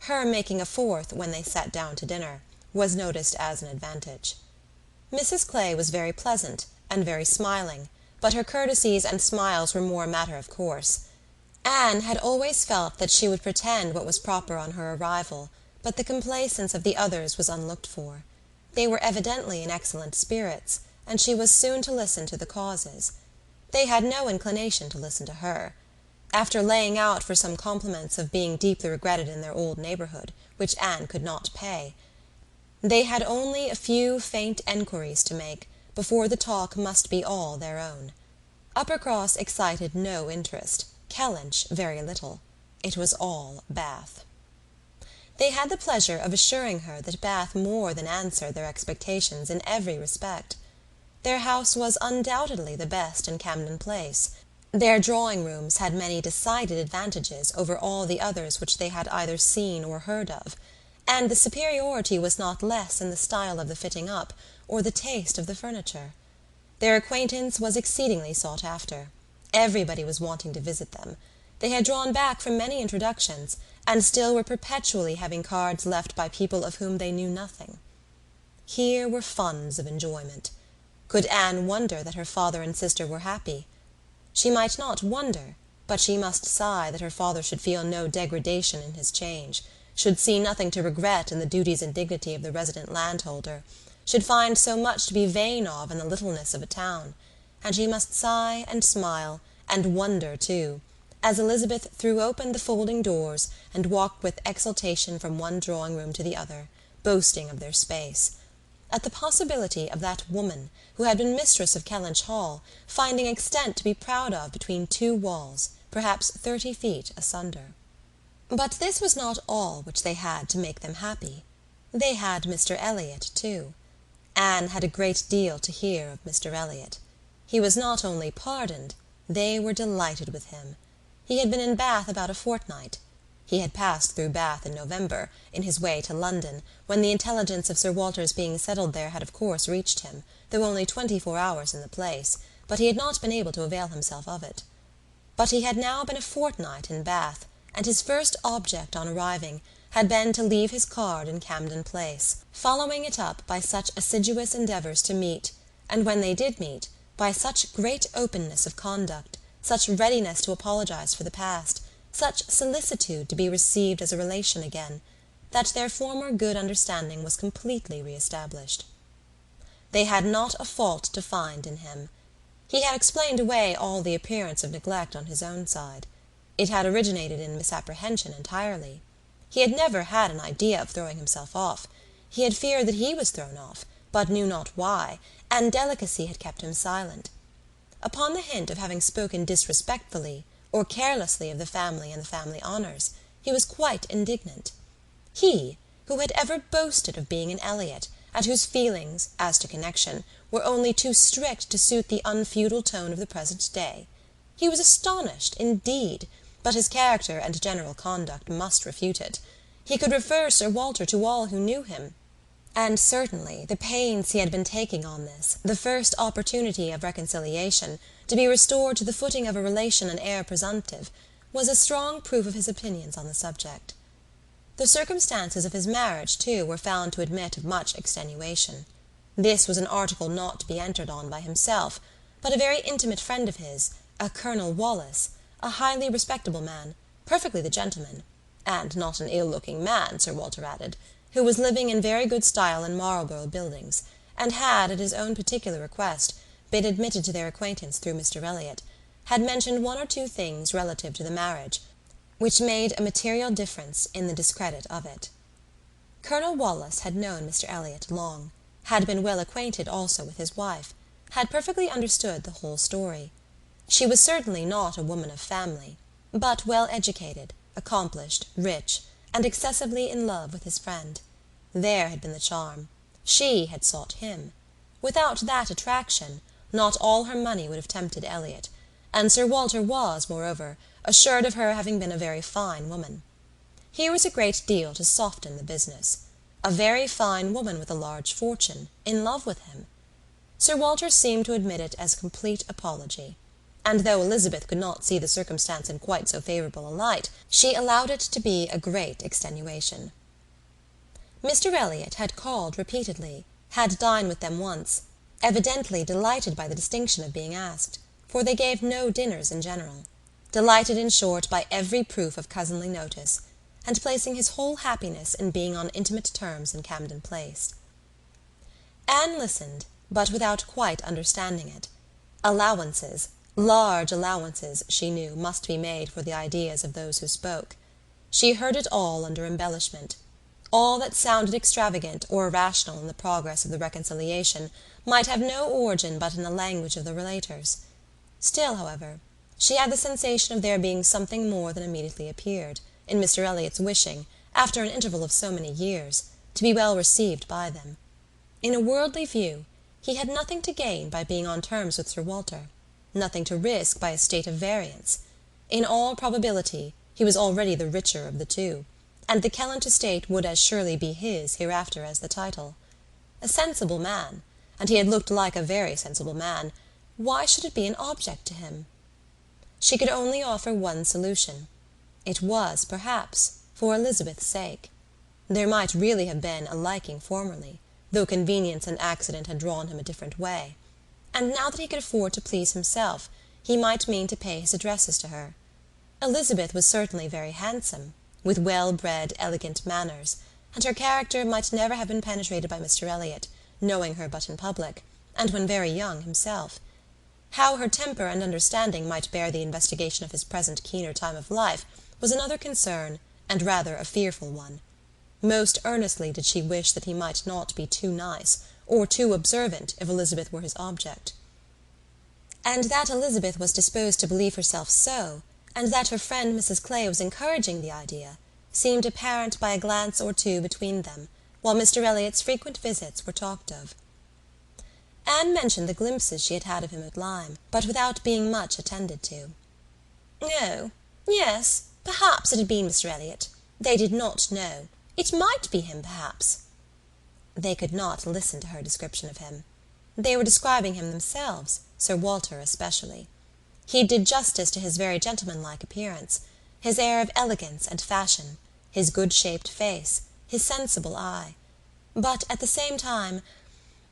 Her making a fourth, when they sat down to dinner, was noticed as an advantage. Mrs Clay was very pleasant, and very smiling, but her courtesies and smiles were more matter of course. Anne had always felt that she would pretend what was proper on her arrival, but the complaisance of the others was unlooked for. They were evidently in excellent spirits, and she was soon to listen to the causes. They had no inclination to listen to her. After laying out for some compliments of being deeply regretted in their old neighbourhood, which Anne could not pay, they had only a few faint enquiries to make, before the talk must be all their own. Uppercross excited no interest, Kellynch very little. it was all Bath. They had the pleasure of assuring her that Bath more than answered their expectations in every respect. Their house was undoubtedly the best in Camden Place. Their drawing-rooms had many decided advantages over all the others which they had either seen or heard of, and the superiority was not less in the style of the fitting up or the taste of the furniture. Their acquaintance was exceedingly sought after. Everybody was wanting to visit them. They had drawn back from many introductions, and still were perpetually having cards left by people of whom they knew nothing. Here were funds of enjoyment. Could Anne wonder that her father and sister were happy? She might not wonder, but she must sigh that her father should feel no degradation in his change, should see nothing to regret in the duties and dignity of the resident landholder, should find so much to be vain of in the littleness of a town, and she must sigh and smile, and wonder too, as Elizabeth threw open the folding doors and walked with exultation from one drawing-room to the other, boasting of their space, at the possibility of that woman who had been mistress of Kellynch Hall finding extent to be proud of between two walls, perhaps 30 feet asunder. But this was not all which they had to make them happy. They had Mr. Elliot too. Anne had a great deal to hear of Mr. Elliot. He was not only pardoned, they were delighted with him. He had been in Bath about a fortnight. He had passed through Bath in November, in his way to London, when the intelligence of Sir Walter's being settled there had of course reached him, though only 24 hours in the place, but he had not been able to avail himself of it. But he had now been a fortnight in Bath, and his first object on arriving had been to leave his card in Camden Place, following it up by such assiduous endeavours to meet, and when they did meet, by such great openness of conduct, such readiness to apologize for the past, such solicitude to be received as a relation again, that their former good understanding was completely re-established. They had not a fault to find in him. He had explained away all the appearance of neglect on his own side. It had originated in misapprehension entirely. He had never had an idea of throwing himself off. He had feared that he was thrown off, but knew not why, and delicacy had kept him silent. Upon the hint of having spoken disrespectfully or carelessly of the family and the family honours, he was quite indignant. He, who had ever boasted of being an Elliot, and whose feelings, as to connection, were only too strict to suit the unfeudal tone of the present day. He was astonished, indeed, but his character and general conduct must refute it. He could refer Sir Walter to all who knew him, and certainly the pains he had been taking on this, the first opportunity of reconciliation, to be restored to the footing of a relation and heir presumptive, was a strong proof of his opinions on the subject. The circumstances of his marriage, too, were found to admit of much extenuation. This was an article not to be entered on by himself, but a very intimate friend of his, a Colonel Wallis, a highly respectable man, perfectly the gentleman, and not an ill-looking man, Sir Walter added, who was living in very good style in Marlborough Buildings, and had, at his own particular request, been admitted to their acquaintance through Mr. Elliot, had mentioned one or two things relative to the marriage, which made a material difference in the discredit of it. Colonel Wallis had known Mr. Elliot long, had been well acquainted also with his wife, had perfectly understood the whole story. She was certainly not a woman of family, but well educated, accomplished, rich, and excessively in love with his friend. There had been the charm. She had sought him. Without that attraction, not all her money would have tempted Elliot, and Sir Walter was, moreover, assured of her having been a very fine woman. Here was a great deal to soften the business. A very fine woman with a large fortune, in love with him. Sir Walter seemed to admit it as a complete apology, and though Elizabeth could not see the circumstance in quite so favourable a light, she allowed it to be a great extenuation. Mr. Elliot had called repeatedly, had dined with them once, evidently delighted by the distinction of being asked, for they gave no dinners in general, delighted in short by every proof of cousinly notice, and placing his whole happiness in being on intimate terms in Camden Place. Anne listened, but without quite understanding it. Allowances, large allowances, she knew, must be made for the ideas of those who spoke. She heard it all under embellishment. All that sounded extravagant or irrational in the progress of the reconciliation might have no origin but in the language of the relators. Still, however, She had the sensation of there being something more than immediately appeared, in Mr. Elliot's wishing, after an interval of so many years, to be well received by them. In a worldly view, he had nothing to gain by being on terms with Sir Walter, nothing to risk by a state of variance. In all probability, he was already the richer of the two, and the Kellynch estate would as surely be his hereafter as the title. A sensible man, and he had looked like a very sensible man, why should it be an object to him? She could only offer one solution. It was, perhaps, for Elizabeth's sake. There might really have been a liking formerly, though convenience and accident had drawn him a different way. And now that he could afford to please himself, he might mean to pay his addresses to her. Elizabeth was certainly very handsome, with well-bred, elegant manners, and her character might never have been penetrated by Mr. Elliot, knowing her but in public, and when very young himself. How her temper and understanding might bear the investigation of his present keener time of life was another concern, and rather a fearful one. Most earnestly did she wish that he might not be too nice, or too observant, if Elizabeth were his object. And that Elizabeth was disposed to believe herself so, and that her friend Mrs. Clay was encouraging the idea, seemed apparent by a glance or two between them, while Mr. Elliot's frequent visits were talked of. Anne mentioned the glimpses she had had of him at Lyme, but without being much attended to. "Oh, yes, perhaps it had been Mr. Elliot. They did not know. It might be him, perhaps." They could not listen to her description of him. They were describing him themselves, Sir Walter especially. He did justice to his very gentlemanlike appearance, his air of elegance and fashion, his good-shaped face, his sensible eye. But at the same time,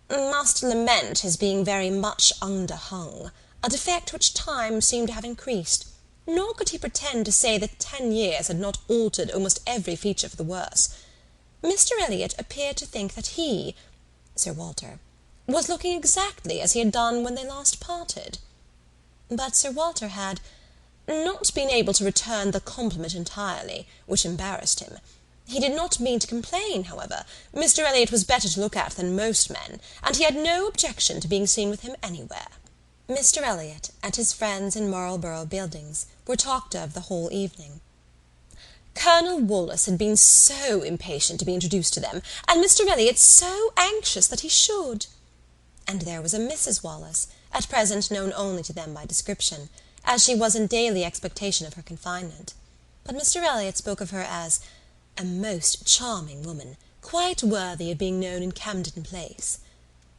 must lament his being very much underhung, a defect which time seemed to have increased, nor could he pretend to say that 10 years had not altered almost every feature for the worse. Mr. Elliot appeared to think that he, Sir Walter, was looking exactly as he had done when they last parted. But Sir Walter had not been able to return the compliment entirely, which embarrassed him. He did not mean to complain, however. Mr. Elliot was better to look at than most men, and he had no objection to being seen with him anywhere. Mr. Elliot and his friends in Marlborough Buildings were talked of the whole evening. Colonel Wallis had been so impatient to be introduced to them, and Mr. Elliot so anxious that he should. And there was a Mrs. Wallis, at present known only to them by description, as she was in daily expectation of her confinement. But Mr. Elliot spoke of her as a most charming woman, quite worthy of being known in Camden Place.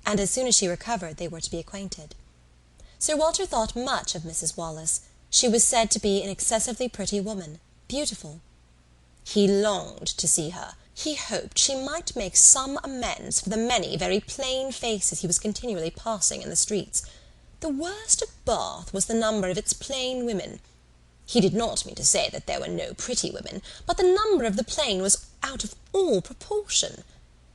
And as soon as she recovered, they were to be acquainted. Sir Walter thought much of Mrs. Wallis. She was said to be an excessively pretty woman, beautiful. He longed to see her. He hoped she might make some amends for the many very plain faces he was continually passing in the streets. The worst of Bath was the number of its plain women. He did not mean to say that there were no pretty women, but the number of the plain was out of all proportion.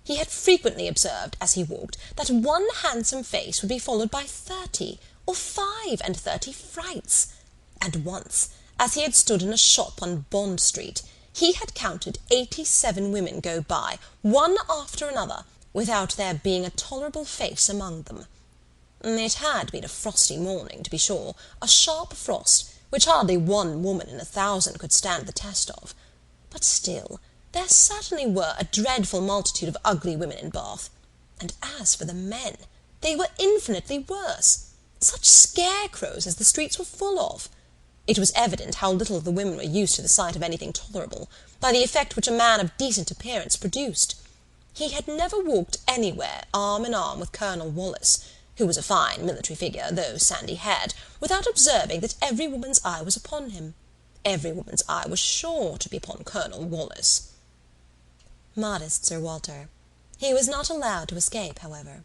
He had frequently observed, as he walked, that one handsome face would be followed by 30 or 35 frights, and once, as he had stood in a shop on Bond Street, he had counted 87 women go by, one after another, without there being a tolerable face among them. It had been a frosty morning, to be sure, a sharp frost, which hardly one woman in 1,000 could stand the test of. But still, there certainly were a dreadful multitude of ugly women in Bath. And as for the men, they were infinitely worse. Such scarecrows as the streets were full of. It was evident how little the women were used to the sight of anything tolerable, by the effect which a man of decent appearance produced. He had never walked anywhere arm in arm with Colonel Wallis, who was a fine military figure, though sandy-haired, without observing that every woman's eye was upon him. Every woman's eye was sure to be upon Colonel Wallis. Modest Sir Walter. He was not allowed to escape, however.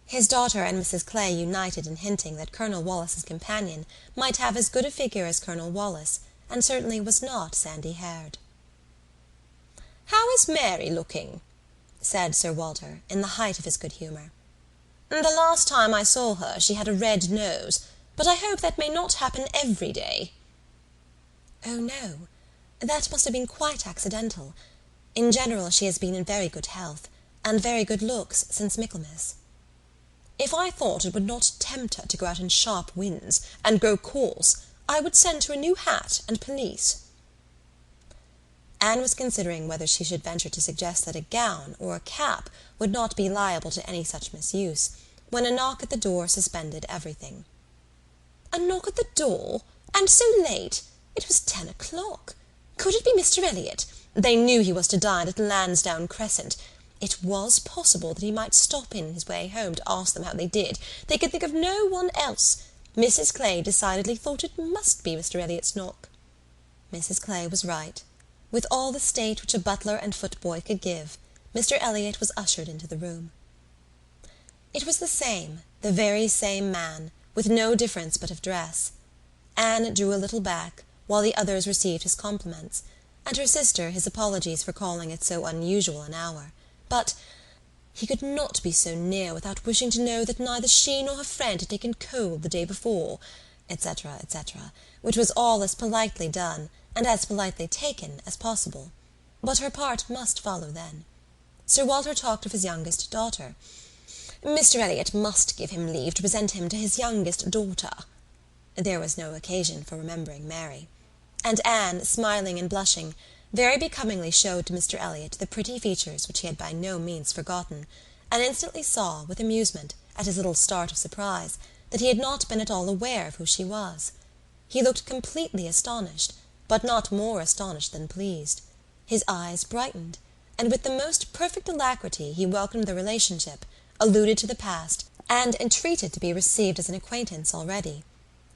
His daughter and Mrs. Clay united in hinting that Colonel Wallis's companion might have as good a figure as Colonel Wallis, and certainly was not sandy-haired. "How is Mary looking?" said Sir Walter, in the height of his good humour. "The last time I saw her she had a red nose, but I hope that may not happen every day." "Oh, no. That must have been quite accidental. In general she has been in very good health, and very good looks since Michaelmas." "If I thought it would not tempt her to go out in sharp winds, and grow coarse, I would send her a new hat and pelisse." Anne was considering whether she should venture to suggest that a gown or a cap would not be liable to any such misuse, when a knock at the door suspended everything. "A knock at the door? And so late? It was 10 o'clock. Could it be Mr. Elliot? They knew he was to dine at Lansdowne Crescent. It was possible that he might stop in his way home to ask them how they did. They could think of no one else. Mrs. Clay decidedly thought it must be Mr. Elliot's knock." Mrs. Clay was right. With all the state which a butler and footboy could give, Mr. Elliot was ushered into the room. It was the very same man, with no difference but of dress. Anne drew a little back, while the others received his compliments, and her sister his apologies for calling at so unusual an hour. But he could not be so near without wishing to know that neither she nor her friend had taken cold the day before, etc., etc., which was all as politely done, and as politely taken, as possible. But her part must follow then. Sir Walter talked of his youngest daughter. "Mr. Elliot must give him leave to present him to his youngest daughter." There was no occasion for remembering Mary. And Anne, smiling and blushing, very becomingly showed to Mr. Elliot the pretty features which he had by no means forgotten, and instantly saw, with amusement, at his little start of surprise, that he had not been at all aware of who she was. He looked completely astonished, but not more astonished than pleased. His eyes brightened, and with the most perfect alacrity he welcomed the relationship, alluded to the past, and entreated to be received as an acquaintance already.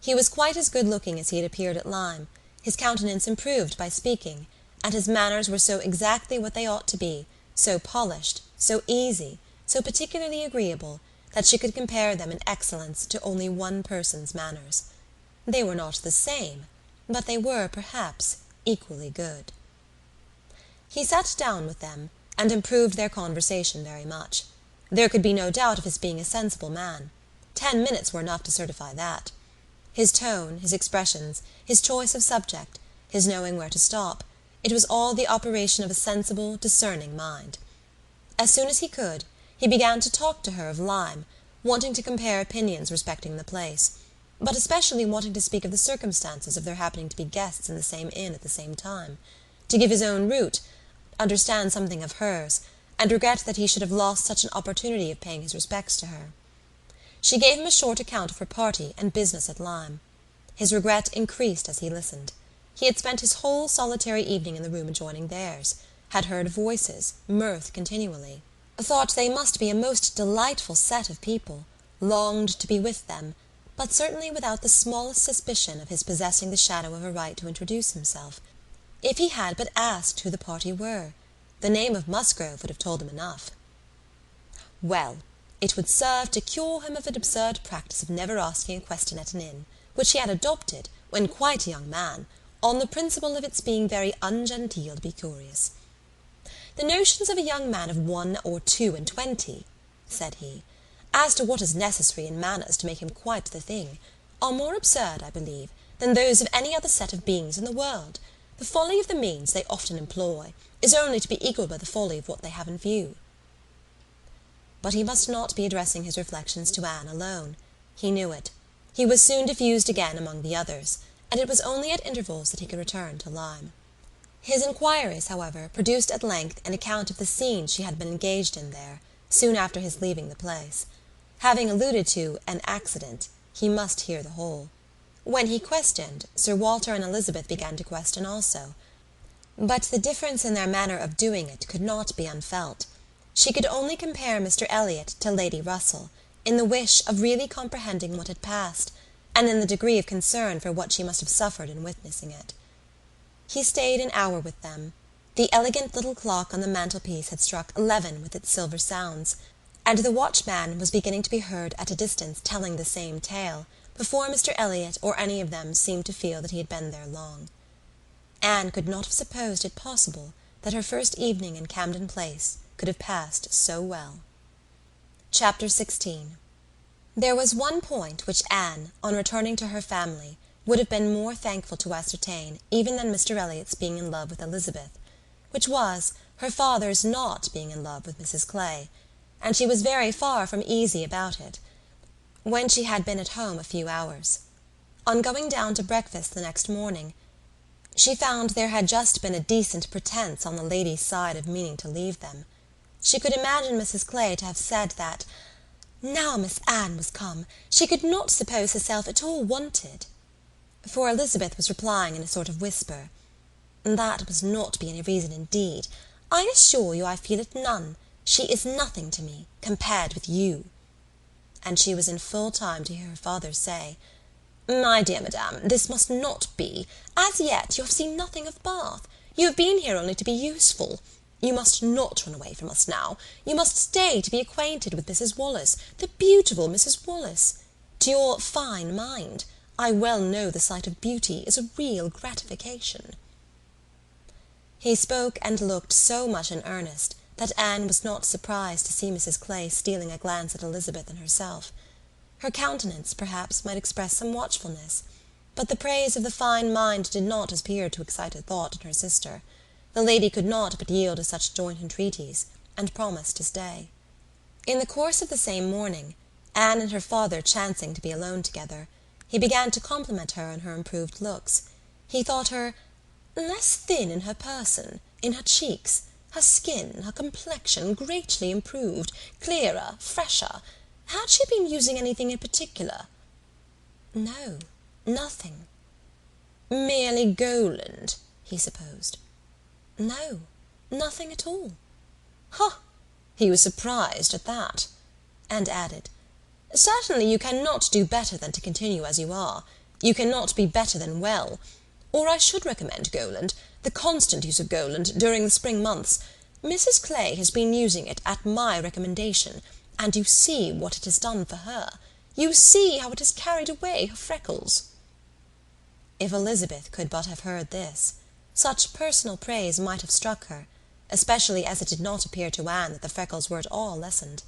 He was quite as good-looking as he had appeared at Lyme, his countenance improved by speaking, and his manners were so exactly what they ought to be, so polished, so easy, so particularly agreeable, that she could compare them in excellence to only one person's manners. They were not the same, but they were, perhaps, equally good. He sat down with them, and improved their conversation very much. There could be no doubt of his being a sensible man. 10 minutes were enough to certify that. His tone, his expressions, his choice of subject, his knowing where to stop, it was all the operation of a sensible, discerning mind. As soon as he could, he began to talk to her of Lyme, wanting to compare opinions respecting the place, but especially wanting to speak of the circumstances of their happening to be guests in the same inn at the same time, to give his own route, understand something of hers, and regret that he should have lost such an opportunity of paying his respects to her. She gave him a short account of her party and business at Lyme. His regret increased as he listened. He had spent his whole solitary evening in the room adjoining theirs, had heard voices, mirth continually, thought they must be a most delightful set of people, longed to be with them, but certainly without the smallest suspicion of his possessing the shadow of a right to introduce himself. If he had but asked who the party were, the name of Musgrove would have told him enough. Well, it would serve to cure him of an absurd practice of never asking a question at an inn, which he had adopted, when quite a young man, on the principle of its being very ungenteel to be curious. "The notions of a young man of 1 or 22, said he, "as to what is necessary in manners to make him quite the thing, are more absurd, I believe, than those of any other set of beings in the world. The folly of the means they often employ is only to be equalled by the folly of what they have in view." But he must not be addressing his reflections to Anne alone. He knew it. He was soon diffused again among the others, and it was only at intervals that he could return to Lyme. His inquiries, however, produced at length an account of the scene she had been engaged in there, soon after his leaving the place. Having alluded to an accident, he must hear the whole. When he questioned, Sir Walter and Elizabeth began to question also. But the difference in their manner of doing it could not be unfelt. She could only compare Mr. Elliot to Lady Russell, in the wish of really comprehending what had passed, and in the degree of concern for what she must have suffered in witnessing it. He stayed an hour with them. The elegant little clock on the mantelpiece had struck 11 with its silver sounds, and the watchman was beginning to be heard at a distance telling the same tale, before Mr. Elliot or any of them seemed to feel that he had been there long. Anne could not have supposed it possible that her first evening in Camden Place could have passed so well. Chapter 16. There was one point which Anne, on returning to her family, would have been more thankful to ascertain even than Mr. Elliot's being in love with Elizabeth, which was her father's not being in love with Mrs. Clay, and she was very far from easy about it, when she had been at home a few hours. On going down to breakfast the next morning, she found there had just been a decent pretence on the lady's side of meaning to leave them. She could imagine Mrs. Clay to have said that, now Miss Anne was come, she could not suppose herself at all wanted. For Elizabeth was replying in a sort of whisper, that must not be any reason indeed. I assure you I feel it none. She is nothing to me, compared with you. And she was in full time to hear her father say, my dear madam, this must not be. As yet you have seen nothing of Bath. You have been here only to be useful. You must not run away from us now. You must stay to be acquainted with Mrs. Wallis, the beautiful Mrs. Wallis. To your fine mind, I well know the sight of beauty is a real gratification. He spoke and looked so much in earnest that Anne was not surprised to see Mrs. Clay stealing a glance at Elizabeth and herself. Her countenance, perhaps, might express some watchfulness, but the praise of the fine mind did not appear to excite a thought in her sister. The lady could not but yield to such joint entreaties, and promised to stay. In the course of the same morning, Anne and her father chancing to be alone together, he began to compliment her on her improved looks. He thought her less thin in her person, in her cheeks, her skin, her complexion greatly improved, clearer, fresher. Had she been using anything in particular? No, nothing. Merely Goland, he supposed. No, nothing at all. Ha! He was surprised at that, and added, certainly you cannot do better than to continue as you are. You cannot be better than well. Or I should recommend Goland, the constant use of Goland during the spring months. Mrs. Clay has been using it at my recommendation, and you see what it has done for her. You see how it has carried away her freckles. If Elizabeth could but have heard this, such personal praise might have struck her, especially as it did not appear to Anne that the freckles were at all lessened.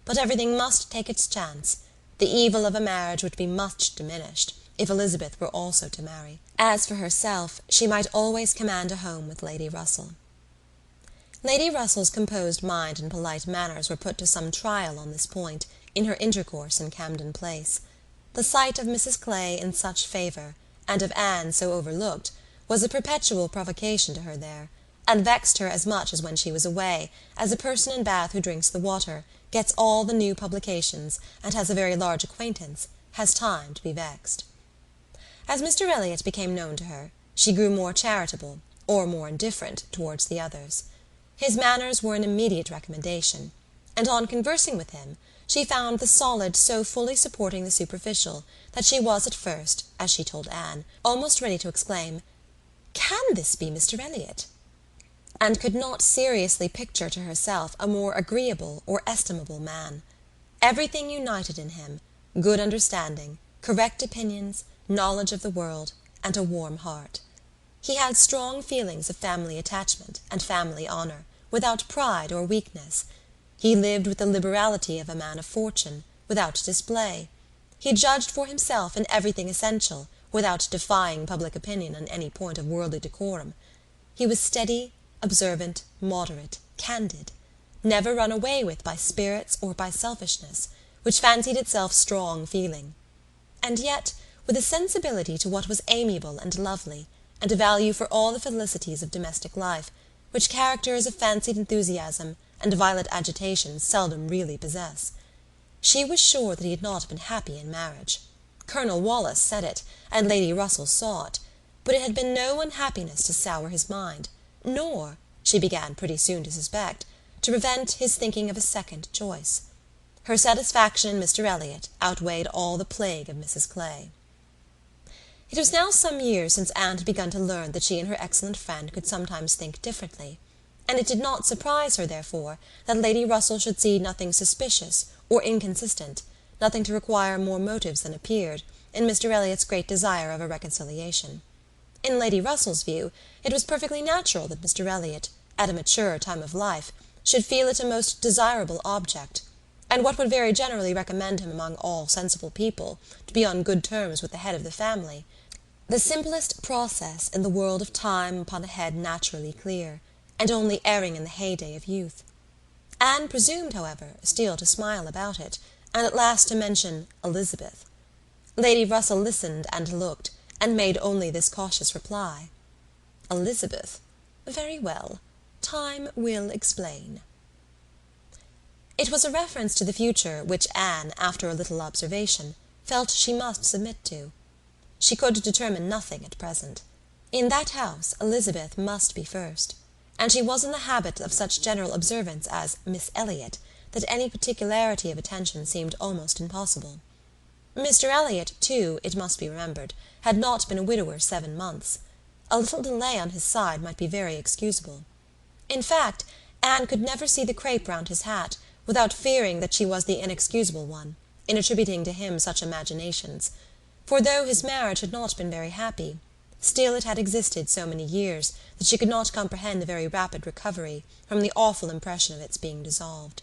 But everything must take its chance. The evil of a marriage would be much diminished if Elizabeth were also to marry. As for herself, she might always command a home with Lady Russell. Lady Russell's composed mind and polite manners were put to some trial on this point in her intercourse in Camden Place. The sight of Mrs. Clay in such favour, and of Anne so overlooked, was a perpetual provocation to her there, and vexed her as much as when she was away, as a person in Bath who drinks the water, gets all the new publications, and has a very large acquaintance, has time to be vexed. As Mr. Elliot became known to her, she grew more charitable, or more indifferent, towards the others. His manners were an immediate recommendation, and on conversing with him, she found the solid so fully supporting the superficial that she was at first, as she told Anne, almost ready to exclaim, "Can this be Mr. Elliot?" and could not seriously picture to herself a more agreeable or estimable man. Everything united in him, good understanding, correct opinions, knowledge of the world, and a warm heart. He had strong feelings of family attachment and family honour, without pride or weakness. He lived with the liberality of a man of fortune, without display. He judged for himself in everything essential, without defying public opinion on any point of worldly decorum. He was steady, observant, moderate, candid, never run away with by spirits or by selfishness, which fancied itself strong feeling, and yet with a sensibility to what was amiable and lovely, and a value for all the felicities of domestic life, which characters of fancied enthusiasm and violent agitation seldom really possess. She was sure that he had not been happy in marriage. Colonel Wallis said it, and Lady Russell saw it, but it had been no unhappiness to sour his mind, nor, she began pretty soon to suspect, to prevent his thinking of a second choice. Her satisfaction in Mr. Elliot outweighed all the plague of Mrs. Clay. It was now some years since Anne had begun to learn that she and her excellent friend could sometimes think differently, and it did not surprise her, therefore, that Lady Russell should see nothing suspicious or inconsistent, nothing to require more motives than appeared, in Mr. Elliot's great desire of a reconciliation. In Lady Russell's view, it was perfectly natural that Mr. Elliot, at a mature time of life, should feel it a most desirable object, and what would very generally recommend him among all sensible people to be on good terms with the head of the family, the simplest process in the world of time upon a head naturally clear, and only erring in the heyday of youth. Anne presumed, however, still to smile about it, and at last to mention Elizabeth. Lady Russell listened and looked, and made only this cautious reply: "Elizabeth, very well. Time will explain." It was a reference to the future which Anne, after a little observation, felt she must submit to. She could determine nothing at present. In that house Elizabeth must be first, and she was in the habit of such general observance as Miss Elliot that any particularity of attention seemed almost impossible. Mr. Elliot, too, it must be remembered, had not been a widower 7 months. A little delay on his side might be very excusable. In fact, Anne could never see the crape round his hat without fearing that she was the inexcusable one, in attributing to him such imaginations; for though his marriage had not been very happy, still it had existed so many years that she could not comprehend the very rapid recovery from the awful impression of its being dissolved.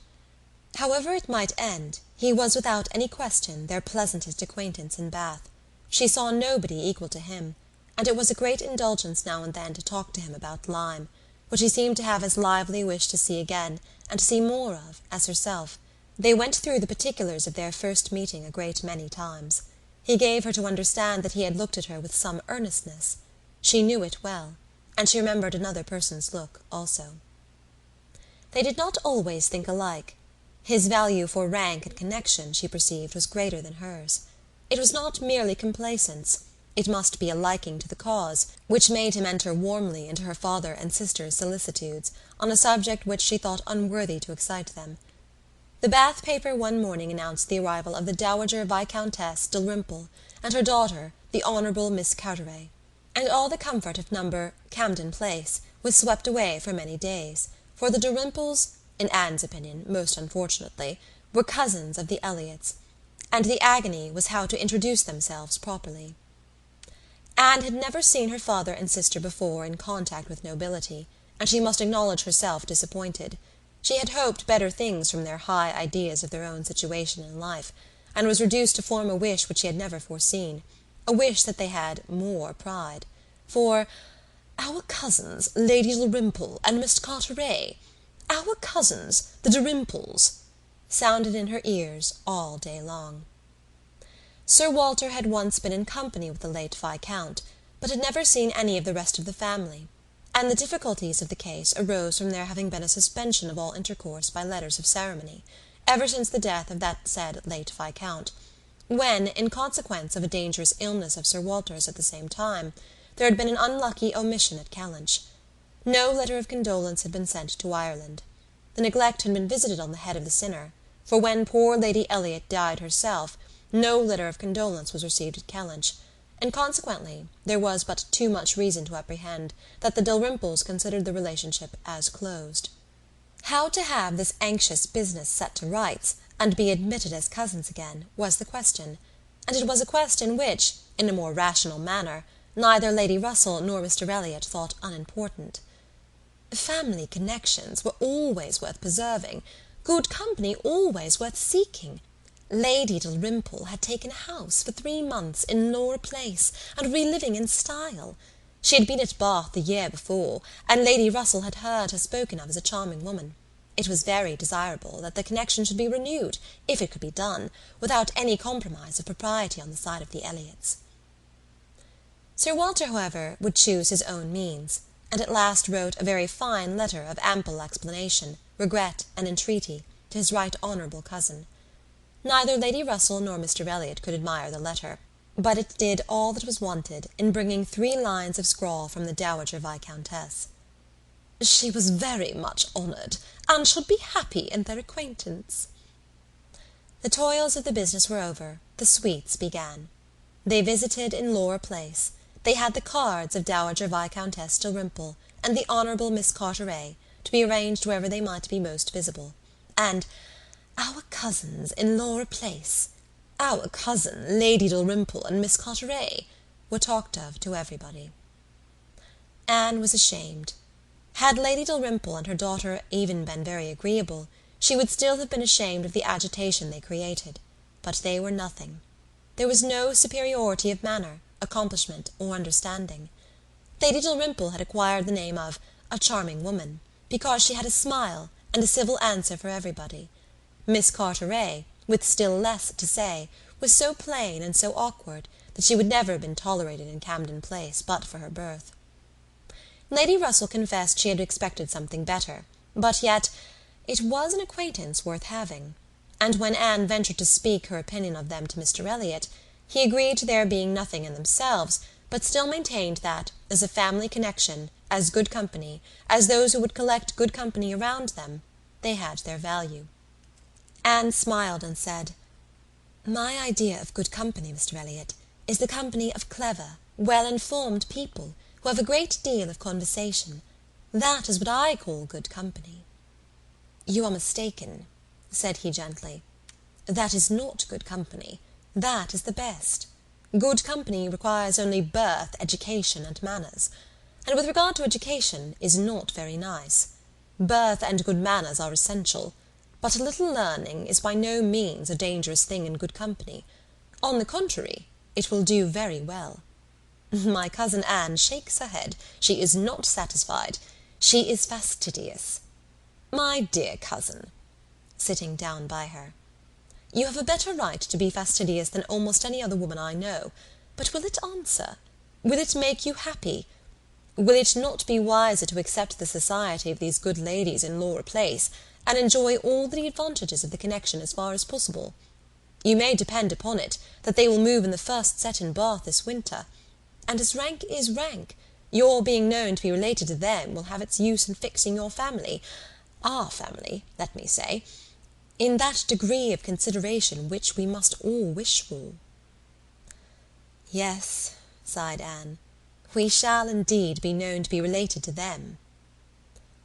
However it might end, he was without any question their pleasantest acquaintance in Bath. She saw nobody equal to him, and it was a great indulgence now and then to talk to him about Lyme, which he seemed to have as lively wish to see again, and to see more of, as herself. They went through the particulars of their first meeting a great many times. He gave her to understand that he had looked at her with some earnestness. She knew it well, and she remembered another person's look also. They did not always think alike. His value for rank and connection, she perceived, was greater than hers. It was not merely complacence, it must be a liking to the cause, which made him enter warmly into her father and sister's solicitudes on a subject which she thought unworthy to excite them. The Bath paper one morning announced the arrival of the Dowager Viscountess Dalrymple and her daughter, the Honourable Miss Carteret, and all the comfort of No. Camden Place was swept away for many days, for the Dalrymples, in Anne's opinion, most unfortunately, were cousins of the Elliots, and the agony was how to introduce themselves properly. Anne had never seen her father and sister before in contact with nobility, and she must acknowledge herself disappointed. She had hoped better things from their high ideas of their own situation in life, and was reduced to form a wish which she had never foreseen, a wish that they had more pride. For "our cousins, Lady Dalrymple and Miss Carteret, our cousins, the Dalrymples," sounded in her ears all day long. Sir Walter had once been in company with the late Viscount, but had never seen any of the rest of the family, and the difficulties of the case arose from there having been a suspension of all intercourse by letters of ceremony, ever since the death of that said late Viscount, when, in consequence of a dangerous illness of Sir Walter's at the same time, there had been an unlucky omission at Kellynch. No letter of condolence had been sent to Ireland. The neglect had been visited on the head of the sinner, for when poor Lady Elliot died herself, no letter of condolence was received at Kellynch, and consequently there was but too much reason to apprehend that the Dalrymples considered the relationship as closed. How to have this anxious business set to rights, and be admitted as cousins again, was the question, and it was a question which, in a more rational manner, neither Lady Russell nor Mr. Elliot thought unimportant. Family connections were always worth preserving, good company always worth seeking. Lady Dalrymple had taken a house for 3 months in Laura Place, and reliving in style. She had been at Bath the year before, and Lady Russell had heard her spoken of as a charming woman. It was very desirable that the connection should be renewed, if it could be done, without any compromise of propriety on the side of the Elliots. Sir Walter, however, would choose his own means, and at last wrote a very fine letter of ample explanation, regret, and entreaty, to his right honourable cousin. Neither Lady Russell nor Mr. Elliot could admire the letter, but it did all that was wanted in bringing 3 lines of scrawl from the Dowager Viscountess. She was very much honoured, and should be happy in their acquaintance. The toils of the business were over, the sweets began. They visited in Laura Place. They had the cards of Dowager Viscountess Dalrymple and the Honourable Miss Carteret, to be arranged wherever they might be most visible, and "our cousins in Laura Place, our cousin, Lady Dalrymple and Miss Carteret," were talked of to everybody. Anne was ashamed. Had Lady Dalrymple and her daughter even been very agreeable, she would still have been ashamed of the agitation they created, but they were nothing. There was no superiority of manner, accomplishment, or understanding. Lady Dalrymple had acquired the name of a charming woman, because she had a smile and a civil answer for everybody. Miss Carteret, with still less to say, was so plain and so awkward that she would never have been tolerated in Camden Place but for her birth. Lady Russell confessed she had expected something better, but yet it was an acquaintance worth having, and when Anne ventured to speak her opinion of them to Mr. Elliot, he agreed to their being nothing in themselves, but still maintained that, as a family connection, as good company, as those who would collect good company around them, they had their value. Anne smiled and said, "My idea of good company, Mr. Elliot, is the company of clever, well-informed people who have a great deal of conversation. That is what I call good company." "You are mistaken," said he gently. "That is not good company. That is the best. Good company requires only birth, education, and manners. And with regard to education, is not very nice. Birth and good manners are essential, but a little learning is by no means a dangerous thing in good company. On the contrary, it will do very well. My cousin Anne shakes her head. She is not satisfied. She is fastidious. My dear cousin," sitting down by her, "you have a better right to be fastidious than almost any other woman I know, but will it answer? Will it make you happy? Will it not be wiser to accept the society of these good ladies in Laura Place, and enjoy all the advantages of the connection as far as possible? You may depend upon it that they will move in the first set in Bath this winter, and as rank is rank, your being known to be related to them will have its use in fixing your family, our family, let me say, in that degree of consideration which we must all wish for." "Yes," sighed Anne, "we shall indeed be known to be related to them."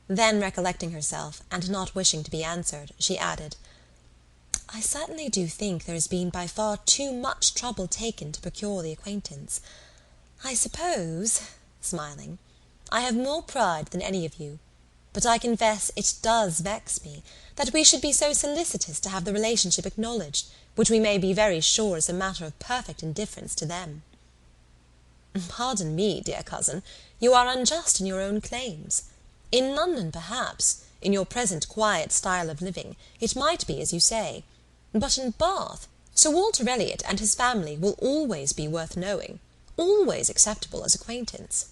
Then, recollecting herself, and not wishing to be answered, she added, "I certainly do think there has been by far too much trouble taken to procure the acquaintance. I suppose," smiling, "I have more pride than any of you, but I confess it does vex me that we should be so solicitous to have the relationship acknowledged, which we may be very sure is a matter of perfect indifference to them." "Pardon me, dear cousin, you are unjust in your own claims. In London, perhaps, in your present quiet style of living, it might be as you say, but in Bath, Sir Walter Elliot and his family will always be worth knowing, always acceptable as acquaintance."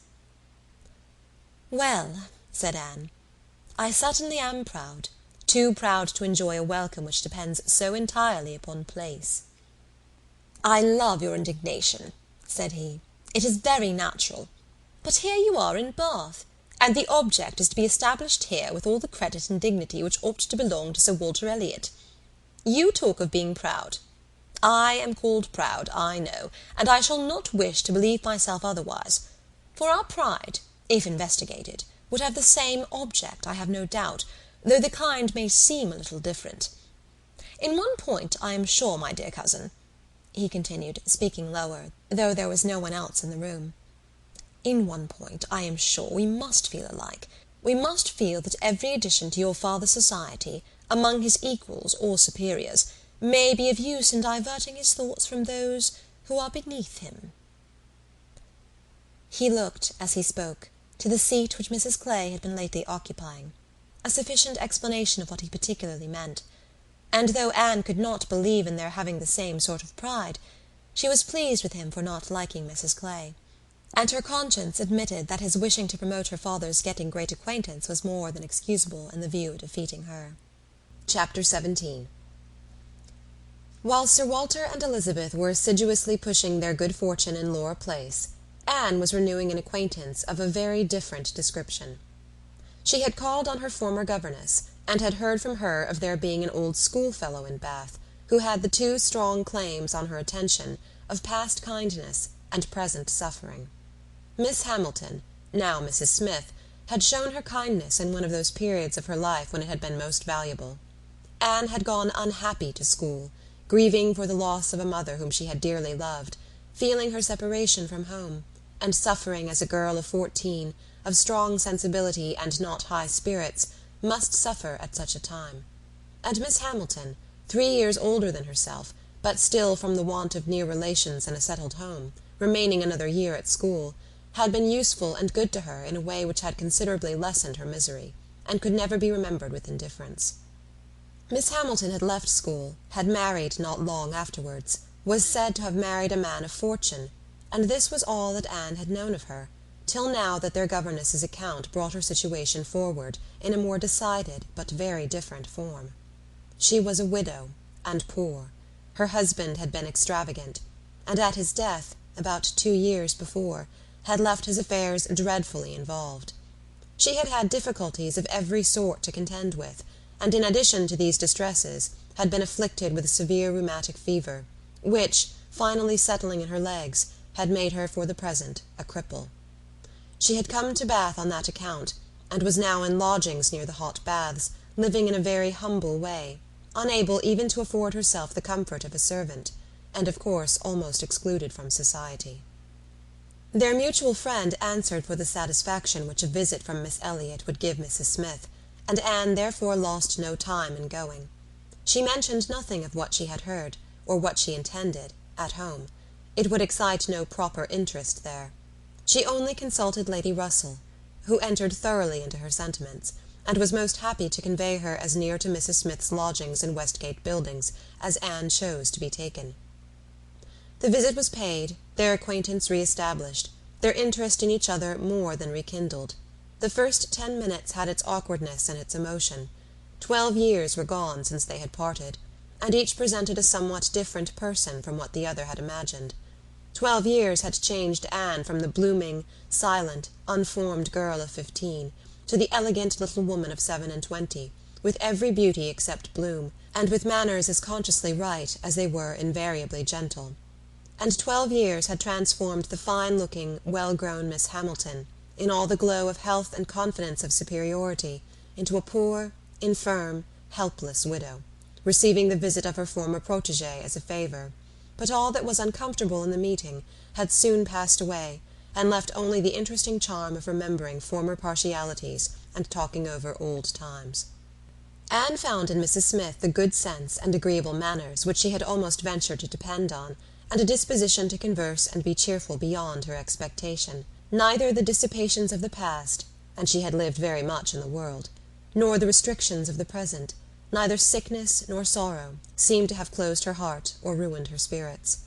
"Well," said Anne, "I certainly am proud, too proud to enjoy a welcome which depends so entirely upon place." "I love your indignation," said he. "It is very natural. But here you are in Bath, and the object is to be established here with all the credit and dignity which ought to belong to Sir Walter Elliot. You talk of being proud. I am called proud, I know, and I shall not wish to believe myself otherwise, for our pride, if investigated, would have the same object, I have no doubt, though the kind may seem a little different. In one point I am sure, my dear cousin," he continued, speaking lower, though there was no one else in the room, "in one point I am sure we must feel alike. We must feel that every addition to your father's society, among his equals or superiors, may be of use in diverting his thoughts from those who are beneath him." He looked, as he spoke, to the seat which Mrs. Clay had been lately occupying, a sufficient explanation of what he particularly meant, and though Anne could not believe in their having the same sort of pride, she was pleased with him for not liking Mrs. Clay, and her conscience admitted that his wishing to promote her father's getting great acquaintance was more than excusable in the view of defeating her. Chapter 17. While Sir Walter and Elizabeth were assiduously pushing their good fortune in Laura Place, Anne was renewing an acquaintance of a very different description. She had called on her former governess, and had heard from her of there being an old schoolfellow in Bath, who had the two strong claims on her attention of past kindness and present suffering. Miss Hamilton, now Mrs. Smith, had shown her kindness in one of those periods of her life when it had been most valuable. Anne had gone unhappy to school, grieving for the loss of a mother whom she had dearly loved, feeling her separation from home, and suffering as a girl of 14, of strong sensibility and not high spirits, must suffer at such a time. And Miss Hamilton, 3 years older than herself, but still from the want of near relations and a settled home, remaining another year at school, had been useful and good to her in a way which had considerably lessened her misery, and could never be remembered with indifference. Miss Hamilton had left school, had married not long afterwards, was said to have married a man of fortune, and this was all that Anne had known of her, till now that their governess's account brought her situation forward in a more decided but very different form. She was a widow, and poor. Her husband had been extravagant, and at his death, about 2 years before, had left his affairs dreadfully involved. She had had difficulties of every sort to contend with, and in addition to these distresses had been afflicted with a severe rheumatic fever, which, finally settling in her legs, had made her for the present a cripple. She had come to Bath on that account, and was now in lodgings near the hot baths, living in a very humble way, unable even to afford herself the comfort of a servant, and of course almost excluded from society. Their mutual friend answered for the satisfaction which a visit from Miss Elliot would give Mrs. Smith, and Anne therefore lost no time in going. She mentioned nothing of what she had heard, or what she intended, at home. It would excite no proper interest there. She only consulted Lady Russell, who entered thoroughly into her sentiments, and was most happy to convey her as near to Mrs. Smith's lodgings in Westgate Buildings as Anne chose to be taken. The visit was paid, their acquaintance re-established, their interest in each other more than rekindled. The first 10 minutes had its awkwardness and its emotion. 12 years were gone since they had parted, and each presented a somewhat different person from what the other had imagined. 12 years had changed Anne from the blooming, silent, unformed girl of 15 to the elegant little woman of 27, with every beauty except bloom, and with manners as consciously right as they were invariably gentle. And 12 years had transformed the fine-looking, well-grown Miss Hamilton, in all the glow of health and confidence of superiority, into a poor, infirm, helpless widow, receiving the visit of her former protégé as a favour. But all that was uncomfortable in the meeting had soon passed away, and left only the interesting charm of remembering former partialities and talking over old times. Anne found in Mrs. Smith the good sense and agreeable manners which she had almost ventured to depend on, and a disposition to converse and be cheerful beyond her expectation. Neither the dissipations of the past, and she had lived very much in the world, nor the restrictions of the present, neither sickness nor sorrow, seemed to have closed her heart or ruined her spirits.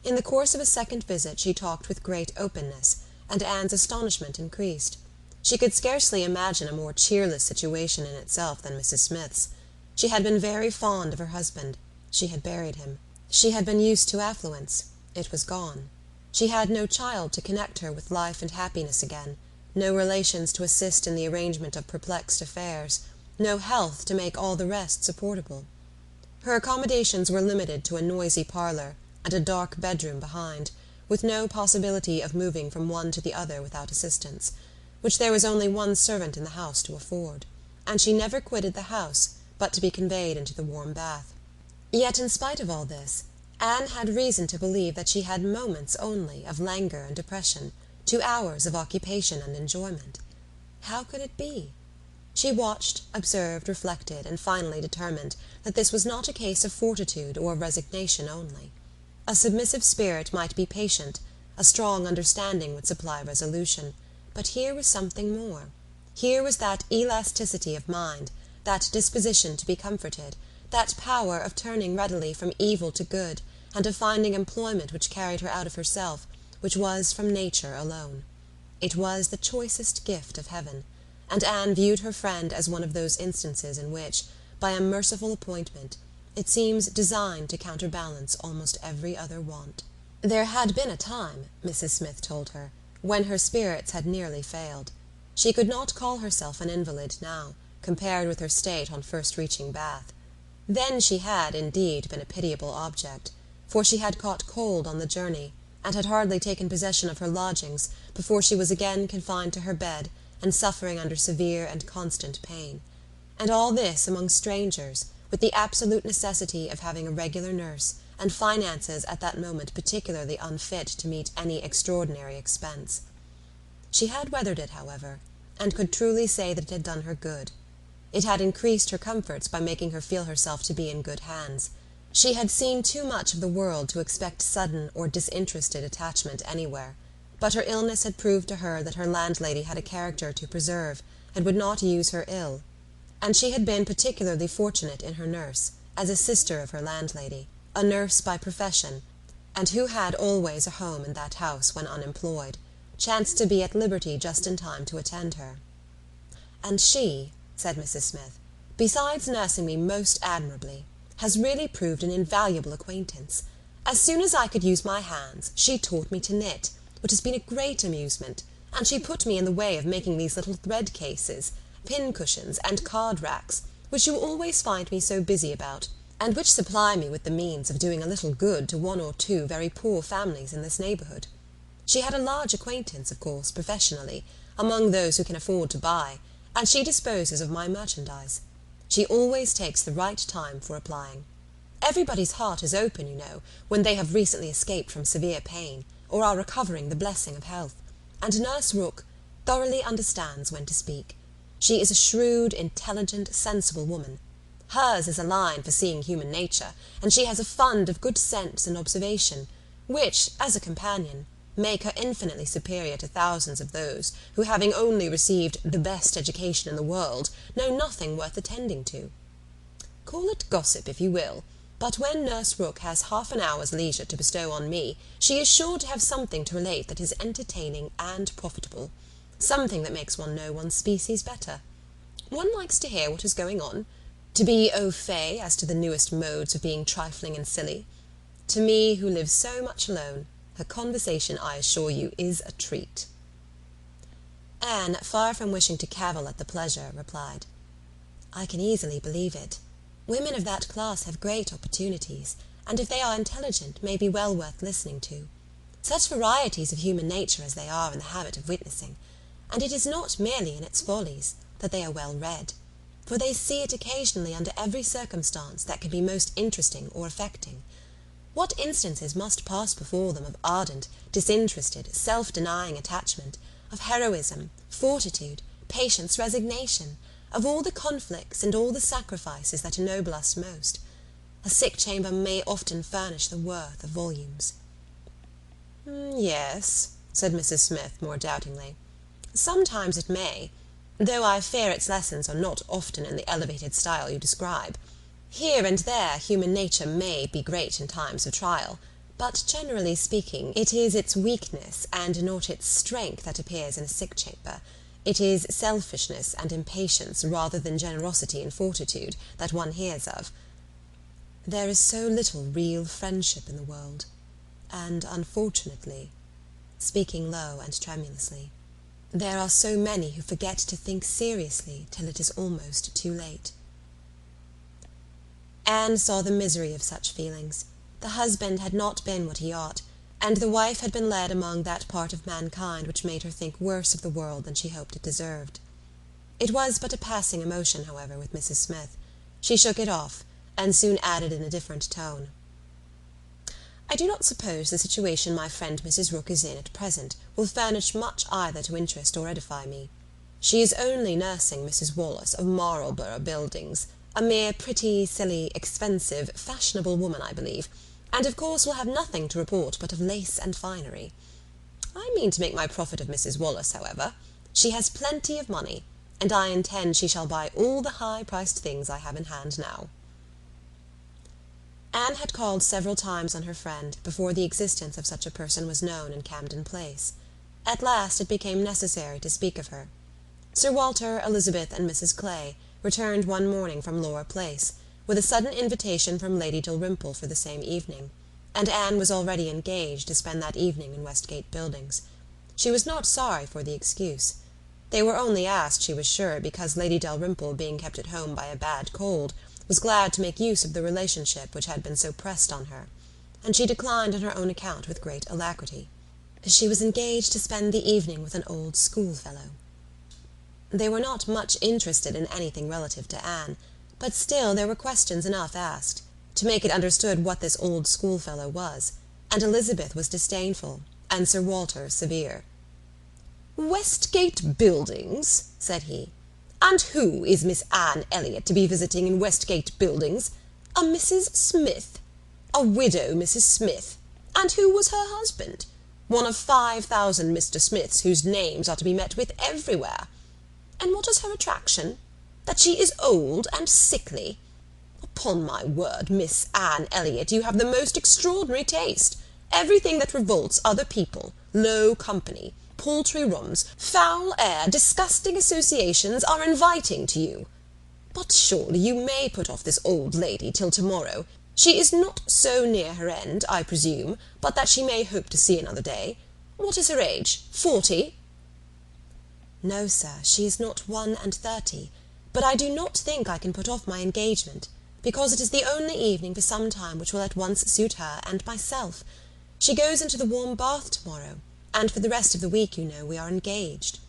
In the course of a second visit she talked with great openness, and Anne's astonishment increased. She could scarcely imagine a more cheerless situation in itself than Mrs. Smith's. She had been very fond of her husband. She had buried him. She had been used to affluence. It was gone. She had no child to connect her with life and happiness again, no relations to assist in the arrangement of perplexed affairs, no health to make all the rest supportable. Her accommodations were limited to a noisy parlour and a dark bedroom behind, with no possibility of moving from one to the other without assistance, which there was only one servant in the house to afford, and she never quitted the house but to be conveyed into the warm bath. Yet in spite of all this, Anne had reason to believe that she had moments only of languor and depression, 2 hours of occupation and enjoyment. How could it be? She watched, observed, reflected, and finally determined that this was not a case of fortitude or resignation only. A submissive spirit might be patient, a strong understanding would supply resolution, but here was something more. Here was that elasticity of mind, that disposition to be comforted, that power of turning readily from evil to good, and of finding employment which carried her out of herself, which was from nature alone. It was the choicest gift of heaven, and Anne viewed her friend as one of those instances in which, by a merciful appointment, it seems designed to counterbalance almost every other want. There had been a time, Mrs. Smith told her, when her spirits had nearly failed. She could not call herself an invalid now, compared with her state on first reaching Bath. Then she had, indeed, been a pitiable object, for she had caught cold on the journey, and had hardly taken possession of her lodgings before she was again confined to her bed and suffering under severe and constant pain. And all this among strangers, with the absolute necessity of having a regular nurse, and finances at that moment particularly unfit to meet any extraordinary expense. She had weathered it, however, and could truly say that it had done her good. It had increased her comforts by making her feel herself to be in good hands. She had seen too much of the world to expect sudden or disinterested attachment anywhere, but her illness had proved to her that her landlady had a character to preserve, and would not use her ill, and she had been particularly fortunate in her nurse, as a sister of her landlady, a nurse by profession, and who had always a home in that house when unemployed, chanced to be at liberty just in time to attend her. "And she," said Mrs. Smith, "besides nursing me most admirably, has really proved an invaluable acquaintance. As soon as I could use my hands, she taught me to knit, which has been a great amusement, and she put me in the way of making these little thread cases, pin cushions, and card racks, which you always find me so busy about, and which supply me with the means of doing a little good to one or two very poor families in this neighbourhood. She had a large acquaintance, of course, professionally, among those who can afford to buy, and she disposes of my merchandise. She always takes the right time for applying. Everybody's heart is open, you know, when they have recently escaped from severe pain, or are recovering the blessing of health, and Nurse Rooke thoroughly understands when to speak. She is a shrewd, intelligent, sensible woman. Hers is a line for seeing human nature, and she has a fund of good sense and observation, which, as a companion, make her infinitely superior to thousands of those who, having only received the best education in the world, know nothing worth attending to. Call it gossip if you will, but when Nurse Rooke has half an hour's leisure to bestow on me, she is sure to have something to relate that is entertaining and profitable, something that makes one know one's species better. One likes to hear what is going on, to be au fait as to the newest modes of being trifling and silly. To me, who live so much alone, her conversation, I assure you, is a treat." Anne, far from wishing to cavil at the pleasure, replied, "I can easily believe it. Women of that class have great opportunities, and if they are intelligent, may be well worth listening to. Such varieties of human nature as they are in the habit of witnessing, and it is not merely in its follies that they are well read, for they see it occasionally under every circumstance that can be most interesting or affecting. What instances must pass before them of ardent, disinterested, self-denying attachment, of heroism, fortitude, patience, resignation, of all the conflicts and all the sacrifices that ennoble us most. A sick chamber may often furnish the worth of volumes." "Yes," said Mrs. Smith more doubtingly. "Sometimes it may, though I fear its lessons are not often in the elevated style you describe. Here and there human nature may be great in times of trial, but generally speaking it is its weakness and not its strength that appears in a sick chamber. It is selfishness and impatience rather than generosity and fortitude that one hears of. There is so little real friendship in the world, and unfortunately," speaking low and tremulously, "there are so many who forget to think seriously till it is almost too late." Anne saw the misery of such feelings. The husband had not been what he ought, and the wife had been led among that part of mankind which made her think worse of the world than she hoped it deserved. It was but a passing emotion, however, with Mrs. Smith. She shook it off, and soon added in a different tone, "I do not suppose the situation my friend Mrs. Rooke is in at present will furnish much either to interest or edify me. She is only nursing Mrs. Wallace of Marlborough Buildings, a mere pretty, silly, expensive, fashionable woman, I believe, and of course will have nothing to report but of lace and finery. I mean to make my profit of Mrs. Wallace, however. She has plenty of money, and I intend she shall buy all the high-priced things I have in hand now." Anne had called several times on her friend before the existence of such a person was known in Camden Place. At last it became necessary to speak of her. Sir Walter, Elizabeth, and Mrs. Clay returned one morning from Laura Place, with a sudden invitation from Lady Dalrymple for the same evening, and Anne was already engaged to spend that evening in Westgate Buildings. She was not sorry for the excuse. They were only asked, she was sure, because Lady Dalrymple, being kept at home by a bad cold, was glad to make use of the relationship which had been so pressed on her, and she declined on her own account with great alacrity. She was engaged to spend the evening with an old schoolfellow. They were not much interested in anything relative to Anne, but still there were questions enough asked, to make it understood what this old schoolfellow was, and Elizabeth was disdainful, and Sir Walter severe. "Westgate Buildings," said he, "and who is Miss Anne Elliot to be visiting in Westgate Buildings? A Mrs. Smith, a widow Mrs. Smith, and who was her husband? One of 5,000 Mr. Smiths whose names are to be met with everywhere. And what is her attraction? That she is old and sickly. Upon my word, Miss Anne Elliot, you have the most extraordinary taste. Everything that revolts other people, low company, paltry rooms, foul air, disgusting associations, are inviting to you. But surely you may put off this old lady till to-morrow. She is not so near her end, I presume, but that she may hope to see another day. What is her age? 40? No, sir, she is not 31, but I do not think I can put off my engagement, because it is the only evening for some time which will at once suit her and myself. She goes into the warm bath to-morrow, and for the rest of the week, you know, we are engaged.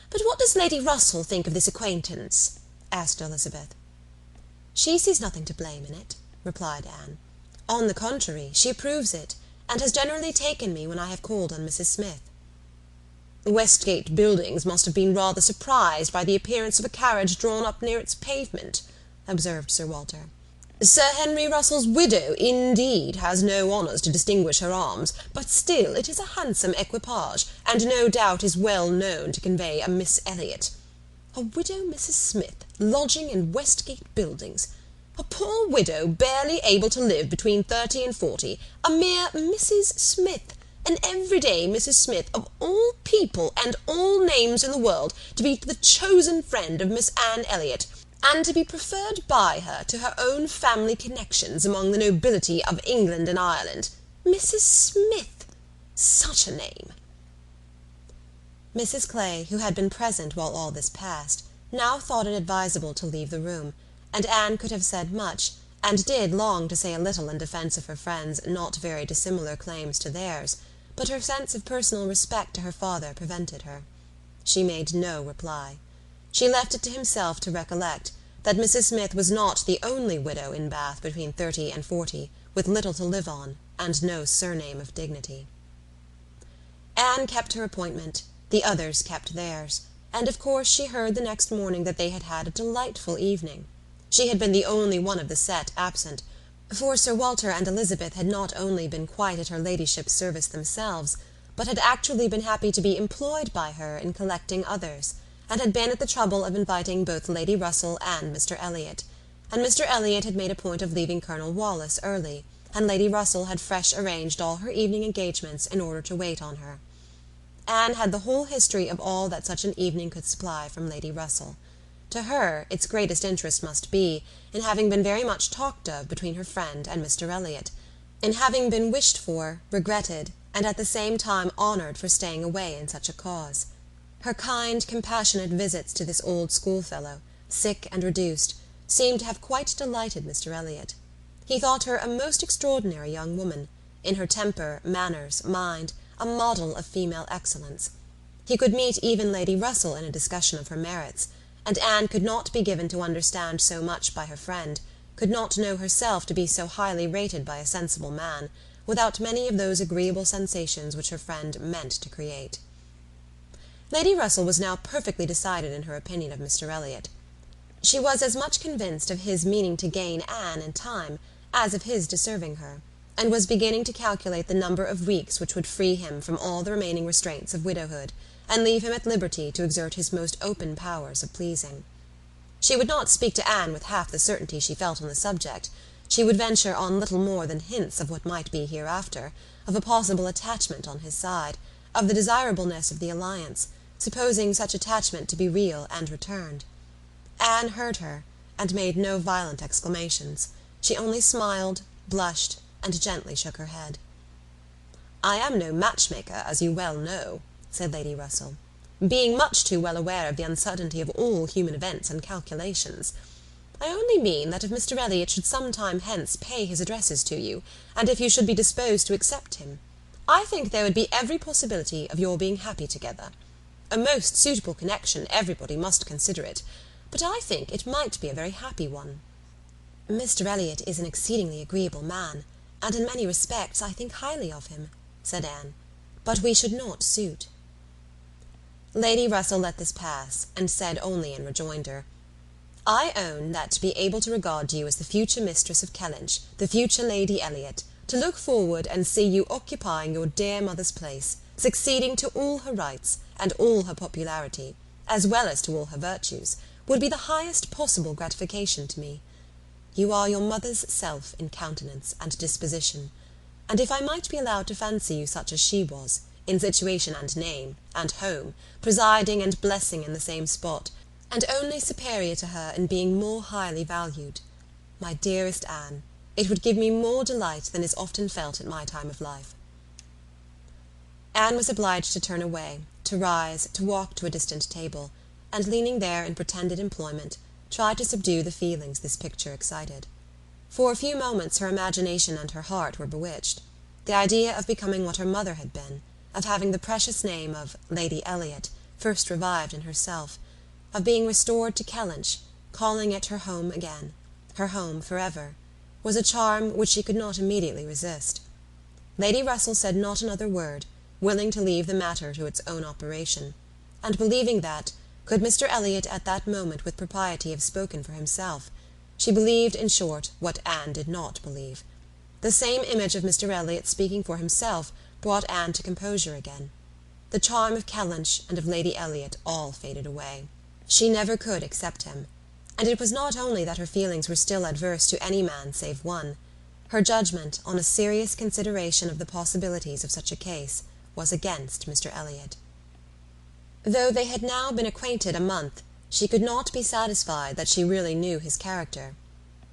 But what does Lady Russell think of this acquaintance? Asked Elizabeth. She sees nothing to blame in it, replied Anne. On the contrary, she approves it, and has generally taken me when I have called on Mrs. Smith. Westgate Buildings must have been rather surprised by the appearance of a carriage drawn up near its pavement, observed Sir Walter. Sir Henry Russell's widow, indeed, has no honours to distinguish her arms, but still it is a handsome equipage, and no doubt is well known to convey a Miss Elliot. A widow Mrs. Smith, lodging in Westgate Buildings. A poor widow barely able to live between 30 and 40, a mere Mrs. Smith, an everyday Mrs. Smith, of all people and all names in the world, to be the chosen friend of Miss Anne Elliot, and to be preferred by her to her own family connections among the nobility of England and Ireland. Mrs. Smith! Such a name! Mrs. Clay, who had been present while all this passed, now thought it advisable to leave the room, and Anne could have said much, and did long to say a little in defence of her friends' not very dissimilar claims to theirs, but her sense of personal respect to her father prevented her. She made no reply. She left it to himself to recollect that Mrs. Smith was not the only widow in Bath between 30 and 40, with little to live on, and no surname of dignity. Anne kept her appointment, the others kept theirs, and of course she heard the next morning that they had had a delightful evening. She had been the only one of the set absent, for Sir Walter and Elizabeth had not only been quite at her ladyship's service themselves, but had actually been happy to be employed by her in collecting others, and had been at the trouble of inviting both Lady Russell and Mr. Elliot, and Mr. Elliot had made a point of leaving Colonel Wallis early, and Lady Russell had fresh arranged all her evening engagements in order to wait on her. Anne had the whole history of all that such an evening could supply from Lady Russell. To her, its greatest interest must be in having been very much talked of between her friend and Mr. Elliot, in having been wished for, regretted, and at the same time honoured for staying away in such a cause. Her kind, compassionate visits to this old schoolfellow, sick and reduced, seemed to have quite delighted Mr. Elliot. He thought her a most extraordinary young woman, in her temper, manners, mind, a model of female excellence. He could meet even Lady Russell in a discussion of her merits, and Anne could not be given to understand so much by her friend, could not know herself to be so highly rated by a sensible man, without many of those agreeable sensations which her friend meant to create. Lady Russell was now perfectly decided in her opinion of Mr. Elliot. She was as much convinced of his meaning to gain Anne in time as of his deserving her, and was beginning to calculate the number of weeks which would free him from all the remaining restraints of widowhood, and leave him at liberty to exert his most open powers of pleasing. She would not speak to Anne with half the certainty she felt on the subject. She would venture on little more than hints of what might be hereafter, of a possible attachment on his side, of the desirableness of the alliance, supposing such attachment to be real and returned. Anne heard her, and made no violent exclamations. She only smiled, blushed, and gently shook her head. "I am no matchmaker, as you well know," said Lady Russell, "being much too well aware of the uncertainty of all human events and calculations. I only mean that if Mr. Elliot should some time hence pay his addresses to you, and if you should be disposed to accept him, I think there would be every possibility of your being happy together. A most suitable connection, everybody must consider it, but I think it might be a very happy one." "Mr. Elliot is an exceedingly agreeable man, and in many respects I think highly of him," said Anne, "but we should not suit." Lady Russell let this pass, and said only in rejoinder, "I own that to be able to regard you as the future mistress of Kellynch, the future Lady Elliot, to look forward and see you occupying your dear mother's place, succeeding to all her rights, and all her popularity, as well as to all her virtues, would be the highest possible gratification to me. You are your mother's self in countenance and disposition, and if I might be allowed to fancy you such as she was, in situation and name, and home, presiding and blessing in the same spot, and only superior to her in being more highly valued, my dearest Anne, it would give me more delight than is often felt at my time of life." Anne was obliged to turn away, to rise, to walk to a distant table, and leaning there in pretended employment, tried to subdue the feelings this picture excited. For a few moments her imagination and her heart were bewitched. The idea of becoming what her mother had been, of having the precious name of Lady Elliot first revived in herself, of being restored to Kellynch, calling it her home again, her home for ever, was a charm which she could not immediately resist. Lady Russell said not another word, willing to leave the matter to its own operation, and believing that, could Mr. Elliot at that moment with propriety have spoken for himself, she believed, in short, what Anne did not believe. The same image of Mr. Elliot speaking for himself brought Anne to composure again. The charm of Kellynch and of Lady Elliot all faded away. She never could accept him, and it was not only that her feelings were still adverse to any man save one. Her judgment, on a serious consideration of the possibilities of such a case, was against Mr. Elliot. Though they had now been acquainted a month, she could not be satisfied that she really knew his character.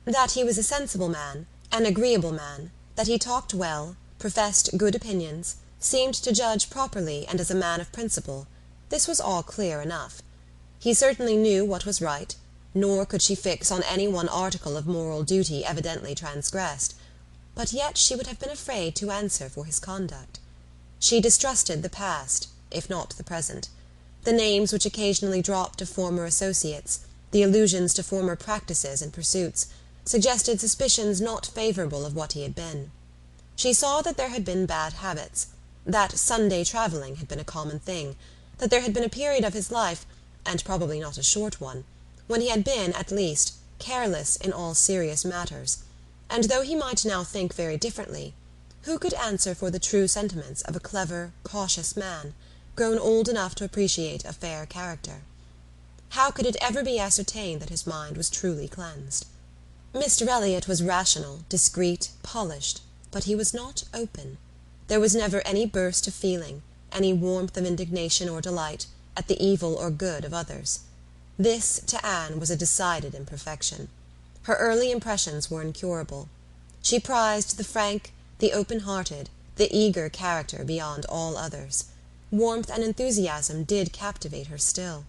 That he was a sensible man, an agreeable man, that he talked well, professed good opinions, seemed to judge properly and as a man of principle, this was all clear enough. He certainly knew what was right, nor could she fix on any one article of moral duty evidently transgressed, but yet she would have been afraid to answer for his conduct. She distrusted the past, if not the present. The names which occasionally dropped of former associates, the allusions to former practices and pursuits, suggested suspicions not favourable of what he had been. She saw that there had been bad habits, that Sunday travelling had been a common thing, that there had been a period of his life, and probably not a short one, when he had been, at least, careless in all serious matters, and though he might now think very differently, who could answer for the true sentiments of a clever, cautious man, grown old enough to appreciate a fair character? How could it ever be ascertained that his mind was truly cleansed? Mr. Elliot was rational, discreet, polished, but he was not open. There was never any burst of feeling, any warmth of indignation or delight, at the evil or good of others. This, to Anne, was a decided imperfection. Her early impressions were incurable. She prized the frank, the open-hearted, the eager character beyond all others. Warmth and enthusiasm did captivate her still.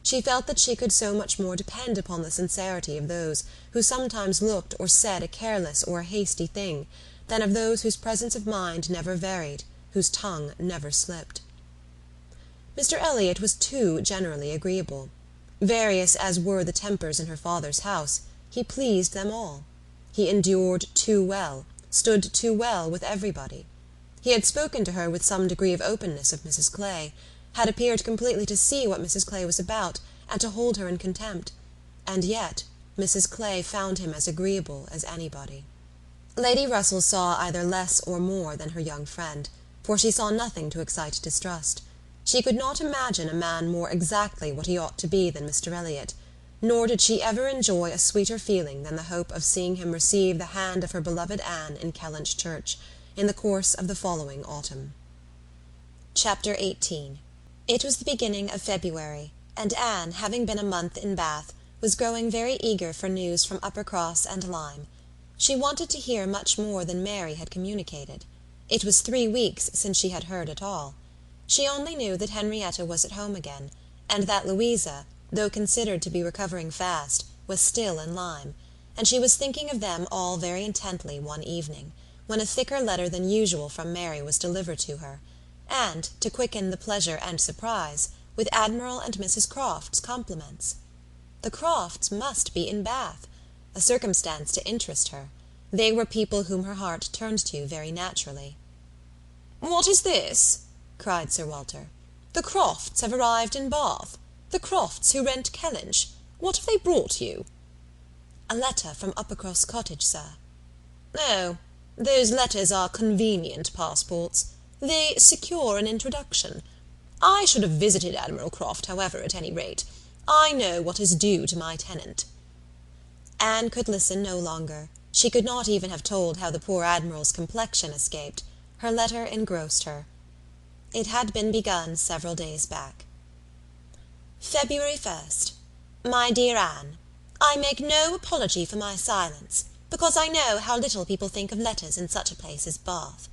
She felt that she could so much more depend upon the sincerity of those who sometimes looked or said a careless or a hasty thing, than of those whose presence of mind never varied, whose tongue never slipped. Mr. Elliot was too generally agreeable. Various as were the tempers in her father's house, he pleased them all. He endured too well, stood too well with everybody. He had spoken to her with some degree of openness of Mrs. Clay, had appeared completely to see what Mrs. Clay was about, and to hold her in contempt, and yet Mrs. Clay found him as agreeable as anybody. Lady Russell saw either less or more than her young friend, for she saw nothing to excite distrust. She could not imagine a man more exactly what he ought to be than Mr. Elliot, nor did she ever enjoy a sweeter feeling than the hope of seeing him receive the hand of her beloved Anne in Kellynch Church, in the course of the following autumn. Chapter 18. It was the beginning of February, and Anne, having been a month in Bath, was growing very eager for news from Uppercross and Lyme. She wanted to hear much more than Mary had communicated. It was 3 weeks since she had heard at all. She only knew that Henrietta was at home again, and that Louisa, though considered to be recovering fast, was still in Lyme, and she was thinking of them all very intently one evening, when a thicker letter than usual from Mary was delivered to her, and, to quicken the pleasure and surprise, with Admiral and Mrs. Croft's compliments. The Crofts must be in Bath, a circumstance to interest her. They were people whom her heart turned to very naturally. "What is this?" cried Sir Walter. "The Crofts have arrived in Bath. The Crofts who rent Kellynch. What have they brought you?" "A letter from Uppercross Cottage, sir." "Oh, those letters are convenient passports. They secure an introduction. I should have visited Admiral Croft, however, at any rate. I know what is due to my tenant." Anne could listen no longer. She could not even have told how the poor Admiral's complexion escaped. Her letter engrossed her. It had been begun several days back. February 1st. My dear Anne, I make no apology for my silence, because I know how little people think of letters in such a place as Bath.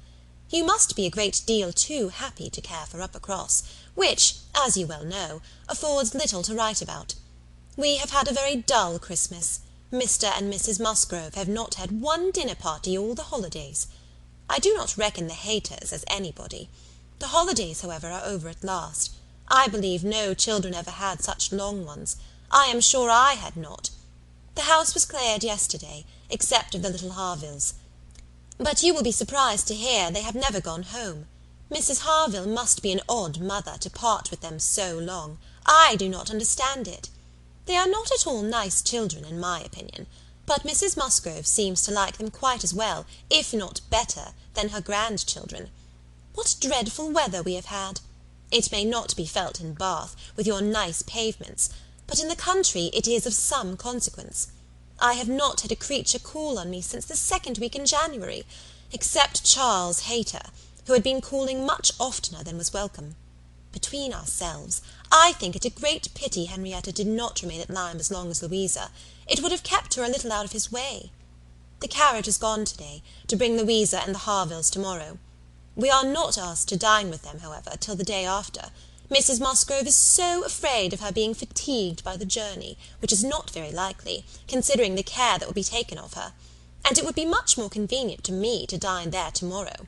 You must be a great deal too happy to care for Uppercross, which, as you well know, affords little to write about. We have had a very dull Christmas. Mr. and Mrs. Musgrove have not had one dinner party all the holidays. I do not reckon the Hayters as anybody. The holidays, however, are over at last. I believe no children ever had such long ones. I am sure I had not. The house was cleared yesterday, except of the little Harvilles. But you will be surprised to hear they have never gone home. Mrs. Harville must be an odd mother to part with them so long. I do not understand it. They are not at all nice children, in my opinion, but Mrs. Musgrove seems to like them quite as well, if not better, than her grandchildren. What dreadful weather we have had! It may not be felt in Bath, with your nice pavements, but in the country it is of some consequence. I have not had a creature call on me since the 2nd week in January, except Charles Hayter, who had been calling much oftener than was welcome. Between ourselves, I think it a great pity Henrietta did not remain at Lyme as long as Louisa. It would have kept her a little out of his way. The carriage is gone to-day, to bring Louisa and the Harvilles to-morrow. We are not asked to dine with them, however, till the day after. Mrs. Musgrove is so afraid of her being fatigued by the journey, which is not very likely, considering the care that will be taken of her, and it would be much more convenient to me to dine there to-morrow.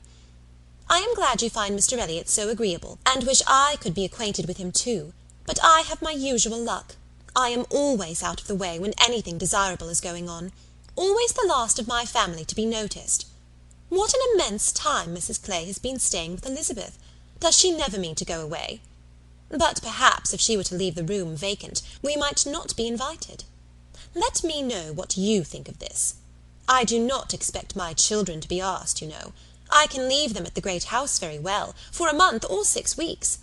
I am glad you find Mr. Elliot so agreeable, and wish I could be acquainted with him too, but I have my usual luck. I am always out of the way when anything desirable is going on, always the last of my family to be noticed. What an immense time Mrs. Clay has been staying with Elizabeth! Does she never mean to go away? But perhaps if she were to leave the room vacant, we might not be invited. Let me know what you think of this. I do not expect my children to be asked, you know. I can leave them at the great house very well, for a month or 6 weeks.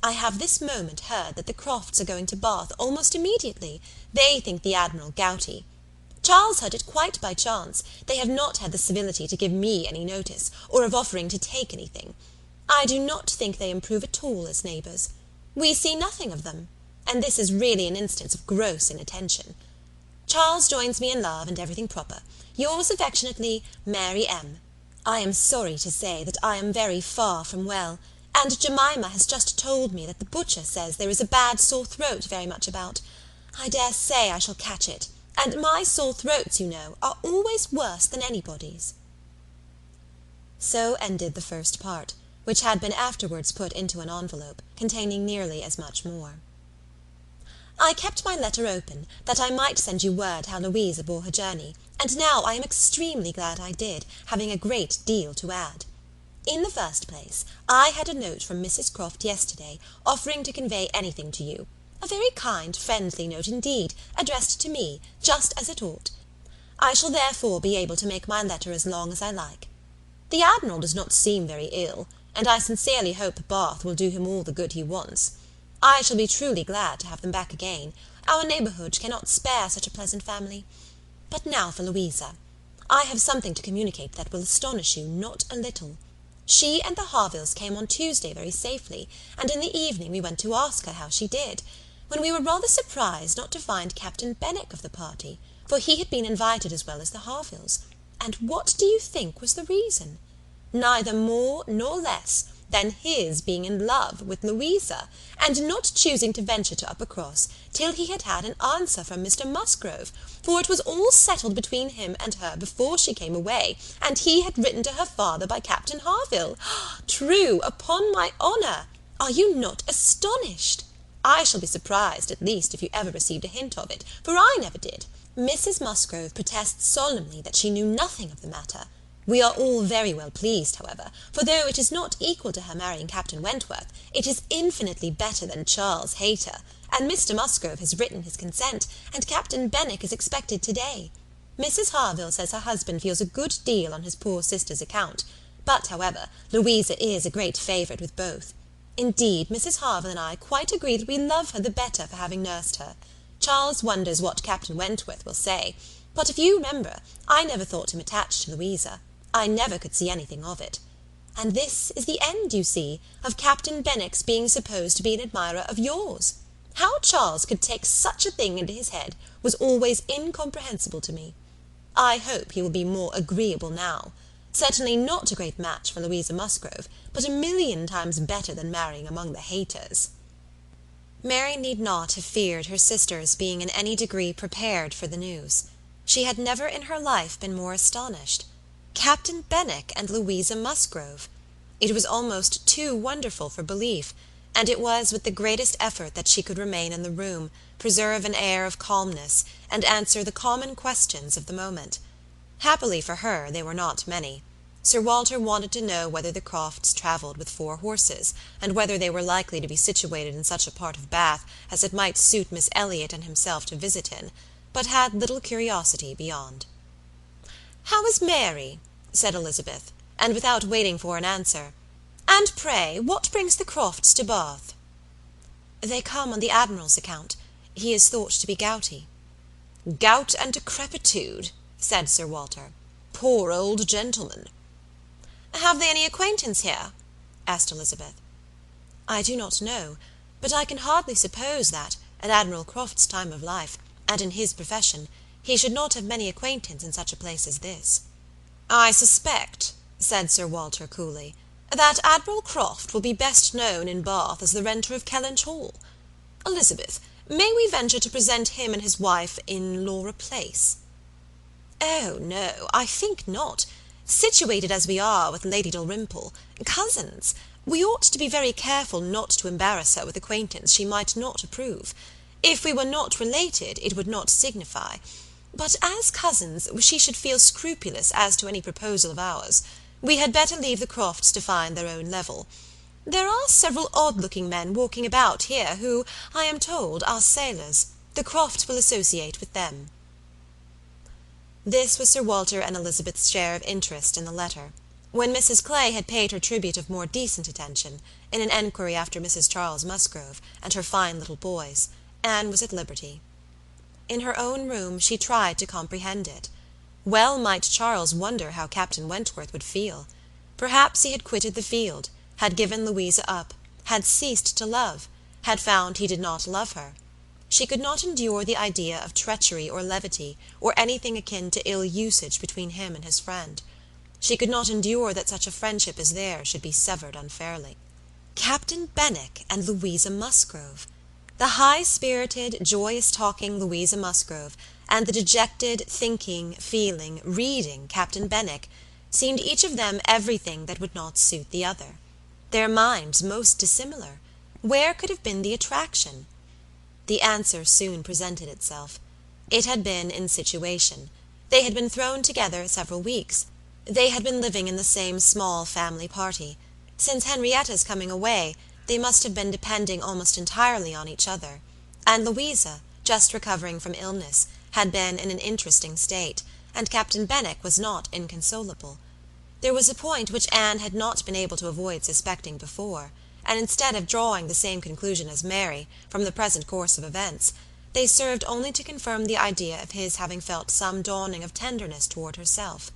I have this moment heard that the Crofts are going to Bath almost immediately. They think the Admiral gouty. Charles heard it quite by chance. They have not had the civility to give me any notice, or of offering to take anything. I do not think they improve at all as neighbours. We see nothing of them, and this is really an instance of gross inattention. Charles joins me in love and everything proper. Yours affectionately, Mary M. I am sorry to say that I am very far from well, and Jemima has just told me that the butcher says there is a bad sore throat very much about. I dare say I shall catch it, and my sore throats, you know, are always worse than anybody's. So ended the first part, which had been afterwards put into an envelope, containing nearly as much more. I kept my letter open, that I might send you word how Louisa bore her journey, and now I am extremely glad I did, having a great deal to add. In the first place, I had a note from Mrs. Croft yesterday, offering to convey anything to you. A very kind, friendly note indeed, addressed to me, just as it ought. I shall therefore be able to make my letter as long as I like. The Admiral does not seem very ill, and I sincerely hope Bath will do him all the good he wants. I shall be truly glad to have them back again. Our neighbourhood cannot spare such a pleasant family. But now for Louisa. I have something to communicate that will astonish you not a little. She and the Harvilles came on Tuesday very safely, and in the evening we went to ask her how she did, when we were rather surprised not to find Captain Benwick of the party, for he had been invited as well as the Harvilles. And what do you think was the reason? Neither more nor less than his being in love with Louisa, and not choosing to venture to Uppercross till he had had an answer from Mr. Musgrove, for it was all settled between him and her before she came away, and he had written to her father by Captain Harville. True, upon my honour! Are you not astonished? I shall be surprised, at least, if you ever received a hint of it, for I never did. Mrs. Musgrove protests solemnly that she knew nothing of the matter. We are all very well pleased, however, for though it is not equal to her marrying Captain Wentworth, it is infinitely better than Charles Hayter, and Mr. Musgrove has written his consent, and Captain Benwick is expected to-day. Mrs. Harville says her husband feels a good deal on his poor sister's account, but, however, Louisa is a great favourite with both. Indeed, Mrs. Harville and I quite agree that we love her the better for having nursed her. Charles wonders what Captain Wentworth will say. But if you remember, I never thought him attached to Louisa. I never could see anything of it. And this is the end, you see, of Captain Benwick's being supposed to be an admirer of yours. How Charles could take such a thing into his head was always incomprehensible to me. I hope he will be more agreeable now. Certainly not a great match for Louisa Musgrove, but 1,000,000 times better than marrying among the Hayters." Mary need not have feared her sister's being in any degree prepared for the news. She had never in her life been more astonished. Captain Benwick and Louisa Musgrove! It was almost too wonderful for belief, and it was with the greatest effort that she could remain in the room, preserve an air of calmness, and answer the common questions of the moment. Happily for her, they were not many. Sir Walter wanted to know whether the Crofts travelled with 4 horses, and whether they were likely to be situated in such a part of Bath as it might suit Miss Elliot and himself to visit in, but had little curiosity beyond. "How is Mary?" said Elizabeth, and without waiting for an answer, "And pray, what brings the Crofts to Bath?" "They come on the Admiral's account. He is thought to be gouty." "Gout and decrepitude," said Sir Walter. "Poor old gentleman." "Have they any acquaintance here?" asked Elizabeth. "I do not know, but I can hardly suppose that, at Admiral Croft's time of life, and in his profession, he should not have many acquaintance in such a place as this." "I suspect," said Sir Walter coolly, "that Admiral Croft will be best known in Bath as the renter of Kellynch Hall. Elizabeth, may we venture to present him and his wife in Laura Place?" "Oh, no, I think not. Situated as we are with Lady Dalrymple, cousins, we ought to be very careful not to embarrass her with acquaintance she might not approve. If we were not related, it would not signify. But as cousins, she should feel scrupulous as to any proposal of ours. We had better leave the Crofts to find their own level. There are several odd-looking men walking about here who, I am told, are sailors. The Crofts will associate with them." This was Sir Walter and Elizabeth's share of interest in the letter. When Mrs. Clay had paid her tribute of more decent attention, in an enquiry after Mrs. Charles Musgrove and her fine little boys, Anne was at liberty. In her own room she tried to comprehend it. Well might Charles wonder how Captain Wentworth would feel. Perhaps he had quitted the field, had given Louisa up, had ceased to love, had found he did not love her. She could not endure the idea of treachery or levity, or anything akin to ill usage between him and his friend. She could not endure that such a friendship as theirs should be severed unfairly. Captain Benwick and Louisa Musgrove! The high-spirited, joyous-talking Louisa Musgrove, and the dejected, thinking, feeling, reading Captain Benwick, seemed each of them everything that would not suit the other. Their minds most dissimilar. Where could have been the attraction? The answer soon presented itself. It had been in situation. They had been thrown together several weeks. They had been living in the same small family party. Since Henrietta's coming away, they must have been depending almost entirely on each other, and Louisa, just recovering from illness, had been in an interesting state, and Captain Benwick was not inconsolable. There was a point which Anne had not been able to avoid suspecting before, and instead of drawing the same conclusion as Mary from the present course of events, they served only to confirm the idea of his having felt some dawning of tenderness toward herself.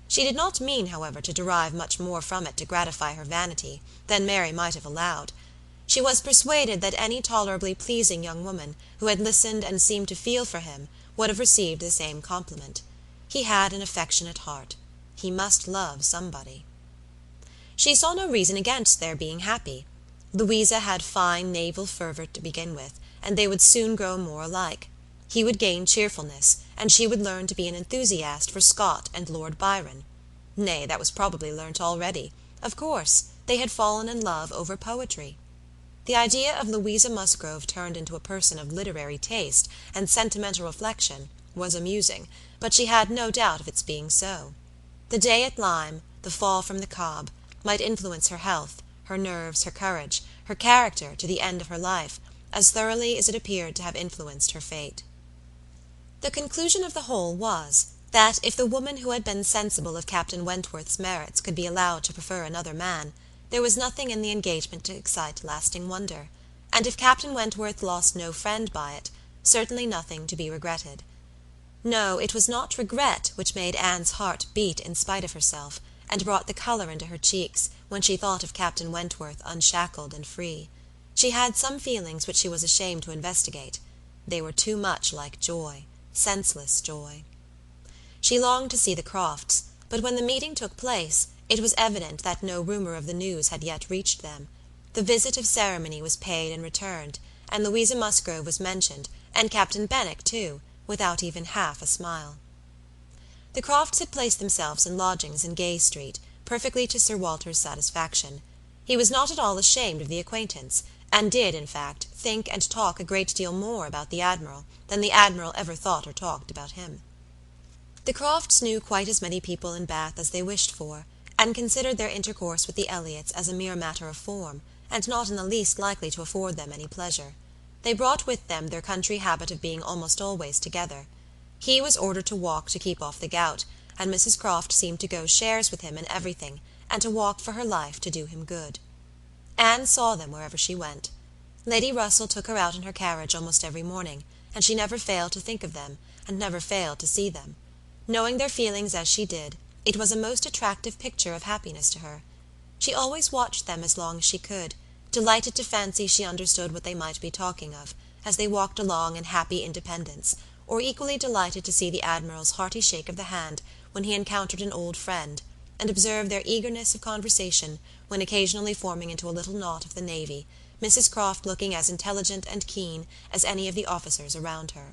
She did not mean, however, to derive much more from it to gratify her vanity than Mary might have allowed. She was persuaded that any tolerably pleasing young woman who had listened and seemed to feel for him would have received the same compliment. He had an affectionate heart. He must love somebody. She saw no reason against their being happy. Louisa had fine naval fervour to begin with, and they would soon grow more alike. He would gain cheerfulness, and she would learn to be an enthusiast for Scott and Lord Byron. Nay, that was probably learnt already. Of course, they had fallen in love over poetry. The idea of Louisa Musgrove turned into a person of literary taste and sentimental reflection was amusing, but she had no doubt of its being so. The day at Lyme, the fall from the Cobb, might influence her health, her nerves, her courage, her character to the end of her life, as thoroughly as it appeared to have influenced her fate. The conclusion of the whole was, that if the woman who had been sensible of Captain Wentworth's merits could be allowed to prefer another man, there was nothing in the engagement to excite lasting wonder, and if Captain Wentworth lost no friend by it, certainly nothing to be regretted. No, it was not regret which made Anne's heart beat in spite of herself, and brought the colour into her cheeks when she thought of Captain Wentworth unshackled and free. She had some feelings which she was ashamed to investigate. They were too much like joy, senseless joy. She longed to see the Crofts, but when the meeting took place, it was evident that no rumour of the news had yet reached them. The visit of ceremony was paid and returned, and Louisa Musgrove was mentioned, and Captain Benwick too, without even half a smile. The Crofts had placed themselves in lodgings in Gay Street, perfectly to Sir Walter's satisfaction. He was not at all ashamed of the acquaintance, and did, in fact, think and talk a great deal more about the Admiral than the Admiral ever thought or talked about him. The Crofts knew quite as many people in Bath as they wished for, and considered their intercourse with the Elliots as a mere matter of form, and not in the least likely to afford them any pleasure. They brought with them their country habit of being almost always together. He was ordered to walk to keep off the gout, and Mrs Croft seemed to go shares with him in everything, and to walk for her life to do him good. Anne saw them wherever she went. Lady Russell took her out in her carriage almost every morning, and she never failed to think of them, and never failed to see them. Knowing their feelings as she did, it was a most attractive picture of happiness to her. She always watched them as long as she could, delighted to fancy she understood what they might be talking of, as they walked along in happy independence, or equally delighted to see the Admiral's hearty shake of the hand when he encountered an old friend, and observe their eagerness of conversation when occasionally forming into a little knot of the navy, Mrs Croft looking as intelligent and keen as any of the officers around her.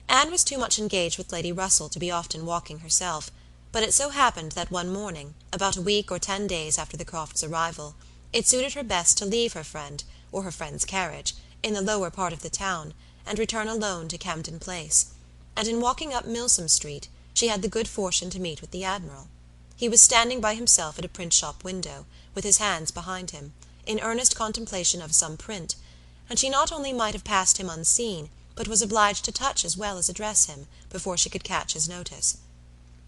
Anne was too much engaged with Lady Russell to be often walking herself, but it so happened that one morning, about a week or 10 days after the Crofts' arrival, it suited her best to leave her friend, or her friend's carriage, in the lower part of the town, and return alone to Camden Place, and in walking up Milsom Street she had the good fortune to meet with the Admiral. He was standing by himself at a print-shop window, with his hands behind him, in earnest contemplation of some print, and she not only might have passed him unseen, but was obliged to touch as well as address him, before she could catch his notice.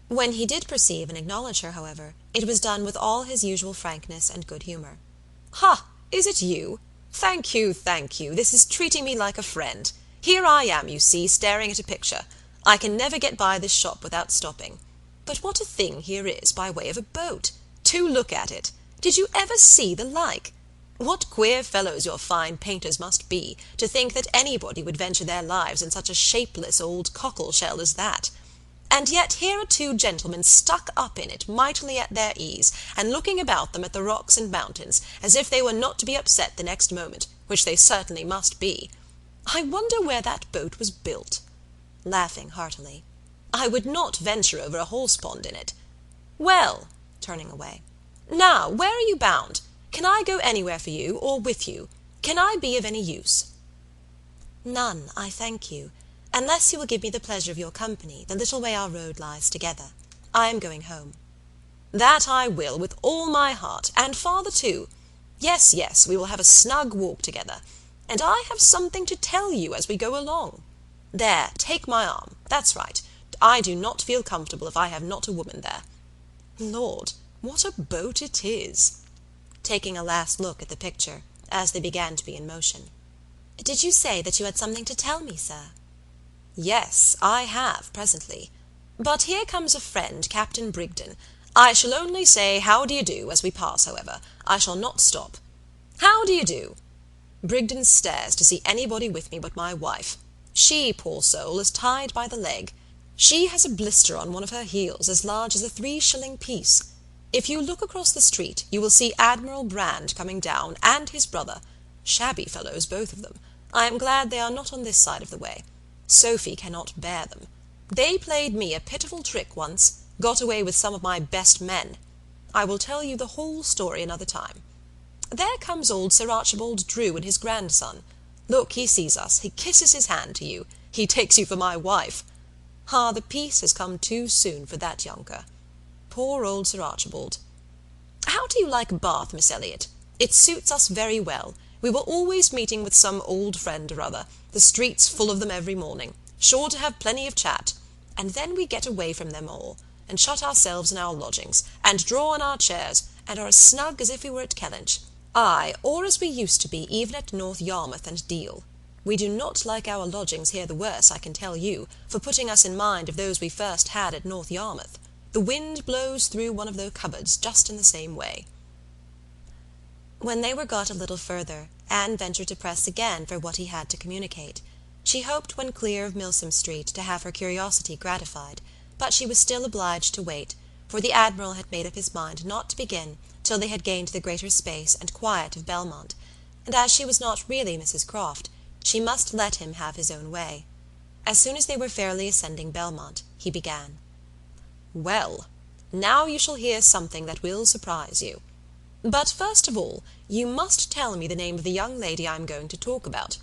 When he did perceive and acknowledge her, however, it was done with all his usual frankness and good humour. "Ha! Is it you? Thank you, thank you. This is treating me like a friend. Here I am, you see, staring at a picture. I can never get by this shop without stopping. But what a thing here is by way of a boat! Do look at it! Did you ever see the like? What queer fellows your fine painters must be, to think that anybody would venture their lives in such a shapeless old cockle-shell as that! And yet here are two gentlemen stuck up in it, mightily at their ease, and looking about them at the rocks and mountains, as if they were not to be upset the next moment, which they certainly must be. I wonder where that boat was built," laughing heartily. "I would not venture over a horse-pond in it. Well," turning away, "now, where are you bound? Can I go anywhere for you, or with you? Can I be of any use?" "None, I thank you, unless you will give me the pleasure of your company the little way our road lies together. I am going home." "That I will, with all my heart, and father too. Yes, yes, we will have a snug walk together. And I have something to tell you as we go along. There, take my arm. That's right. I do not feel comfortable if I have not a woman there. Lord, what a boat it is!" taking a last look at the picture, as they began to be in motion. "Did you say that you had something to tell me, sir?" "Yes, I have, presently. But here comes a friend, Captain Brigden. I shall only say how do you do as we pass, however. I shall not stop. How do you do? Brigden stares to see anybody with me but my wife. She, poor soul, is tied by the leg. She has a blister on one of her heels as large as a 3-shilling piece. If you look across the street, you will see Admiral Brand coming down, and his brother. Shabby fellows, both of them. I am glad they are not on this side of the way. Sophie cannot bear them. They played me a pitiful trick once, got away with some of my best men. I will tell you the whole story another time. There comes old Sir Archibald Drew and his grandson. Look, he sees us, he kisses his hand to you, he takes you for my wife. Ah, the peace has come too soon for that younker. Poor old Sir Archibald. How do you like Bath, Miss Elliot? It suits us very well. We were always meeting with some old friend or other, the streets full of them every morning, sure to have plenty of chat. And then we get away from them all, and shut ourselves in our lodgings, and draw on our chairs, and are as snug as if we were at Kellynch. Ay, or as we used to be even at North Yarmouth and Deal. We do not like our lodgings here the worse, I can tell you, for putting us in mind of those we first had at North Yarmouth. The wind blows through one of those cupboards just in the same way." When they were got a little further, Anne ventured to press again for what he had to communicate. She hoped when clear of Milsom Street to have her curiosity gratified, but she was still obliged to wait, for the Admiral had made up his mind not to begin till they had gained the greater space and quiet of Belmont, and as she was not really Mrs Croft, she must let him have his own way. As soon as they were fairly ascending Belmont, he began. "Well, now you shall hear something that will surprise you. But first of all, you must tell me the name of the young lady I am going to talk about.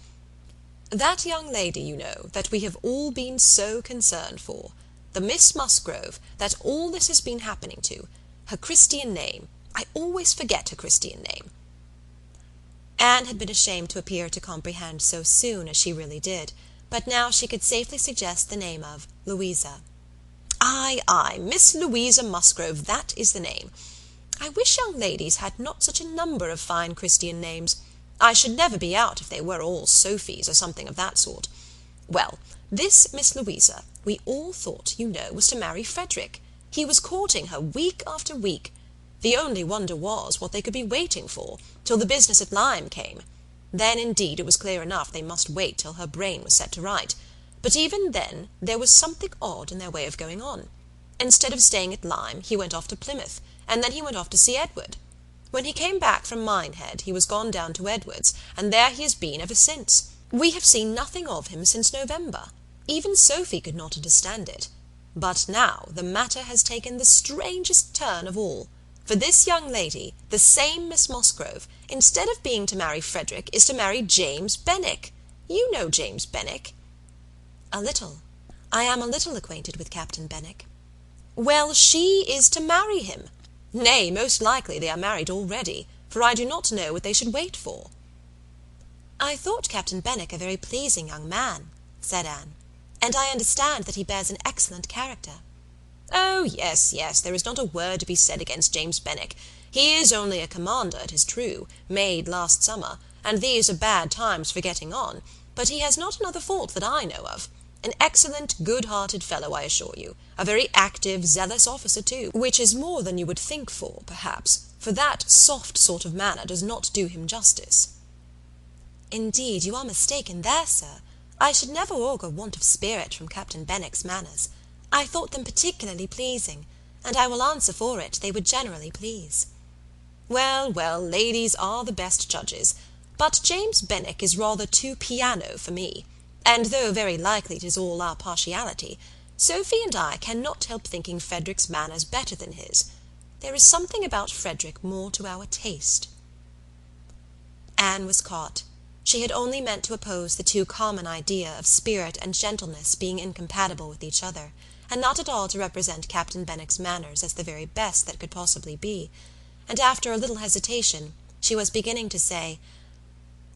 That young lady, you know, that we have all been so concerned for. The Miss Musgrove that all this has been happening to. Her Christian name. I always forget her Christian name." Anne had been ashamed to appear to comprehend so soon as she really did, but now she could safely suggest the name of Louisa. Ay, Miss Louisa Musgrove, that is the name. I wish young ladies had not such a number of fine Christian names. I should never be out if they were all Sophies or something of that sort. Well, this Miss Louisa, we all thought, you know, was to marry Frederick. He was courting her week after week. The only wonder was what they could be waiting for, till the business at Lyme came. Then, indeed, it was clear enough they must wait till her brain was set to right. But even then there was something odd in their way of going on. Instead of staying at Lyme, he went off to Plymouth, and then he went off to see Edward. When he came back from Minehead, he was gone down to Edward's, and there he has been ever since. We have seen nothing of him since November. Even Sophie could not understand it. But now the matter has taken the strangest turn of all. For this young lady, the same Miss Musgrove, instead of being to marry Frederick, is to marry James Benwick. You know James Benwick." "A little. I am a little acquainted with Captain Benwick." "Well, she is to marry him. Nay, most likely they are married already, for I do not know what they should wait for." "I thought Captain Benwick a very pleasing young man," said Anne, "and I understand that he bears an excellent character." "Oh, yes, there is not a word to be said against James Benwick. He is only a commander, it is true, made last summer, and these are bad times for getting on, but he has not another fault that I know of. An excellent, good-hearted fellow, I assure you. A very active, zealous officer, too, which is more than you would think for, perhaps, for that soft sort of manner does not do him justice." "Indeed, you are mistaken there, sir. I should never augur want of spirit from Captain Benwick's manners. I thought them particularly pleasing, and I will answer for it they would generally please." Well, ladies are the best judges, but James Benwick is rather too piano for me, and though very likely it is all our partiality, Sophie and I cannot help thinking Frederick's manners better than his. There is something about Frederick more to our taste. Anne was caught. She had only meant to oppose the too common idea of spirit and gentleness being incompatible with each other, and not at all to represent Captain Benwick's manners as the very best that could possibly be, and after a little hesitation she was beginning to say,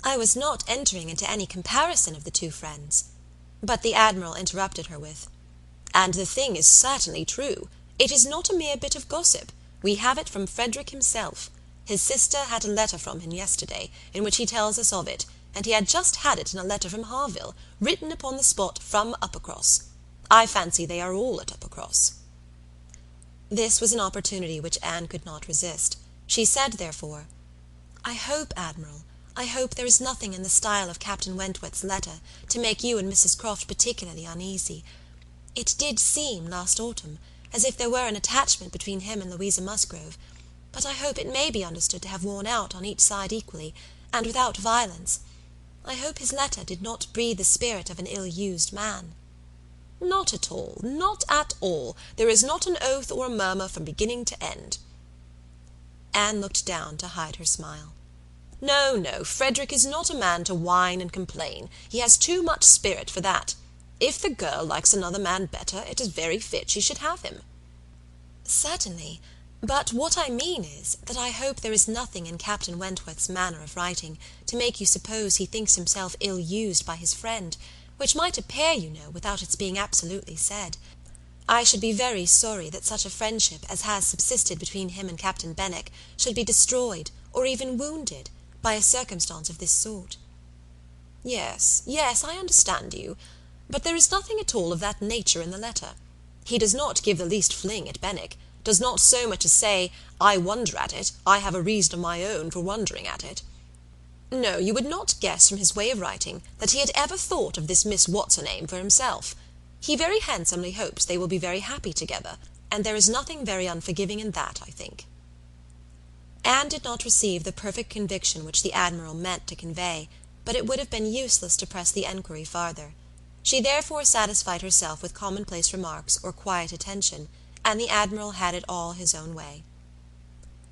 "I was not entering into any comparison of the two friends," but the Admiral interrupted her with, "And the thing is certainly true. It is not a mere bit of gossip. We have it from Frederick himself. His sister had a letter from him yesterday, in which he tells us of it, and he had just had it in a letter from Harville, written upon the spot from Uppercross. I fancy they are all at Uppercross." This was an opportunity which Anne could not resist. She said, therefore, "I hope, Admiral, I hope there is nothing in the style of Captain Wentworth's letter to make you and Mrs Croft particularly uneasy. It did seem, last autumn, as if there were an attachment between him and Louisa Musgrove, but I hope it may be understood to have worn out on each side equally, and without violence. I hope his letter did not breathe the spirit of an ill-used man." "Not at all, not at all. There is not an oath or a murmur from beginning to end." Anne looked down to hide her smile. No, Frederick is not a man to whine and complain. He has too much spirit for that. If the girl likes another man better, it is very fit she should have him." "Certainly, but what I mean is, that I hope there is nothing in Captain Wentworth's manner of writing to make you suppose he thinks himself ill-used by his friend, which might appear, you know, without its being absolutely said. I should be very sorry that such a friendship as has subsisted between him and Captain Benwick should be destroyed, or even wounded, by a circumstance of this sort." Yes, yes, I understand you. But there is nothing at all of that nature in the letter. He does not give the least fling at Benwick, does not so much as say, I wonder at it, I have a reason of my own for wondering at it. No, you would not guess from his way of writing that he had ever thought of this Miss What's-her-name for himself. He very handsomely hopes they will be very happy together, and there is nothing very unforgiving in that, I think. Anne did not receive the perfect conviction which the Admiral meant to convey, but it would have been useless to press the enquiry farther. She therefore satisfied herself with commonplace remarks or quiet attention, and the Admiral had it all his own way.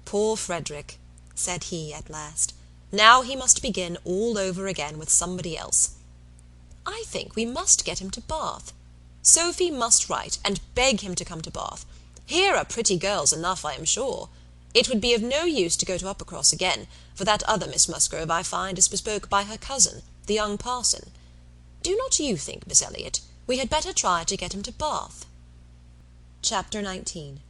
Poor Frederick, said he at last. Now he must begin all over again with somebody else. I think we must get him to Bath. Sophie must write and beg him to come to Bath. Here are pretty girls enough, I am sure. It would be of no use to go to Uppercross again, for that other Miss Musgrove, I find, is bespoke by her cousin, the young parson. Do not you think, Miss Elliot, we had better try to get him to Bath? Chapter 19.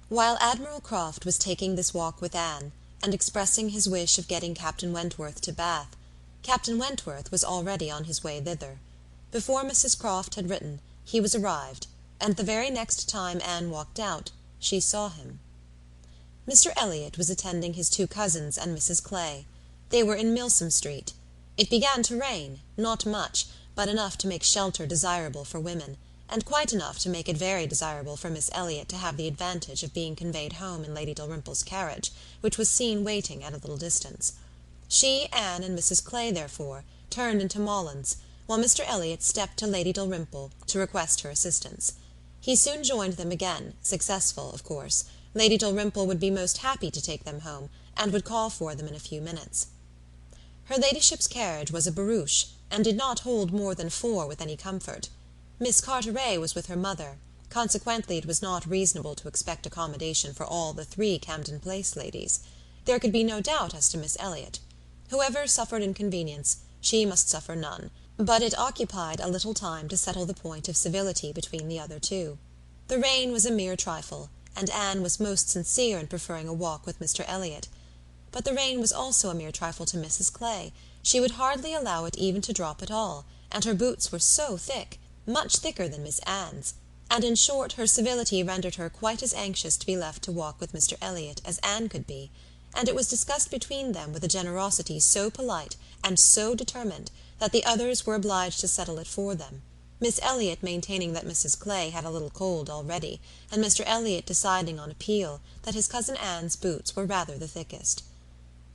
While Admiral Croft was taking this walk with Anne, and expressing his wish of getting Captain Wentworth to Bath, Captain Wentworth was already on his way thither. Before Mrs. Croft had written, he was arrived, and the very next time Anne walked out, she saw him. Mr. Elliot was attending his two cousins and Mrs. Clay. They were in Milsom Street. It began to rain, not much, but enough to make shelter desirable for women, and quite enough to make it very desirable for Miss Elliot to have the advantage of being conveyed home in Lady Dalrymple's carriage, which was seen waiting at a little distance. She, Anne, and Mrs. Clay, therefore, turned into Mollyns, while Mr. Elliot stepped to Lady Dalrymple to request her assistance. He soon joined them again, successful, of course. Lady Dalrymple would be most happy to take them home, and would call for them in a few minutes. Her ladyship's carriage was a barouche, and did not hold more than 4 with any comfort. Miss Carteret was with her mother, consequently it was not reasonable to expect accommodation for all the 3 Camden Place ladies. There could be no doubt as to Miss Elliot. Whoever suffered inconvenience, she must suffer none, but it occupied a little time to settle the point of civility between the other 2. The rain was a mere trifle, and Anne was most sincere in preferring a walk with Mr. Elliot. But the rain was also a mere trifle to Mrs. Clay. She would hardly allow it even to drop at all, and her boots were so thick, much thicker than Miss Anne's, and in short her civility rendered her quite as anxious to be left to walk with Mr. Elliot as Anne could be, and it was discussed between them with a generosity so polite and so determined that the others were obliged to settle it for them, Miss Elliot maintaining that Mrs. Clay had a little cold already, and Mr. Elliot deciding on appeal that his cousin Anne's boots were rather the thickest.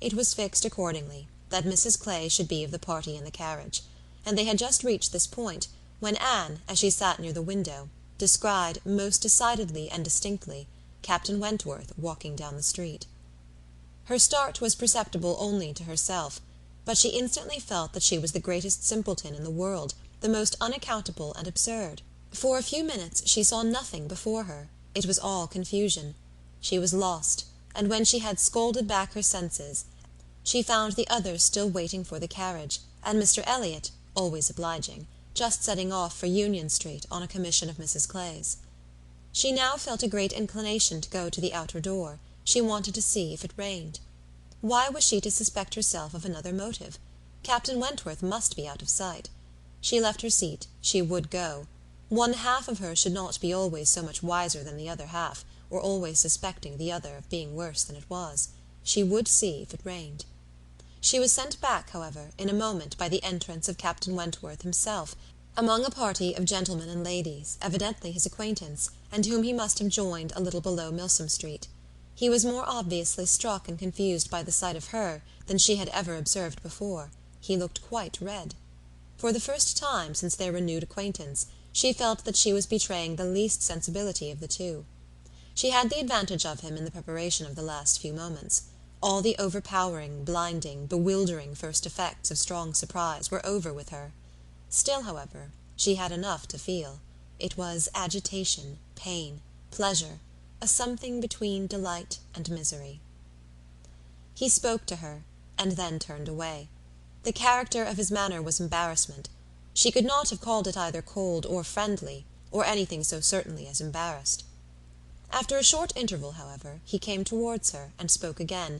It was fixed accordingly that Mrs. Clay should be of the party in the carriage, and they had just reached this point when Anne, as she sat near the window, descried, most decidedly and distinctly, Captain Wentworth walking down the street. Her start was perceptible only to herself, but she instantly felt that she was the greatest simpleton in the world, the most unaccountable and absurd. For a few minutes she saw nothing before her. It was all confusion. She was lost, and when she had scolded back her senses, she found the others still waiting for the carriage, and Mr. Elliot, always obliging, just setting off for Union Street on a commission of Mrs. Clay's. She now felt a great inclination to go to the outer door. She wanted to see if it rained. Why was she to suspect herself of another motive? Captain Wentworth must be out of sight. She left her seat. She would go. One half of her should not be always so much wiser than the other half, or always suspecting the other of being worse than it was. She would see if it rained. She was sent back, however, in a moment by the entrance of Captain Wentworth himself, among a party of gentlemen and ladies, evidently his acquaintance, and whom he must have joined a little below Milsom Street. He was more obviously struck and confused by the sight of her than she had ever observed before. He looked quite red. For the first time since their renewed acquaintance, she felt that she was betraying the least sensibility of the 2. She had the advantage of him in the preparation of the last few moments. All the overpowering, blinding, bewildering first effects of strong surprise were over with her. Still, however, she had enough to feel. It was agitation, pain, pleasure, a something between delight and misery. He spoke to her, and then turned away. The character of his manner was embarrassment. She could not have called it either cold or friendly, or anything so certainly as embarrassed. After a short interval, however, he came towards her, and spoke again.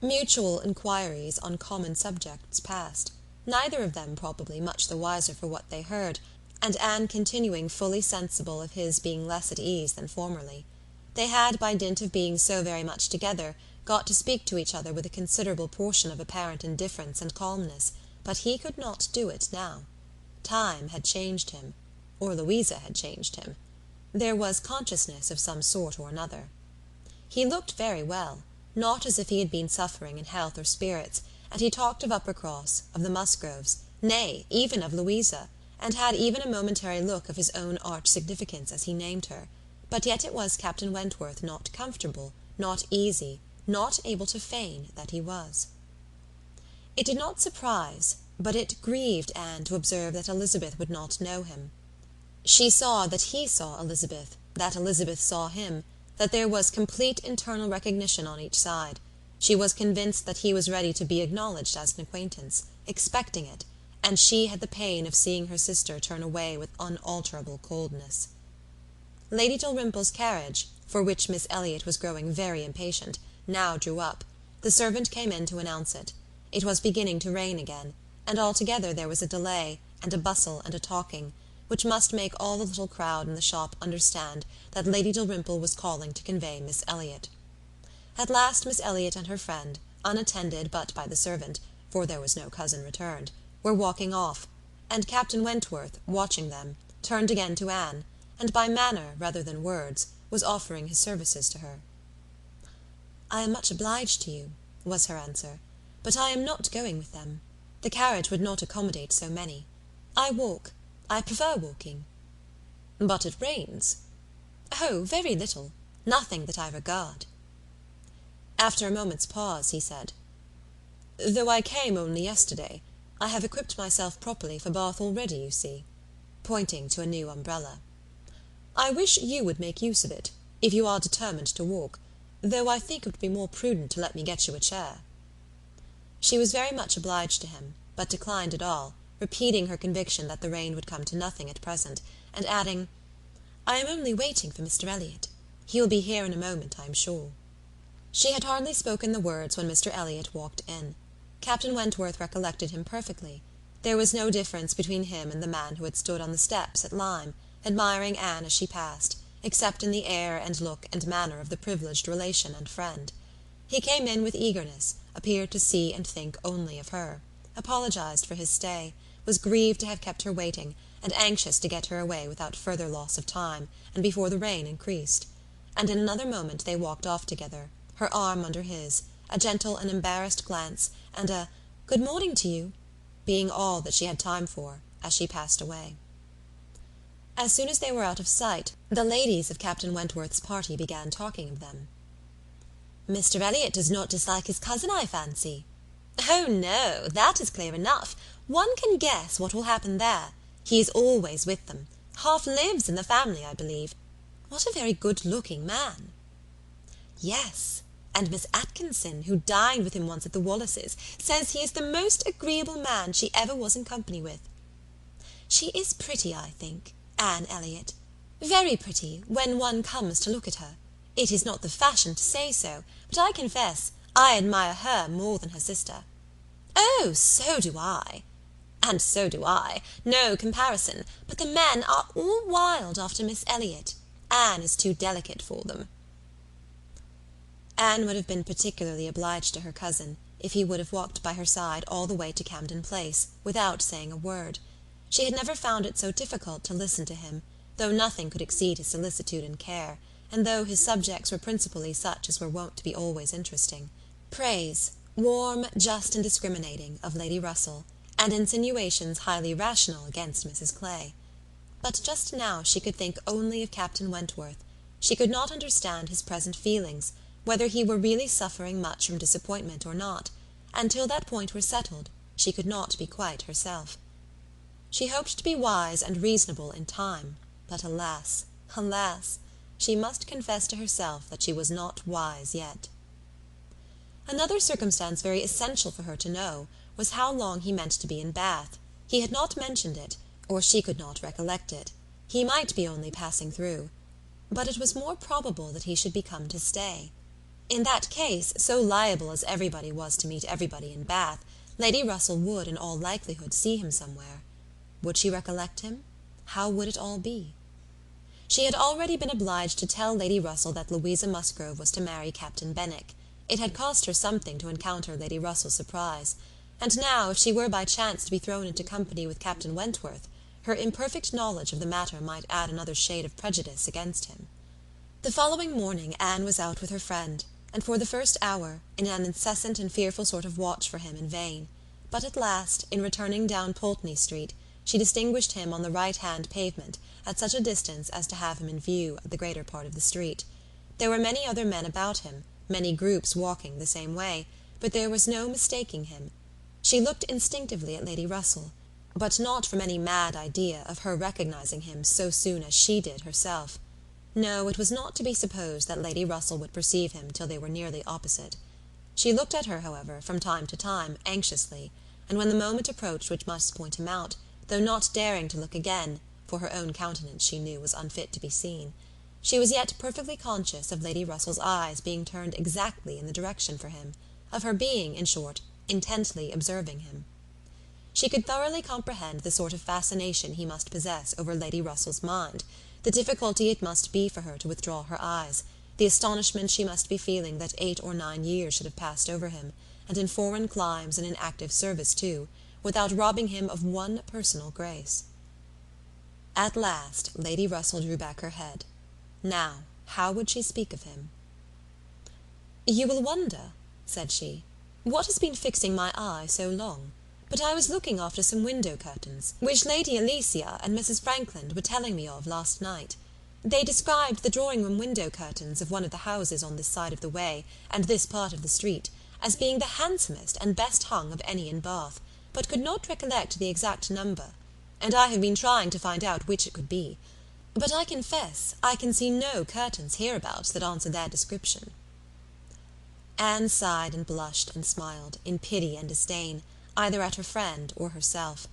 Mutual inquiries on common subjects passed. neither of them probably much the wiser for what they heard, and Anne continuing fully sensible of his being less at ease than formerly. They had, by dint of being so very much together, got to speak to each other with a considerable portion of apparent indifference and calmness, but he could not do it now. Time had changed him, or Louisa had changed him. There was consciousness of some sort or another. He looked very well, not as if he had been suffering in health or spirits, and he talked of Uppercross, of the Musgroves, nay, even of Louisa, and had even a momentary look of his own arch significance as he named her, but yet it was Captain Wentworth not comfortable, not easy, not able to feign that he was. It did not surprise, but it grieved Anne to observe that Elizabeth would not know him. She saw that he saw Elizabeth, that Elizabeth saw him, that there was complete internal recognition on each side. She was convinced that he was ready to be acknowledged as an acquaintance, expecting it, and she had the pain of seeing her sister turn away with unalterable coldness. Lady Dalrymple's carriage, for which Miss Elliot was growing very impatient, now drew up. The servant came in to announce it. It was beginning to rain again, and altogether there was a delay, and a bustle, and a talking, which must make all the little crowd in the shop understand that Lady Dalrymple was calling to convey Miss Elliot. At last Miss Elliot and her friend, unattended but by the servant, for there was no cousin returned, were walking off, and Captain Wentworth, watching them, turned again to Anne, and by manner rather than words was offering his services to her. "I am much obliged to you," was her answer, "but I am not going with them. The carriage would not accommodate so many. I walk. I prefer walking." "But it rains." "Oh, very little. Nothing that I regard." After a moment's pause, he said, "Though I came only yesterday, I have equipped myself properly for Bath already, you see," pointing to a new umbrella. "I wish you would make use of it, if you are determined to walk, though I think it would be more prudent to let me get you a chair." She was very much obliged to him, but declined it all, repeating her conviction that the rain would come to nothing at present, and adding, "I am only waiting for Mr. Elliot. He will be here in a moment, I am sure." She had hardly spoken the words when Mr. Elliot walked in. Captain Wentworth recollected him perfectly. There was no difference between him and the man who had stood on the steps at Lyme, admiring Anne as she passed, except in the air and look and manner of the privileged relation and friend. He came in with eagerness, appeared to see and think only of her, apologized for his stay, was grieved to have kept her waiting, and anxious to get her away without further loss of time, and before the rain increased. And in another moment they walked off together, her arm under his, a gentle and embarrassed glance, and a "Good morning to you," being all that she had time for, as she passed away. As soon as they were out of sight, the ladies of Captain Wentworth's party began talking of them. "Mr. Elliot does not dislike his cousin, I fancy." "Oh, no, that is clear enough. One can guess what will happen there. He is always with them. Half lives in the family, I believe. What a very good-looking man." "Yes, and Miss Atkinson, who dined with him once at the Wallaces, says he is the most agreeable man she ever was in company with. She is pretty, I think, Anne Elliot. Very pretty, when one comes to look at her. It is not the fashion to say so, but I confess I admire her more than her sister." "Oh, so do I." "And so do I. No comparison. But the men are all wild after Miss Elliot. Anne is too delicate for them." Anne would have been particularly obliged to her cousin if he would have walked by her side all the way to Camden Place, without saying a word. She had never found it so difficult to listen to him, though nothing could exceed his solicitude and care, and though his subjects were principally such as were wont to be always interesting. Praise, warm, just, and discriminating, of Lady Russell, and insinuations highly rational against Mrs. Clay. But just now she could think only of Captain Wentworth. She could not understand his present feelings, whether he were really suffering much from disappointment or not, and till that point were settled, she could not be quite herself. She hoped to be wise and reasonable in time, but alas, alas, she must confess to herself that she was not wise yet. Another circumstance very essential for her to know was how long he meant to be in Bath. He had not mentioned it, or she could not recollect it. He might be only passing through. But it was more probable that he should be come to stay. In that case, so liable as everybody was to meet everybody in Bath, Lady Russell would, in all likelihood, see him somewhere. Would she recollect him? How would it all be? She had already been obliged to tell Lady Russell that Louisa Musgrove was to marry Captain Benwick. It had cost her something to encounter Lady Russell's surprise, and now, if she were by chance to be thrown into company with Captain Wentworth, her imperfect knowledge of the matter might add another shade of prejudice against him. The following morning Anne was out with her friend, and for the first hour, in an incessant and fearful sort of watch for him in vain. But at last, in returning down Pulteney Street, she distinguished him on the right-hand pavement, at such a distance as to have him in view of the greater part of the street. There were many other men about him, many groups walking the same way, but there was no mistaking him. She looked instinctively at Lady Russell, but not from any mad idea of her recognizing him so soon as she did herself. No, it was not to be supposed that Lady Russell would perceive him till they were nearly opposite. She looked at her, however, from time to time, anxiously, and when the moment approached which must point him out, though not daring to look again, for her own countenance she knew was unfit to be seen, she was yet perfectly conscious of Lady Russell's eyes being turned exactly in the direction for him, of her being, in short, intently observing him. She could thoroughly comprehend the sort of fascination he must possess over Lady Russell's mind, the difficulty it must be for her to withdraw her eyes, the astonishment she must be feeling that 8 or 9 years should have passed over him, and in foreign climes and in active service too, without robbing him of one personal grace. At last Lady Russell drew back her head. Now, how would she speak of him? "You will wonder," said she, "what has been fixing my eye so long, but I was looking after some window curtains, which Lady Alicia and Mrs. Frankland were telling me of last night. They described the drawing-room window curtains of one of the houses on this side of the way, and this part of the street, as being the handsomest and best hung of any in Bath, but could not recollect the exact number, and I have been trying to find out which it could be. But I confess I can see no curtains hereabouts that answer their description." Anne sighed and blushed and smiled, in pity and disdain, either at her friend or herself.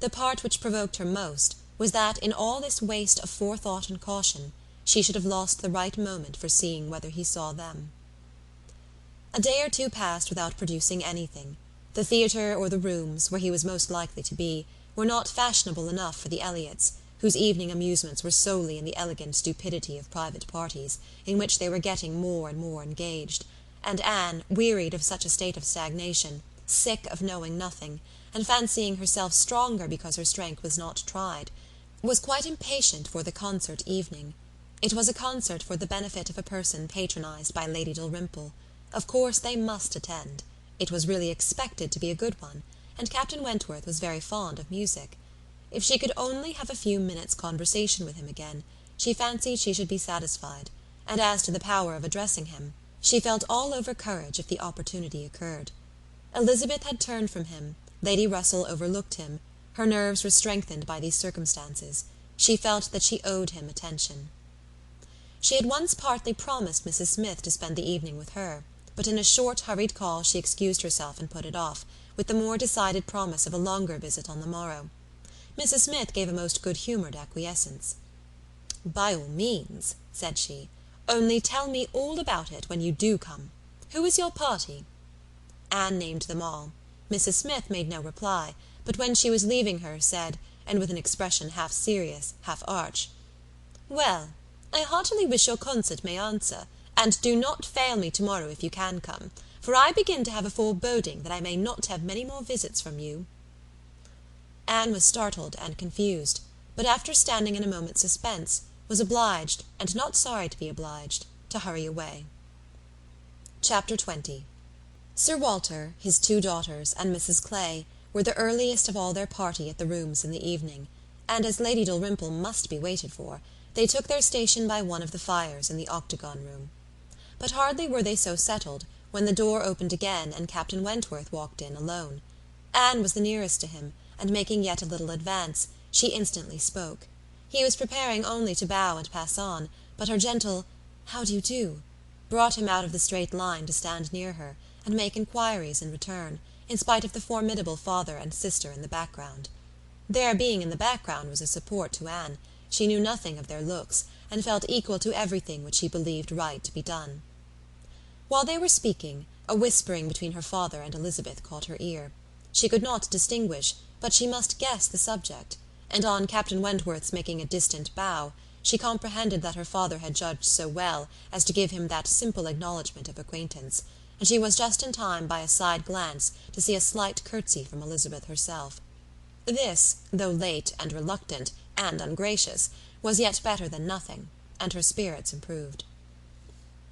The part which provoked her most was that, in all this waste of forethought and caution, she should have lost the right moment for seeing whether he saw them. A day or two passed without producing anything. The theatre or the rooms, where he was most likely to be, were not fashionable enough for the Elliots, whose evening amusements were solely in the elegant stupidity of private parties, in which they were getting more and more engaged, and Anne, wearied of such a state of stagnation, sick of knowing nothing, and fancying herself stronger because her strength was not tried, was quite impatient for the concert evening. It was a concert for the benefit of a person patronized by Lady Dalrymple. Of course they must attend. It was really expected to be a good one, and Captain Wentworth was very fond of music. If she could only have a few minutes' conversation with him again, she fancied she should be satisfied, and as to the power of addressing him, she felt all over courage if the opportunity occurred. Elizabeth had turned from him, Lady Russell overlooked him, her nerves were strengthened by these circumstances, she felt that she owed him attention. She had once partly promised Mrs. Smith to spend the evening with her, but in a short hurried call she excused herself and put it off, with the more decided promise of a longer visit on the morrow. Mrs. Smith gave a most good-humoured acquiescence. "By all means," said she, "only tell me all about it when you do come. Who is your party?" Anne named them all. Mrs. Smith made no reply, but when she was leaving her, said, and with an expression half serious, half arch, "Well, I heartily wish your concert may answer, and do not fail me tomorrow if you can come, for I begin to have a foreboding that I may not have many more visits from you." Anne was startled and confused, but after standing in a moment's suspense, was obliged, and not sorry to be obliged, to hurry away. Chapter 20. Sir Walter, his 2 daughters, and Mrs. Clay were the earliest of all their party at the rooms in the evening, and as Lady Dalrymple must be waited for, they took their station by one of the fires in the octagon room. But hardly were they so settled, when the door opened again, and Captain Wentworth walked in alone. Anne was the nearest to him, and making yet a little advance, she instantly spoke. He was preparing only to bow and pass on, but her gentle "How do you do?" brought him out of the straight line to stand near her, and make inquiries in return, in spite of the formidable father and sister in the background. Their being in the background was a support to Anne. She knew nothing of their looks, and felt equal to everything which she believed right to be done. While they were speaking, a whispering between her father and Elizabeth caught her ear. She could not distinguish, but she must guess the subject, and on Captain Wentworth's making a distant bow, she comprehended that her father had judged so well as to give him that simple acknowledgment of acquaintance, and she was just in time by a side glance to see a slight curtsy from Elizabeth herself. This, though late and reluctant and ungracious, was yet better than nothing, and her spirits improved.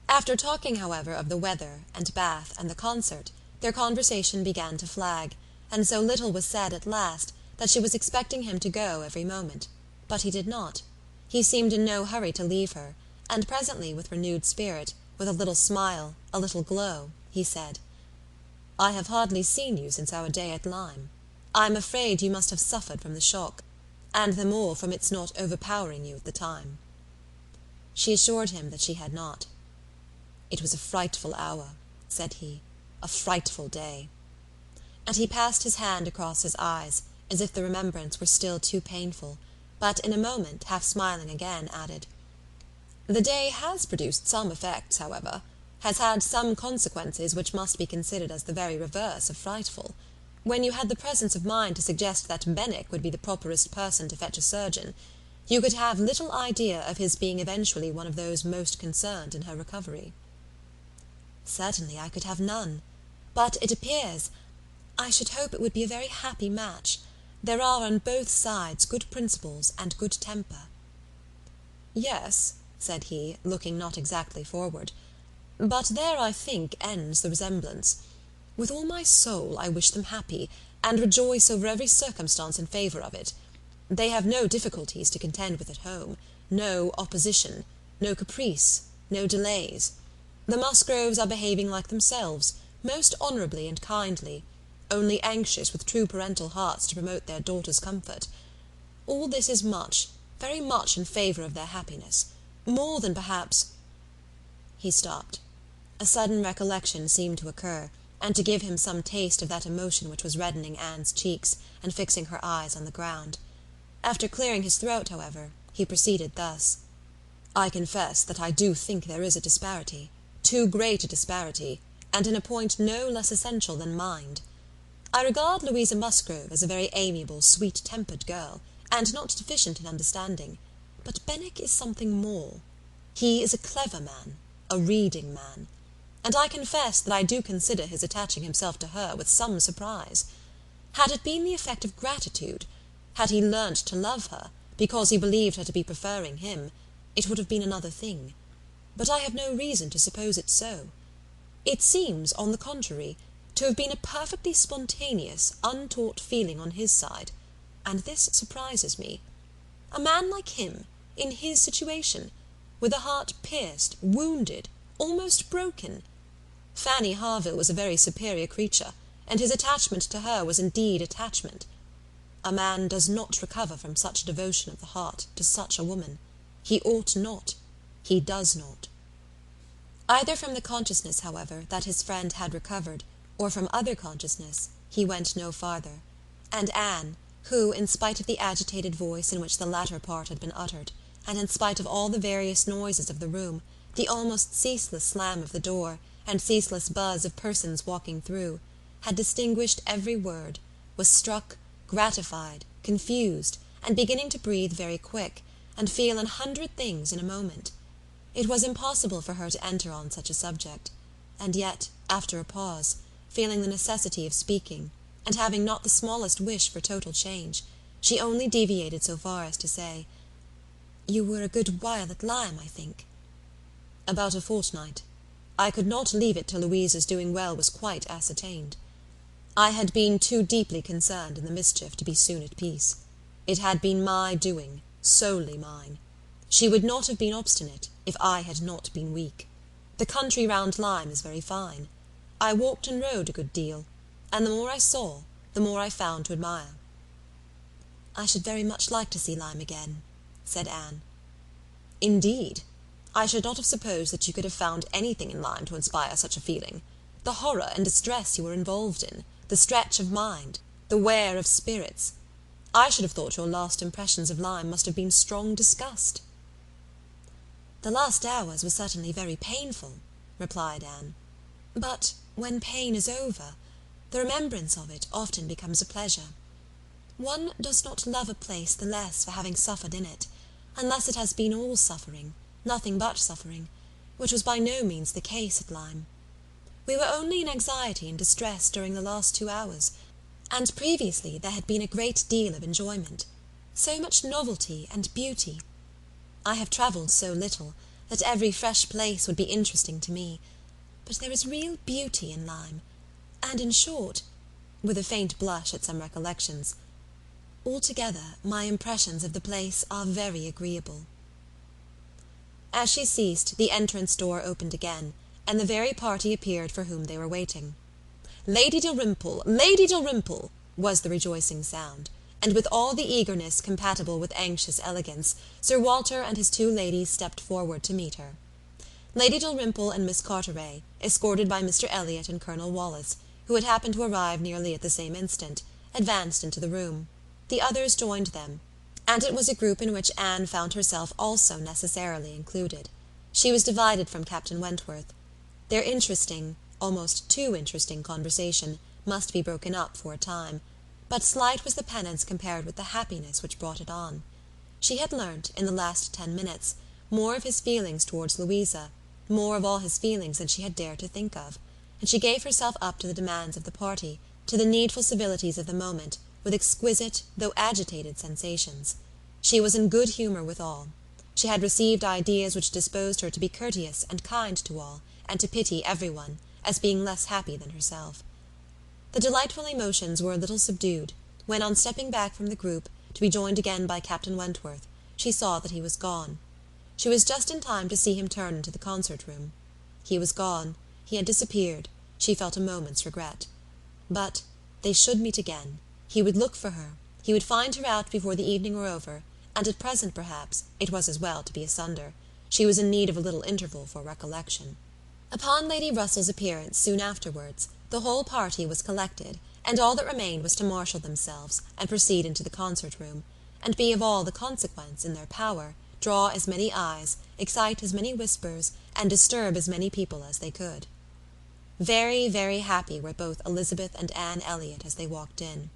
After talking, however, of the weather, and Bath, and the concert, their conversation began to flag, and so little was said at last that she was expecting him to go every moment. But he did not. He seemed in no hurry to leave her, and presently, with renewed spirit, with a little smile, a little glow, he said, "I have hardly seen you since our day at Lyme. I am afraid you must have suffered from the shock, and the more from its not overpowering you at the time." She assured him that she had not. "It was a frightful hour," said he, "a frightful day." And he passed his hand across his eyes, as if the remembrance were still too painful, but in a moment, half smiling again, added, "The day has produced some effects, however, has had some consequences which must be considered as the very reverse of frightful. When you had the presence of mind to suggest that Benwick would be the properest person to fetch a surgeon, you could have little idea of his being eventually one of those most concerned in her recovery." "Certainly I could have none. But it appears, I should hope it would be a very happy match. There are on both sides good principles and good temper." "Yes," said he, looking not exactly forward, "but there, I think, ends the resemblance. With all my soul I wish them happy, and rejoice over every circumstance in favour of it. They have no difficulties to contend with at home, no opposition, no caprice, no delays. The Musgroves are behaving like themselves, most honourably and kindly, only anxious with true parental hearts to promote their daughter's comfort. All this is much, very much in favour of their happiness, more than perhaps—" He stopped. A sudden recollection seemed to occur, and to give him some taste of that emotion which was reddening Anne's cheeks, and fixing her eyes on the ground. After clearing his throat, however, he proceeded thus, "I confess that I do think there is a disparity, too great a disparity, and in a point no less essential than mind. I regard Louisa Musgrove as a very amiable, sweet-tempered girl, and not deficient in understanding, but Benwick is something more. He is a clever man, a reading man, and I confess that I do consider his attaching himself to her with some surprise. Had it been the effect of gratitude, had he learnt to love her, because he believed her to be preferring him, it would have been another thing. But I have no reason to suppose it so. It seems, on the contrary, to have been a perfectly spontaneous, untaught feeling on his side, and this surprises me. A man like him, in his situation, with a heart pierced, wounded, almost broken. Fanny Harville was a very superior creature, and his attachment to her was indeed attachment. A man does not recover from such devotion of the heart to such a woman. He ought not. He does not." Either from the consciousness, however, that his friend had recovered, or from other consciousness, he went no farther, and Anne, who, in spite of the agitated voice in which the latter part had been uttered, and in spite of all the various noises of the room, the almost ceaseless slam of the door, and ceaseless buzz of persons walking through, had distinguished every word, was struck, gratified, confused, and beginning to breathe very quick, and feel 100 things in a moment. It was impossible for her to enter on such a subject, and yet, after a pause, feeling the necessity of speaking, and having not the smallest wish for total change, she only deviated so far as to say, "You were a good while at Lyme, I think." "About a fortnight. I could not leave it till Louisa's doing well was quite ascertained. I had been too deeply concerned in the mischief to be soon at peace. It had been my doing, solely mine. She would not have been obstinate, if I had not been weak. The country round Lyme is very fine. I walked and rode a good deal, and the more I saw, the more I found to admire." "I should very much like to see Lyme again," said Anne. "Indeed! I should not have supposed that you could have found anything in Lyme to inspire such a feeling. The horror and distress you were involved in, the stretch of mind, the wear of spirits. I should have thought your last impressions of Lyme must have been strong disgust." "The last hours were certainly very painful," replied Anne. "But when pain is over, The remembrance of it often becomes a pleasure. One does not love a place the less for having suffered in it, unless it has been all suffering, nothing but suffering, which was by no means the case at Lyme. We were only in anxiety and distress during the last 2 hours, and previously there had been a great deal of enjoyment, so much novelty and beauty. I have travelled so little that every fresh place would be interesting to me, but there is real beauty in Lyme, and in short, with a faint blush at some recollections, altogether my impressions of the place are very agreeable. As she ceased, the entrance door opened again, and the very party appeared for whom they were waiting. "Lady Dalrymple! Lady Dalrymple!" was the rejoicing sound, and with all the eagerness compatible with anxious elegance, Sir Walter and his 2 ladies stepped forward to meet her. Lady Dalrymple and Miss Carteret, escorted by Mr. Elliot and Colonel Wallis, who had happened to arrive nearly at the same instant, advanced into the room. The others joined them, and it was a group in which Anne found herself also necessarily included. She was divided from Captain Wentworth. Their interesting, almost too interesting conversation must be broken up for a time, but slight was the penance compared with the happiness which brought it on. She had learnt, in the last 10 minutes, more of his feelings towards Louisa, more of all his feelings than she had dared to think of, and she gave herself up to the demands of the party, to the needful civilities of the moment, with exquisite, though agitated sensations. She was in good humour with all. She had received ideas which disposed her to be courteous and kind to all, and to pity every one, as being less happy than herself. The delightful emotions were a little subdued, when, on stepping back from the group, to be joined again by Captain Wentworth, she saw that he was gone. She was just in time to see him turn into the concert-room. He was gone, he had disappeared, she felt a moment's regret. But they should meet again. He would look for her, he would find her out before the evening were over, and at present, perhaps, it was as well to be asunder. She was in need of a little interval for recollection. Upon Lady Russell's appearance soon afterwards, the whole party was collected, and all that remained was to marshal themselves, and proceed into the concert-room, and be of all the consequence in their power, draw as many eyes, excite as many whispers, and disturb as many people as they could. Very, very happy were both Elizabeth and Anne Elliot as they walked in.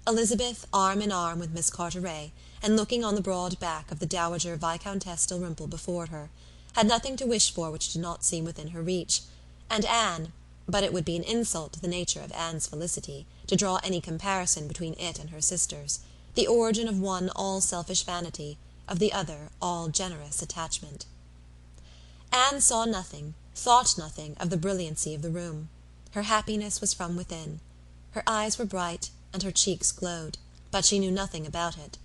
Elizabeth, arm in arm with Miss Carteret, and looking on the broad back of the Dowager Viscountess Dalrymple before her, had nothing to wish for which did not seem within her reach, and Anne, but it would be an insult to the nature of Anne's felicity to draw any comparison between it and her sisters, the origin of one all selfish vanity, of the other all generous attachment. Anne saw nothing, thought nothing of the brilliancy of the room. Her happiness was from within. Her eyes were bright, and her cheeks glowed, but she knew nothing about it.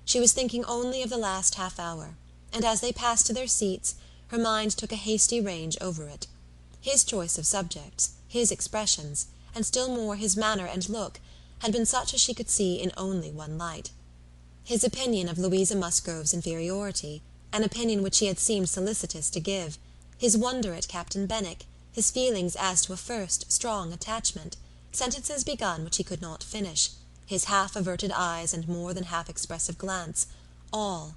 She was thinking only of the last half-hour, and as they passed to their seats, her mind took a hasty range over it. His choice of subjects, his expressions, and still more his manner and look, had been such as she could see in only one light. His opinion of Louisa Musgrove's inferiority, an opinion which he had seemed solicitous to give, his wonder at Captain Benwick, his feelings as to a first strong attachment, sentences begun which he could not finish, his half-averted eyes and more than half-expressive glance, all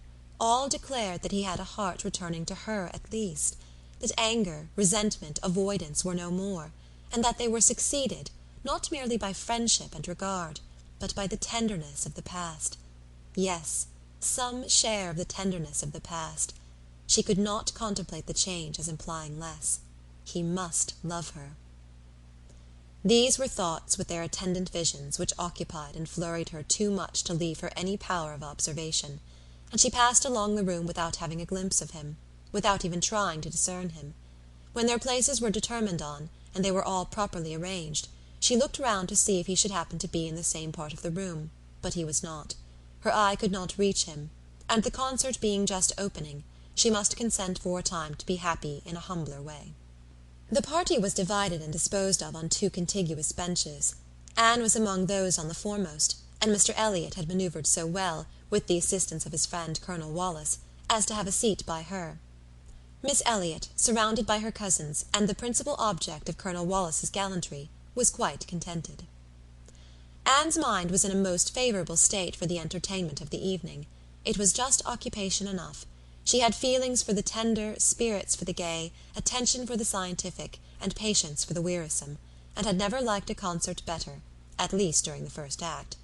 declared that he had a heart returning to her at least, that anger, resentment, avoidance were no more, and that they were succeeded, not merely by friendship and regard, but by the tenderness of the past. Yes, some share of the tenderness of the past. She could not contemplate the change as implying less. He must love her. These were thoughts with their attendant visions which occupied and flurried her too much to leave her any power of observation, and she passed along the room without having a glimpse of him, without even trying to discern him. When their places were determined on, and they were all properly arranged, she looked round to see if he should happen to be in the same part of the room, but he was not. Her eye could not reach him, and the concert being just opening, she must consent for a time to be happy in a humbler way. The party was divided and disposed of on 2 contiguous benches. Anne was among those on the foremost, and Mr. Elliot had manoeuvred so well, with the assistance of his friend Colonel Wallis, as to have a seat by her. Miss Elliot, surrounded by her cousins, and the principal object of Colonel Wallis's gallantry, was quite contented. Anne's mind was in a most favourable state for the entertainment of the evening. It was just occupation enough. She had feelings for the tender, spirits for the gay, attention for the scientific, and patience for the wearisome, and had never liked a concert better, at least during the first act.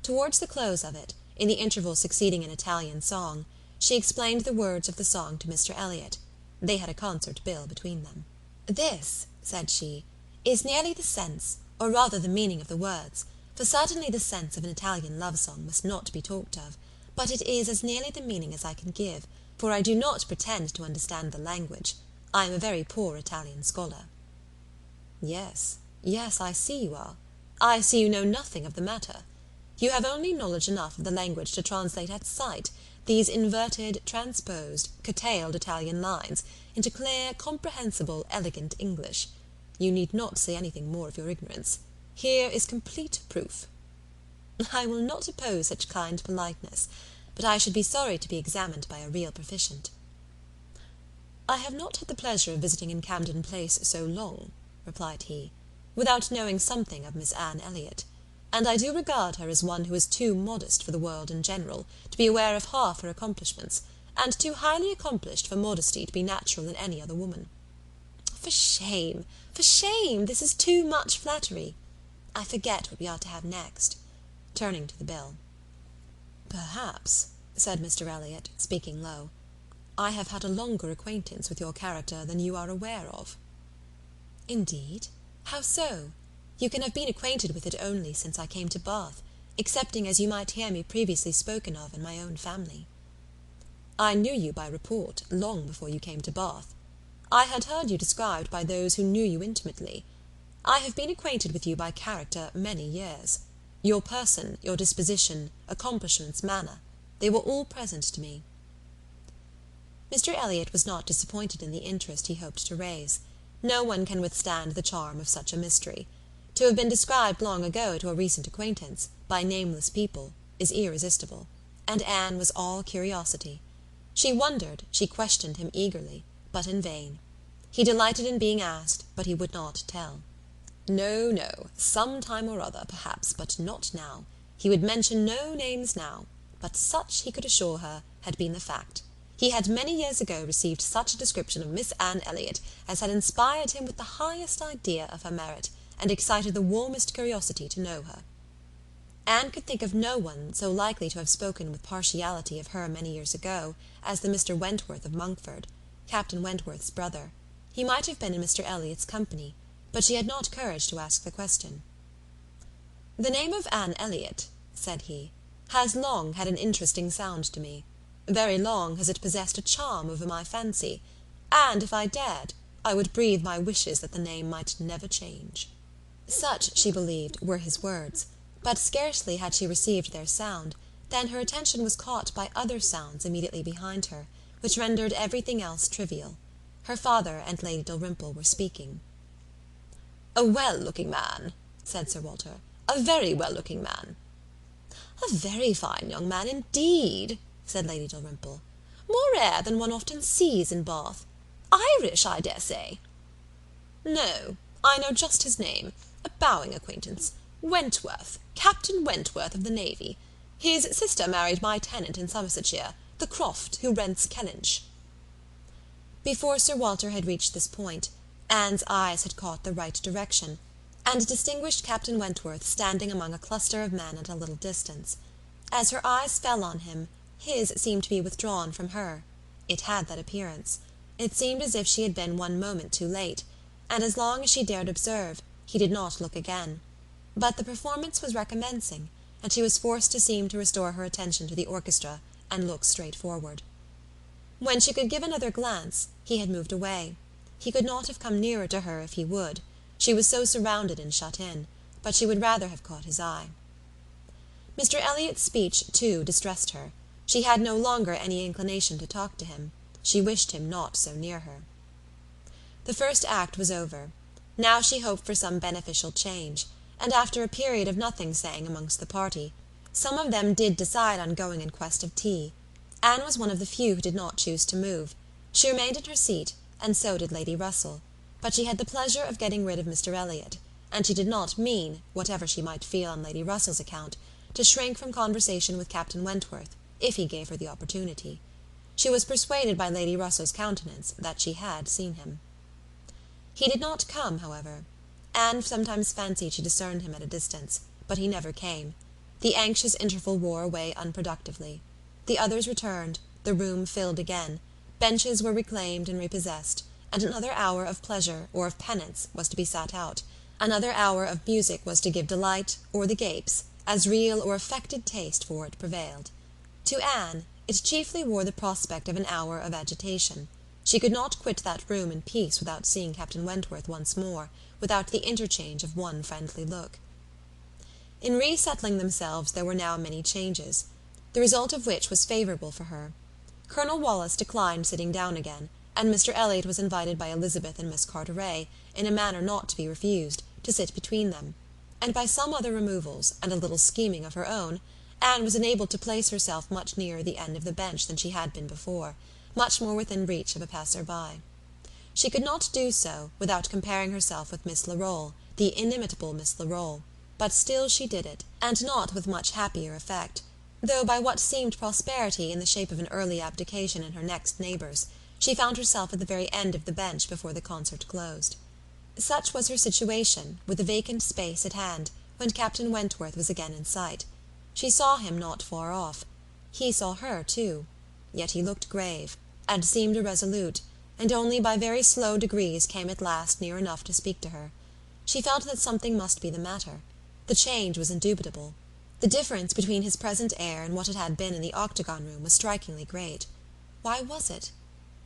Towards the close of it, in the interval succeeding an Italian song, she explained the words of the song to Mr. Elliot. They had a concert bill between them. "This," said she, "is nearly the sense, or rather the meaning of the words, for certainly the sense of an Italian love song must not be talked of, but it is as nearly the meaning as I can give, for I do not pretend to understand the language. I am a very poor Italian scholar." "Yes, yes, I see you are. I see you know nothing of the matter. You have only knowledge enough of the language to translate at sight these inverted, transposed, curtailed Italian lines into clear, comprehensible, elegant English. You need not say anything more of your ignorance. Here is complete proof." "I will not oppose such kind politeness, but I should be sorry to be examined by a real proficient." "I have not had the pleasure of visiting in Camden Place so long," replied he, "without knowing something of Miss Anne Elliot, and I do regard her as one who is too modest for the world in general to be aware of half her accomplishments, and too highly accomplished for modesty to be natural in any other woman." For shame! For shame! This is too much flattery. I forget what we are to have next," turning to the bill. "Perhaps," said Mr. Elliot, speaking low, "I have had a longer acquaintance with your character than you are aware of." "Indeed? How so? You can have been acquainted with it only since I came to Bath, excepting as you might hear me previously spoken of in my own family." "I knew you by report long before you came to Bath. I had heard you described by those who knew you intimately. I have been acquainted with you by character many years. Your person, your disposition, accomplishments, manner, they were all present to me." Mr. Elliot was not disappointed in the interest he hoped to raise. No one can withstand the charm of such a mystery. To have been described long ago to a recent acquaintance, by nameless people, is irresistible, and Anne was all curiosity. She wondered, she questioned him eagerly, but in vain. He delighted in being asked, but he would not tell. No, no, some time or other, perhaps, but not now. He would mention no names now, but such, he could assure her, had been the fact. He had many years ago received such a description of Miss Anne Elliot as had inspired him with the highest idea of her merit, and excited the warmest curiosity to know her. Anne could think of no one so likely to have spoken with partiality of her many years ago as the Mr. Wentworth of Monkford, Captain Wentworth's brother. He might have been in Mr. Elliot's company, but she had not courage to ask the question. "The name of Anne Elliot," said he, "has long had an interesting sound to me. Very long has it possessed a charm over my fancy, and, if I dared, I would breathe my wishes that the name might never change." Such, she believed, were his words, but scarcely had she received their sound, than her attention was caught by other sounds immediately behind her, which rendered everything else trivial. Her father and Lady Dalrymple were speaking. "A well-looking man," said Sir Walter, "a very well-looking man." "A very fine young man indeed," said Lady Dalrymple. "More air than one often sees in Bath. Irish, I dare say." "No, I know just his name. A bowing acquaintance. Wentworth, Captain Wentworth of the Navy. His sister married my tenant in Somersetshire, the Croft who rents Kellynch." Before Sir Walter had reached this point, Anne's eyes had caught the right direction, and distinguished Captain Wentworth standing among a cluster of men at a little distance. As her eyes fell on him, his seemed to be withdrawn from her. It had that appearance. It seemed as if she had been one moment too late, and as long as she dared observe, he did not look again. But the performance was recommencing, and she was forced to seem to restore her attention to the orchestra and look straight forward. When she could give another glance, he had moved away. He could not have come nearer to her if he would. She was so surrounded and shut in, but she would rather have caught his eye. Mr. Elliot's speech, too, distressed her. She had no longer any inclination to talk to him. She wished him not so near her. The first act was over. Now she hoped for some beneficial change, and after a period of nothing saying amongst the party, some of them did decide on going in quest of tea. Anne was one of the few who did not choose to move. She remained in her seat, and so did Lady Russell, but she had the pleasure of getting rid of Mr. Elliot, and she did not mean, whatever she might feel on Lady Russell's account, to shrink from conversation with Captain Wentworth, if he gave her the opportunity. She was persuaded by Lady Russell's countenance that she had seen him. He did not come, however. Anne sometimes fancied she discerned him at a distance, but he never came. The anxious interval wore away unproductively. The others returned, the room filled again, benches were reclaimed and repossessed, and another hour of pleasure or of penance was to be sat out. Another hour of music was to give delight, or the gapes, as real or affected taste for it prevailed. To Anne, it chiefly wore the prospect of an hour of agitation. She could not quit that room in peace without seeing Captain Wentworth once more, without the interchange of one friendly look. In resettling themselves there were now many changes, the result of which was favourable for her. Colonel Wallis declined sitting down again, and Mr. Elliot was invited by Elizabeth and Miss Carteret, in a manner not to be refused, to sit between them, and by some other removals, and a little scheming of her own, Anne was enabled to place herself much nearer the end of the bench than she had been before, much more within reach of a passer-by. She could not do so without comparing herself with Miss Larolles, the inimitable Miss Larolles, but still she did it, and not with much happier effect, though by what seemed prosperity in the shape of an early abdication in her next neighbours, she found herself at the very end of the bench before the concert closed. Such was her situation, with a vacant space at hand, when Captain Wentworth was again in sight. She saw him not far off. He saw her too, yet he looked grave, and seemed irresolute, and only by very slow degrees came at last near enough to speak to her. She felt that something must be the matter. The change was indubitable. The difference between his present air and what it had been in the octagon room was strikingly great. Why was it?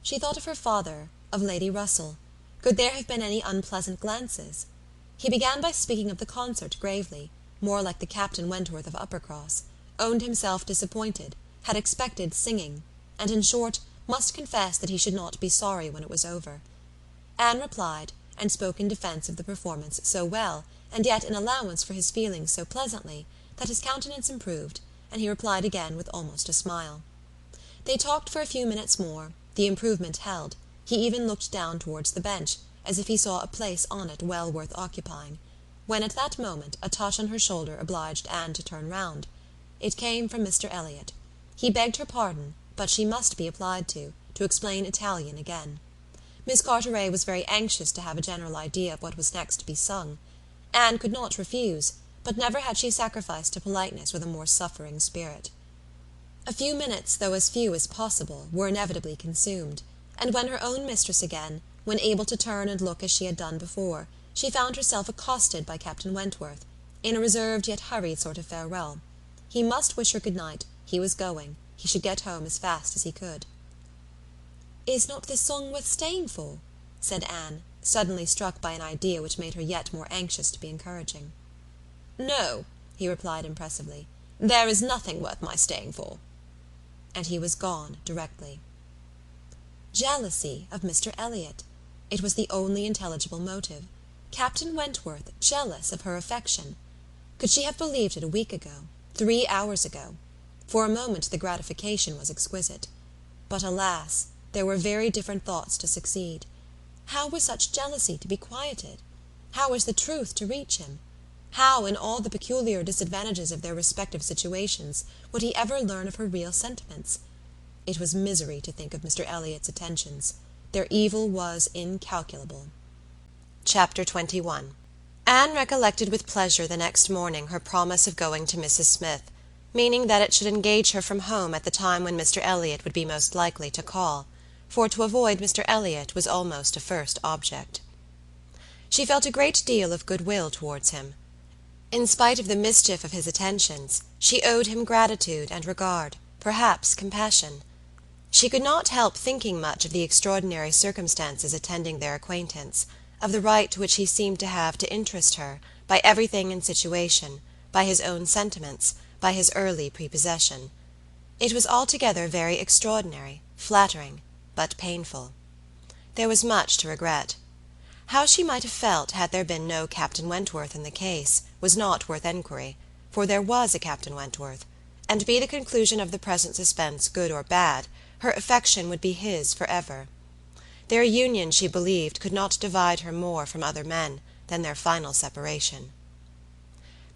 She thought of her father, of Lady Russell. Could there have been any unpleasant glances? He began by speaking of the concert gravely, more like the Captain Wentworth of Uppercross, owned himself disappointed, had expected singing, and, in short, must confess that he should not be sorry when it was over. Anne replied, and spoke in defence of the performance so well, and yet in allowance for his feelings so pleasantly, that his countenance improved, and he replied again with almost a smile. They talked for a few minutes more. The improvement held. He even looked down towards the bench, as if he saw a place on it well worth occupying, when at that moment a touch on her shoulder obliged Anne to turn round. It came from Mr. Elliot. He begged her pardon, but she must be applied to explain Italian again. Miss Carteret was very anxious to have a general idea of what was next to be sung. Anne could not refuse, but never had she sacrificed to politeness with a more suffering spirit. A few minutes, though as few as possible, were inevitably consumed, and when her own mistress again, when able to turn and look as she had done before, she found herself accosted by Captain Wentworth, in a reserved yet hurried sort of farewell. He must wish her good night. He was going. He should get home as fast as he could. "Is not this song worth staying for?" said Anne, suddenly struck by an idea which made her yet more anxious to be encouraging. "No," he replied impressively. "There is nothing worth my staying for." And he was gone directly. Jealousy of Mr. Elliot. It was the only intelligible motive. Captain Wentworth jealous of her affection. Could she have believed it a week ago, 3 hours ago? For a moment the gratification was exquisite. But alas, there were very different thoughts to succeed. How was such jealousy to be quieted? How was the truth to reach him? How, in all the peculiar disadvantages of their respective situations, would he ever learn of her real sentiments? It was misery to think of Mr. Elliot's attentions. Their evil was incalculable. Chapter 21. Anne recollected with pleasure the next morning her promise of going to Mrs. Smith, meaning that it should engage her from home at the time when Mr. Elliot would be most likely to call, for to avoid Mr. Elliot was almost a first object. She felt a great deal of good-will towards him. In spite of the mischief of his attentions, she owed him gratitude and regard, perhaps compassion. She could not help thinking much of the extraordinary circumstances attending their acquaintance, of the right which he seemed to have to interest her, by everything in situation, by his own sentiments, by his early prepossession. It was altogether very extraordinary, flattering, but painful. There was much to regret. How she might have felt had there been no Captain Wentworth in the case was not worth enquiry, for there was a Captain Wentworth, and be the conclusion of the present suspense good or bad, her affection would be his for ever. Their union, she believed, could not divide her more from other men than their final separation.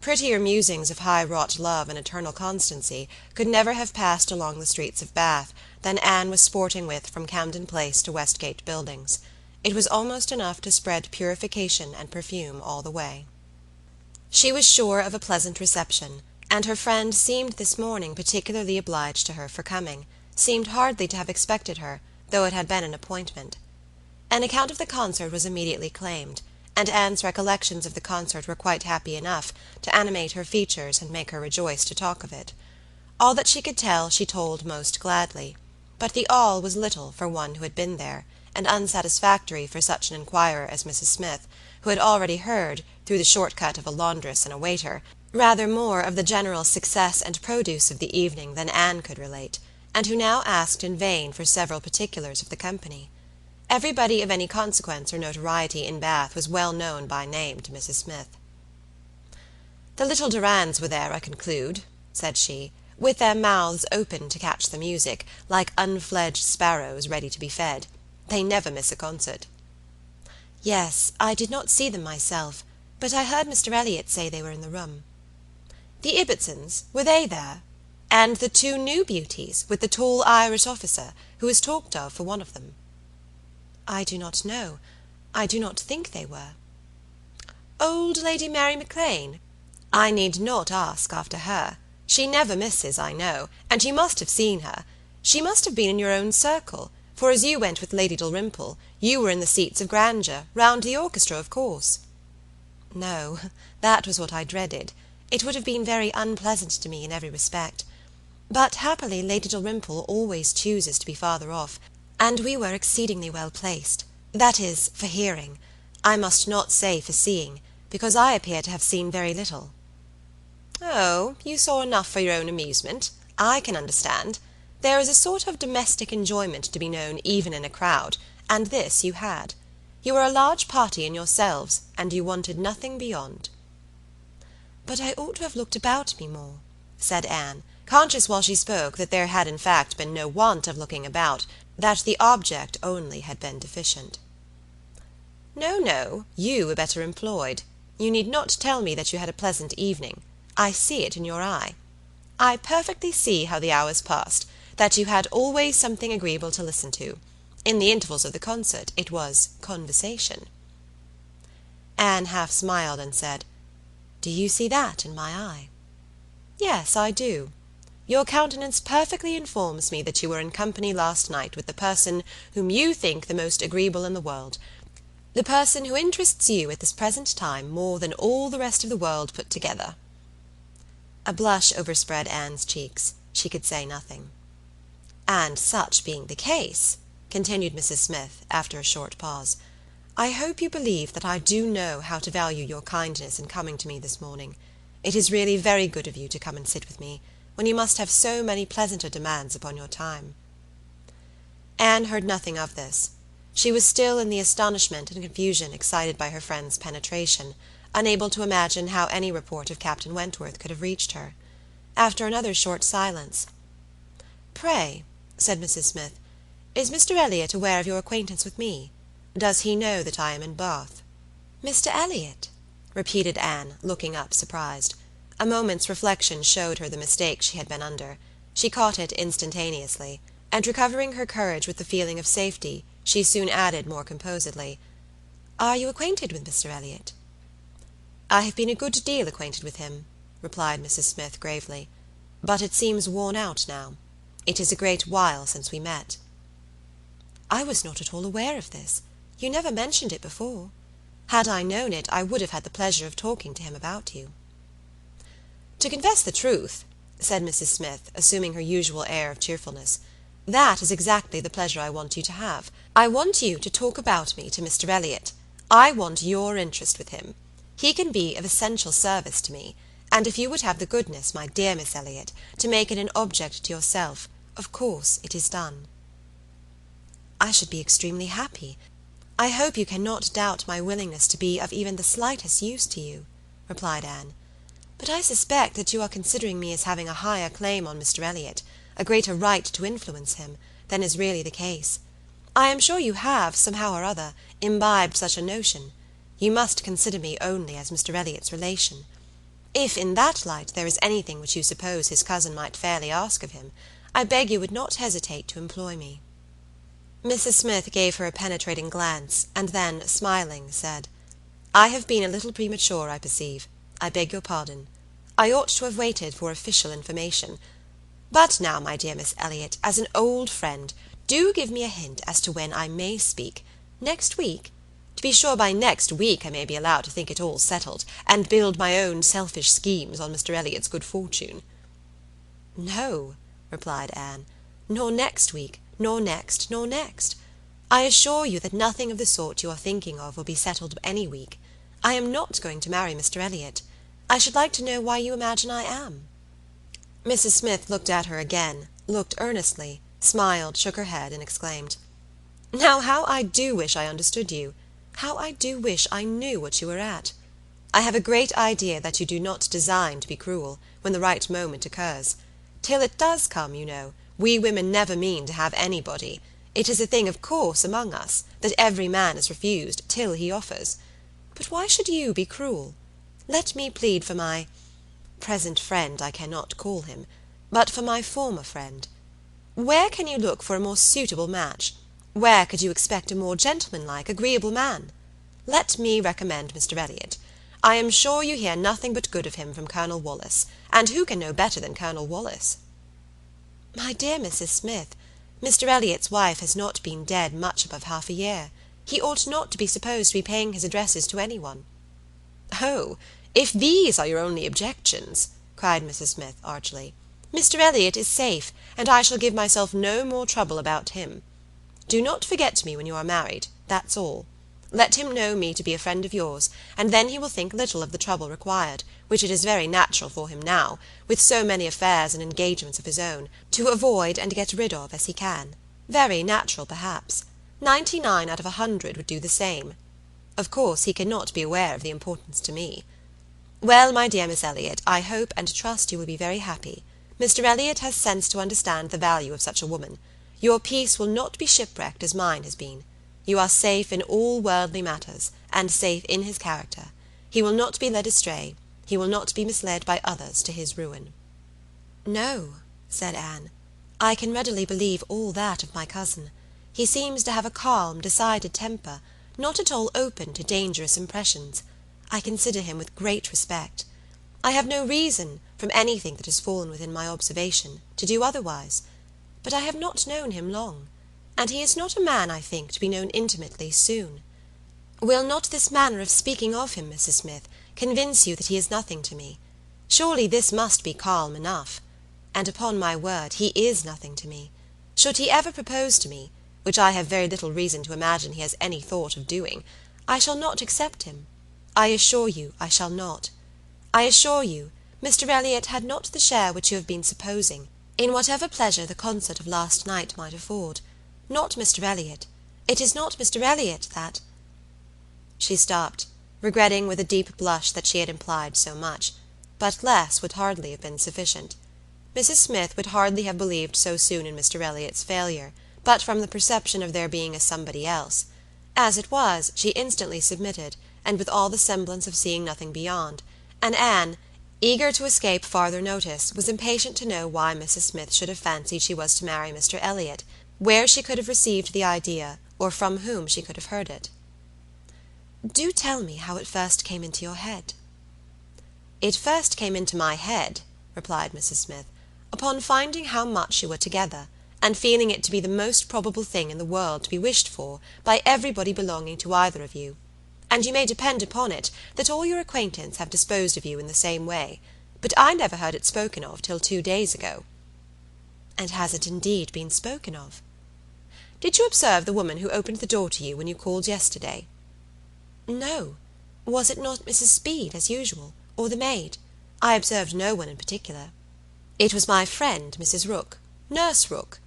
Prettier musings of high-wrought love and eternal constancy could never have passed along the streets of Bath than Anne was sporting with from Camden Place to Westgate Buildings. It was almost enough to spread purification and perfume all the way. She was sure of a pleasant reception, and her friend seemed this morning particularly obliged to her for coming, seemed hardly to have expected her, though it had been an appointment. An account of the concert was immediately claimed, and Anne's recollections of the concert were quite happy enough to animate her features and make her rejoice to talk of it. All that she could tell she told most gladly, but the all was little for one who had been there, and unsatisfactory for such an inquirer as Mrs. Smith, who had already heard, through the short-cut of a laundress and a waiter, rather more of the general success and produce of the evening than Anne could relate, and who now asked in vain for several particulars of the company. Everybody of any consequence or notoriety in Bath was well known by name to Mrs. Smith. "The little Durands were there, I conclude," said she, "with their mouths open to catch the music, like unfledged sparrows ready to be fed. They never miss a concert." "Yes, I did not see them myself, but I heard Mr. Elliot say they were in the room." "The Ibbotsons, were they there? And the two new beauties, with the tall Irish officer, who is talked of for one of them?" "I do not know. I do not think they were." "Old Lady Mary Maclean? I need not ask after her. She never misses, I know, and you must have seen her. She must have been in your own circle, for as you went with Lady Dalrymple, you were in the seats of grandeur, round the orchestra, of course." "No, that was what I dreaded. It would have been very unpleasant to me in every respect. But happily Lady Dalrymple always chooses to be farther off, and we were exceedingly well placed. That is, for hearing. I must not say for seeing, because I appear to have seen very little." "Oh, you saw enough for your own amusement. I can understand. There is a sort of domestic enjoyment to be known even in a crowd, and this you had. You were a large party in yourselves, and you wanted nothing beyond." "But I ought to have looked about me more," said Anne, conscious while she spoke that there had in fact been no want of looking about, that the object only had been deficient. "No, no, you were better employed. You need not tell me that you had a pleasant evening. I see it in your eye. I perfectly see how the hours passed, that you had always something agreeable to listen to. In the intervals of the concert it was conversation." Anne half smiled and said, "Do you see that in my eye?" "Yes, I do. Your countenance perfectly informs me that you were in company last night with the person whom you think the most agreeable in the world, the person who interests you at this present time more than all the rest of the world put together." A blush overspread Anne's cheeks. She could say nothing. "And such being the case," continued Mrs. Smith, after a short pause, "I hope you believe that I do know how to value your kindness in coming to me this morning. It is really very good of you to come and sit with me, when you must have so many pleasanter demands upon your time." Anne heard nothing of this. She was still in the astonishment and confusion excited by her friend's penetration, unable to imagine how any report of Captain Wentworth could have reached her. After another short silence, "Pray," said Mrs. Smith, "is Mr. Elliot aware of your acquaintance with me? Does he know that I am in Bath?" "Mr. Elliot?" repeated Anne, looking up surprised. A moment's reflection showed her the mistake she had been under. She caught it instantaneously, and recovering her courage with the feeling of safety, she soon added more composedly, "Are you acquainted with Mr. Elliot?" "I have been a good deal acquainted with him," replied Mrs. Smith gravely, "but it seems worn out now. It is a great while since we met." "I was not at all aware of this. You never mentioned it before. Had I known it, I would have had the pleasure of talking to him about you." "To confess the truth," said Mrs. Smith, assuming her usual air of cheerfulness, "that is exactly the pleasure I want you to have. I want you to talk about me to Mr. Elliot. I want your interest with him. He can be of essential service to me, and if you would have the goodness, my dear Miss Elliot, to make it an object to yourself, of course it is done." "I should be extremely happy. I hope you cannot doubt my willingness to be of even the slightest use to you," replied Anne. "But I suspect that you are considering me as having a higher claim on Mr. Elliot, a greater right to influence him, than is really the case. I am sure you have, somehow or other, imbibed such a notion. You must consider me only as Mr. Elliot's relation. If in that light there is anything which you suppose his cousin might fairly ask of him, I beg you would not hesitate to employ me." Mrs. Smith gave her a penetrating glance, and then, smiling, said, "I have been a little premature, I perceive. I beg your pardon. I ought to have waited for official information. But now, my dear Miss Elliot, as an old friend, do give me a hint as to when I may speak. Next week? To be sure, by next week I may be allowed to think it all settled, and build my own selfish schemes on Mr. Elliot's good fortune." "No," replied Anne, "nor next week, nor next, nor next. I assure you that nothing of the sort you are thinking of will be settled any week. I am not going to marry Mr. Elliot. I should like to know why you imagine I am." Mrs. Smith looked at her again, looked earnestly, smiled, shook her head, and exclaimed, "Now how I do wish I understood you! How I do wish I knew what you were at! I have a great idea that you do not design to be cruel, when the right moment occurs. Till it does come, you know, we women never mean to have anybody. It is a thing of course among us, that every man is refused till he offers. But why should you be cruel? Let me plead for my present friend I cannot call him, but for my former friend. Where can you look for a more suitable match? Where could you expect a more gentlemanlike, agreeable man? Let me recommend Mr. Elliot. I am sure you hear nothing but good of him from Colonel Wallis, and who can know better than Colonel Wallis?" "My dear Mrs. Smith, Mr. Elliot's wife has not been dead much above half a year. He ought not to be supposed to be paying his addresses to any one." "Oh, if these are your only objections," cried Mrs. Smith archly, "Mr. Elliot is safe, and I shall give myself no more trouble about him. Do not forget me when you are married, that's all. Let him know me to be a friend of yours, and then he will think little of the trouble required, which it is very natural for him now, with so many affairs and engagements of his own, to avoid and get rid of as he can. Very natural, perhaps. 99 out of 100 would do the same. Of course he cannot be aware of the importance to me. Well, my dear Miss Elliot, I hope and trust you will be very happy. Mr. Elliot has sense to understand the value of such a woman. Your peace will not be shipwrecked as mine has been. You are safe in all worldly matters, and safe in his character. He will not be led astray. He will not be misled by others to his ruin." "No," said Anne, "I can readily believe all that of my cousin. He seems to have a calm, decided temper, not at all open to dangerous impressions. I consider him with great respect. I have no reason, from anything that has fallen within my observation, to do otherwise. But I have not known him long, and he is not a man, I think, to be known intimately soon. Will not this manner of speaking of him, Mrs. Smith, convince you that he is nothing to me? Surely this must be calm enough. And upon my word, he is nothing to me. Should he ever propose to me, which I have very little reason to imagine he has any thought of doing, I shall not accept him. I assure you I shall not. I assure you, Mr. Elliot had not the share which you have been supposing, in whatever pleasure the concert of last night might afford. Not Mr. Elliot. It is not Mr. Elliot that—" She stopped, regretting with a deep blush that she had implied so much, but less would hardly have been sufficient. Mrs. Smith would hardly have believed so soon in Mr. Elliot's failure, but from the perception of there being a somebody else. As it was, she instantly submitted, and with all the semblance of seeing nothing beyond, and Anne, eager to escape farther notice, was impatient to know why Mrs. Smith should have fancied she was to marry Mr. Elliot, where she could have received the idea, or from whom she could have heard it. "Do tell me how it first came into your head." "It first came into my head," replied Mrs. Smith, "upon finding how much you were together, and feeling it to be the most probable thing in the world to be wished for by everybody belonging to either of you. And you may depend upon it that all your acquaintance have disposed of you in the same way, but I never heard it spoken of till 2 days ago." "And has it indeed been spoken of?" "Did you observe the woman who opened the door to you when you called yesterday?" "No. Was it not Mrs. Speed, as usual, or the maid? I observed no one in particular." "It was my friend, Mrs. Rook, Nurse Rook,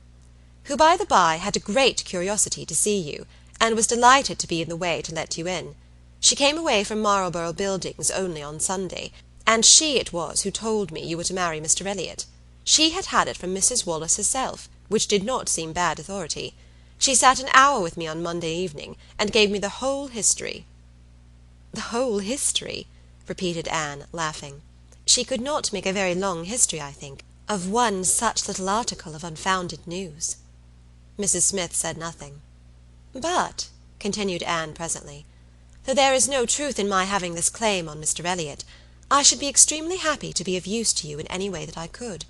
who, by the by, had a great curiosity to see you, and was delighted to be in the way to let you in. She came away from Marlborough Buildings only on Sunday, and she it was who told me you were to marry Mr. Elliot. She had had it from Mrs. Wallis herself, which did not seem bad authority. She sat an hour with me on Monday evening, and gave me the whole history." "The whole history?" repeated Anne, laughing. "She could not make a very long history, I think, of one such little article of unfounded news." Mrs. Smith said nothing. But," continued Anne presently, "though there is no truth in my having this claim on Mr. Elliot, I should be extremely happy to be of use to you in any way that I could.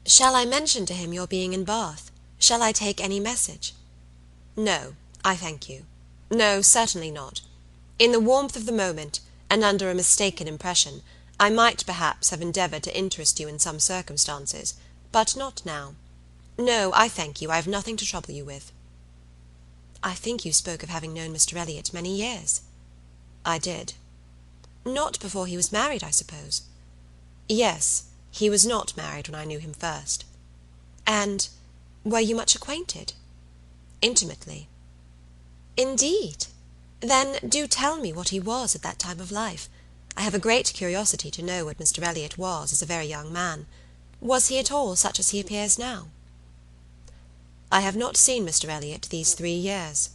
Shall I mention to him your being in Bath? Shall I take any message?" "No, I thank you. No, certainly not. In the warmth of the moment, and under a mistaken impression, I might perhaps have endeavoured to interest you in some circumstances, but not now. No, I thank you, I have nothing to trouble you with." "I think you spoke of having known Mr. Elliot many years." "I did." "Not before he was married, I suppose?" "Yes, he was not married when I knew him first." "And were you much acquainted?" "Intimately." "Indeed? Then do tell me what he was at that time of life. I have a great curiosity to know what Mr. Elliot was as a very young man. Was he at all such as he appears now?" "I have not seen Mr. Elliot these 3 years,"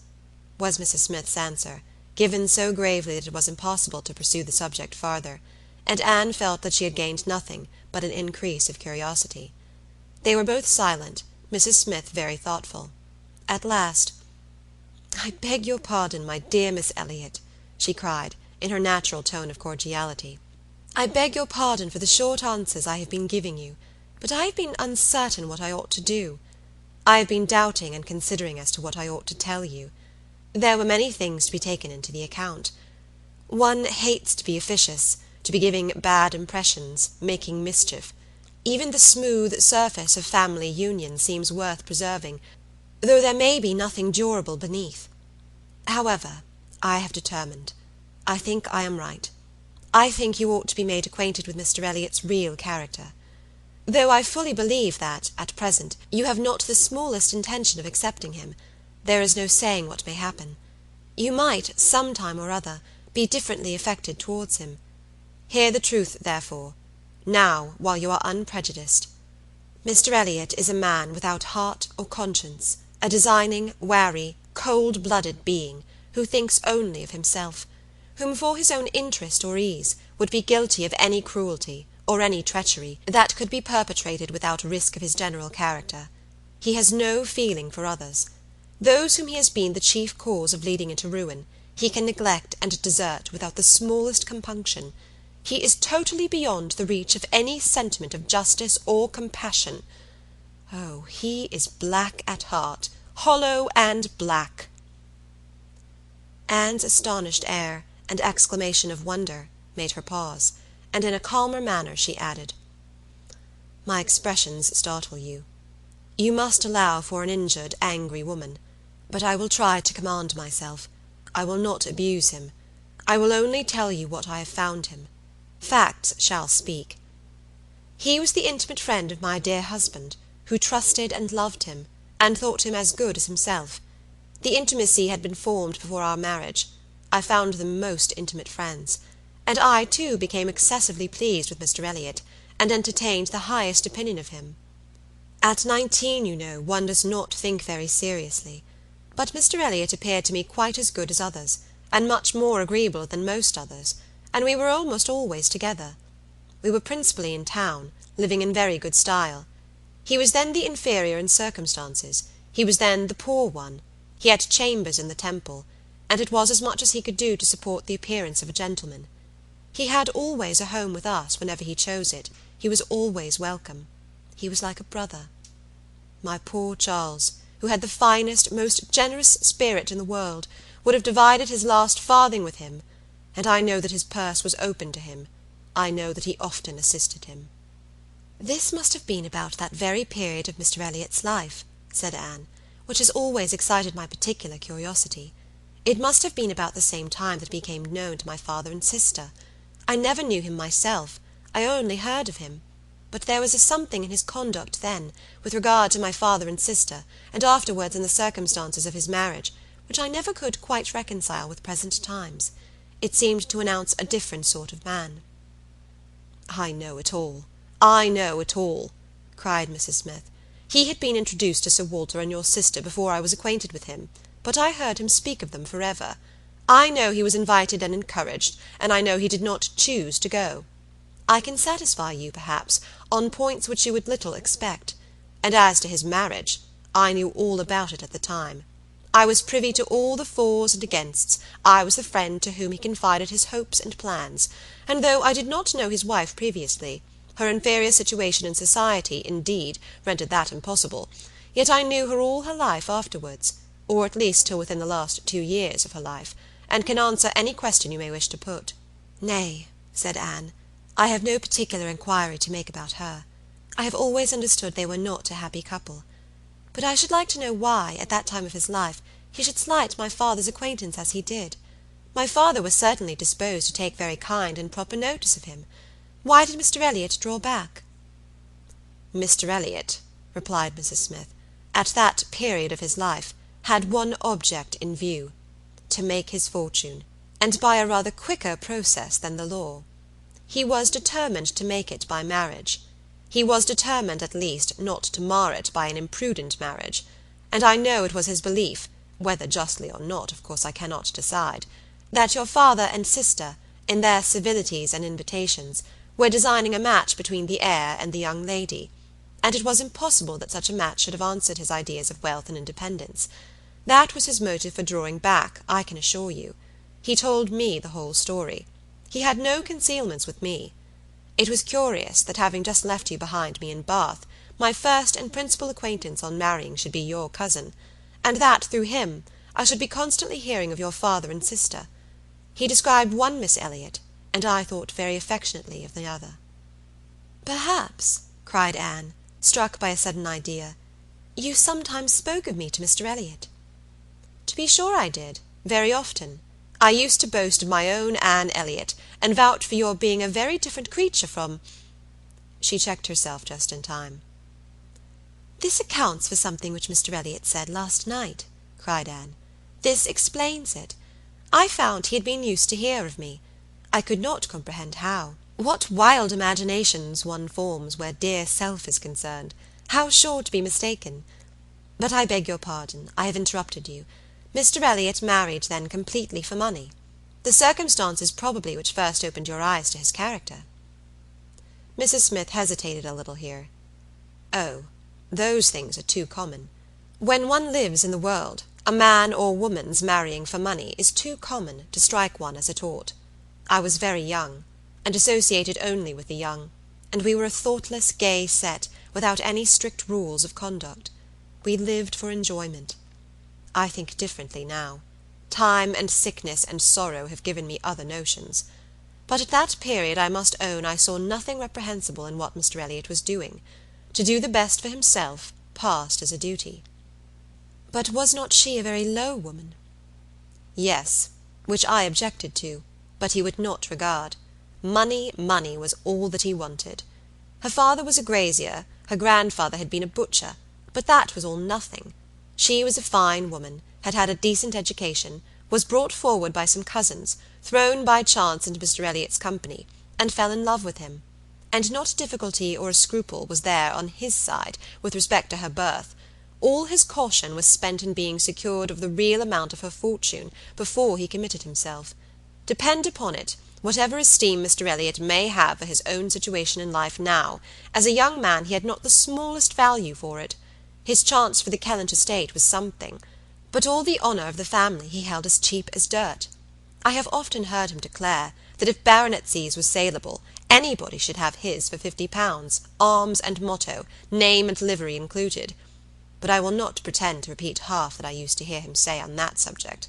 was Mrs. Smith's answer, given so gravely that it was impossible to pursue the subject farther, and Anne felt that she had gained nothing but an increase of curiosity. They were both silent, Mrs. Smith very thoughtful. At last, "I beg your pardon, my dear Miss Elliot," she cried, in her natural tone of cordiality. "I beg your pardon for the short answers I have been giving you, but I have been uncertain what I ought to do. I have been doubting and considering as to what I ought to tell you. There were many things to be taken into the account. One hates to be officious, to be giving bad impressions, making mischief. Even the smooth surface of family union seems worth preserving, though there may be nothing durable beneath. However, I have determined. I think I am right. I think you ought to be made acquainted with Mr. Elliot's real character. Though I fully believe that, at present, you have not the smallest intention of accepting him, there is no saying what may happen. You might, some time or other, be differently affected towards him. Hear the truth, therefore, now, while you are unprejudiced. Mr. Elliot is a man without heart or conscience, a designing, wary, cold-blooded being, who thinks only of himself, whom for his own interest or ease would be guilty of any cruelty, or any treachery, that could be perpetrated without risk of his general character. He has no feeling for others. Those whom he has been the chief cause of leading into ruin, he can neglect and desert without the smallest compunction. He is totally beyond the reach of any sentiment of justice or compassion. Oh, he is black at heart, hollow and black." Anne's astonished air and exclamation of wonder made her pause, and in a calmer manner she added, "My expressions startle you. You must allow for an injured, angry woman, but I will try to command myself. I will not abuse him. I will only tell you what I have found him. Facts shall speak. He was the intimate friend of my dear husband, who trusted and loved him, and thought him as good as himself. The intimacy had been formed before our marriage. I found them most intimate friends, and I, too, became excessively pleased with Mr. Elliot, and entertained the highest opinion of him. At 19, you know, one does not think very seriously, but Mr. Elliot appeared to me quite as good as others, and much more agreeable than most others, and we were almost always together. We were principally in town, living in very good style. He was then the inferior in circumstances, he was then the poor one, he had chambers in the Temple, and it was as much as he could do to support the appearance of a gentleman. He had always a home with us whenever he chose it, he was always welcome. He was like a brother. My poor Charles, who had the finest, most generous spirit in the world, would have divided his last farthing with him, and I know that his purse was open to him. I know that he often assisted him." "This must have been about that very period of Mr. Elliot's life," said Anne, "which has always excited my particular curiosity. It must have been about the same time that he became known to my father and sister. I never knew him myself, I only heard of him, but there was a something in his conduct then, with regard to my father and sister, and afterwards in the circumstances of his marriage, which I never could quite reconcile with present times. It seemed to announce a different sort of man." "I know it all, I know it all," cried Mrs. Smith. "He had been introduced to Sir Walter and your sister before I was acquainted with him, but I heard him speak of them forever. I know he was invited and encouraged, and I know he did not choose to go. I can satisfy you, perhaps, on points which you would little expect, and as to his marriage, I knew all about it at the time. I was privy to all the fors and againsts. I was the friend to whom he confided his hopes and plans, and though I did not know his wife previously, her inferior situation in society, indeed, rendered that impossible, yet I knew her all her life afterwards, or at least till within the last 2 years of her life, and can answer any question you may wish to put." "Nay," said Anne, "I have no particular inquiry to make about her. I have always understood they were not a happy couple. But I should like to know why, at that time of his life, he should slight my father's acquaintance as he did. My father was certainly disposed to take very kind and proper notice of him. Why did Mr. Elliot draw back?" "Mr. Elliot," replied Mrs. Smith, "at that period of his life, had one object in view, to make his fortune, and by a rather quicker process than the law. He was determined to make it by marriage. He was determined, at least, not to mar it by an imprudent marriage, and I know it was his belief, whether justly or not, of course I cannot decide, that your father and sister, in their civilities and invitations, were designing a match between the heir and the young lady, and it was impossible that such a match should have answered his ideas of wealth and independence. That was his motive for drawing back, I can assure you. He told me the whole story. He had no concealments with me. It was curious that, having just left you behind me in Bath, my first and principal acquaintance on marrying should be your cousin, and that, through him, I should be constantly hearing of your father and sister. He described one Miss Elliot, and I thought very affectionately of the other." "Perhaps," cried Anne, struck by a sudden idea, "you sometimes spoke of me to Mr. Elliot." "To be sure I did, very often. I used to boast of my own Anne Elliot, and vouch for your being a very different creature from—" She checked herself just in time. "This accounts for something which Mr. Elliot said last night," cried Anne. "This explains it. I found he had been used to hear of me. I could not comprehend how. What wild imaginations one forms where dear self is concerned! How sure to be mistaken! But I beg your pardon, I have interrupted you. Mr. Elliot married, then, completely for money. The circumstances probably which first opened your eyes to his character." Mrs. Smith hesitated a little here. "Oh, those things are too common. When one lives in the world, a man or woman's marrying for money is too common to strike one as it ought. I was very young, and associated only with the young, and we were a thoughtless, gay set, without any strict rules of conduct. We lived for enjoyment. I think differently now. Time and sickness and sorrow have given me other notions. But at that period I must own I saw nothing reprehensible in what Mr. Elliot was doing. To do the best for himself passed as a duty." "But was not she a very low woman?" "Yes, which I objected to, but he would not regard. Money, money was all that he wanted. Her father was a grazier, her grandfather had been a butcher, but that was all nothing. She was a fine woman, had had a decent education, was brought forward by some cousins, thrown by chance into Mr. Elliot's company, and fell in love with him. And not a difficulty or a scruple was there on his side with respect to her birth. All his caution was spent in being secured of the real amount of her fortune before he committed himself. Depend upon it, whatever esteem Mr. Elliot may have for his own situation in life now, as a young man he had not the smallest value for it. His chance for the Kellynch estate was something, but all the honour of the family he held as cheap as dirt. I have often heard him declare that if baronetcies were saleable, anybody should have his for £50, arms and motto, name and livery included. But I will not pretend to repeat half that I used to hear him say on that subject.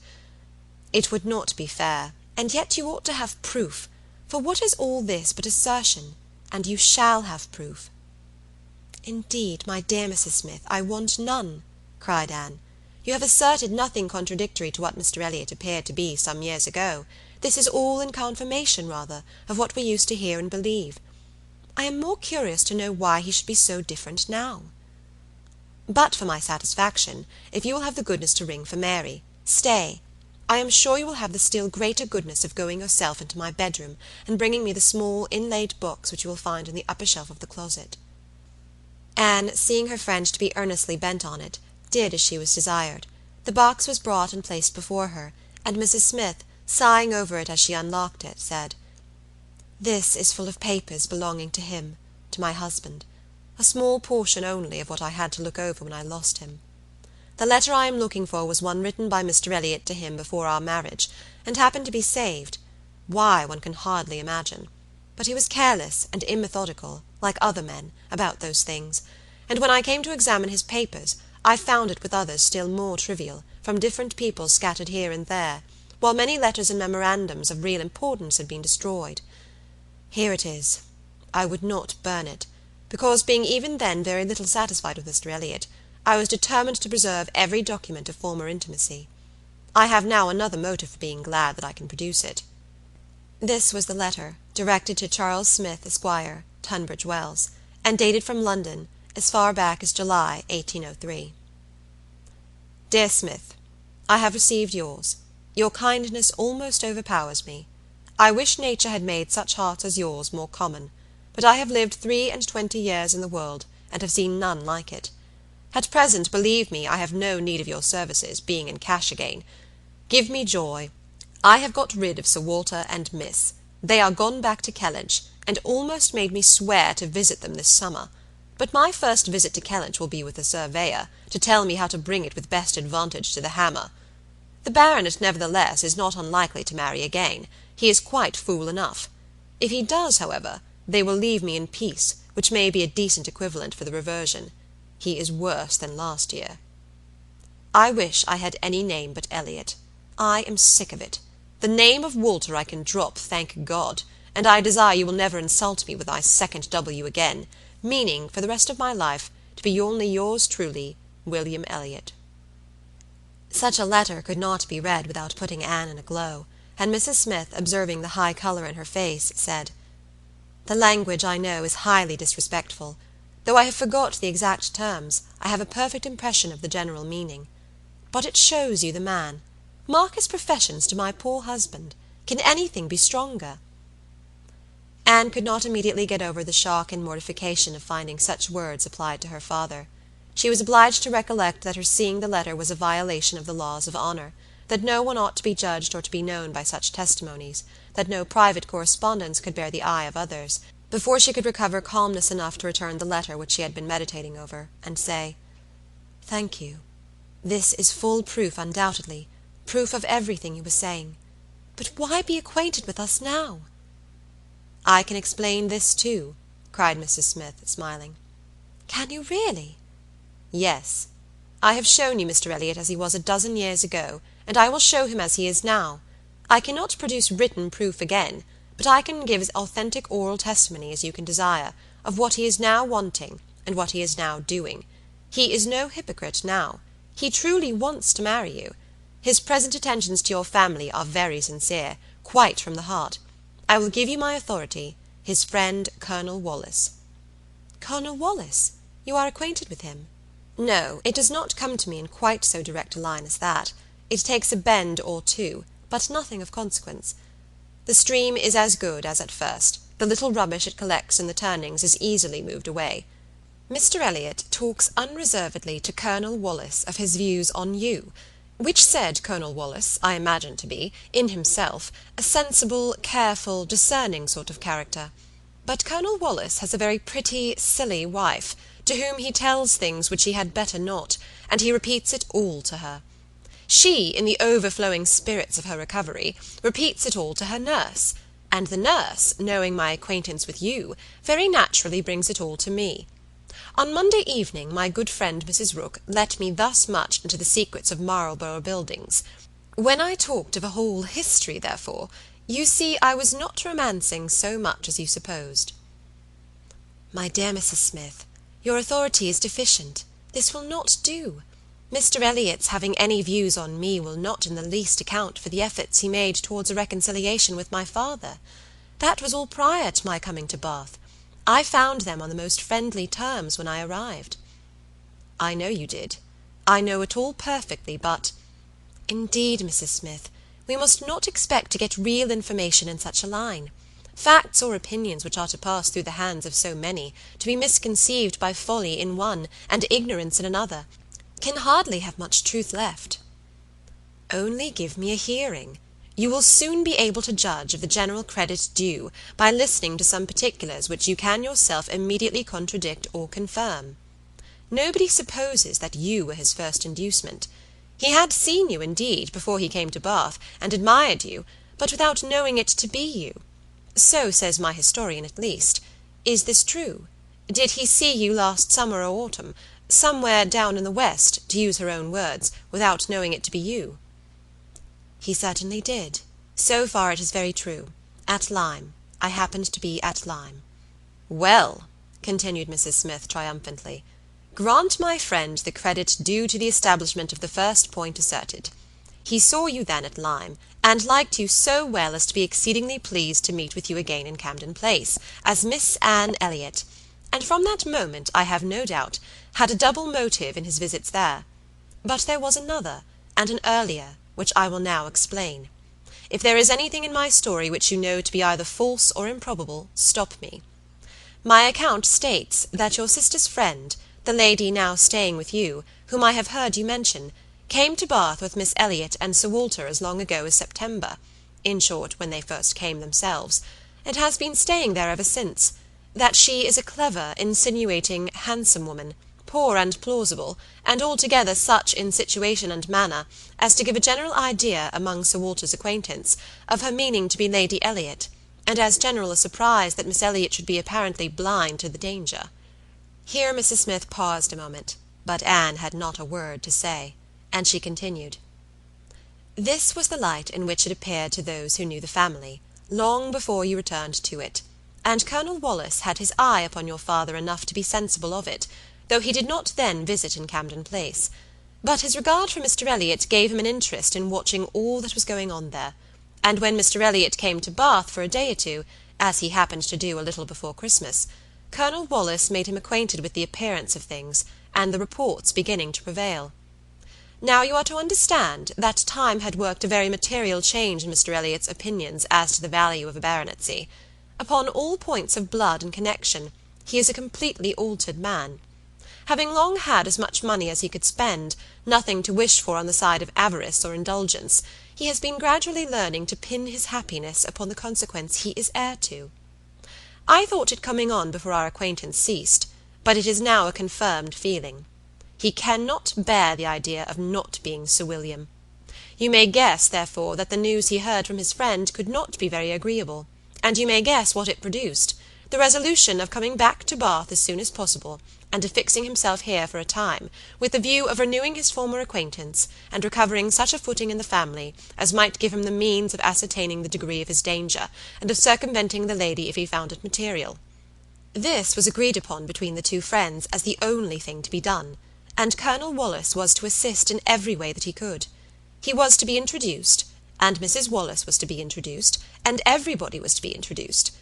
It would not be fair, and yet you ought to have proof, for what is all this but assertion, and you shall have proof." "Indeed, my dear Mrs. Smith, I want none," cried Anne. "You have asserted nothing contradictory to what Mr. Elliot appeared to be some years ago. This is all in confirmation, rather, of what we used to hear and believe. I am more curious to know why he should be so different now. But for my satisfaction, if you will have the goodness to ring for Mary. Stay, I am sure you will have the still greater goodness of going yourself into my bedroom, and bringing me the small inlaid books which you will find in the upper shelf of the closet." Anne, seeing her friend to be earnestly bent on it, did as she was desired. The box was brought and placed before her, and Mrs. Smith, sighing over it as she unlocked it, said, "This is full of papers belonging to him, to my husband, a small portion only of what I had to look over when I lost him. The letter I am looking for was one written by Mr. Elliot to him before our marriage, and happened to be saved. Why, one can hardly imagine. But he was careless and immethodical, like other men, about those things, and when I came to examine his papers, I found it with others still more trivial, from different people scattered here and there, while many letters and memorandums of real importance had been destroyed. Here it is. I would not burn it, because, being even then very little satisfied with Mr. Elliot, I was determined to preserve every document of former intimacy. I have now another motive for being glad that I can produce it. This was the letter, directed to Charles Smith, Esquire, Tunbridge Wells, and dated from London, as far back as July 1803. Dear Smith, I have received yours. Your kindness almost overpowers me. I wish nature had made such hearts as yours more common, but I have lived 23 years in the world, and have seen none like it. At present, believe me, I have no need of your services, being in cash again. Give me joy. I have got rid of Sir Walter and Miss. They are gone back to Kellynch, and almost made me swear to visit them this summer. But my first visit to Kellynch will be with the surveyor, to tell me how to bring it with best advantage to the hammer. The baronet, nevertheless, is not unlikely to marry again. He is quite fool enough. If he does, however, they will leave me in peace, which may be a decent equivalent for the reversion. He is worse than last year. I wish I had any name but Elliot. I am sick of it. The name of Walter I can drop, thank God, and I desire you will never insult me with my second W again, meaning, for the rest of my life, to be only yours truly, William Elliot. Such a letter could not be read without putting Anne in a glow, and Mrs. Smith, observing the high colour in her face, said, "The language, I know, is highly disrespectful. Though I have forgot the exact terms, I have a perfect impression of the general meaning. But it shows you the man. Mark his professions to my poor husband. Can anything be stronger?" Anne could not immediately get over the shock and mortification of finding such words applied to her father. She was obliged to recollect that her seeing the letter was a violation of the laws of honour, that no one ought to be judged or to be known by such testimonies, that no private correspondence could bear the eye of others, before she could recover calmness enough to return the letter which she had been meditating over, and say, "Thank you. This is full proof, undoubtedly, proof of everything you were saying. But why be acquainted with us now?" "I can explain this too," cried Mrs. Smith, smiling. "Can you really?" "Yes. I have shown you Mr. Elliot as he was a dozen years ago, and I will show him as he is now. I cannot produce written proof again, but I can give as authentic oral testimony as you can desire, of what he is now wanting, and what he is now doing. He is no hypocrite now. He truly wants to marry you. His present attentions to your family are very sincere, quite from the heart. I will give you my authority, his friend Colonel Wallis." "Colonel Wallis? You are acquainted with him?" "No, it does not come to me in quite so direct a line as that. It takes a bend or two, but nothing of consequence. The stream is as good as at first. The little rubbish it collects in the turnings is easily moved away. Mr. Elliot talks unreservedly to Colonel Wallis of his views on you, which said Colonel Wallis, I imagine to be, in himself, a sensible, careful, discerning sort of character. But Colonel Wallis has a very pretty, silly wife, to whom he tells things which he had better not, and he repeats it all to her. She, in the overflowing spirits of her recovery, repeats it all to her nurse, and the nurse, knowing my acquaintance with you, very naturally brings it all to me. On Monday evening my good friend Mrs. Rook let me thus much into the secrets of Marlborough Buildings. When I talked of a whole history, therefore, you see I was not romancing so much as you supposed." "My dear Mrs. Smith, your authority is deficient. This will not do. Mr. Elliot's having any views on me will not in the least account for the efforts he made towards a reconciliation with my father. That was all prior to my coming to Bath. I found them on the most friendly terms when I arrived." "I know you did. I know it all perfectly, but—" "Indeed, Mrs. Smith, we must not expect to get real information in such a line. Facts or opinions which are to pass through the hands of so many, to be misconceived by folly in one, and ignorance in another, can hardly have much truth left." "Only give me a hearing. You will soon be able to judge of the general credit due, by listening to some particulars which you can yourself immediately contradict or confirm. Nobody supposes that you were his first inducement. He had seen you, indeed, before he came to Bath, and admired you, but without knowing it to be you. So says my historian, at least. Is this true? Did he see you last summer or autumn, somewhere down in the west, to use her own words, without knowing it to be you?" "He certainly did. So far it is very true. At Lyme. I happened to be at Lyme." "Well," continued Mrs. Smith triumphantly, "grant my friend the credit due to the establishment of the first point asserted. He saw you then at Lyme, and liked you so well as to be exceedingly pleased to meet with you again in Camden Place, as Miss Anne Elliot, and from that moment, I have no doubt, had a double motive in his visits there. But there was another, and an earlier, which I will now explain. If there is anything in my story which you know to be either false or improbable, stop me. My account states that your sister's friend, the lady now staying with you, whom I have heard you mention, came to Bath with Miss Elliot and Sir Walter as long ago as September, in short, when they first came themselves, and has been staying there ever since, that she is a clever, insinuating, handsome woman, poor and plausible, and altogether such in situation and manner as to give a general idea among Sir Walter's acquaintance of her meaning to be Lady Elliot, and as general a surprise that Miss Elliot should be apparently blind to the danger." Here Mrs. Smith paused a moment, but Anne had not a word to say, and she continued, "This was the light in which it appeared to those who knew the family, long before you returned to it, and Colonel Wallis had his eye upon your father enough to be sensible of it, though he did not then visit in Camden Place. But his regard for Mr. Elliot gave him an interest in watching all that was going on there, and when Mr. Elliot came to Bath for a day or two, as he happened to do a little before Christmas, Colonel Wallis made him acquainted with the appearance of things, and the reports beginning to prevail. Now you are to understand that time had worked a very material change in Mr. Elliot's opinions as to the value of a baronetcy. Upon all points of blood and connection, he is a completely altered man. Having long had as much money as he could spend, nothing to wish for on the side of avarice or indulgence, he has been gradually learning to pin his happiness upon the consequence he is heir to. I thought it coming on before our acquaintance ceased, but it is now a confirmed feeling. He cannot bear the idea of not being Sir William. You may guess, therefore, that the news he heard from his friend could not be very agreeable, and you may guess what it produced, the resolution of coming back to Bath as soon as possible, and of fixing himself here for a time, with the view of renewing his former acquaintance, and recovering such a footing in the family as might give him the means of ascertaining the degree of his danger, and of circumventing the lady if he found it material. This was agreed upon between the two friends as the only thing to be done, and Colonel Wallis was to assist in every way that he could. He was to be introduced, and Mrs. Wallis was to be introduced, and everybody was to be introduced.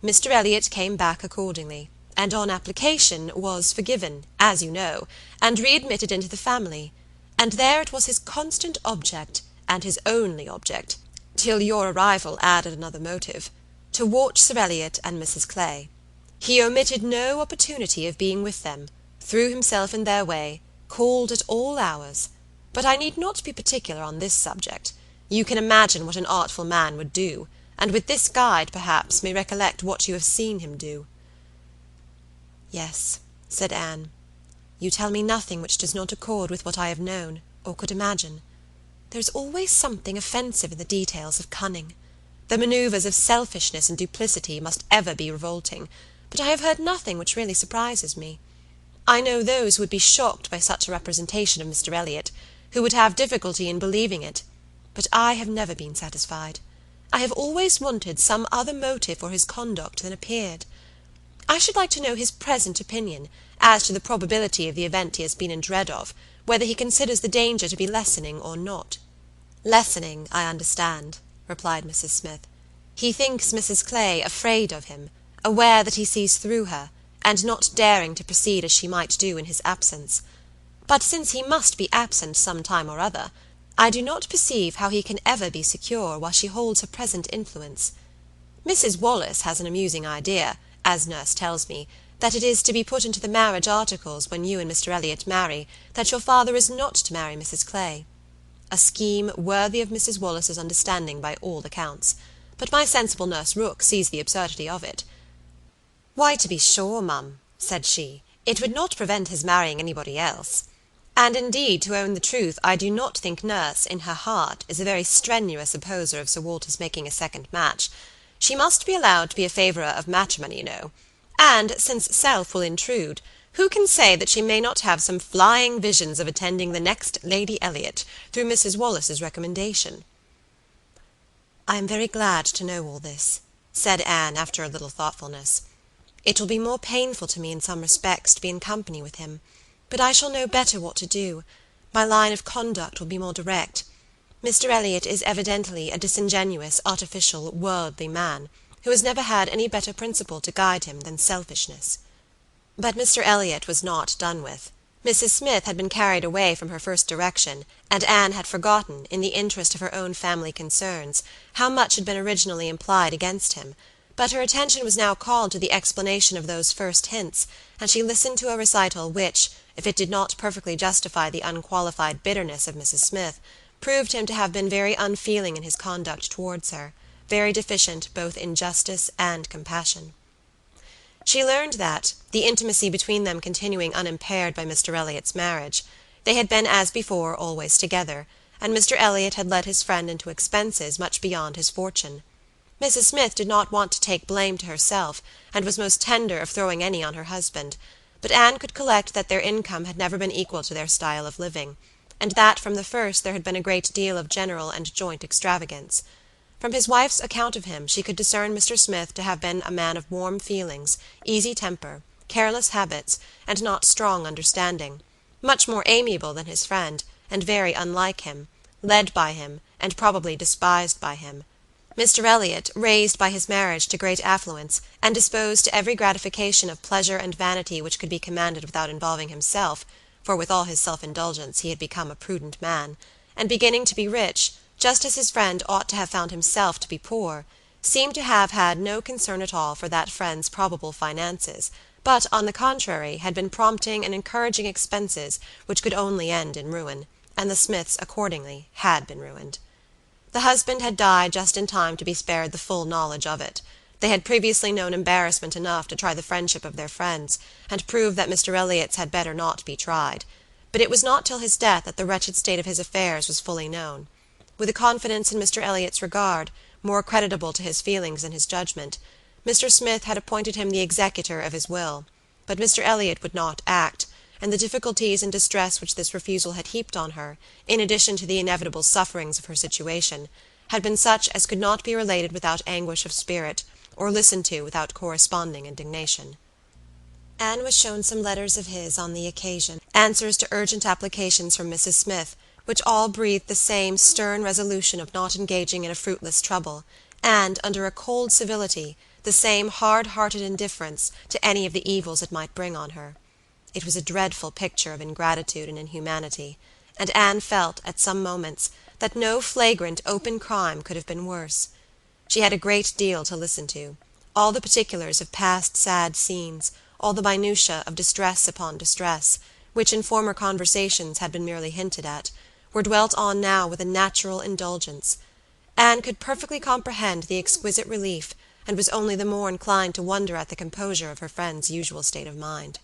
Mr. Elliot came back accordingly, and on application was forgiven, as you know, and readmitted into the family, and there it was his constant object, and his only object, till your arrival added another motive, to watch Sir Elliot and Mrs. Clay. He omitted no opportunity of being with them, threw himself in their way, called at all hours. But I need not be particular on this subject. You can imagine what an artful man would do, and with this guide, perhaps, may recollect what you have seen him do." "Yes," said Anne, "you tell me nothing which does not accord with what I have known, or could imagine. There is always something offensive in the details of cunning. The manoeuvres of selfishness and duplicity must ever be revolting, but I have heard nothing which really surprises me. I know those who would be shocked by such a representation of Mr. Elliot, who would have difficulty in believing it, but I have never been satisfied. I have always wanted some other motive for his conduct than appeared. I should like to know his present opinion as to the probability of the event he has been in dread of, whether he considers the danger to be lessening or not." "Lessening, I understand," replied Mrs. Smith. "He thinks Mrs. Clay afraid of him, aware that he sees through her, and not daring to proceed as she might do in his absence. But since he must be absent some time or other, I do not perceive how he can ever be secure while she holds her present influence. Mrs. Wallis has an amusing idea, as nurse tells me, that it is to be put into the marriage articles when you and Mr. Elliot marry, that your father is not to marry Mrs. Clay. A scheme worthy of Mrs. Wallis's understanding by all accounts, but my sensible nurse Rooke sees the absurdity of it. "Why, to be sure, mum," said she, It would not prevent his marrying anybody else. And indeed, to own the truth, I do not think nurse, in her heart, is a very strenuous opposer of Sir Walter's making a second match. She must be allowed to be a favourer of matrimony, you know. And, since self will intrude, who can say that she may not have some flying visions of attending the next Lady Elliot, through Mrs. Wallace's recommendation? I am very glad to know all this, said Anne, after a little thoughtfulness. It will be more painful to me in some respects to be in company with him, but I shall know better what to do. My line of conduct will be more direct. Mr. Elliot is evidently a disingenuous, artificial, worldly man, who has never had any better principle to guide him than selfishness. But Mr. Elliot was not done with. Mrs. Smith had been carried away from her first direction, and Anne had forgotten, in the interest of her own family concerns, how much had been originally implied against him, but her attention was now called to the explanation of those first hints, and she listened to a recital which, if it did not perfectly justify the unqualified bitterness of Mrs. Smith, proved him to have been very unfeeling in his conduct towards her, very deficient both in justice and compassion. She learned that, the intimacy between them continuing unimpaired by Mr. Elliot's marriage, they had been as before always together, and Mr. Elliot had led his friend into expenses much beyond his fortune. Mrs. Smith did not want to take blame to herself, and was most tender of throwing any on her husband, but Anne could collect that their income had never been equal to their style of living, and that from the first there had been a great deal of general and joint extravagance. From his wife's account of him she could discern Mr. Smith to have been a man of warm feelings, easy temper, careless habits, and not strong understanding, much more amiable than his friend, and very unlike him, led by him, and probably despised by him. Mr. Elliot, raised by his marriage to great affluence, and disposed to every gratification of pleasure and vanity which could be commanded without involving himself, for with all his self-indulgence he had become a prudent man, and beginning to be rich, just as his friend ought to have found himself to be poor, seemed to have had no concern at all for that friend's probable finances, but, on the contrary, had been prompting and encouraging expenses which could only end in ruin, and the Smiths accordingly had been ruined. The husband had died just in time to be spared the full knowledge of it. They had previously known embarrassment enough to try the friendship of their friends, and prove that Mr. Elliot's had better not be tried. But it was not till his death that the wretched state of his affairs was fully known. With a confidence in Mr. Elliot's regard, more creditable to his feelings than his judgment, Mr. Smith had appointed him the executor of his will, but Mr. Elliot would not act, and the difficulties and distress which this refusal had heaped on her, in addition to the inevitable sufferings of her situation, had been such as could not be related without anguish of spirit, or listened to without corresponding indignation. Anne was shown some letters of his on the occasion, answers to urgent applications from Mrs. Smith, which all breathed the same stern resolution of not engaging in a fruitless trouble, and, under a cold civility, the same hard-hearted indifference to any of the evils it might bring on her. It was a dreadful picture of ingratitude and inhumanity, and Anne felt, at some moments, that no flagrant, open crime could have been worse. She had a great deal to listen to, all the particulars of past sad scenes, all the minutiae of distress upon distress, which in former conversations had been merely hinted at, were dwelt on now with a natural indulgence. Anne could perfectly comprehend the exquisite relief, and was only the more inclined to wonder at the composure of her friend's usual state of mind.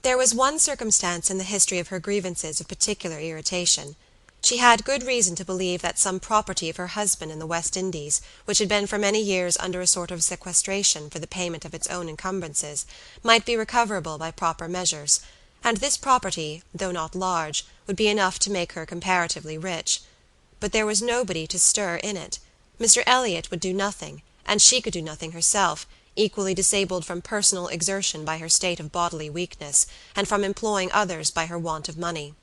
There was one circumstance in the history of her grievances of particular irritation. She had good reason to believe that some property of her husband in the West Indies, which had been for many years under a sort of sequestration for the payment of its own encumbrances, might be recoverable by proper measures, and this property, though not large, would be enough to make her comparatively rich. But there was nobody to stir in it. Mr. Elliot would do nothing, and she could do nothing herself, equally disabled from personal exertion by her state of bodily weakness, and from employing others by her want of money.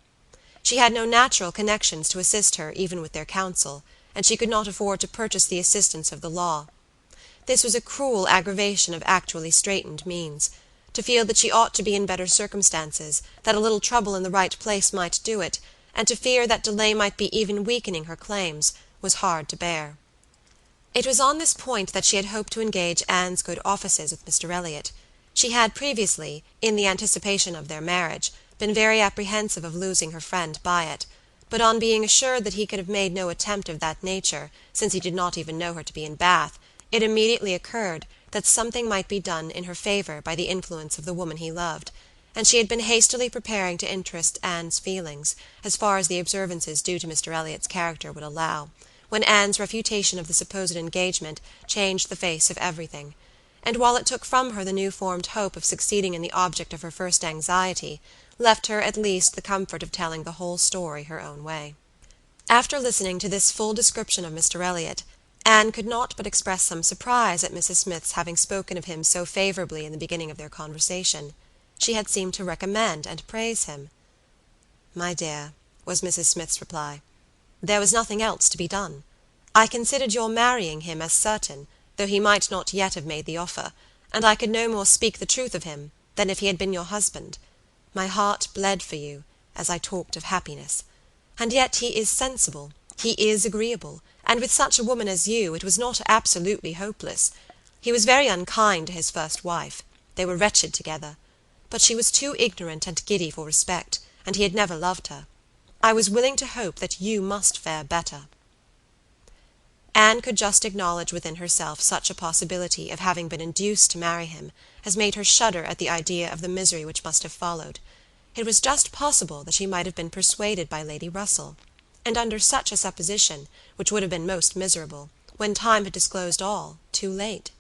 She had no natural connections to assist her even with their counsel, and she could not afford to purchase the assistance of the law. This was a cruel aggravation of actually straitened means. To feel that she ought to be in better circumstances, that a little trouble in the right place might do it, and to fear that delay might be even weakening her claims, was hard to bear. It was on this point that she had hoped to engage Anne's good offices with Mr. Elliot. She had previously, in the anticipation of their marriage, been very apprehensive of losing her friend by it, but on being assured that he could have made no attempt of that nature, since he did not even know her to be in Bath, it immediately occurred that something might be done in her favour by the influence of the woman he loved, and she had been hastily preparing to interest Anne's feelings, as far as the observances due to Mr. Elliot's character would allow, when Anne's refutation of the supposed engagement changed the face of everything, and while it took from her the new-formed hope of succeeding in the object of her first anxiety, left her at least the comfort of telling the whole story her own way. After listening to this full description of Mr. Elliot, Anne could not but express some surprise at Mrs. Smith's having spoken of him so favourably in the beginning of their conversation. She had seemed to recommend and praise him. "My dear," was Mrs. Smith's reply, "there was nothing else to be done. I considered your marrying him as certain, though he might not yet have made the offer, and I could no more speak the truth of him than if he had been your husband. My heart bled for you, as I talked of happiness. And yet he is sensible, he is agreeable, and with such a woman as you, it was not absolutely hopeless. He was very unkind to his first wife. They were wretched together. But she was too ignorant and giddy for respect, and he had never loved her. I was willing to hope that you must fare better." Anne could just acknowledge within herself such a possibility of having been induced to marry him as made her shudder at the idea of the misery which must have followed. It was just possible that she might have been persuaded by Lady Russell, and under such a supposition, which would have been most miserable, when time had disclosed all, too late.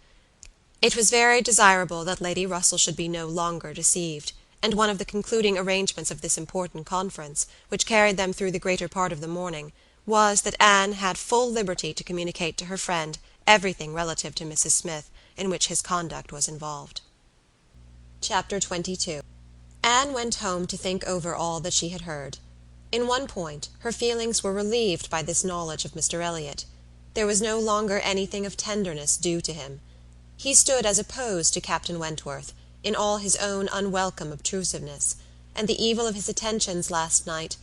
It was very desirable that Lady Russell should be no longer deceived, and one of the concluding arrangements of this important conference, which carried them through the greater part of the morning, was that Anne had full liberty to communicate to her friend everything relative to Mrs. Smith in which his conduct was involved. Chapter 22. Anne went home to think over all that she had heard. In one point, her feelings were relieved by this knowledge of Mr. Elliot. There was no longer anything of tenderness due to him. He stood as opposed to Captain Wentworth, in all his own unwelcome obtrusiveness, and the evil of his attentions last night,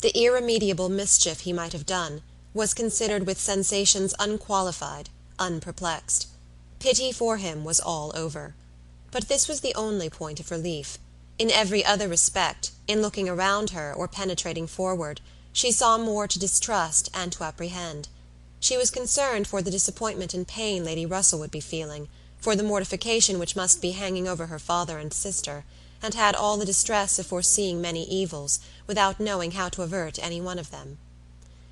the irremediable mischief he might have done, was considered with sensations unqualified, unperplexed. Pity for him was all over. But this was the only point of relief. In every other respect, in looking around her or penetrating forward, she saw more to distrust and to apprehend. She was concerned for the disappointment and pain Lady Russell would be feeling, for the mortification which must be hanging over her father and sister, and had all the distress of foreseeing many evils, without knowing how to avert any one of them.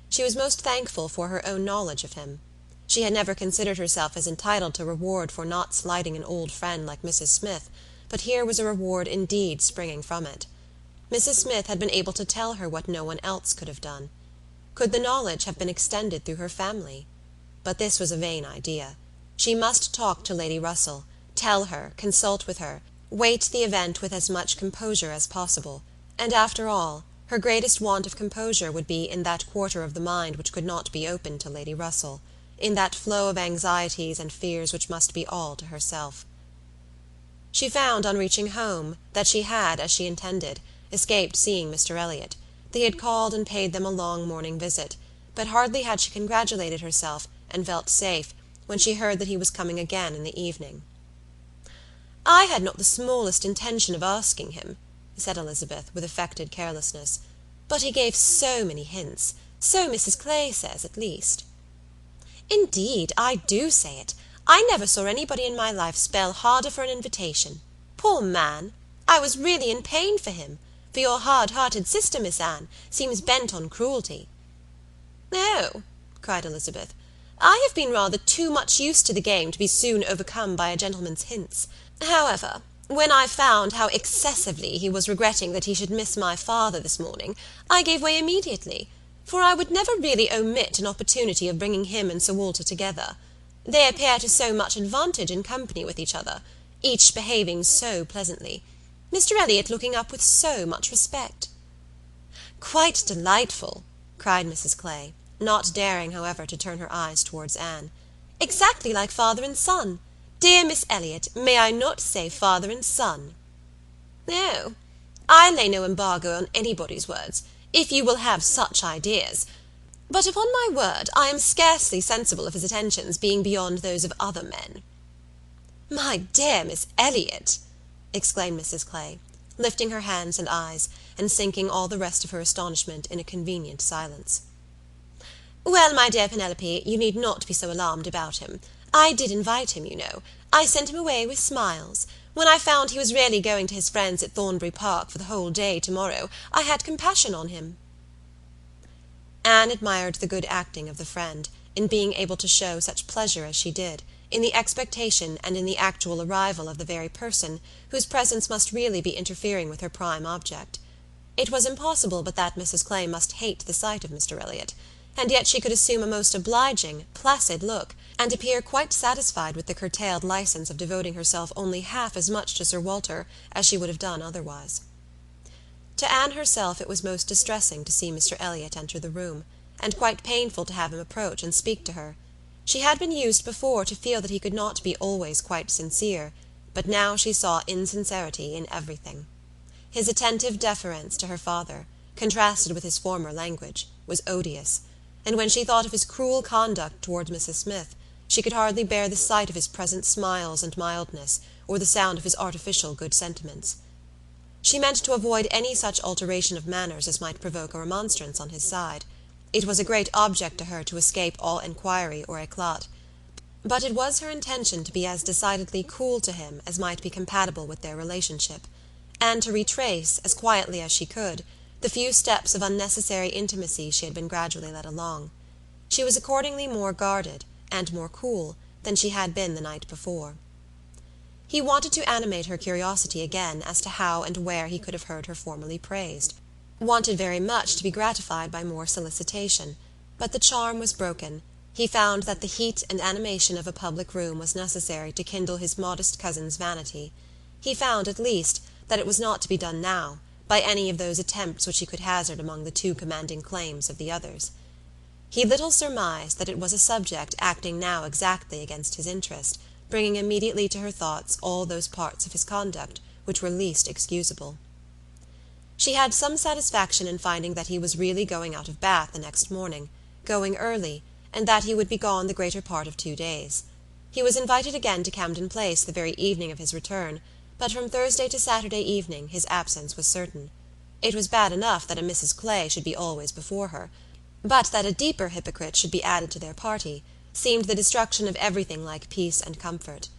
She was most thankful for her own knowledge of him. She had never considered herself as entitled to reward for not slighting an old friend like Mrs. Smith, but here was a reward indeed springing from it. Mrs. Smith had been able to tell her what no one else could have done. Could the knowledge have been extended through her family? But this was a vain idea. She must talk to Lady Russell, tell her, consult with her, wait the event with as much composure as possible, and after all, her greatest want of composure would be in that quarter of the mind which could not be opened to Lady Russell, in that flow of anxieties and fears which must be all to herself. She found, on reaching home, that she had, as she intended, escaped seeing Mr. Elliot. They had called and paid them a long morning visit, but hardly had she congratulated herself and felt safe when she heard that he was coming again in the evening. "I had not the smallest intention of asking him," said Elizabeth, with affected carelessness, "but he gave so many hints, so Mrs. Clay says, at least." "Indeed, I do say it. I never saw anybody in my life spell harder for an invitation. Poor man! I was really in pain for him, for your hard-hearted sister, Miss Anne, seems bent on cruelty." "Oh," cried Elizabeth, "I have been rather too much used to the game to be soon overcome by a gentleman's hints. However, when I found how excessively he was regretting that he should miss my father this morning, I gave way immediately, for I would never really omit an opportunity of bringing him and Sir Walter together. They appear to so much advantage in company with each other, each behaving so pleasantly, Mr. Elliot looking up with so much respect." "Quite delightful," cried Mrs. Clay, not daring, however, to turn her eyes towards Anne. "Exactly like father and son. Dear Miss Elliot, may I not say father and son?" "Oh, I lay no embargo on anybody's words, if you will have such ideas. But upon my word, I am scarcely sensible of his attentions being beyond those of other men." "My dear Miss Elliot!" exclaimed Mrs. Clay, lifting her hands and eyes, and sinking all the rest of her astonishment in a convenient silence. "Well, my dear Penelope, you need not be so alarmed about him. I did invite him, you know. I sent him away with smiles. When I found he was really going to his friends at Thornbury Park for the whole day to-morrow, I had compassion on him." Anne admired the good acting of the friend, in being able to show such pleasure as she did, in the expectation and in the actual arrival of the very person whose presence must really be interfering with her prime object. It was impossible but that Mrs. Clay must hate the sight of Mr. Elliot, and yet she could assume a most obliging, placid look, and appear quite satisfied with the curtailed licence of devoting herself only half as much to Sir Walter as she would have done otherwise. To Anne herself it was most distressing to see Mr. Elliot enter the room, and quite painful to have him approach and speak to her. She had been used before to feel that he could not be always quite sincere, but now she saw insincerity in everything. His attentive deference to her father, contrasted with his former language, was odious, and when she thought of his cruel conduct towards Mrs. Smith, she could hardly bear the sight of his present smiles and mildness, or the sound of his artificial good sentiments. She meant to avoid any such alteration of manners as might provoke a remonstrance on his side. It was a great object to her to escape all enquiry or éclat, but it was her intention to be as decidedly cool to him as might be compatible with their relationship, and to retrace, as quietly as she could, the few steps of unnecessary intimacy she had been gradually led along. She was accordingly more guarded, and more cool, than she had been the night before. He wanted to animate her curiosity again as to how and where he could have heard her formerly praised, wanted very much to be gratified by more solicitation, but the charm was broken. He found that the heat and animation of a public room was necessary to kindle his modest cousin's vanity. He found, at least, that it was not to be done now, by any of those attempts which he could hazard among the too commanding claims of the others. He little surmised that it was a subject acting now exactly against his interest, bringing immediately to her thoughts all those parts of his conduct which were least excusable. She had some satisfaction in finding that he was really going out of Bath the next morning, going early, and that he would be gone the greater part of 2 days. He was invited again to Camden Place the very evening of his return, but from Thursday to Saturday evening his absence was certain. It was bad enough that a Mrs. Clay should be always before her, but that a deeper hypocrite should be added to their party seemed the destruction of everything like peace and comfort.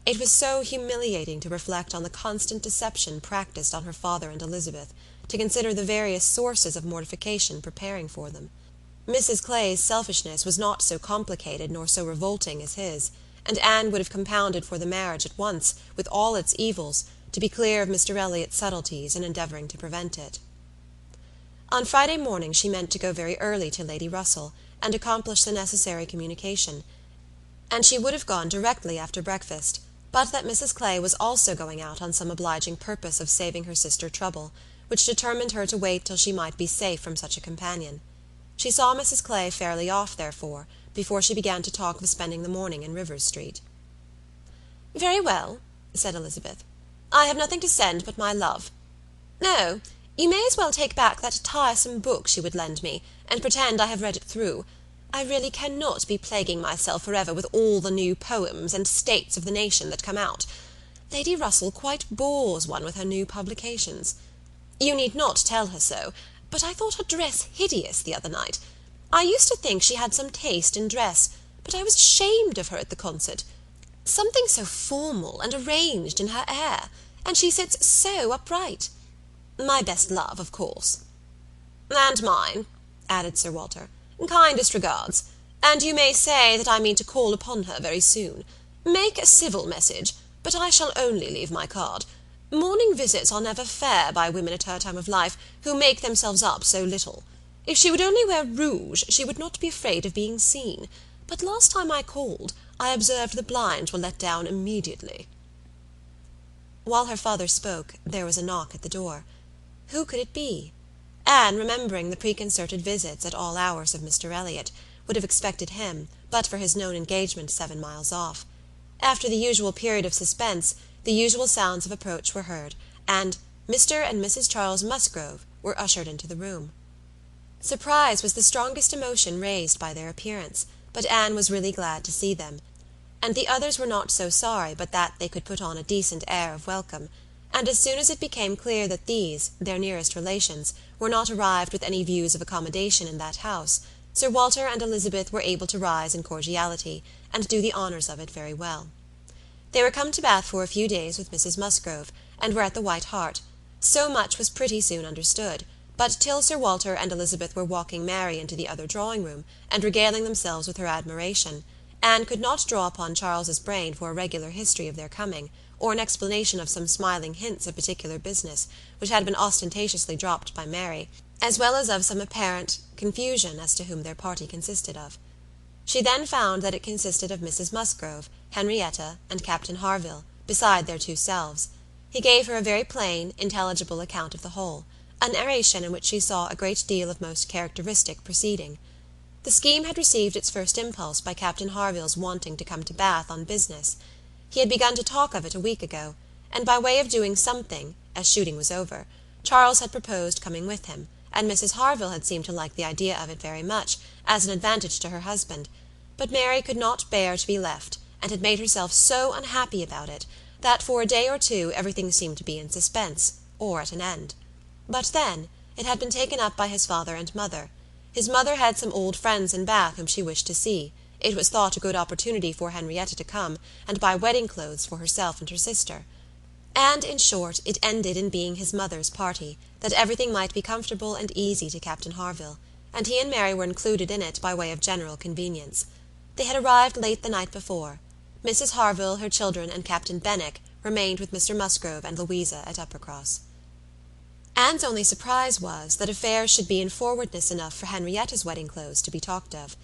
It was so humiliating to reflect on the constant deception practised on her father and Elizabeth, to consider the various sources of mortification preparing for them. Mrs. Clay's selfishness was not so complicated nor so revolting as his, and Anne would have compounded for the marriage at once, with all its evils, to be clear of Mr. Elliot's subtleties in endeavouring to prevent it. On Friday morning she meant to go very early to Lady Russell, and accomplish the necessary communication, and she would have gone directly after breakfast, but that Mrs. Clay was also going out on some obliging purpose of saving her sister trouble, which determined her to wait till she might be safe from such a companion. She saw Mrs. Clay fairly off, therefore, before she began to talk of spending the morning in Rivers Street. "Very well," said Elizabeth. "I have nothing to send but my love. No, you may as well take back that tiresome book she would lend me, and pretend I have read it through. I really cannot be plaguing myself forever with all the new poems and states of the nation that come out. Lady Russell quite bores one with her new publications. You need not tell her so, but I thought her dress hideous the other night. I used to think she had some taste in dress, but I was ashamed of her at the concert. Something so formal and arranged in her air, and she sits so upright. My best love, of course." "And mine," added Sir Walter. "Kindest regards. And you may say that I mean to call upon her very soon. Make a civil message, but I shall only leave my card. Morning visits are never fair by women at her time of life, who make themselves up so little. If she would only wear rouge, she would not be afraid of being seen. But last time I called, I observed the blinds were let down immediately." While her father spoke, there was a knock at the door. Who could it be? Anne, remembering the preconcerted visits at all hours of Mr. Elliot, would have expected him, but for his known engagement 7 miles off. After the usual period of suspense, the usual sounds of approach were heard, and Mr. and Mrs. Charles Musgrove were ushered into the room. Surprise was the strongest emotion raised by their appearance, but Anne was really glad to see them, and the others were not so sorry but that they could put on a decent air of welcome, and as soon as it became clear that these, their nearest relations, were not arrived with any views of accommodation in that house, Sir Walter and Elizabeth were able to rise in cordiality, and do the honours of it very well. They were come to Bath for a few days with Mrs. Musgrove, and were at the White Hart. So much was pretty soon understood, but till Sir Walter and Elizabeth were walking Mary into the other drawing-room, and regaling themselves with her admiration, Anne could not draw upon Charles's brain for a regular history of their coming, or an explanation of some smiling hints of particular business, which had been ostentatiously dropped by Mary, as well as of some apparent confusion as to whom their party consisted of. She then found that it consisted of Mrs. Musgrove, Henrietta, and Captain Harville, beside their two selves. He gave her a very plain, intelligible account of the whole, a narration in which she saw a great deal of most characteristic proceeding. The scheme had received its first impulse by Captain Harville's wanting to come to Bath on business. He had begun to talk of it a week ago, and by way of doing something, as shooting was over, Charles had proposed coming with him, and Mrs. Harville had seemed to like the idea of it very much, as an advantage to her husband, but Mary could not bear to be left, and had made herself so unhappy about it, that for a day or two everything seemed to be in suspense, or at an end. But then, it had been taken up by his father and mother. His mother had some old friends in Bath whom she wished to see. It was thought a good opportunity for Henrietta to come, and buy wedding clothes for herself and her sister. And, in short, it ended in being his mother's party, that everything might be comfortable and easy to Captain Harville, and he and Mary were included in it by way of general convenience. They had arrived late the night before. Mrs. Harville, her children, and Captain Benwick remained with Mr. Musgrove and Louisa at Uppercross. Anne's only surprise was, that affairs should be in forwardness enough for Henrietta's wedding clothes to be talked of.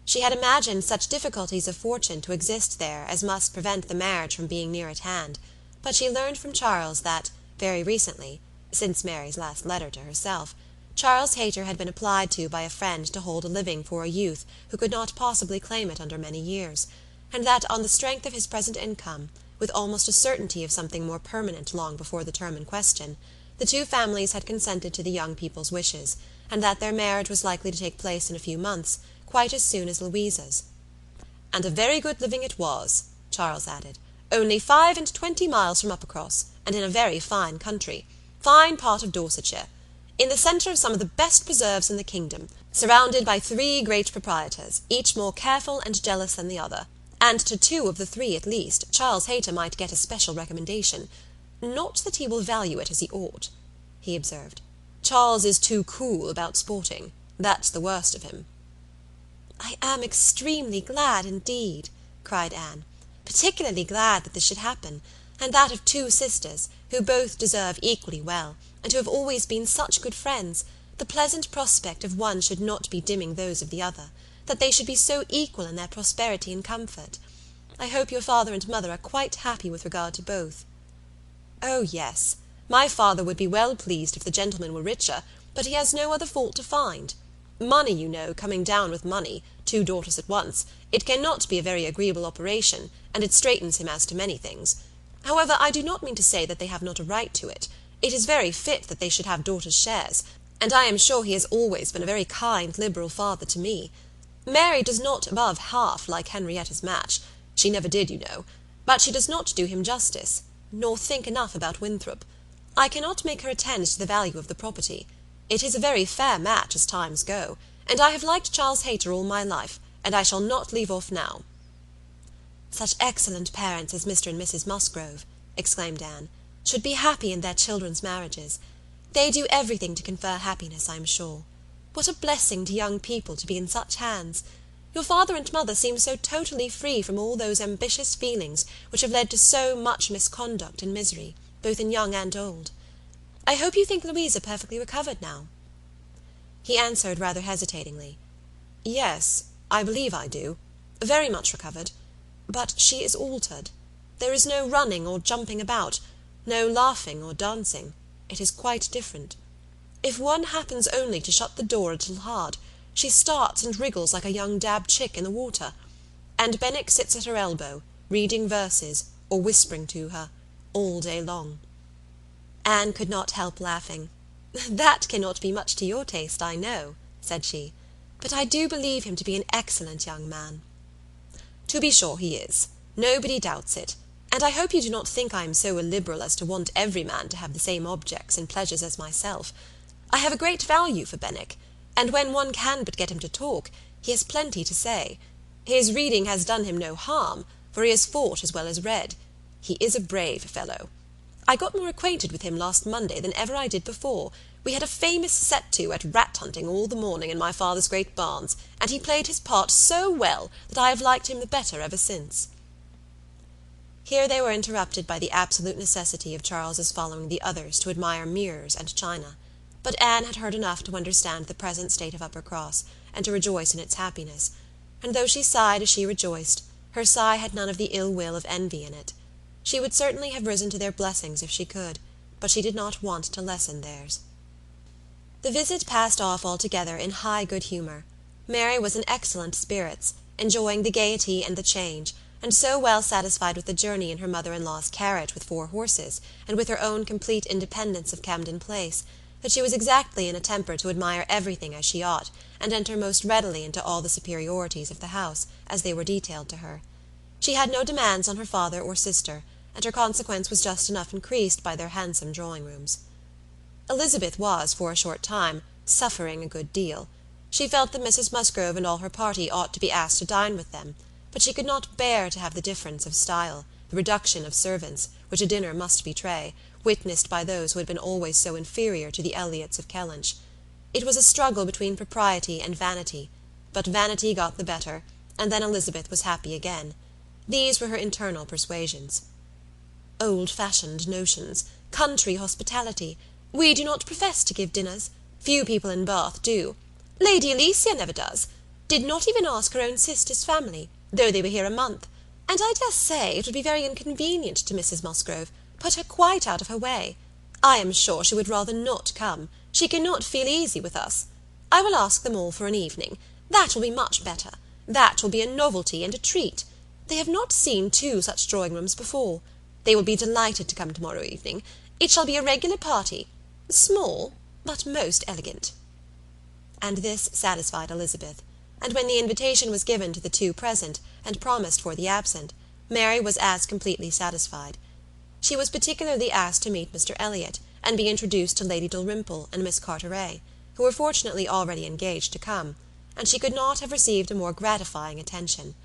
She had imagined such difficulties of fortune to exist there as must prevent the marriage from being near at hand, but she learned from Charles that, very recently, since Mary's last letter to herself, Charles Hayter had been applied to by a friend to hold a living for a youth who could not possibly claim it under many years, and that on the strength of his present income, with almost a certainty of something more permanent long before the term in question, the two families had consented to the young people's wishes, and that their marriage was likely to take place in a few months, quite as soon as Louisa's. "And a very good living it was," Charles added, "only 25 miles from Uppercross, and in a very fine country, fine part of Dorsetshire, in the centre of some of the best preserves in the kingdom, surrounded by 3 great proprietors, each more careful and jealous than the other, and to 2 of the 3 at least Charles Hayter might get a special recommendation. Not that he will value it as he ought," he observed. "Charles is too cool about sporting. That's the worst of him." "I am extremely glad indeed," cried Anne, "particularly glad that this should happen, and that of 2 sisters, who both deserve equally well, and who have always been such good friends. The pleasant prospect of one should not be dimming those of the other, that they should be so equal in their prosperity and comfort. I hope your father and mother are quite happy with regard to both." "Oh, yes. My father would be well pleased if the gentleman were richer, but he has no other fault to find. Money, you know, coming down with money, 2 daughters at once, it cannot be a very agreeable operation, and it straightens him as to many things. However, I do not mean to say that they have not a right to it. It is very fit that they should have daughters' shares, and I am sure he has always been a very kind, liberal father to me. Mary does not above half like Henrietta's match. She never did, you know. But she does not do him justice, nor think enough about Winthrop. I cannot make her attend to the value of the property. It is a very fair match as times go, and I have liked Charles Hayter all my life, and I shall not leave off now." "Such excellent parents as Mr. and Mrs. Musgrove," exclaimed Anne, "should be happy in their children's marriages. They do everything to confer happiness, I am sure. What a blessing to young people to be in such hands! Your father and mother seem so totally free from all those ambitious feelings which have led to so much misconduct and misery, both in young and old. I hope you think Louisa perfectly recovered now?" He answered rather hesitatingly, "Yes, I believe I do. Very much recovered. But she is altered. There is no running or jumping about, no laughing or dancing. It is quite different. If one happens only to shut the door a little hard, she starts and wriggles like a young dab chick in the water. And Benwick sits at her elbow, reading verses, or whispering to her, all day long." Anne could not help laughing. "That cannot be much to your taste, I know," said she, "but I do believe him to be an excellent young man." "To be sure he is. Nobody doubts it. And I hope you do not think I am so illiberal as to want every man to have the same objects and pleasures as myself. I have a great value for Benwick, and when one can but get him to talk, he has plenty to say. His reading has done him no harm, for he has fought as well as read. He is a brave fellow. I got more acquainted with him last Monday than ever I did before. We had a famous set-to at rat-hunting all the morning in my father's great barns, and he played his part so well that I have liked him the better ever since." Here they were interrupted by the absolute necessity of Charles's following the others to admire mirrors and china. But Anne had heard enough to understand the present state of Uppercross, and to rejoice in its happiness, and though she sighed as she rejoiced, her sigh had none of the ill will of envy in it. She would certainly have risen to their blessings if she could, but she did not want to lessen theirs. The visit passed off altogether in high good humour. Mary was in excellent spirits, enjoying the gaiety and the change, and so well satisfied with the journey in her mother-in-law's carriage with 4 horses, and with her own complete independence of Camden Place, that she was exactly in a temper to admire everything as she ought, and enter most readily into all the superiorities of the house, as they were detailed to her. She had no demands on her father or sister, and her consequence was just enough increased by their handsome drawing-rooms. Elizabeth was, for a short time, suffering a good deal. She felt that Mrs. Musgrove and all her party ought to be asked to dine with them, but she could not bear to have the difference of style, the reduction of servants, which a dinner must betray, witnessed by those who had been always so inferior to the Elliots of Kellynch. It was a struggle between propriety and vanity, but vanity got the better, and then Elizabeth was happy again. These were her internal persuasions. "Old-fashioned notions, country hospitality. We do not profess to give dinners. Few people in Bath do. Lady Alicia never does. Did not even ask her own sister's family, though they were here a month. And I dare say it would be very inconvenient to Mrs. Musgrove, put her quite out of her way. I am sure she would rather not come. She cannot feel easy with us. I will ask them all for an evening. That will be much better. That will be a novelty and a treat. They have not seen 2 such drawing-rooms before. They will be delighted to come tomorrow evening. It shall be a regular party. Small, but most elegant." And this satisfied Elizabeth, and when the invitation was given to the 2 present, and promised for the absent, Mary was as completely satisfied. She was particularly asked to meet Mr. Elliot, and be introduced to Lady Dalrymple and Miss Carteret, who were fortunately already engaged to come, and she could not have received a more gratifying attention.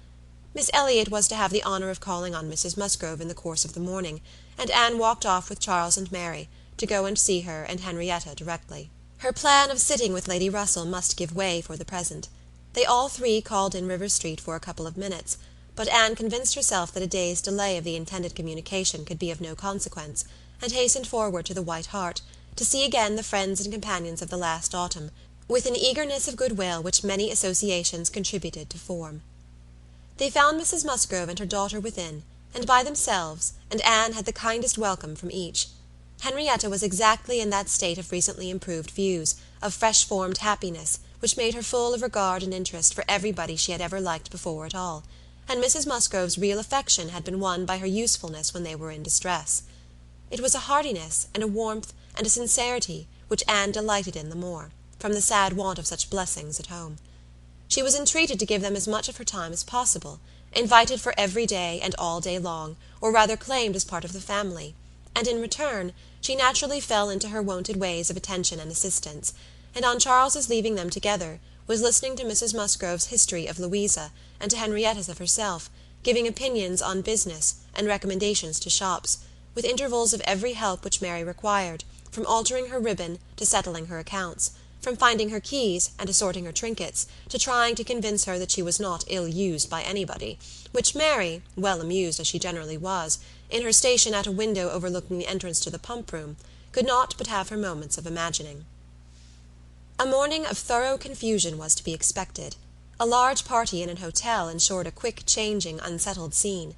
Miss Elliot was to have the honour of calling on Mrs. Musgrove in the course of the morning, and Anne walked off with Charles and Mary, to go and see her and Henrietta directly. Her plan of sitting with Lady Russell must give way for the present. They all 3 called in Rivers Street for a couple of minutes, but Anne convinced herself that a day's delay of the intended communication could be of no consequence, and hastened forward to the White Hart, to see again the friends and companions of the last autumn, with an eagerness of goodwill which many associations contributed to form. They found Mrs. Musgrove and her daughter within, and by themselves, and Anne had the kindest welcome from each. Henrietta was exactly in that state of recently improved views, of fresh-formed happiness, which made her full of regard and interest for everybody she had ever liked before at all, and Mrs. Musgrove's real affection had been won by her usefulness when they were in distress. It was a heartiness, and a warmth, and a sincerity, which Anne delighted in the more, from the sad want of such blessings at home. She was entreated to give them as much of her time as possible, invited for every day and all day long, or rather claimed as part of the family, and in return she naturally fell into her wonted ways of attention and assistance, and on Charles's leaving them together, was listening to Mrs. Musgrove's history of Louisa, and to Henrietta's of herself, giving opinions on business, and recommendations to shops, with intervals of every help which Mary required, from altering her ribbon to settling her accounts, from finding her keys and assorting her trinkets, to trying to convince her that she was not ill-used by anybody, which Mary, well amused as she generally was, in her station at a window overlooking the entrance to the pump-room, could not but have her moments of imagining. A morning of thorough confusion was to be expected. A large party in an hotel ensured a quick, changing, unsettled scene.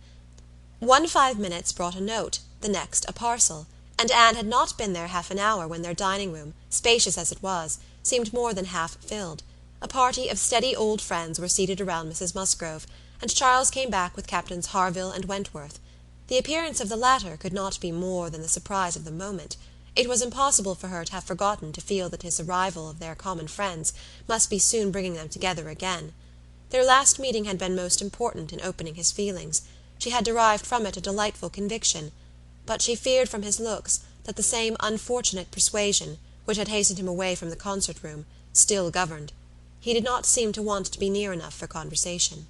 5 minutes brought a note, the next a parcel, and Anne had not been there half an hour when their dining-room, spacious as it was, seemed more than half filled. A party of steady old friends were seated around Mrs. Musgrove, and Charles came back with Captains Harville and Wentworth. The appearance of the latter could not be more than the surprise of the moment. It was impossible for her to have forgotten to feel that his arrival of their common friends must be soon bringing them together again. Their last meeting had been most important in opening his feelings. She had derived from it a delightful conviction, but she feared from his looks that the same unfortunate persuasion, which had hastened him away from the concert-room, still governed. He did not seem to want to be near enough for conversation.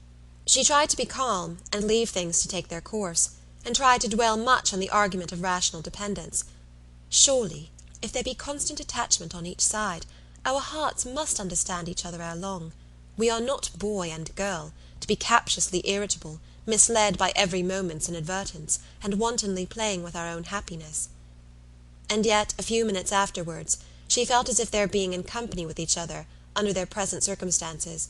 She tried to be calm, and leave things to take their course, and tried to dwell much on the argument of rational dependence. Surely, if there be constant attachment on each side, our hearts must understand each other ere long. We are not boy and girl, to be captiously irritable, misled by every moment's inadvertence, and wantonly playing with our own happiness. And yet, a few minutes afterwards, she felt as if their being in company with each other, under their present circumstances,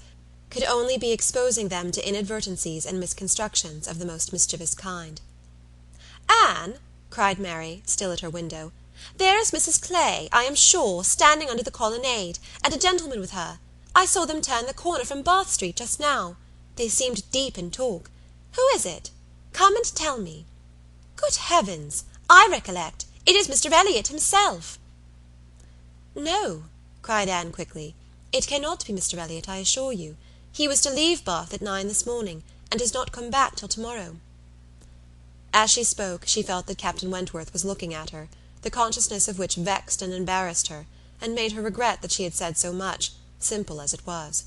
could only be exposing them to inadvertencies and misconstructions of the most mischievous kind. "Anne," cried Mary, still at her window, "there is Mrs. Clay, I am sure, standing under the colonnade, and a gentleman with her. I saw them turn the corner from Bath Street just now. They seemed deep in talk. Who is it? Come and tell me. Good heavens! I recollect. It is Mr. Elliot himself." "No," cried Anne quickly, "it cannot be Mr. Elliot, I assure you. He was to leave Bath at 9 this morning, and does not come back till tomorrow." As she spoke, she felt that Captain Wentworth was looking at her, the consciousness of which vexed and embarrassed her, and made her regret that she had said so much, simple as it was.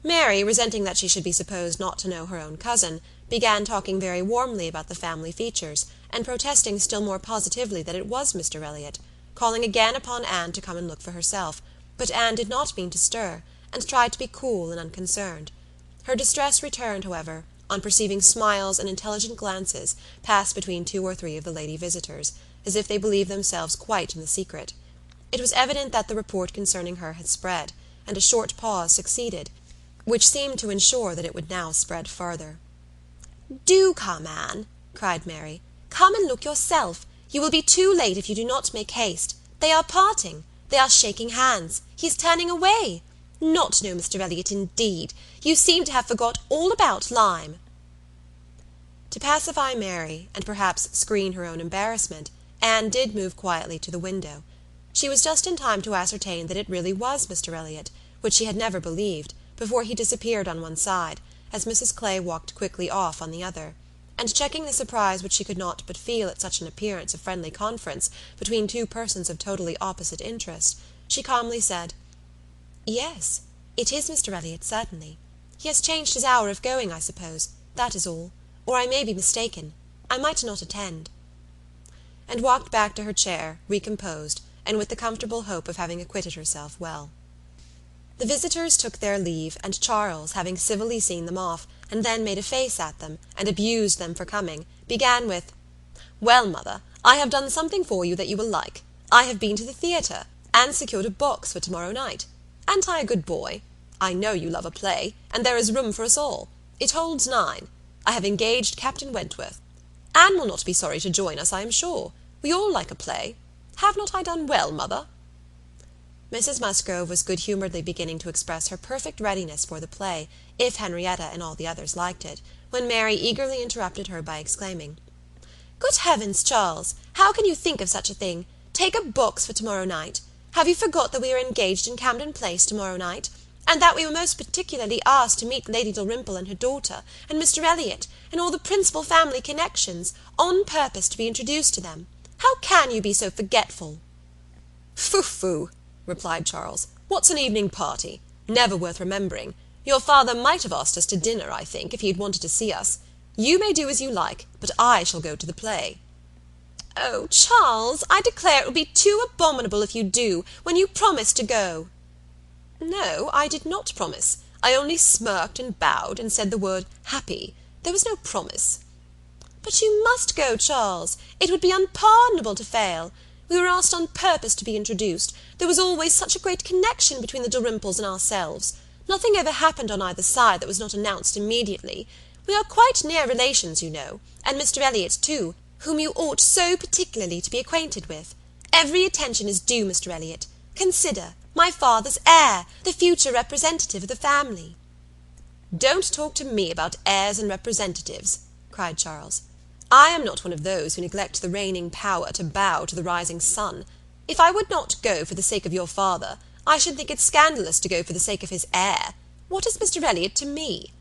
Mary, resenting that she should be supposed not to know her own cousin, began talking very warmly about the family features, and protesting still more positively that it was Mr. Elliot, calling again upon Anne to come and look for herself, but Anne did not mean to stir, and tried to be cool and unconcerned. Her distress returned, however, on perceiving smiles and intelligent glances pass between 2 or 3 of the lady visitors, as if they believed themselves quite in the secret. It was evident that the report concerning her had spread, and a short pause succeeded, which seemed to ensure that it would now spread farther. "Do come, Anne," cried Mary. "Come and look yourself. You will be too late if you do not make haste. They are parting. They are shaking hands. He is turning away. Not know Mr. Elliot, indeed! You seem to have forgot all about Lyme." To pacify Mary, and perhaps screen her own embarrassment, Anne did move quietly to the window. She was just in time to ascertain that it really was Mr. Elliot, which she had never believed, before he disappeared on one side, as Mrs. Clay walked quickly off on the other, and checking the surprise which she could not but feel at such an appearance of friendly conference between 2 persons of totally opposite interest, she calmly said, "Yes, it is Mr. Elliot, certainly. He has changed his hour of going, I suppose. That is all. Or I may be mistaken. I might not attend." And walked back to her chair, recomposed, and with the comfortable hope of having acquitted herself well. The visitors took their leave, and Charles, having civilly seen them off, and then made a face at them, and abused them for coming, began with, "Well, mother, I have done something for you that you will like. I have been to the theatre, and secured a box for tomorrow night. An't I a good boy? I know you love a play, and there is room for us all. It holds 9. I have engaged Captain Wentworth. Anne will not be sorry to join us, I am sure. We all like a play. Have not I done well, mother?" Mrs. Musgrove was good-humouredly beginning to express her perfect readiness for the play, if Henrietta and all the others liked it, when Mary eagerly interrupted her by exclaiming, "Good heavens, Charles! How can you think of such a thing? Take a box for tomorrow night! Have you forgot that we are engaged in Camden Place tomorrow night, and that we were most particularly asked to meet Lady Dalrymple and her daughter, and Mr. Elliot, and all the principal family connections, on purpose to be introduced to them? How can you be so forgetful?" "Phoo!" replied Charles. "What's an evening party? Never worth remembering. Your father might have asked us to dinner, I think, if he had wanted to see us. You may do as you like, but I shall go to the play." "Oh, Charles, I declare it will be too abominable if you do, when you promised to go." "No, I did not promise. I only smirked and bowed, and said the word 'happy.' There was no promise." "But you must go, Charles. It would be unpardonable to fail. We were asked on purpose to be introduced. There was always such a great connection between the Dalrymples and ourselves. Nothing ever happened on either side that was not announced immediately. We are quite near relations, you know, and Mr. Elliot too, whom you ought so particularly to be acquainted with. Every attention is due Mr. Elliot. Consider, my father's heir, the future representative of the family." "Don't talk to me about heirs and representatives," cried Charles. "I am not one of those who neglect the reigning power to bow to the rising sun. If I would not go for the sake of your father, I should think it scandalous to go for the sake of his heir. What is Mr. Elliot to me?"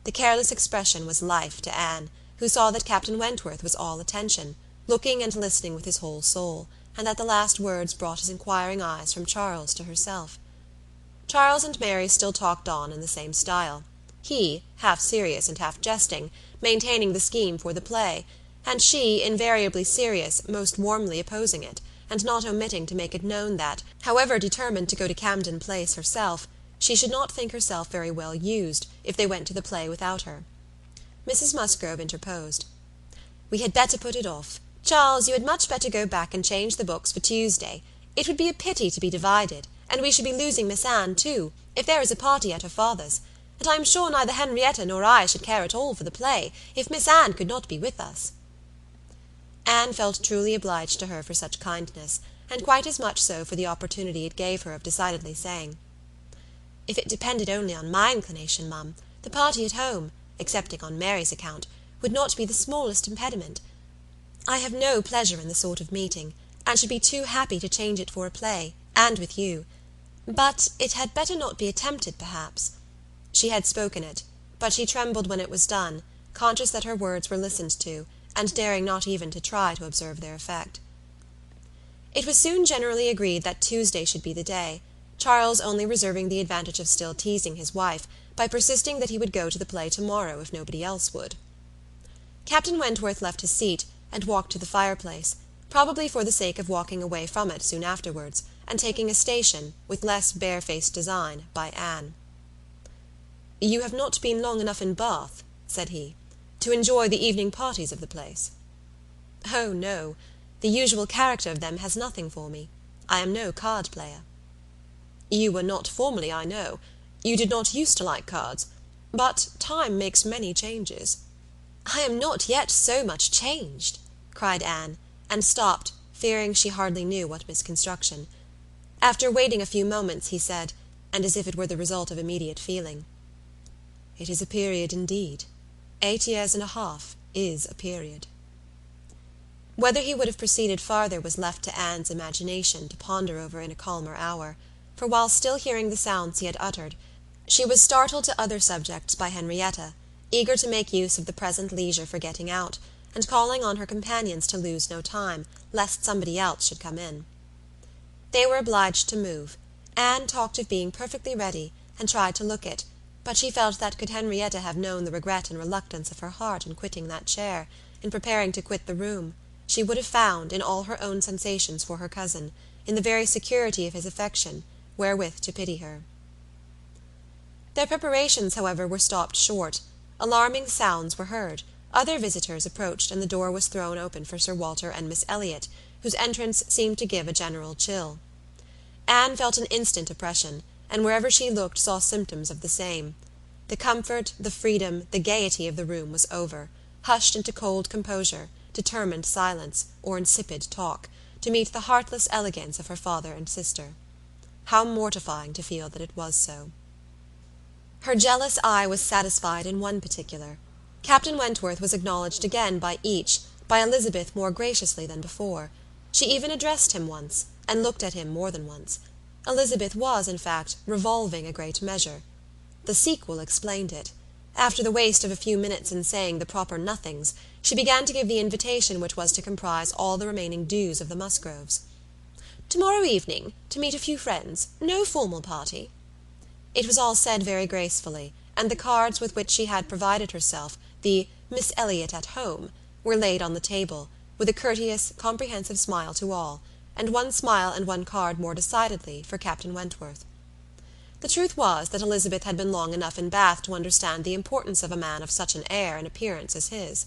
The careless expression was life to Anne, who saw that Captain Wentworth was all attention, looking and listening with his whole soul, and that the last words brought his inquiring eyes from Charles to herself. Charles and Mary still talked on in the same style. He, half serious and half jesting, maintaining the scheme for the play, and she, invariably serious, most warmly opposing it, and not omitting to make it known that, however determined to go to Camden Place herself, she should not think herself very well used if they went to the play without her. Mrs. Musgrove interposed. "We had better put it off. Charles, you had much better go back and change the books for Tuesday. It would be a pity to be divided, and we should be losing Miss Anne too, if there is a party at her father's, and I am sure neither Henrietta nor I should care at all for the play, if Miss Anne could not be with us." Anne felt truly obliged to her for such kindness, and quite as much so for the opportunity it gave her of decidedly saying, "If it depended only on my inclination, mum, the party at home, excepting on Mary's account, would not be the smallest impediment. I have no pleasure in the sort of meeting, and should be too happy to change it for a play, and with you. But it had better not be attempted, perhaps." She had spoken it, but she trembled when it was done, conscious that her words were listened to, and daring not even to try to observe their effect. It was soon generally agreed that Tuesday should be the day, Charles only reserving the advantage of still teasing his wife, by persisting that he would go to the play tomorrow if nobody else would. Captain Wentworth left his seat, and walked to the fireplace, probably for the sake of walking away from it soon afterwards, and taking a station, with less barefaced design, by Anne. "You have not been long enough in Bath," said he, "to enjoy the evening parties of the place." "Oh, no. The usual character of them has nothing for me. I am no card player." "You were not formerly, I know. You did not used to like cards. But time makes many changes." "I am not yet so much changed," cried Anne, and stopped, fearing she hardly knew what misconstruction. After waiting a few moments, he said, and as if it were the result of immediate feeling, "It is a period indeed. 8 years and a half is a period." Whether he would have proceeded farther was left to Anne's imagination to ponder over in a calmer hour, for while still hearing the sounds he had uttered, she was startled to other subjects by Henrietta, eager to make use of the present leisure for getting out, and calling on her companions to lose no time, lest somebody else should come in. They were obliged to move. Anne talked of being perfectly ready, and tried to look it, but she felt that could Henrietta have known the regret and reluctance of her heart in quitting that chair, in preparing to quit the room, she would have found, in all her own sensations for her cousin, in the very security of his affection, wherewith to pity her. Their preparations, however, were stopped short. Alarming sounds were heard, other visitors approached, and the door was thrown open for Sir Walter and Miss Elliot, whose entrance seemed to give a general chill. Anne felt an instant oppression, and wherever she looked saw symptoms of the same. The comfort, the freedom, the gaiety of the room was over, hushed into cold composure, determined silence, or insipid talk, to meet the heartless elegance of her father and sister. How mortifying to feel that it was so. Her jealous eye was satisfied in one particular. Captain Wentworth was acknowledged again by each, by Elizabeth more graciously than before. She even addressed him once, and looked at him more than once. Elizabeth was, in fact, revolving a great measure. The sequel explained it. After the waste of a few minutes in saying the proper nothings, she began to give the invitation which was to comprise all the remaining dues of the Musgroves. "Tomorrow evening, to meet a few friends. No formal party." It was all said very gracefully, and the cards with which she had provided herself, the "Miss Elliot at home," were laid on the table, with a courteous, comprehensive smile to all, and one smile and one card more decidedly for Captain Wentworth. The truth was that Elizabeth had been long enough in Bath to understand the importance of a man of such an air and appearance as his.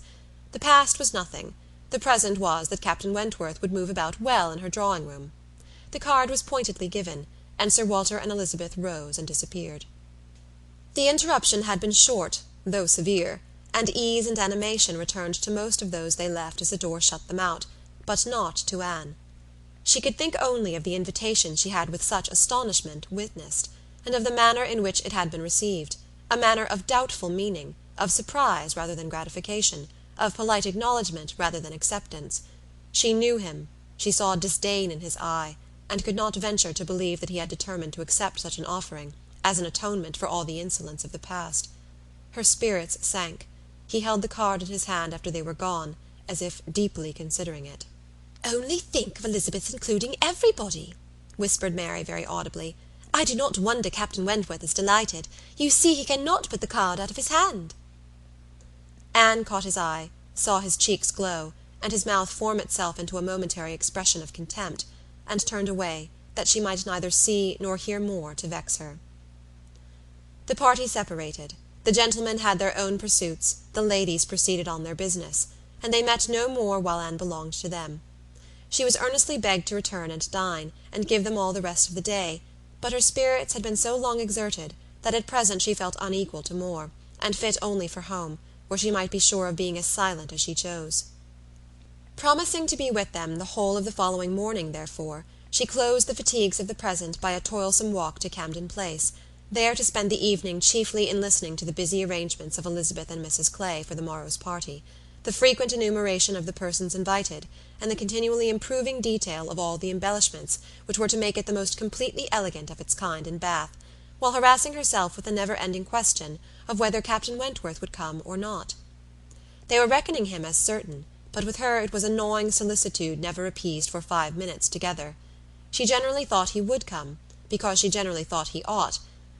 The past was nothing. The present was that Captain Wentworth would move about well in her drawing-room. The card was pointedly given, and Sir Walter and Elizabeth rose and disappeared. The interruption had been short, though severe, and ease and animation returned to most of those they left as the door shut them out, but not to Anne. She could think only of the invitation she had with such astonishment witnessed, and of the manner in which it had been received, a manner of doubtful meaning, of surprise rather than gratification, of polite acknowledgment rather than acceptance. She knew him, she saw disdain in his eye, and could not venture to believe that he had determined to accept such an offering, as an atonement for all the insolence of the past. Her spirits sank. He held the card in his hand after they were gone, as if deeply considering it. "Only think of Elizabeth's including everybody," whispered Mary very audibly. "I do not wonder Captain Wentworth is delighted. You see he cannot put the card out of his hand." Anne caught his eye, saw his cheeks glow, and his mouth form itself into a momentary expression of contempt, and turned away, that she might neither see nor hear more to vex her. The party separated. The gentlemen had their own pursuits, the ladies proceeded on their business, and they met no more while Anne belonged to them. She was earnestly begged to return and dine, and give them all the rest of the day, but her spirits had been so long exerted that at present she felt unequal to more, and fit only for home, where she might be sure of being as silent as she chose. Promising to be with them the whole of the following morning, therefore, she closed the fatigues of the present by a toilsome walk to Camden Place, there to spend the evening chiefly in listening to the busy arrangements of Elizabeth and Mrs. Clay for the morrow's party, the frequent enumeration of the persons invited, and the continually improving detail of all the embellishments which were to make it the most completely elegant of its kind in Bath, while harassing herself with the never-ending question of whether Captain Wentworth would come or not. They were reckoning him as certain, but with her it was a gnawing solicitude never appeased for 5 minutes together. She generally thought he would come, because she generally thought he ought,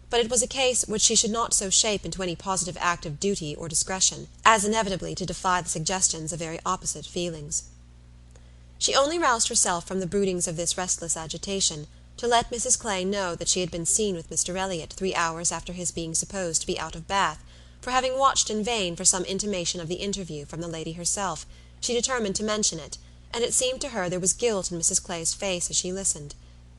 but it was a case which she should not so shape into any positive act of duty or discretion, as inevitably to defy the suggestions of very opposite feelings. She only roused herself from the broodings of this restless agitation, to let Mrs. Clay know that she had been seen with Mr. Elliot 3 hours after his being supposed to be out of Bath, for having watched in vain for some intimation of the interview from the lady herself, she determined to mention it, and it seemed to her there was guilt in Mrs. Clay's face as she listened.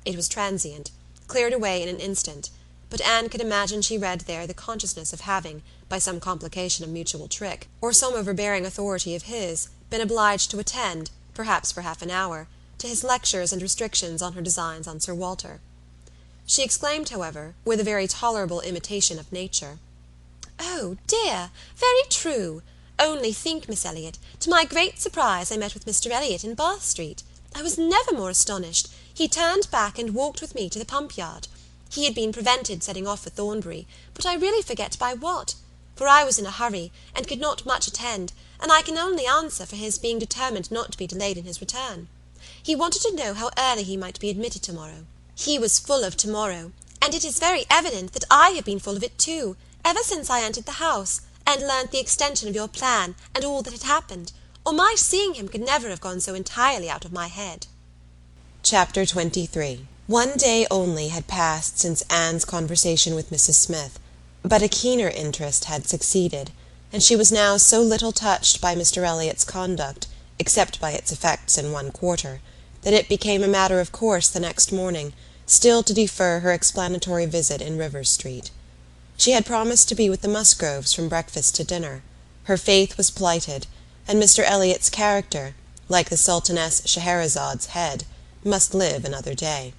It was transient, cleared away in an instant, but Anne could imagine she read there the consciousness of having, by some complication of mutual trick, or some overbearing authority of his, been obliged to attend, perhaps for half an hour, to his lectures and restrictions on her designs on Sir Walter. She exclaimed, however, with a very tolerable imitation of nature, "Oh, dear, very true! Only think, Miss Elliot, to my great surprise I met with Mr. Elliot in Bath Street. I was never more astonished. He turned back and walked with me to the pump-yard. He had been prevented setting off for Thornbury, but I really forget by what, for I was in a hurry, and could not much attend, and I can only answer for his being determined not to be delayed in his return. He wanted to know how early he might be admitted tomorrow. He was full of tomorrow, and it is very evident that I have been full of it too, ever since I entered the house, and learnt the extension of your plan, and all that had happened, or my seeing him could never have gone so entirely out of my head." Chapter 23. 1 day only had passed since Anne's conversation with Mrs. Smith, but a keener interest had succeeded, and she was now so little touched by Mr. Elliot's conduct, except by its effects in one quarter, that it became a matter of course the next morning still to defer her explanatory visit in Rivers Street. She had promised to be with the Musgroves from breakfast to dinner. Her faith was plighted, and Mr. Elliot's character, like the Sultaness Scheherazade's head, must live another day.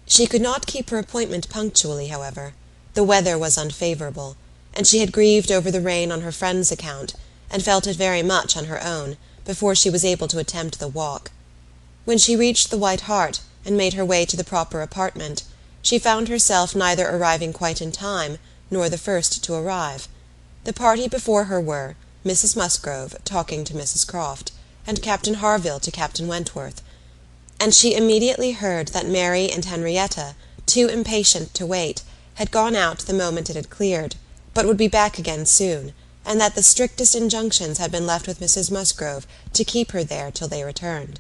She could not keep her appointment punctually, however. The weather was unfavourable, and she had grieved over the rain on her friend's account, and felt it very much on her own, before she was able to attempt the walk. When she reached the White Hart, and made her way to the proper apartment, she found herself neither arriving quite in time, nor the first to arrive. The party before her were Mrs. Musgrove talking to Mrs. Croft, and Captain Harville to Captain Wentworth, and she immediately heard that Mary and Henrietta, too impatient to wait, had gone out the moment it had cleared, but would be back again soon, and that the strictest injunctions had been left with Mrs. Musgrove to keep her there till they returned.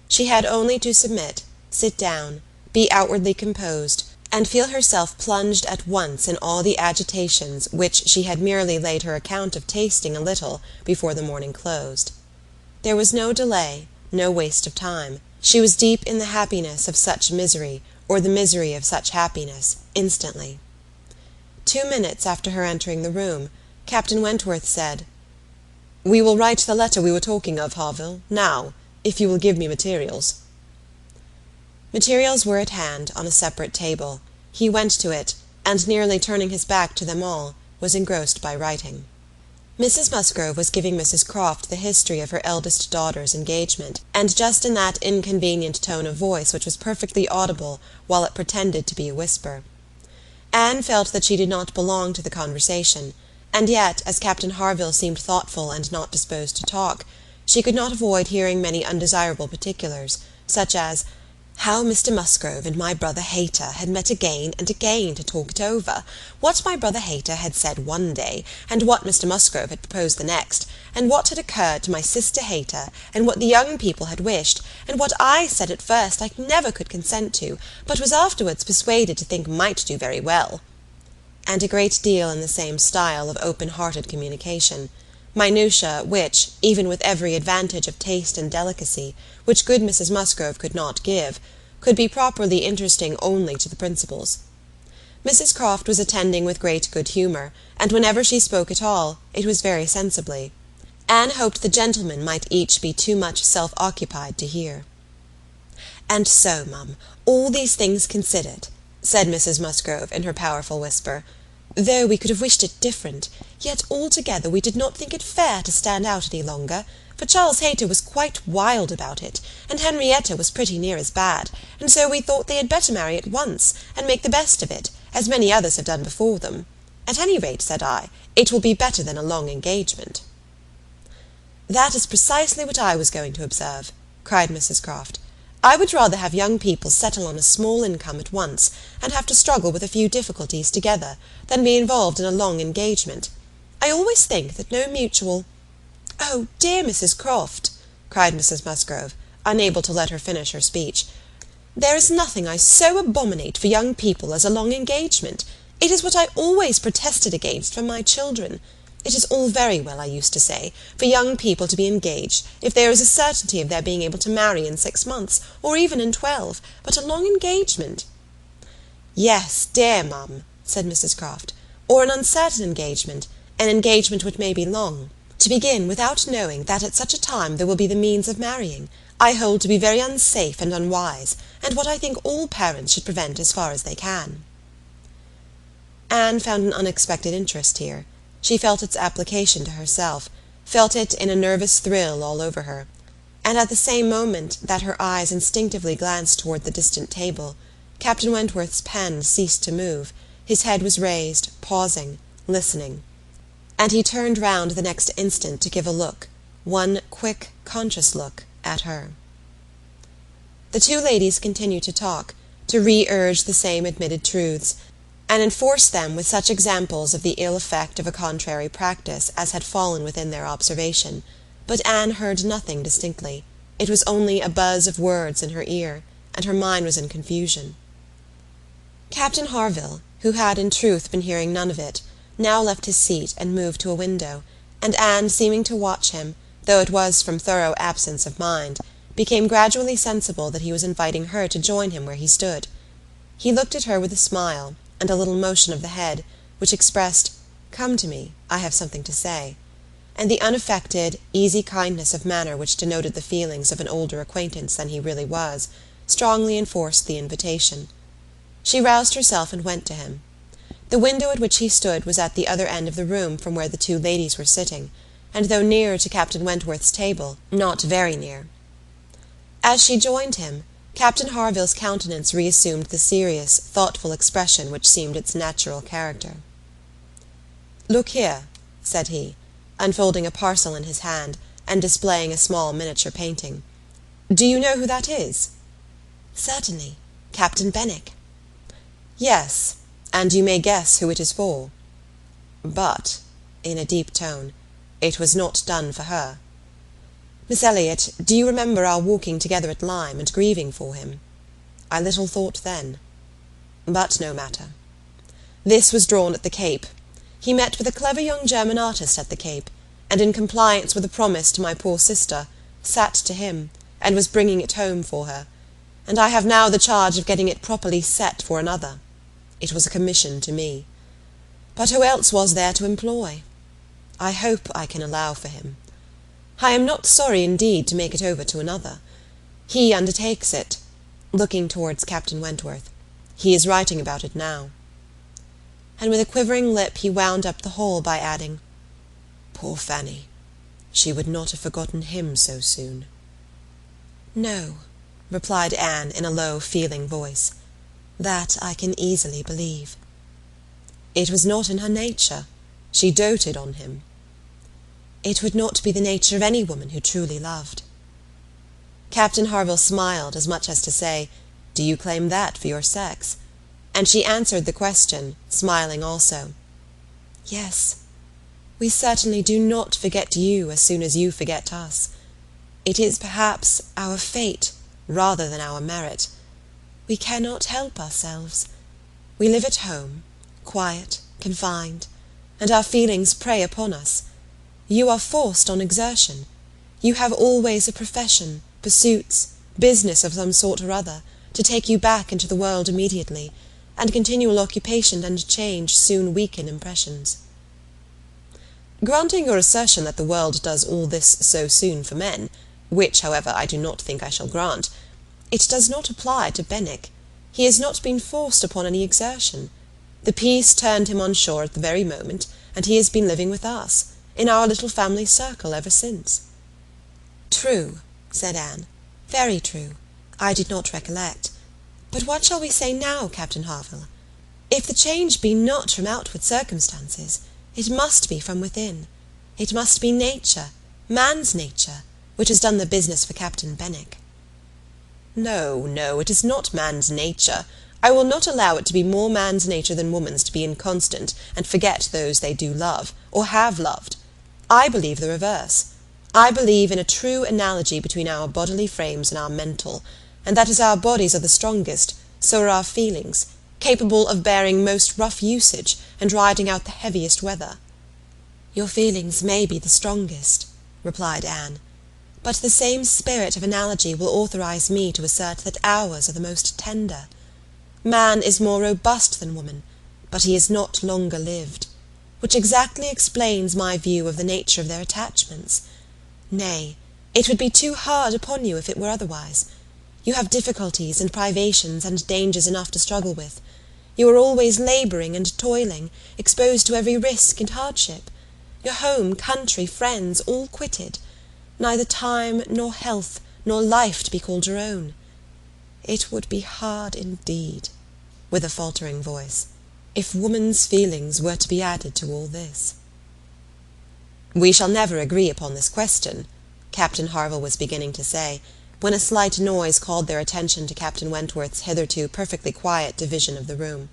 She had only to submit, sit down, be outwardly composed, and feel herself plunged at once in all the agitations which she had merely laid her account of tasting a little before the morning closed. There was no delay, no waste of time. She was deep in the happiness of such misery, or the misery of such happiness, instantly. 2 minutes after her entering the room, Captain Wentworth said, "We will write the letter we were talking of, Harville, now, if you will give me materials." Materials were at hand, on a separate table. He went to it, and nearly turning his back to them all, was engrossed by writing. Mrs. Musgrove was giving Mrs. Croft the history of her eldest daughter's engagement, and just in that inconvenient tone of voice which was perfectly audible while it pretended to be a whisper. Anne felt that she did not belong to the conversation, and yet, as Captain Harville seemed thoughtful and not disposed to talk, she could not avoid hearing many undesirable particulars, such as How Mr. Musgrove and my brother Hayter had met again and again to talk it over, what my brother Hayter had said one day, and what Mr. Musgrove had proposed the next, and what had occurred to my sister Hayter, and what the young people had wished, and what I said at first I never could consent to, but was afterwards persuaded to think might do very well. And a great deal in the same style of open-hearted communication, minutiae which, even with every advantage of taste and delicacy, which good Mrs. Musgrove could not give, could be properly interesting only to the principals. Mrs. Croft was attending with great good humour, and whenever she spoke at all, it was very sensibly. Anne hoped the gentlemen might each be too much self-occupied to hear. "And so, mum, all these things considered," said Mrs. Musgrove in her powerful whisper, "though we could have wished it different, yet altogether we did not think it fair to stand out any longer, for Charles Hayter was quite wild about it, and Henrietta was pretty near as bad, and so we thought they had better marry at once, and make the best of it, as many others have done before them. At any rate, said I, it will be better than a long engagement." "That is precisely what I was going to observe," cried Mrs. Croft. "I would rather have young people settle on a small income at once, and have to struggle with a few difficulties together, than be involved in a long engagement. I always think that no mutual—" "Oh, dear Mrs. Croft," cried Mrs. Musgrove, unable to let her finish her speech, "there is nothing I so abominate for young people as a long engagement. It is what I always protested against from my children. It is all very well, I used to say, for young people to be engaged, if there is a certainty of their being able to marry in 6 months, or even in 12, but a long engagement—" "Yes, dear mum," said Mrs. Croft, "or an uncertain engagement, an engagement which may be long. To begin without knowing that at such a time there will be the means of marrying, I hold to be very unsafe and unwise, and what I think all parents should prevent as far as they can." Anne found an unexpected interest here. She felt its application to herself, felt it in a nervous thrill all over her, and at the same moment that her eyes instinctively glanced toward the distant table, Captain Wentworth's pen ceased to move, his head was raised, pausing, listening, and he turned round the next instant to give a look, one quick, conscious look, at her. The two ladies continued to talk, to re-urge the same admitted truths, and enforce them with such examples of the ill effect of a contrary practice as had fallen within their observation, but Anne heard nothing distinctly. It was only a buzz of words in her ear, and her mind was in confusion. Captain Harville, who had in truth been hearing none of it, now left his seat and moved to a window, and Anne, seeming to watch him, though it was from thorough absence of mind, became gradually sensible that he was inviting her to join him where he stood. He looked at her with a smile, and a little motion of the head, which expressed, "Come to me, I have something to say," and the unaffected, easy kindness of manner which denoted the feelings of an older acquaintance than he really was, strongly enforced the invitation. She roused herself and went to him. The window at which he stood was at the other end of the room from where the two ladies were sitting, and though nearer to Captain Wentworth's table, not very near. As she joined him, Captain Harville's countenance reassumed the serious, thoughtful expression which seemed its natural character. "Look here," said he, unfolding a parcel in his hand, and displaying a small miniature painting. "Do you know who that is?" "Certainly, Captain Benwick." "Yes, and you may guess who it is for. But," in a deep tone, "it was not done for her. Miss Elliot, do you remember our walking together at Lyme and grieving for him? I little thought then. But no matter. This was drawn at the Cape. He met with a clever young German artist at the Cape, and in compliance with a promise to my poor sister, sat to him, and was bringing it home for her, and I have now the charge of getting it properly set for another. It was a commission to me. But who else was there to employ? I hope I can allow for him. I am not sorry indeed to make it over to another. He undertakes it," looking towards Captain Wentworth. "He is writing about it now." And with a quivering lip he wound up the whole by adding, "Poor Fanny! She would not have forgotten him so soon." "No," replied Anne in a low, feeling voice. "That I can easily believe." "It was not in her nature. She doted on him." "It would not be the nature of any woman who truly loved." Captain Harville smiled, as much as to say, Do you claim that for your sex? And she answered the question, smiling also. Yes, we certainly do not forget you as soon as you forget us. It is perhaps our fate rather than our merit. We cannot help ourselves. We live at home, quiet, confined, and our feelings prey upon us. You are forced on exertion. You have always a profession, pursuits, business of some sort or other, to take you back into the world immediately, and continual occupation and change soon weaken impressions. Granting your assertion that the world does all this so soon for men, which, however, I do not think I shall grant, it does not apply to Benwick. He has not been forced upon any exertion. The peace turned him on shore at the very moment, and he has been living with us, in our little family circle ever since. True, said Anne, very true. I did not recollect. But what shall we say now, Captain Harville? If the change be not from outward circumstances, it must be from within. It must be nature, man's nature, which has done the business for Captain Benwick. No, no, it is not man's nature. I will not allow it to be more man's nature than woman's to be inconstant and forget those they do love, or have loved. I believe the reverse. I believe in a true analogy between our bodily frames and our mental, and that as our bodies are the strongest, so are our feelings, capable of bearing most rough usage and riding out the heaviest weather. Your feelings may be the strongest, replied Anne, but the same spirit of analogy will authorize me to assert that ours are the most tender. Man is more robust than woman, but he is not longer lived, which exactly explains my view of the nature of their attachments. Nay, it would be too hard upon you if it were otherwise. You have difficulties and privations and dangers enough to struggle with. You are always labouring and toiling, exposed to every risk and hardship. Your home, country, friends, all quitted. Neither time, nor health, nor life to be called your own. It would be hard indeed, with a faltering voice, if woman's feelings were to be added to all this. We shall never agree upon this question, Captain Harville was beginning to say, when a slight noise called their attention to Captain Wentworth's hitherto perfectly quiet division of the room.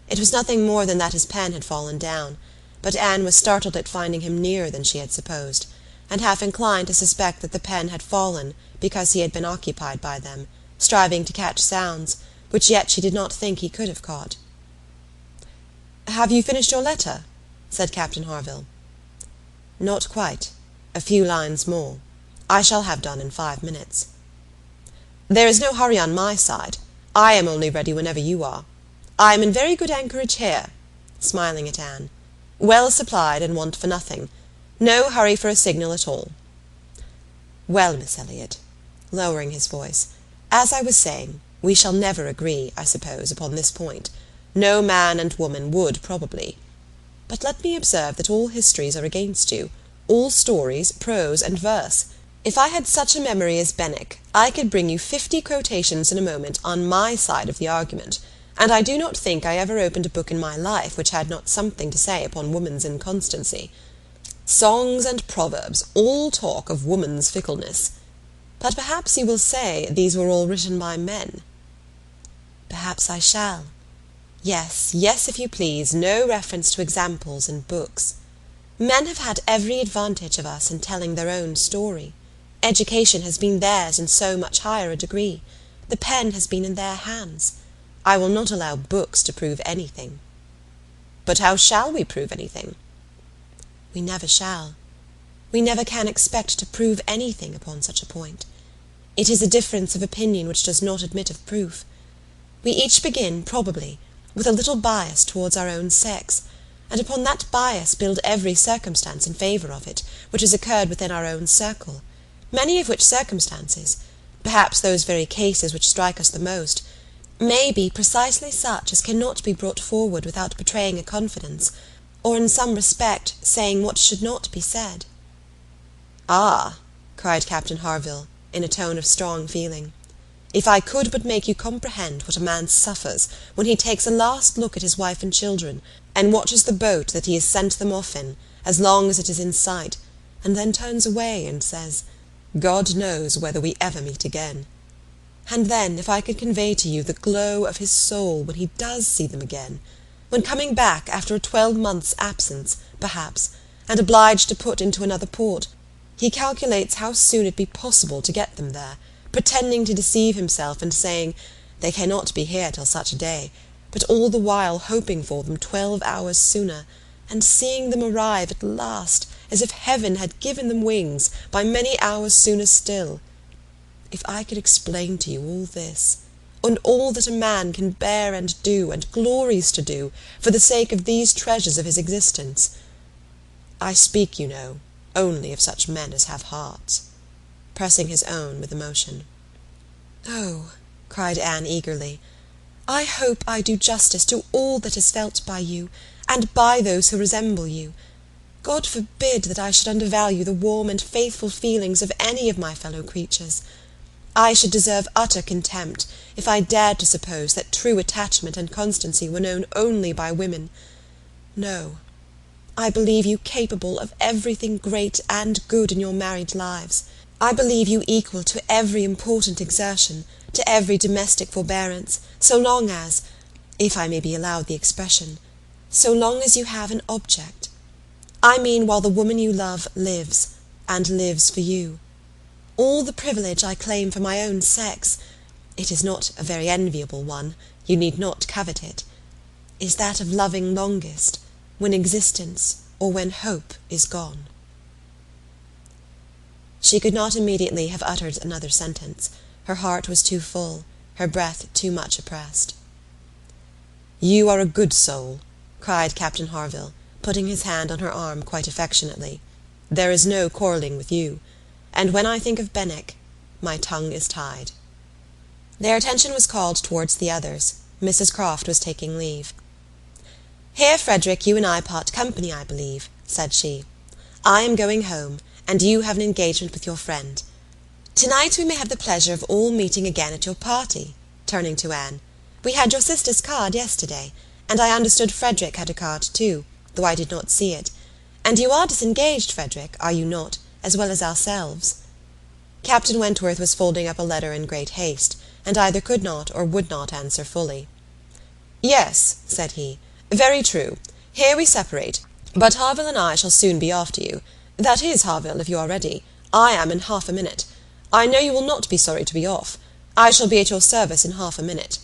It was nothing more than that his pen had fallen down, but Anne was startled at finding him nearer than she had supposed, and half inclined to suspect that the pen had fallen because he had been occupied by them, striving to catch sounds, which yet she did not think he could have caught. "Have you finished your letter?" said Captain Harville. "Not quite. A few lines more. I shall have done in 5 minutes." "There is no hurry on my side. I am only ready whenever you are. I am in very good anchorage here," smiling at Anne. "Well supplied and want for nothing. No hurry for a signal at all. Well, Miss Elliot," lowering his voice, "as I was saying, we shall never agree, I suppose, upon this point. No man and woman would, probably. But let me observe that all histories are against you, all stories, prose and verse. If I had such a memory as Benwick, I could bring you 50 quotations in a moment on my side of the argument, and I do not think I ever opened a book in my life which had not something to say upon woman's inconstancy. Songs and proverbs all talk of woman's fickleness. But perhaps you will say these were all written by men." "Perhaps I shall. Yes, yes, if you please, no reference to examples in books. Men have had every advantage of us in telling their own story. Education has been theirs in so much higher a degree. The pen has been in their hands. I will not allow books to prove anything." "But how shall we prove anything?" "We never shall. We never can expect to prove anything upon such a point. It is a difference of opinion which does not admit of proof. We each begin, probably, with a little bias towards our own sex, and upon that bias build every circumstance in favour of it, which has occurred within our own circle, many of which circumstances, perhaps those very cases which strike us the most, may be precisely such as cannot be brought forward without betraying a confidence, or in some respect saying what should not be said." "Ah," cried Captain Harville, in a tone of strong feeling, "if I could but make you comprehend what a man suffers when he takes a last look at his wife and children, and watches the boat that he has sent them off in, as long as it is in sight, and then turns away and says, 'God knows whether we ever meet again.' And then, if I could convey to you the glow of his soul when he does see them again, when coming back after a 12 months' absence, perhaps, and obliged to put into another port, he calculates how soon it be possible to get them there, pretending to deceive himself and saying, they cannot be here till such a day, but all the while hoping for them 12 hours sooner, and seeing them arrive at last, as if heaven had given them wings, by many hours sooner still. If I could explain to you all this, and all that a man can bear and do, and glories to do, for the sake of these treasures of his existence. I speak, you know, only of such men as have hearts," pressing his own with emotion. "Oh," cried Anne eagerly, "I hope I do justice to all that is felt by you, and by those who resemble you. God forbid that I should undervalue the warm and faithful feelings of any of my fellow creatures. I should deserve utter contempt if I dared to suppose that true attachment and constancy were known only by women. No, I believe you capable of everything great and good in your married lives. I believe you equal to every important exertion, to every domestic forbearance, so long as, if I may be allowed the expression, so long as you have an object. I mean while the woman you love lives, and lives for you. All the privilege I claim for my own sex, it is not a very enviable one, you need not covet it, is that of loving longest, when existence or when hope is gone." She could not immediately have uttered another sentence. Her heart was too full, her breath too much oppressed. "You are a good soul," cried Captain Harville, putting his hand on her arm quite affectionately. "There is no quarrelling with you. And when I think of Benwick, my tongue is tied." Their attention was called towards the others. Mrs. Croft was taking leave. "Here, Frederick, you and I part company, I believe," said she. "I am going home, and you have an engagement with your friend. Tonight we may have the pleasure of all meeting again at your party," turning to Anne. "We had your sister's card yesterday, and I understood Frederick had a card too, though I did not see it. And you are disengaged, Frederick, are you not, as well as ourselves?" Captain Wentworth was folding up a letter in great haste, and either could not or would not answer fully. "Yes," said he, "very true. Here we separate, but Harville and I shall soon be after you. That is, Harville, if you are ready. I am in half a minute. I know you will not be sorry to be off. I shall be at your service in half a minute."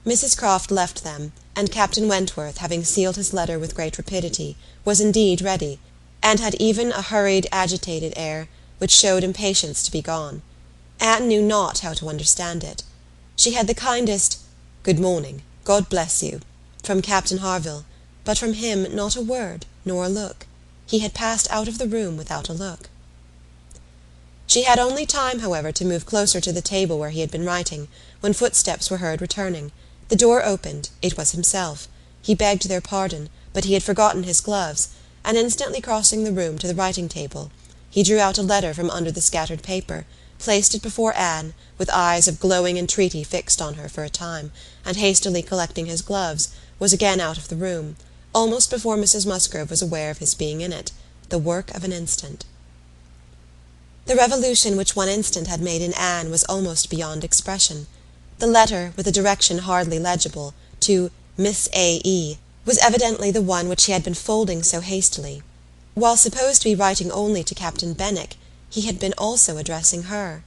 Mrs. Croft left them, and Captain Wentworth, having sealed his letter with great rapidity, was indeed ready, and had even a hurried, agitated air, which showed impatience to be gone. Anne knew not how to understand it. She had the kindest "Good morning, God bless you," from Captain Harville, but from him not a word, nor a look. He had passed out of the room without a look. She had only time, however, to move closer to the table where he had been writing, when footsteps were heard returning. The door opened. It was himself. He begged their pardon, but he had forgotten his gloves, and instantly crossing the room to the writing-table, he drew out a letter from under the scattered paper, placed it before Anne, with eyes of glowing entreaty fixed on her for a time, and hastily collecting his gloves, was again out of the room, almost before Mrs. Musgrove was aware of his being in it, the work of an instant. The revolution which one instant had made in Anne was almost beyond expression. The letter, with a direction hardly legible, to Miss A.E., was evidently the one which he had been folding so hastily. While supposed to be writing only to Captain Benwick, he had been also addressing her.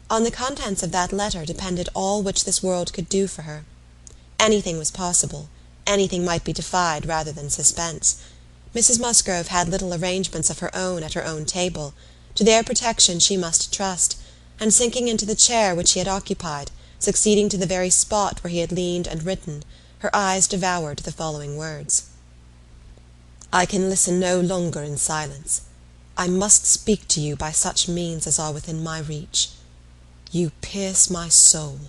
On the contents of that letter depended all which this world could do for her. Anything was possible, anything might be defied rather than suspense. Mrs. Musgrove had little arrangements of her own at her own table. To their protection she must trust, and sinking into the chair which he had occupied, succeeding to the very spot where he had leaned and written, her eyes devoured the following words. "I can listen no longer in silence. I must speak to you by such means as are within my reach. You pierce my soul.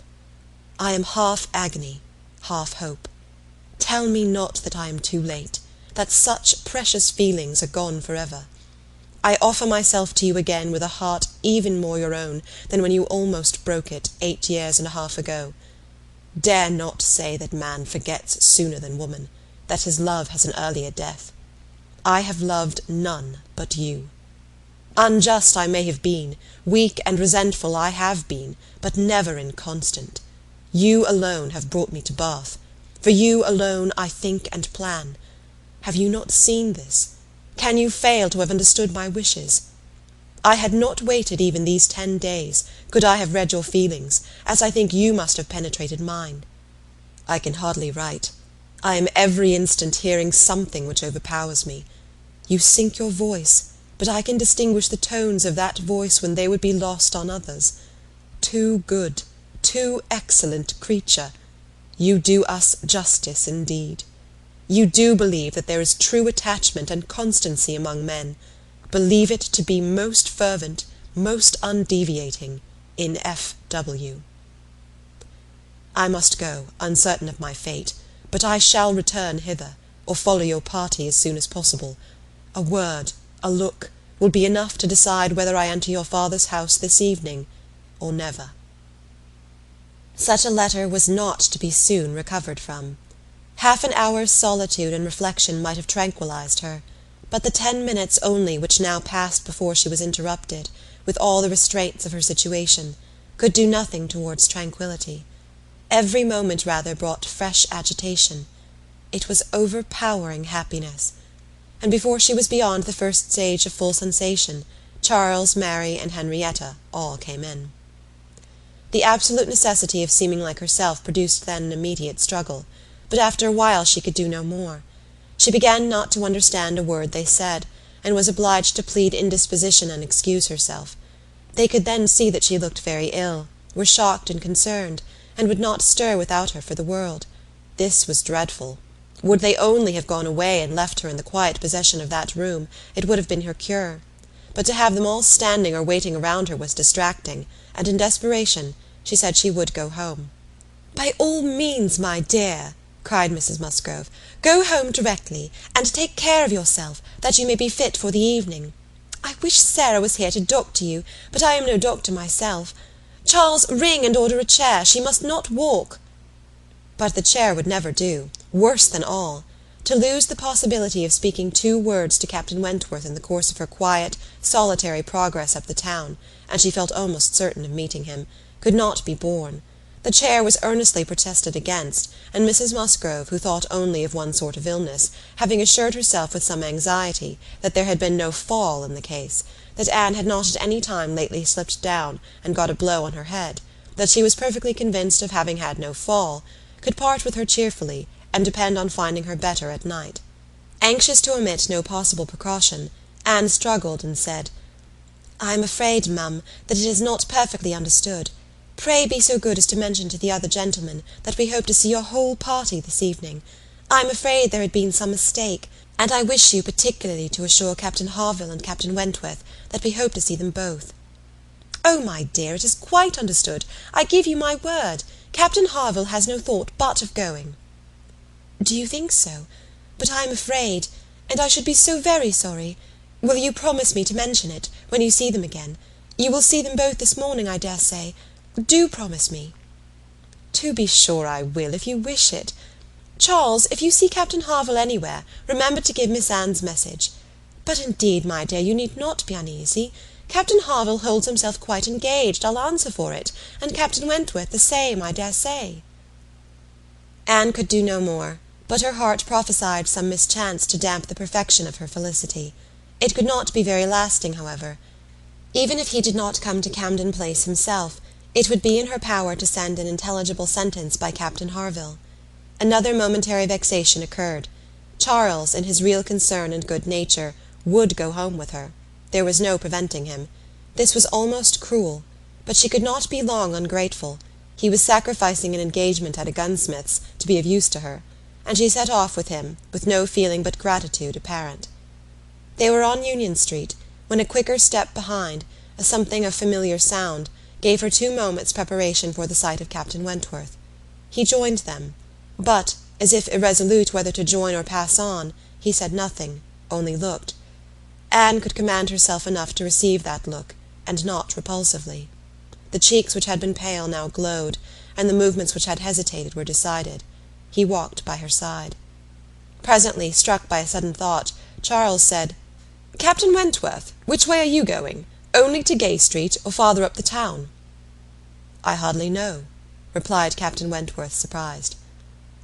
I am half agony, half hope. Tell me not that I am too late, that such precious feelings are gone forever. I offer myself to you again with a heart even more your own than when you almost broke it 8 years and a half ago. Dare not say that man forgets sooner than woman, that his love has an earlier death. I have loved none but you. Unjust I may have been, weak and resentful I have been, but never inconstant. You alone have brought me to Bath. For you alone I think and plan. Have you not seen this? Can you fail to have understood my wishes? I had not waited even these 10 days, could I have read your feelings, as I think you must have penetrated mine. I can hardly write. I am every instant hearing something which overpowers me. You sink your voice, but I can distinguish the tones of that voice when they would be lost on others. Too good, too excellent creature, you do us justice indeed. You do believe that there is true attachment and constancy among men. Believe it to be most fervent, most undeviating, in F.W. I must go, uncertain of my fate, but I shall return hither, or follow your party as soon as possible. A word, a look, will be enough to decide whether I enter your father's house this evening, or never. Such a letter was not to be soon recovered from. Half an hour's solitude and reflection might have tranquillized her, but the 10 minutes only which now passed before she was interrupted, with all the restraints of her situation, could do nothing towards tranquillity. Every moment rather brought fresh agitation. It was overpowering happiness. And before she was beyond the first stage of full sensation, Charles, Mary, and Henrietta all came in. The absolute necessity of seeming like herself produced then an immediate struggle, but after a while she could do no more. She began not to understand a word they said, and was obliged to plead indisposition and excuse herself. They could then see that she looked very ill, were shocked and concerned, and would not stir without her for the world. This was dreadful. Would they only have gone away and left her in the quiet possession of that room, it would have been her cure. But to have them all standing or waiting around her was distracting, and in desperation she said she would go home. "By all means, my dear," cried Mrs. Musgrove, "go home directly, and take care of yourself, that you may be fit for the evening. I wish Sarah was here to doctor you, but I am no doctor myself. Charles, ring and order a chair. She must not walk." But the chair would never do. Worse than all, to lose the possibility of speaking 2 words to Captain Wentworth in the course of her quiet, solitary progress up the town, and she felt almost certain of meeting him, could not be borne. The chair was earnestly protested against, and Mrs. Musgrove, who thought only of one sort of illness, having assured herself with some anxiety that there had been no fall in the case, that Anne had not at any time lately slipped down and got a blow on her head, that she was perfectly convinced of having had no fall, could part with her cheerfully, and depend on finding her better at night. Anxious to omit no possible precaution, Anne struggled and said, "I am afraid, mum, that it is not perfectly understood. Pray be so good as to mention to the other gentlemen that we hope to see your whole party this evening. I am afraid there had been some mistake, and I wish you particularly to assure Captain Harville and Captain Wentworth that we hope to see them both." "Oh, my dear, it is quite understood. I give you my word. Captain Harville has no thought but of going." "Do you think so? But I am afraid, and I should be so very sorry. Will you promise me to mention it, when you see them again? You will see them both this morning, I dare say. Do promise me." "To be sure I will, if you wish it. Charles, if you see Captain Harville anywhere, remember to give Miss Anne's message. But indeed, my dear, you need not be uneasy. Captain Harville holds himself quite engaged, I'll answer for it, and Captain Wentworth the same, I dare say." Anne could do no more, but her heart prophesied some mischance to damp the perfection of her felicity. It could not be very lasting, however. Even if he did not come to Camden Place himself, it would be in her power to send an intelligible sentence by Captain Harville. Another momentary vexation occurred. Charles, in his real concern and good nature, would go home with her. There was no preventing him. This was almost cruel, but she could not be long ungrateful. He was sacrificing an engagement at a gunsmith's to be of use to her, and she set off with him, with no feeling but gratitude apparent. They were on Union Street, when a quicker step behind, a something of familiar sound, gave her 2 moments' preparation for the sight of Captain Wentworth. He joined them, but, as if irresolute whether to join or pass on, he said nothing, only looked. Anne could command herself enough to receive that look, and not repulsively. The cheeks which had been pale now glowed, and the movements which had hesitated were decided. He walked by her side. Presently, struck by a sudden thought, Charles said, Captain Wentworth, which way are you going? Only to Gay Street, or farther up the town?" "I hardly know," replied Captain Wentworth, surprised.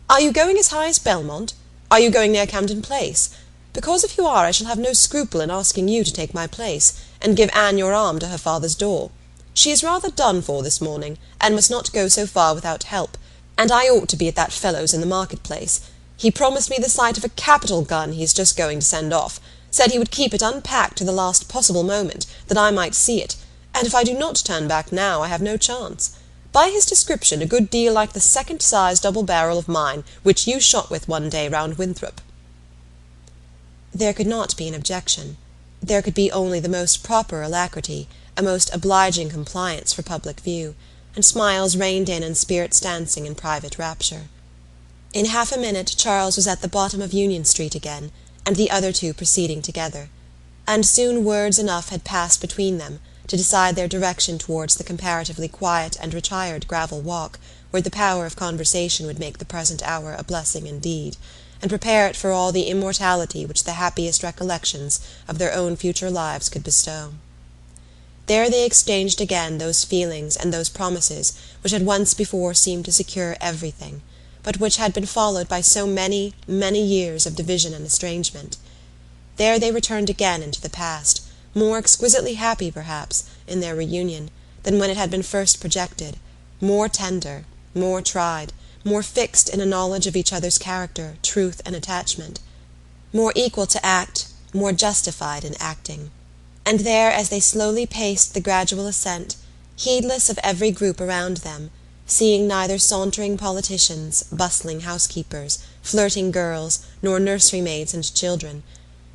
"Are you going as high as Belmont? Are you going near Camden Place? Because if you are, I shall have no scruple in asking you to take my place, and give Anne your arm to her father's door. She is rather done for this morning, and must not go so far without help, and I ought to be at that fellow's in the market-place. He promised me the sight of a capital gun he is just going to send off, said he would keep it unpacked to the last possible moment, that I might see it, and if I do not turn back now, I have no chance. By his description, a good deal like the second-size double-barrel of mine, which you shot with one day round Winthrop." There could not be an objection. There could be only the most proper alacrity, a most obliging compliance for public view, and smiles reined in and spirits dancing in private rapture. In half a minute Charles was at the bottom of Union Street again, and the other two proceeding together, and soon words enough had passed between them to decide their direction towards the comparatively quiet and retired gravel walk, where the power of conversation would make the present hour a blessing indeed, and prepare it for all the immortality which the happiest recollections of their own future lives could bestow. There they exchanged again those feelings and those promises which had once before seemed to secure everything, but which had been followed by so many, many years of division and estrangement. There they returned again into the past, more exquisitely happy, perhaps, in their reunion, than when it had been first projected, more tender, more tried, more fixed in a knowledge of each other's character, truth, and attachment, more equal to act, more justified in acting. And there, as they slowly paced the gradual ascent, heedless of every group around them, seeing neither sauntering politicians, bustling housekeepers, flirting girls, nor nursery-maids and children,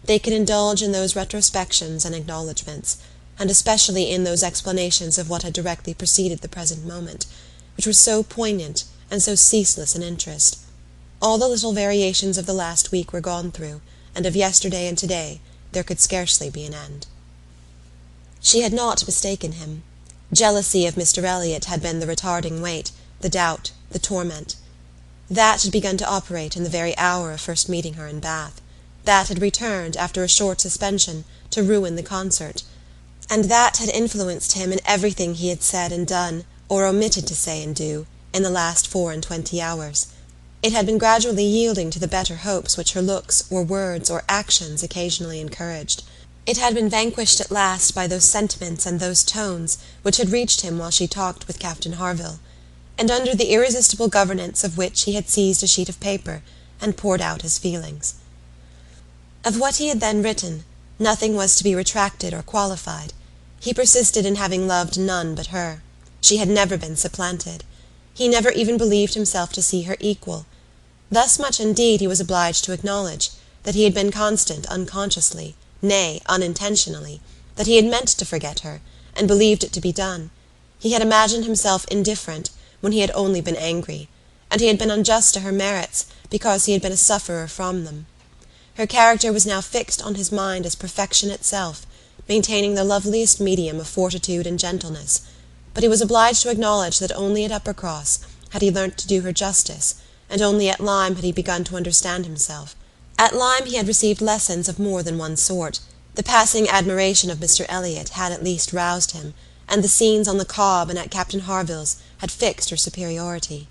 they could indulge in those retrospections and acknowledgments, and especially in those explanations of what had directly preceded the present moment, which were so poignant and so ceaseless in interest. All the little variations of the last week were gone through, and of yesterday and today there could scarcely be an end. She had not mistaken him. Jealousy of Mr. Elliot had been the retarding weight, the doubt, the torment. That had begun to operate in the very hour of first meeting her in Bath. That had returned, after a short suspension, to ruin the concert. And that had influenced him in everything he had said and done, or omitted to say and do, in the last 24 hours. It had been gradually yielding to the better hopes which her looks, or words, or actions occasionally encouraged. It had been vanquished at last by those sentiments and those tones which had reached him while she talked with Captain Harville, and under the irresistible governance of which he had seized a sheet of paper and poured out his feelings. Of what he had then written, nothing was to be retracted or qualified. He persisted in having loved none but her. She had never been supplanted. He never even believed himself to see her equal. Thus much indeed he was obliged to acknowledge, that he had been constant unconsciously, nay, unintentionally, that he had meant to forget her, and believed it to be done. He had imagined himself indifferent, when he had only been angry, and he had been unjust to her merits, because he had been a sufferer from them. Her character was now fixed on his mind as perfection itself, maintaining the loveliest medium of fortitude and gentleness, but he was obliged to acknowledge that only at Uppercross had he learnt to do her justice, and only at Lyme had he begun to understand himself. At Lyme he had received lessons of more than one sort. The passing admiration of Mr. Elliot had at least roused him, and the scenes on the Cobb and at Captain Harville's had fixed her superiority.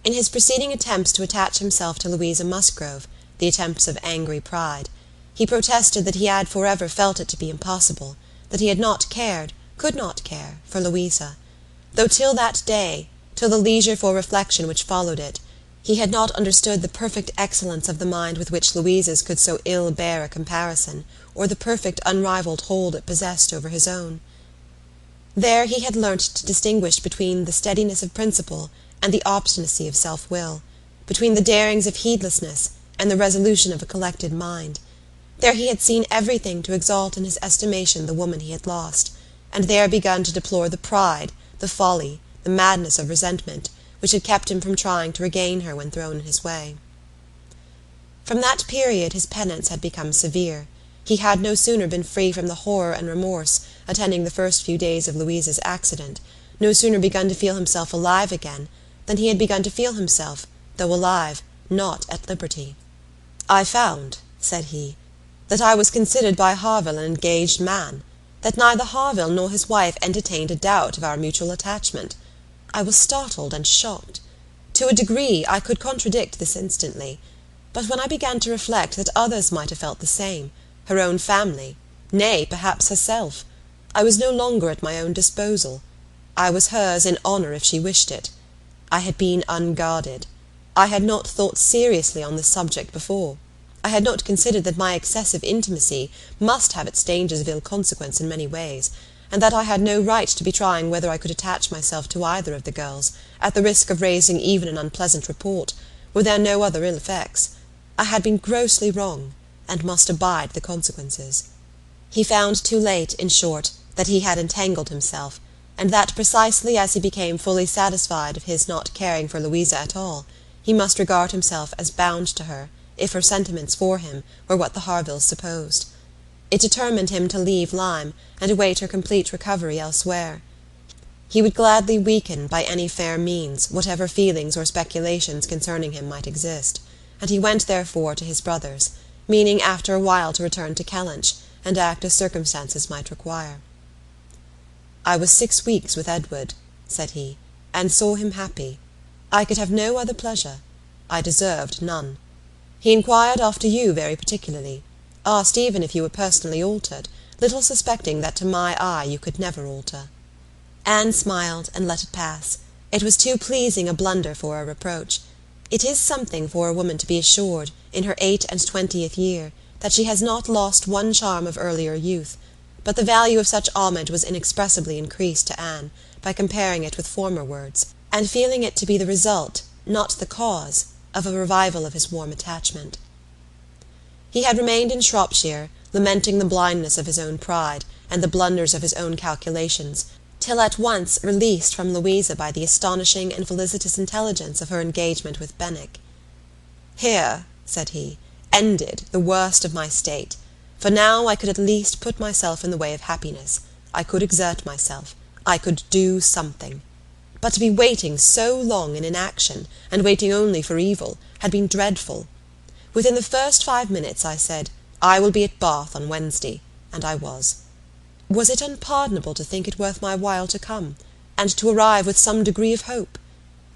In his preceding attempts to attach himself to Louisa Musgrove, the attempts of angry pride, he protested that he had forever felt it to be impossible, that he had not cared, could not care, for Louisa, though till that day, till the leisure for reflection which followed it, he had not understood the perfect excellence of the mind with which Louisa's could so ill bear a comparison, or the perfect unrivalled hold it possessed over his own. There he had learnt to distinguish between the steadiness of principle and the obstinacy of self-will, between the darings of heedlessness and the resolution of a collected mind. There he had seen everything to exalt in his estimation the woman he had lost, and there begun to deplore the pride, the folly, the madness of resentment, which had kept him from trying to regain her when thrown in his way. From that period his penance had become severe. He had no sooner been free from the horror and remorse attending the first few days of Louisa's accident, no sooner begun to feel himself alive again, than he had begun to feel himself, though alive, not at liberty. "I found," said he, that I was considered by Harville an engaged man, that neither Harville nor his wife entertained a doubt of our mutual attachment. I was startled and shocked. To a degree I could contradict this instantly, but when I began to reflect that others might have felt the same, her own family, nay, perhaps herself, I was no longer at my own disposal. I was hers in honour if she wished it. I had been unguarded. I had not thought seriously on this subject before. I had not considered that my excessive intimacy must have its dangers of ill consequence in many ways, and that I had no right to be trying whether I could attach myself to either of the girls, at the risk of raising even an unpleasant report, were there no other ill effects. I had been grossly wrong, and must abide the consequences. He found too late, in short, that he had entangled himself, and that precisely as he became fully satisfied of his not caring for Louisa at all, he must regard himself as bound to her, if her sentiments for him were what the Harvilles supposed. It determined him to leave Lyme, and await her complete recovery elsewhere. He would gladly weaken, by any fair means, whatever feelings or speculations concerning him might exist, and he went therefore to his brother's, meaning after a while to return to Kellynch, and act as circumstances might require. "I was 6 weeks with Edward," said he, "and saw him happy. I could have no other pleasure. I deserved none. He inquired after you very particularly, asked even if you were personally altered, little suspecting that to my eye you could never alter." Anne smiled and let it pass. It was too pleasing a blunder for a reproach. It is something for a woman to be assured, in her 28th year, that she has not lost one charm of earlier youth, but the value of such homage was inexpressibly increased to Anne, by comparing it with former words, and feeling it to be the result, not the cause, of a revival of his warm attachment. He had remained in Shropshire, lamenting the blindness of his own pride, and the blunders of his own calculations, till at once released from Louisa by the astonishing and felicitous intelligence of her engagement with Benwick. "Here," said he, "ended the worst of my state, for now I could at least put myself in the way of happiness. I could exert myself. I could do something. But to be waiting so long in inaction, and waiting only for evil, had been dreadful. Within the first 5 minutes I said, 'I will be at Bath on Wednesday,' and I was. Was it unpardonable to think it worth my while to come, and to arrive with some degree of hope?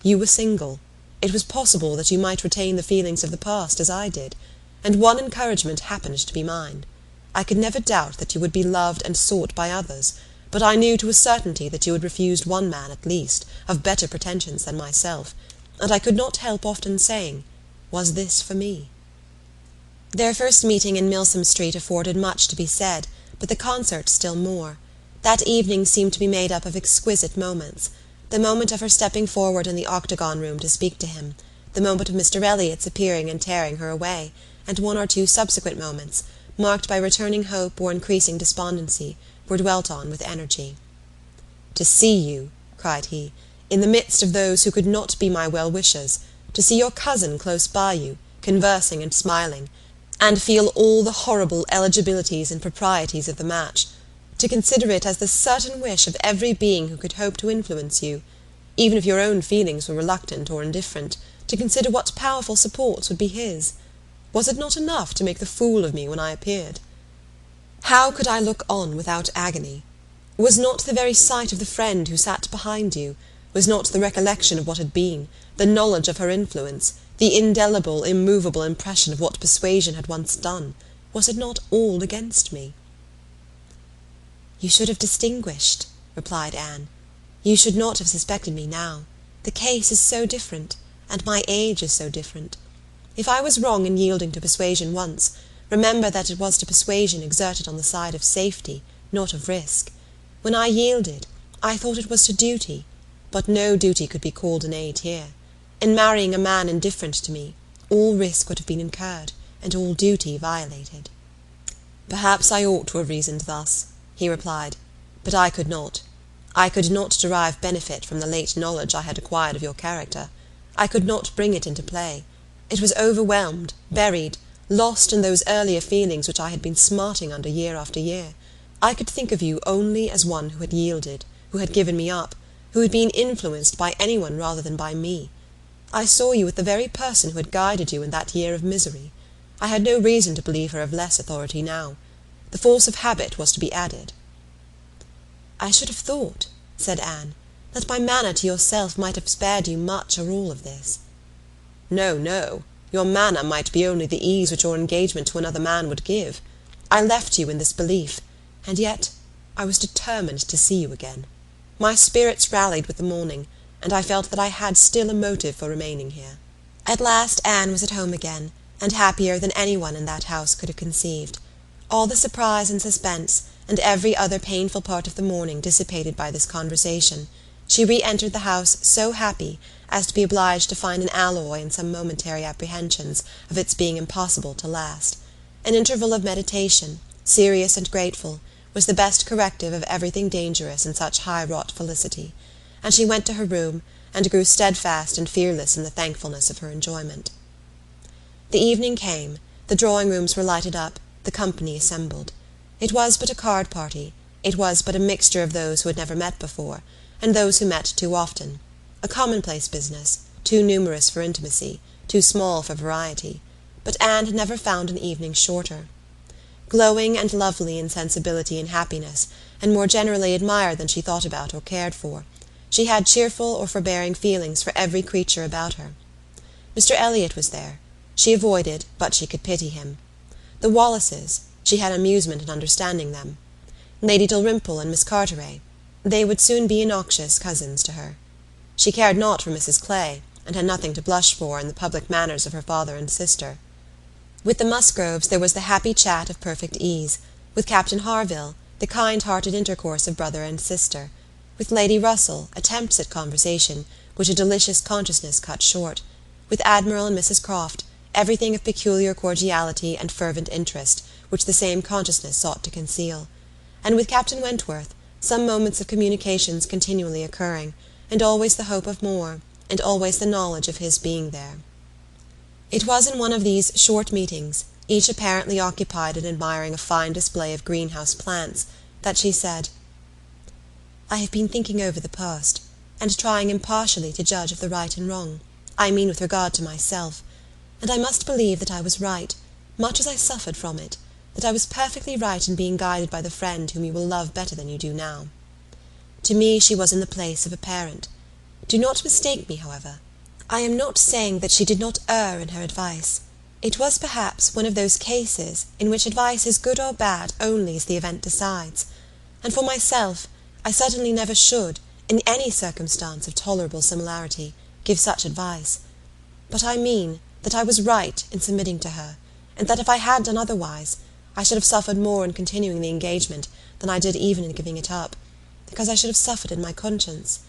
You were single. It was possible that you might retain the feelings of the past as I did, and one encouragement happened to be mine. I could never doubt that you would be loved and sought by others, but I knew to a certainty that you had refused one man at least, of better pretensions than myself, and I could not help often saying, 'Was this for me?'" Their first meeting in Milsom Street afforded much to be said, but the concert still more. That evening seemed to be made up of exquisite moments. The moment of her stepping forward in the octagon room to speak to him, the moment of Mr. Elliot's appearing and tearing her away, and 1 or 2 subsequent moments, marked by returning hope or increasing despondency, were dwelt on with energy. "To see you," cried he, "in the midst of those who could not be my well-wishers, to see your cousin close by you, conversing and smiling, and feel all the horrible eligibilities and proprieties of the match, to consider it as the certain wish of every being who could hope to influence you, even if your own feelings were reluctant or indifferent, to consider what powerful supports would be his. Was it not enough to make the fool of me when I appeared? How could I look on without agony? Was not the very sight of the friend who sat behind you, was not the recollection of what had been, the knowledge of her influence, the indelible, immovable impression of what Persuasion had once done, was it not all against me?" "You should have distinguished," replied Anne. "You should not have suspected me now. The case is so different, and my age is so different. If I was wrong in yielding to Persuasion once, remember that it was to Persuasion exerted on the side of safety, not of risk. When I yielded, I thought it was to duty, but no duty could be called in aid here. In marrying a man indifferent to me, all risk would have been incurred, and all duty violated." "Perhaps I ought to have reasoned thus," he replied, "but I could not. I could not derive benefit from the late knowledge I had acquired of your character. I could not bring it into play. It was overwhelmed, buried, lost in those earlier feelings which I had been smarting under year after year. I could think of you only as one who had yielded, who had given me up, who had been influenced by anyone rather than by me. I saw you as the very person who had guided you in that year of misery. I had no reason to believe her of less authority now. The force of habit was to be added. "I should have thought," said Anne, "that my manner to yourself might have spared you much or all of this." No, no. Your manner might be only the ease which your engagement to another man would give. I left you in this belief, and yet I was determined to see you again. My spirits rallied with the morning, and I felt that I had still a motive for remaining here." At last Anne was at home again, and happier than anyone in that house could have conceived. All the surprise and suspense, and every other painful part of the morning dissipated by this conversation, she re-entered the house so happy as to be obliged to find an alloy in some momentary apprehensions of its being impossible to last. An interval of meditation, serious and grateful, was the best corrective of everything dangerous in such high-wrought felicity, and she went to her room, and grew steadfast and fearless in the thankfulness of her enjoyment. The evening came, the drawing-rooms were lighted up, the company assembled. It was but a card-party, it was but a mixture of those who had never met before, and those who met too often, a commonplace business, too numerous for intimacy, too small for variety, but Anne had never found an evening shorter. Glowing and lovely in sensibility and happiness, and more generally admired than she thought about or cared for, she had cheerful or forbearing feelings for every creature about her. Mr. Elliot was there. She avoided, but she could pity him. The Wallaces, she had amusement in understanding them. Lady Dalrymple and Miss Carteret, they would soon be innoxious cousins to her. She cared not for Mrs. Clay, and had nothing to blush for in the public manners of her father and sister. With the Musgroves there was the happy chat of perfect ease, with Captain Harville, the kind-hearted intercourse of brother and sister, with Lady Russell, attempts at conversation, which a delicious consciousness cut short, with Admiral and Mrs. Croft, everything of peculiar cordiality and fervent interest, which the same consciousness sought to conceal, and with Captain Wentworth, some moments of communications continually occurring, and always the hope of more, and always the knowledge of his being there. It was in one of these short meetings, each apparently occupied in admiring a fine display of greenhouse plants, that she said, "I have been thinking over the past, and trying impartially to judge of the right and wrong, I mean with regard to myself, and I must believe that I was right, much as I suffered from it, that I was perfectly right in being guided by the friend whom you will love better than you do now. To me she was in the place of a parent. Do not mistake me, however. I am not saying that she did not err in her advice. It was perhaps one of those cases in which advice is good or bad only as the event decides, and for myself, I certainly never should, in any circumstance of tolerable similarity, give such advice. But I mean that I was right in submitting to her, and that if I had done otherwise, I should have suffered more in continuing the engagement than I did even in giving it up, because I should have suffered in my conscience.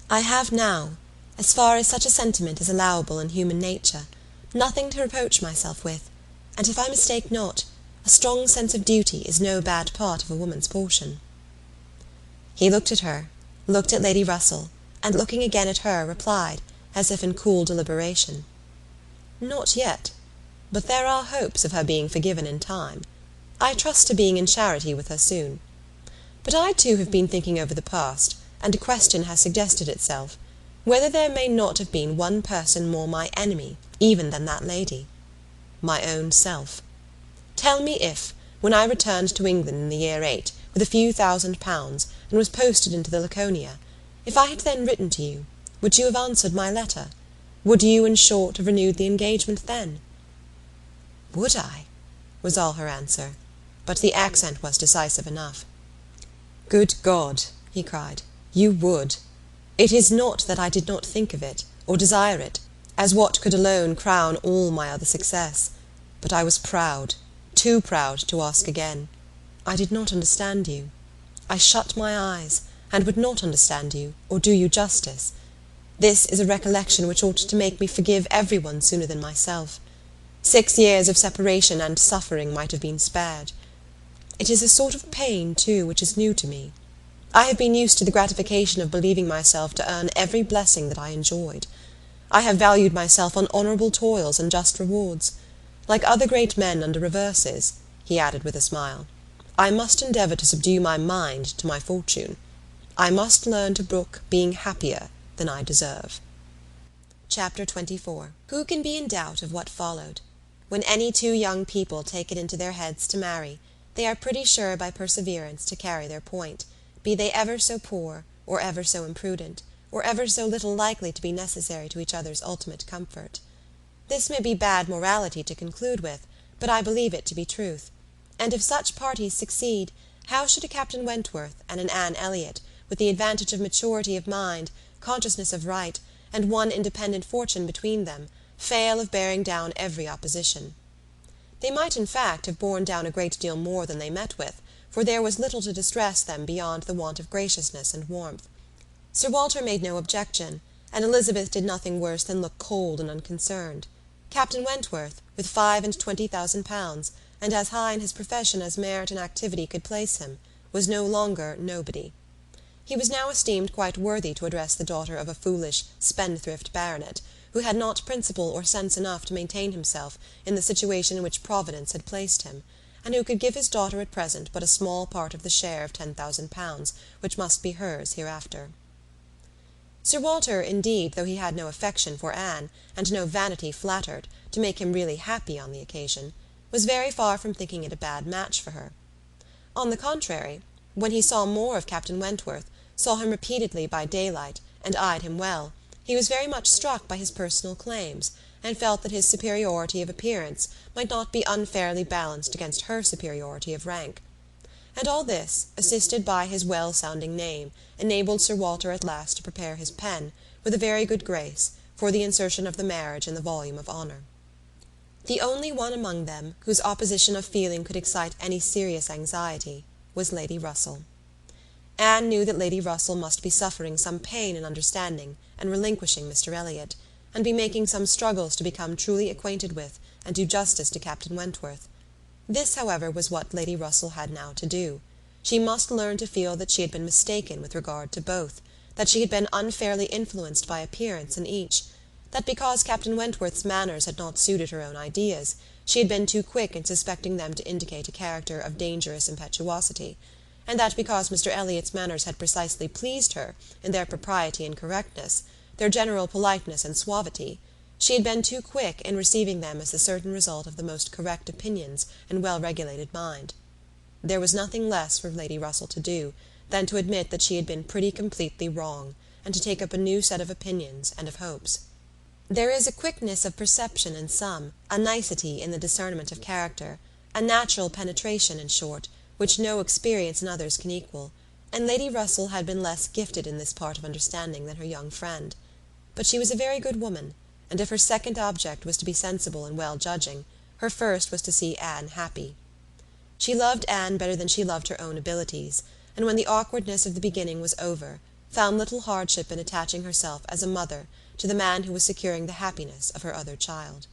I have now, as far as such a sentiment is allowable in human nature, nothing to reproach myself with, and if I mistake not, a strong sense of duty is no bad part of a woman's portion." He looked at her, looked at Lady Russell, and looking again at her, replied, as if in cool deliberation, "Not yet, but there are hopes of her being forgiven in time. I trust to being in charity with her soon. But I too have been thinking over the past, and a question has suggested itself, whether there may not have been one person more my enemy even than that lady. My own self. Tell me if, when I returned to England in the year 8, with a few £1,000, and was posted into the Laconia, if I had then written to you, would you have answered my letter? Would you, in short, have renewed the engagement then?" "Would I?" was all her answer, but the accent was decisive enough. "Good God!" he cried, "you would! It is not that I did not think of it, or desire it, as what could alone crown all my other success, but I was proud, too proud to ask again. I did not understand you. I shut my eyes, and would not understand you, or do you justice. This is a recollection which ought to make me forgive everyone sooner than myself. 6 years of separation and suffering might have been spared. It is a sort of pain, too, which is new to me. I have been used to the gratification of believing myself to earn every blessing that I enjoyed. I have valued myself on honourable toils and just rewards. Like other great men under reverses," he added with a smile, "I must endeavour to subdue my mind to my fortune. I must learn to brook being happier than I deserve." Chapter 24. Who can be in doubt of what followed? When any two young people take it into their heads to marry, they are pretty sure by perseverance to carry their point, be they ever so poor, or ever so imprudent, or ever so little likely to be necessary to each other's ultimate comfort. This may be bad morality to conclude with, but I believe it to be truth. And if such parties succeed, how should a Captain Wentworth and an Anne Elliot, with the advantage of maturity of mind, consciousness of right, and one independent fortune between them, fail of bearing down every opposition? They might, in fact, have borne down a great deal more than they met with, for there was little to distress them beyond the want of graciousness and warmth. Sir Walter made no objection, and Elizabeth did nothing worse than look cold and unconcerned. Captain Wentworth, with £25,000, and as high in his profession as merit and activity could place him, was no longer nobody. He was now esteemed quite worthy to address the daughter of a foolish, spendthrift baronet, who had not principle or sense enough to maintain himself in the situation in which Providence had placed him, and who could give his daughter at present but a small part of the share of £10,000, which must be hers hereafter. Sir Walter, indeed, though he had no affection for Anne, and no vanity flattered, to make him really happy on the occasion, was very far from thinking it a bad match for her. On the contrary, when he saw more of Captain Wentworth, saw him repeatedly by daylight, and eyed him well, he was very much struck by his personal claims, and felt that his superiority of appearance might not be unfairly balanced against her superiority of rank. And all this, assisted by his well-sounding name, enabled Sir Walter at last to prepare his pen, with a very good grace, for the insertion of the marriage in the volume of honour. The only one among them whose opposition of feeling could excite any serious anxiety was Lady Russell. Anne knew that Lady Russell must be suffering some pain in understanding and relinquishing Mr. Elliot, and be making some struggles to become truly acquainted with and do justice to Captain Wentworth. This, however, was what Lady Russell had now to do. She must learn to feel that she had been mistaken with regard to both, that she had been unfairly influenced by appearance in each, that because Captain Wentworth's manners had not suited her own ideas, she had been too quick in suspecting them to indicate a character of dangerous impetuosity, and that because Mr. Elliot's manners had precisely pleased her in their propriety and correctness, their general politeness and suavity, she had been too quick in receiving them as the certain result of the most correct opinions and well-regulated mind. There was nothing less for Lady Russell to do than to admit that she had been pretty completely wrong, and to take up a new set of opinions and of hopes. There is a quickness of perception in some, a nicety in the discernment of character, a natural penetration, in short, which no experience in others can equal, and Lady Russell had been less gifted in this part of understanding than her young friend. But she was a very good woman, and if her second object was to be sensible and well-judging, her first was to see Anne happy. She loved Anne better than she loved her own abilities, and when the awkwardness of the beginning was over, found little hardship in attaching herself as a mother to the man who was securing the happiness of her other child.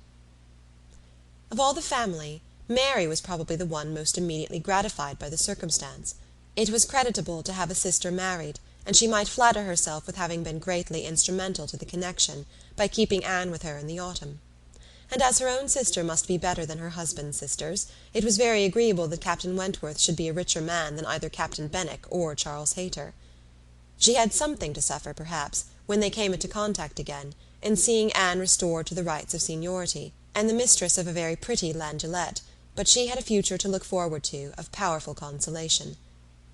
Of all the family, Mary was probably the one most immediately gratified by the circumstance. It was creditable to have a sister married, and she might flatter herself with having been greatly instrumental to the connection by keeping Anne with her in the autumn. And as her own sister must be better than her husband's sisters, it was very agreeable that Captain Wentworth should be a richer man than either Captain Benwick or Charles Hayter. She had something to suffer, perhaps, when they came into contact again, in seeing Anne restored to the rights of seniority, and the mistress of a very pretty landulette, but she had a future to look forward to of powerful consolation.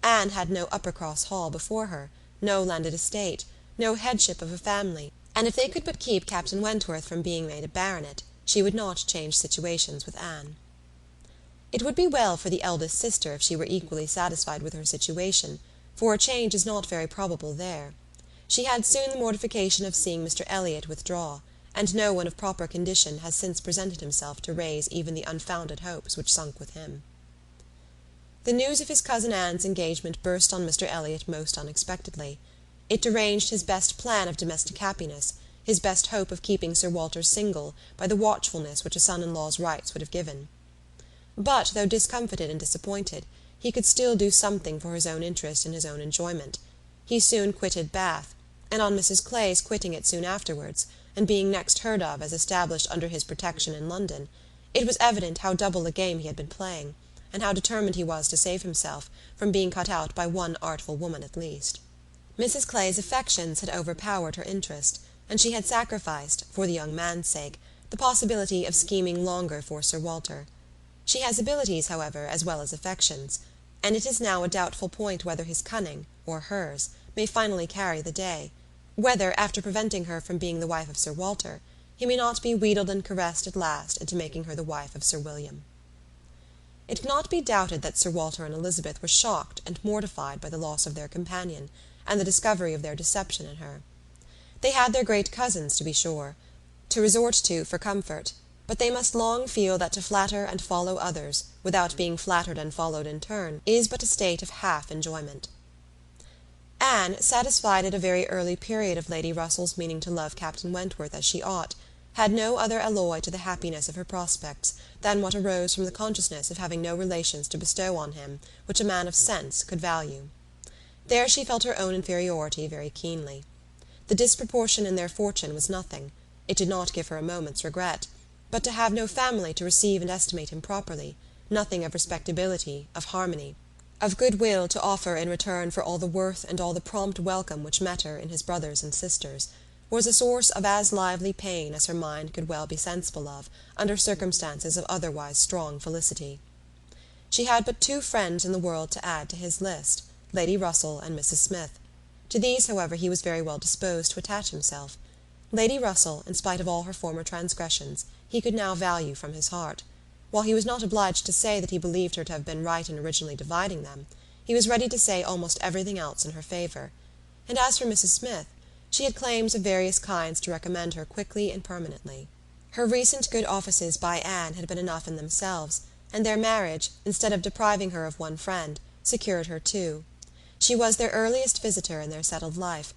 Anne had no Uppercross Hall before her, no landed estate, no headship of a family, and if they could but keep Captain Wentworth from being made a baronet, she would not change situations with Anne. It would be well for the eldest sister if she were equally satisfied with her situation, for a change is not very probable there. She had soon the mortification of seeing Mr. Elliot withdraw, and no one of proper condition has since presented himself to raise even the unfounded hopes which sunk with him. The news of his cousin Anne's engagement burst on Mr. Elliot most unexpectedly. It deranged his best plan of domestic happiness, his best hope of keeping Sir Walter single by the watchfulness which a son-in-law's rights would have given. But, though discomfited and disappointed, he could still do something for his own interest and his own enjoyment. He soon quitted Bath, and on Mrs. Clay's quitting it soon afterwards, and being next heard of as established under his protection in London, it was evident how double a game he had been playing, and how determined he was to save himself from being cut out by one artful woman at least. Mrs. Clay's affections had overpowered her interest, and she had sacrificed, for the young man's sake, the possibility of scheming longer for Sir Walter. She has abilities, however, as well as affections, and it is now a doubtful point whether his cunning, or hers, may finally carry the day, whether, after preventing her from being the wife of Sir Walter, he may not be wheedled and caressed at last into making her the wife of Sir William. It cannot be doubted that Sir Walter and Elizabeth were shocked and mortified by the loss of their companion, and the discovery of their deception in her. They had their great cousins, to be sure, to resort to for comfort, but they must long feel that to flatter and follow others, without being flattered and followed in turn, is but a state of half enjoyment. Anne, satisfied at a very early period of Lady Russell's meaning to love Captain Wentworth as she ought, had no other alloy to the happiness of her prospects than what arose from the consciousness of having no relations to bestow on him which a man of sense could value. There she felt her own inferiority very keenly. The disproportion in their fortune was nothing; it did not give her a moment's regret; but to have no family to receive and estimate him properly, nothing of respectability, of harmony, of good-will to offer in return for all the worth and all the prompt welcome which met her in his brothers and sisters, was a source of as lively pain as her mind could well be sensible of under circumstances of otherwise strong felicity. She had but two friends in the world to add to his list, Lady Russell and Mrs. Smith. To these, however, he was very well disposed to attach himself. Lady Russell, in spite of all her former transgressions, he could now value from his heart. While he was not obliged to say that he believed her to have been right in originally dividing them, he was ready to say almost everything else in her favour. And as for Mrs. Smith, she had claims of various kinds to recommend her quickly and permanently. Her recent good offices by Anne had been enough in themselves, and their marriage, instead of depriving her of one friend, secured her two. She was their earliest visitor in their settled life,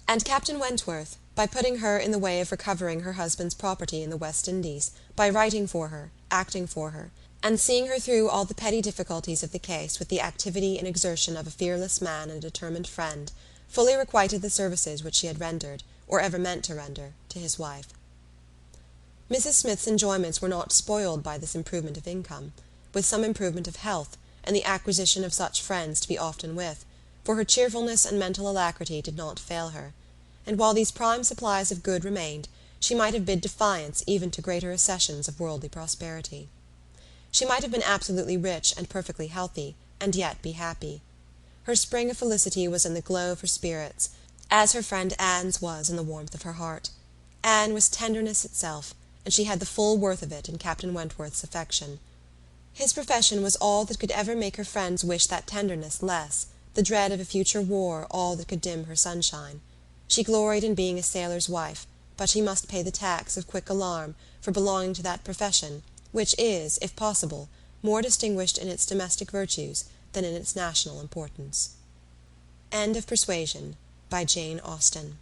and Captain Wentworth, by putting her in the way of recovering her husband's property in the West Indies, by writing for her, acting for her, and seeing her through all the petty difficulties of the case with the activity and exertion of a fearless man and a determined friend, fully requited the services which she had rendered, or ever meant to render, to his wife. Mrs. Smith's enjoyments were not spoiled by this improvement of income, with some improvement of health, and the acquisition of such friends to be often with, for her cheerfulness and mental alacrity did not fail her, and while these prime supplies of good remained, she might have bid defiance even to greater accessions of worldly prosperity. She might have been absolutely rich and perfectly healthy, and yet be happy. Her spring of felicity was in the glow of her spirits, as her friend Anne's was in the warmth of her heart. Anne was tenderness itself, and she had the full worth of it in Captain Wentworth's affection. His profession was all that could ever make her friends wish that tenderness less, the dread of a future war all that could dim her sunshine. She gloried in being a sailor's wife, but she must pay the tax of quick alarm for belonging to that profession, which is, if possible, more distinguished in its domestic virtues than in its national importance. End of Persuasion, by Jane Austen.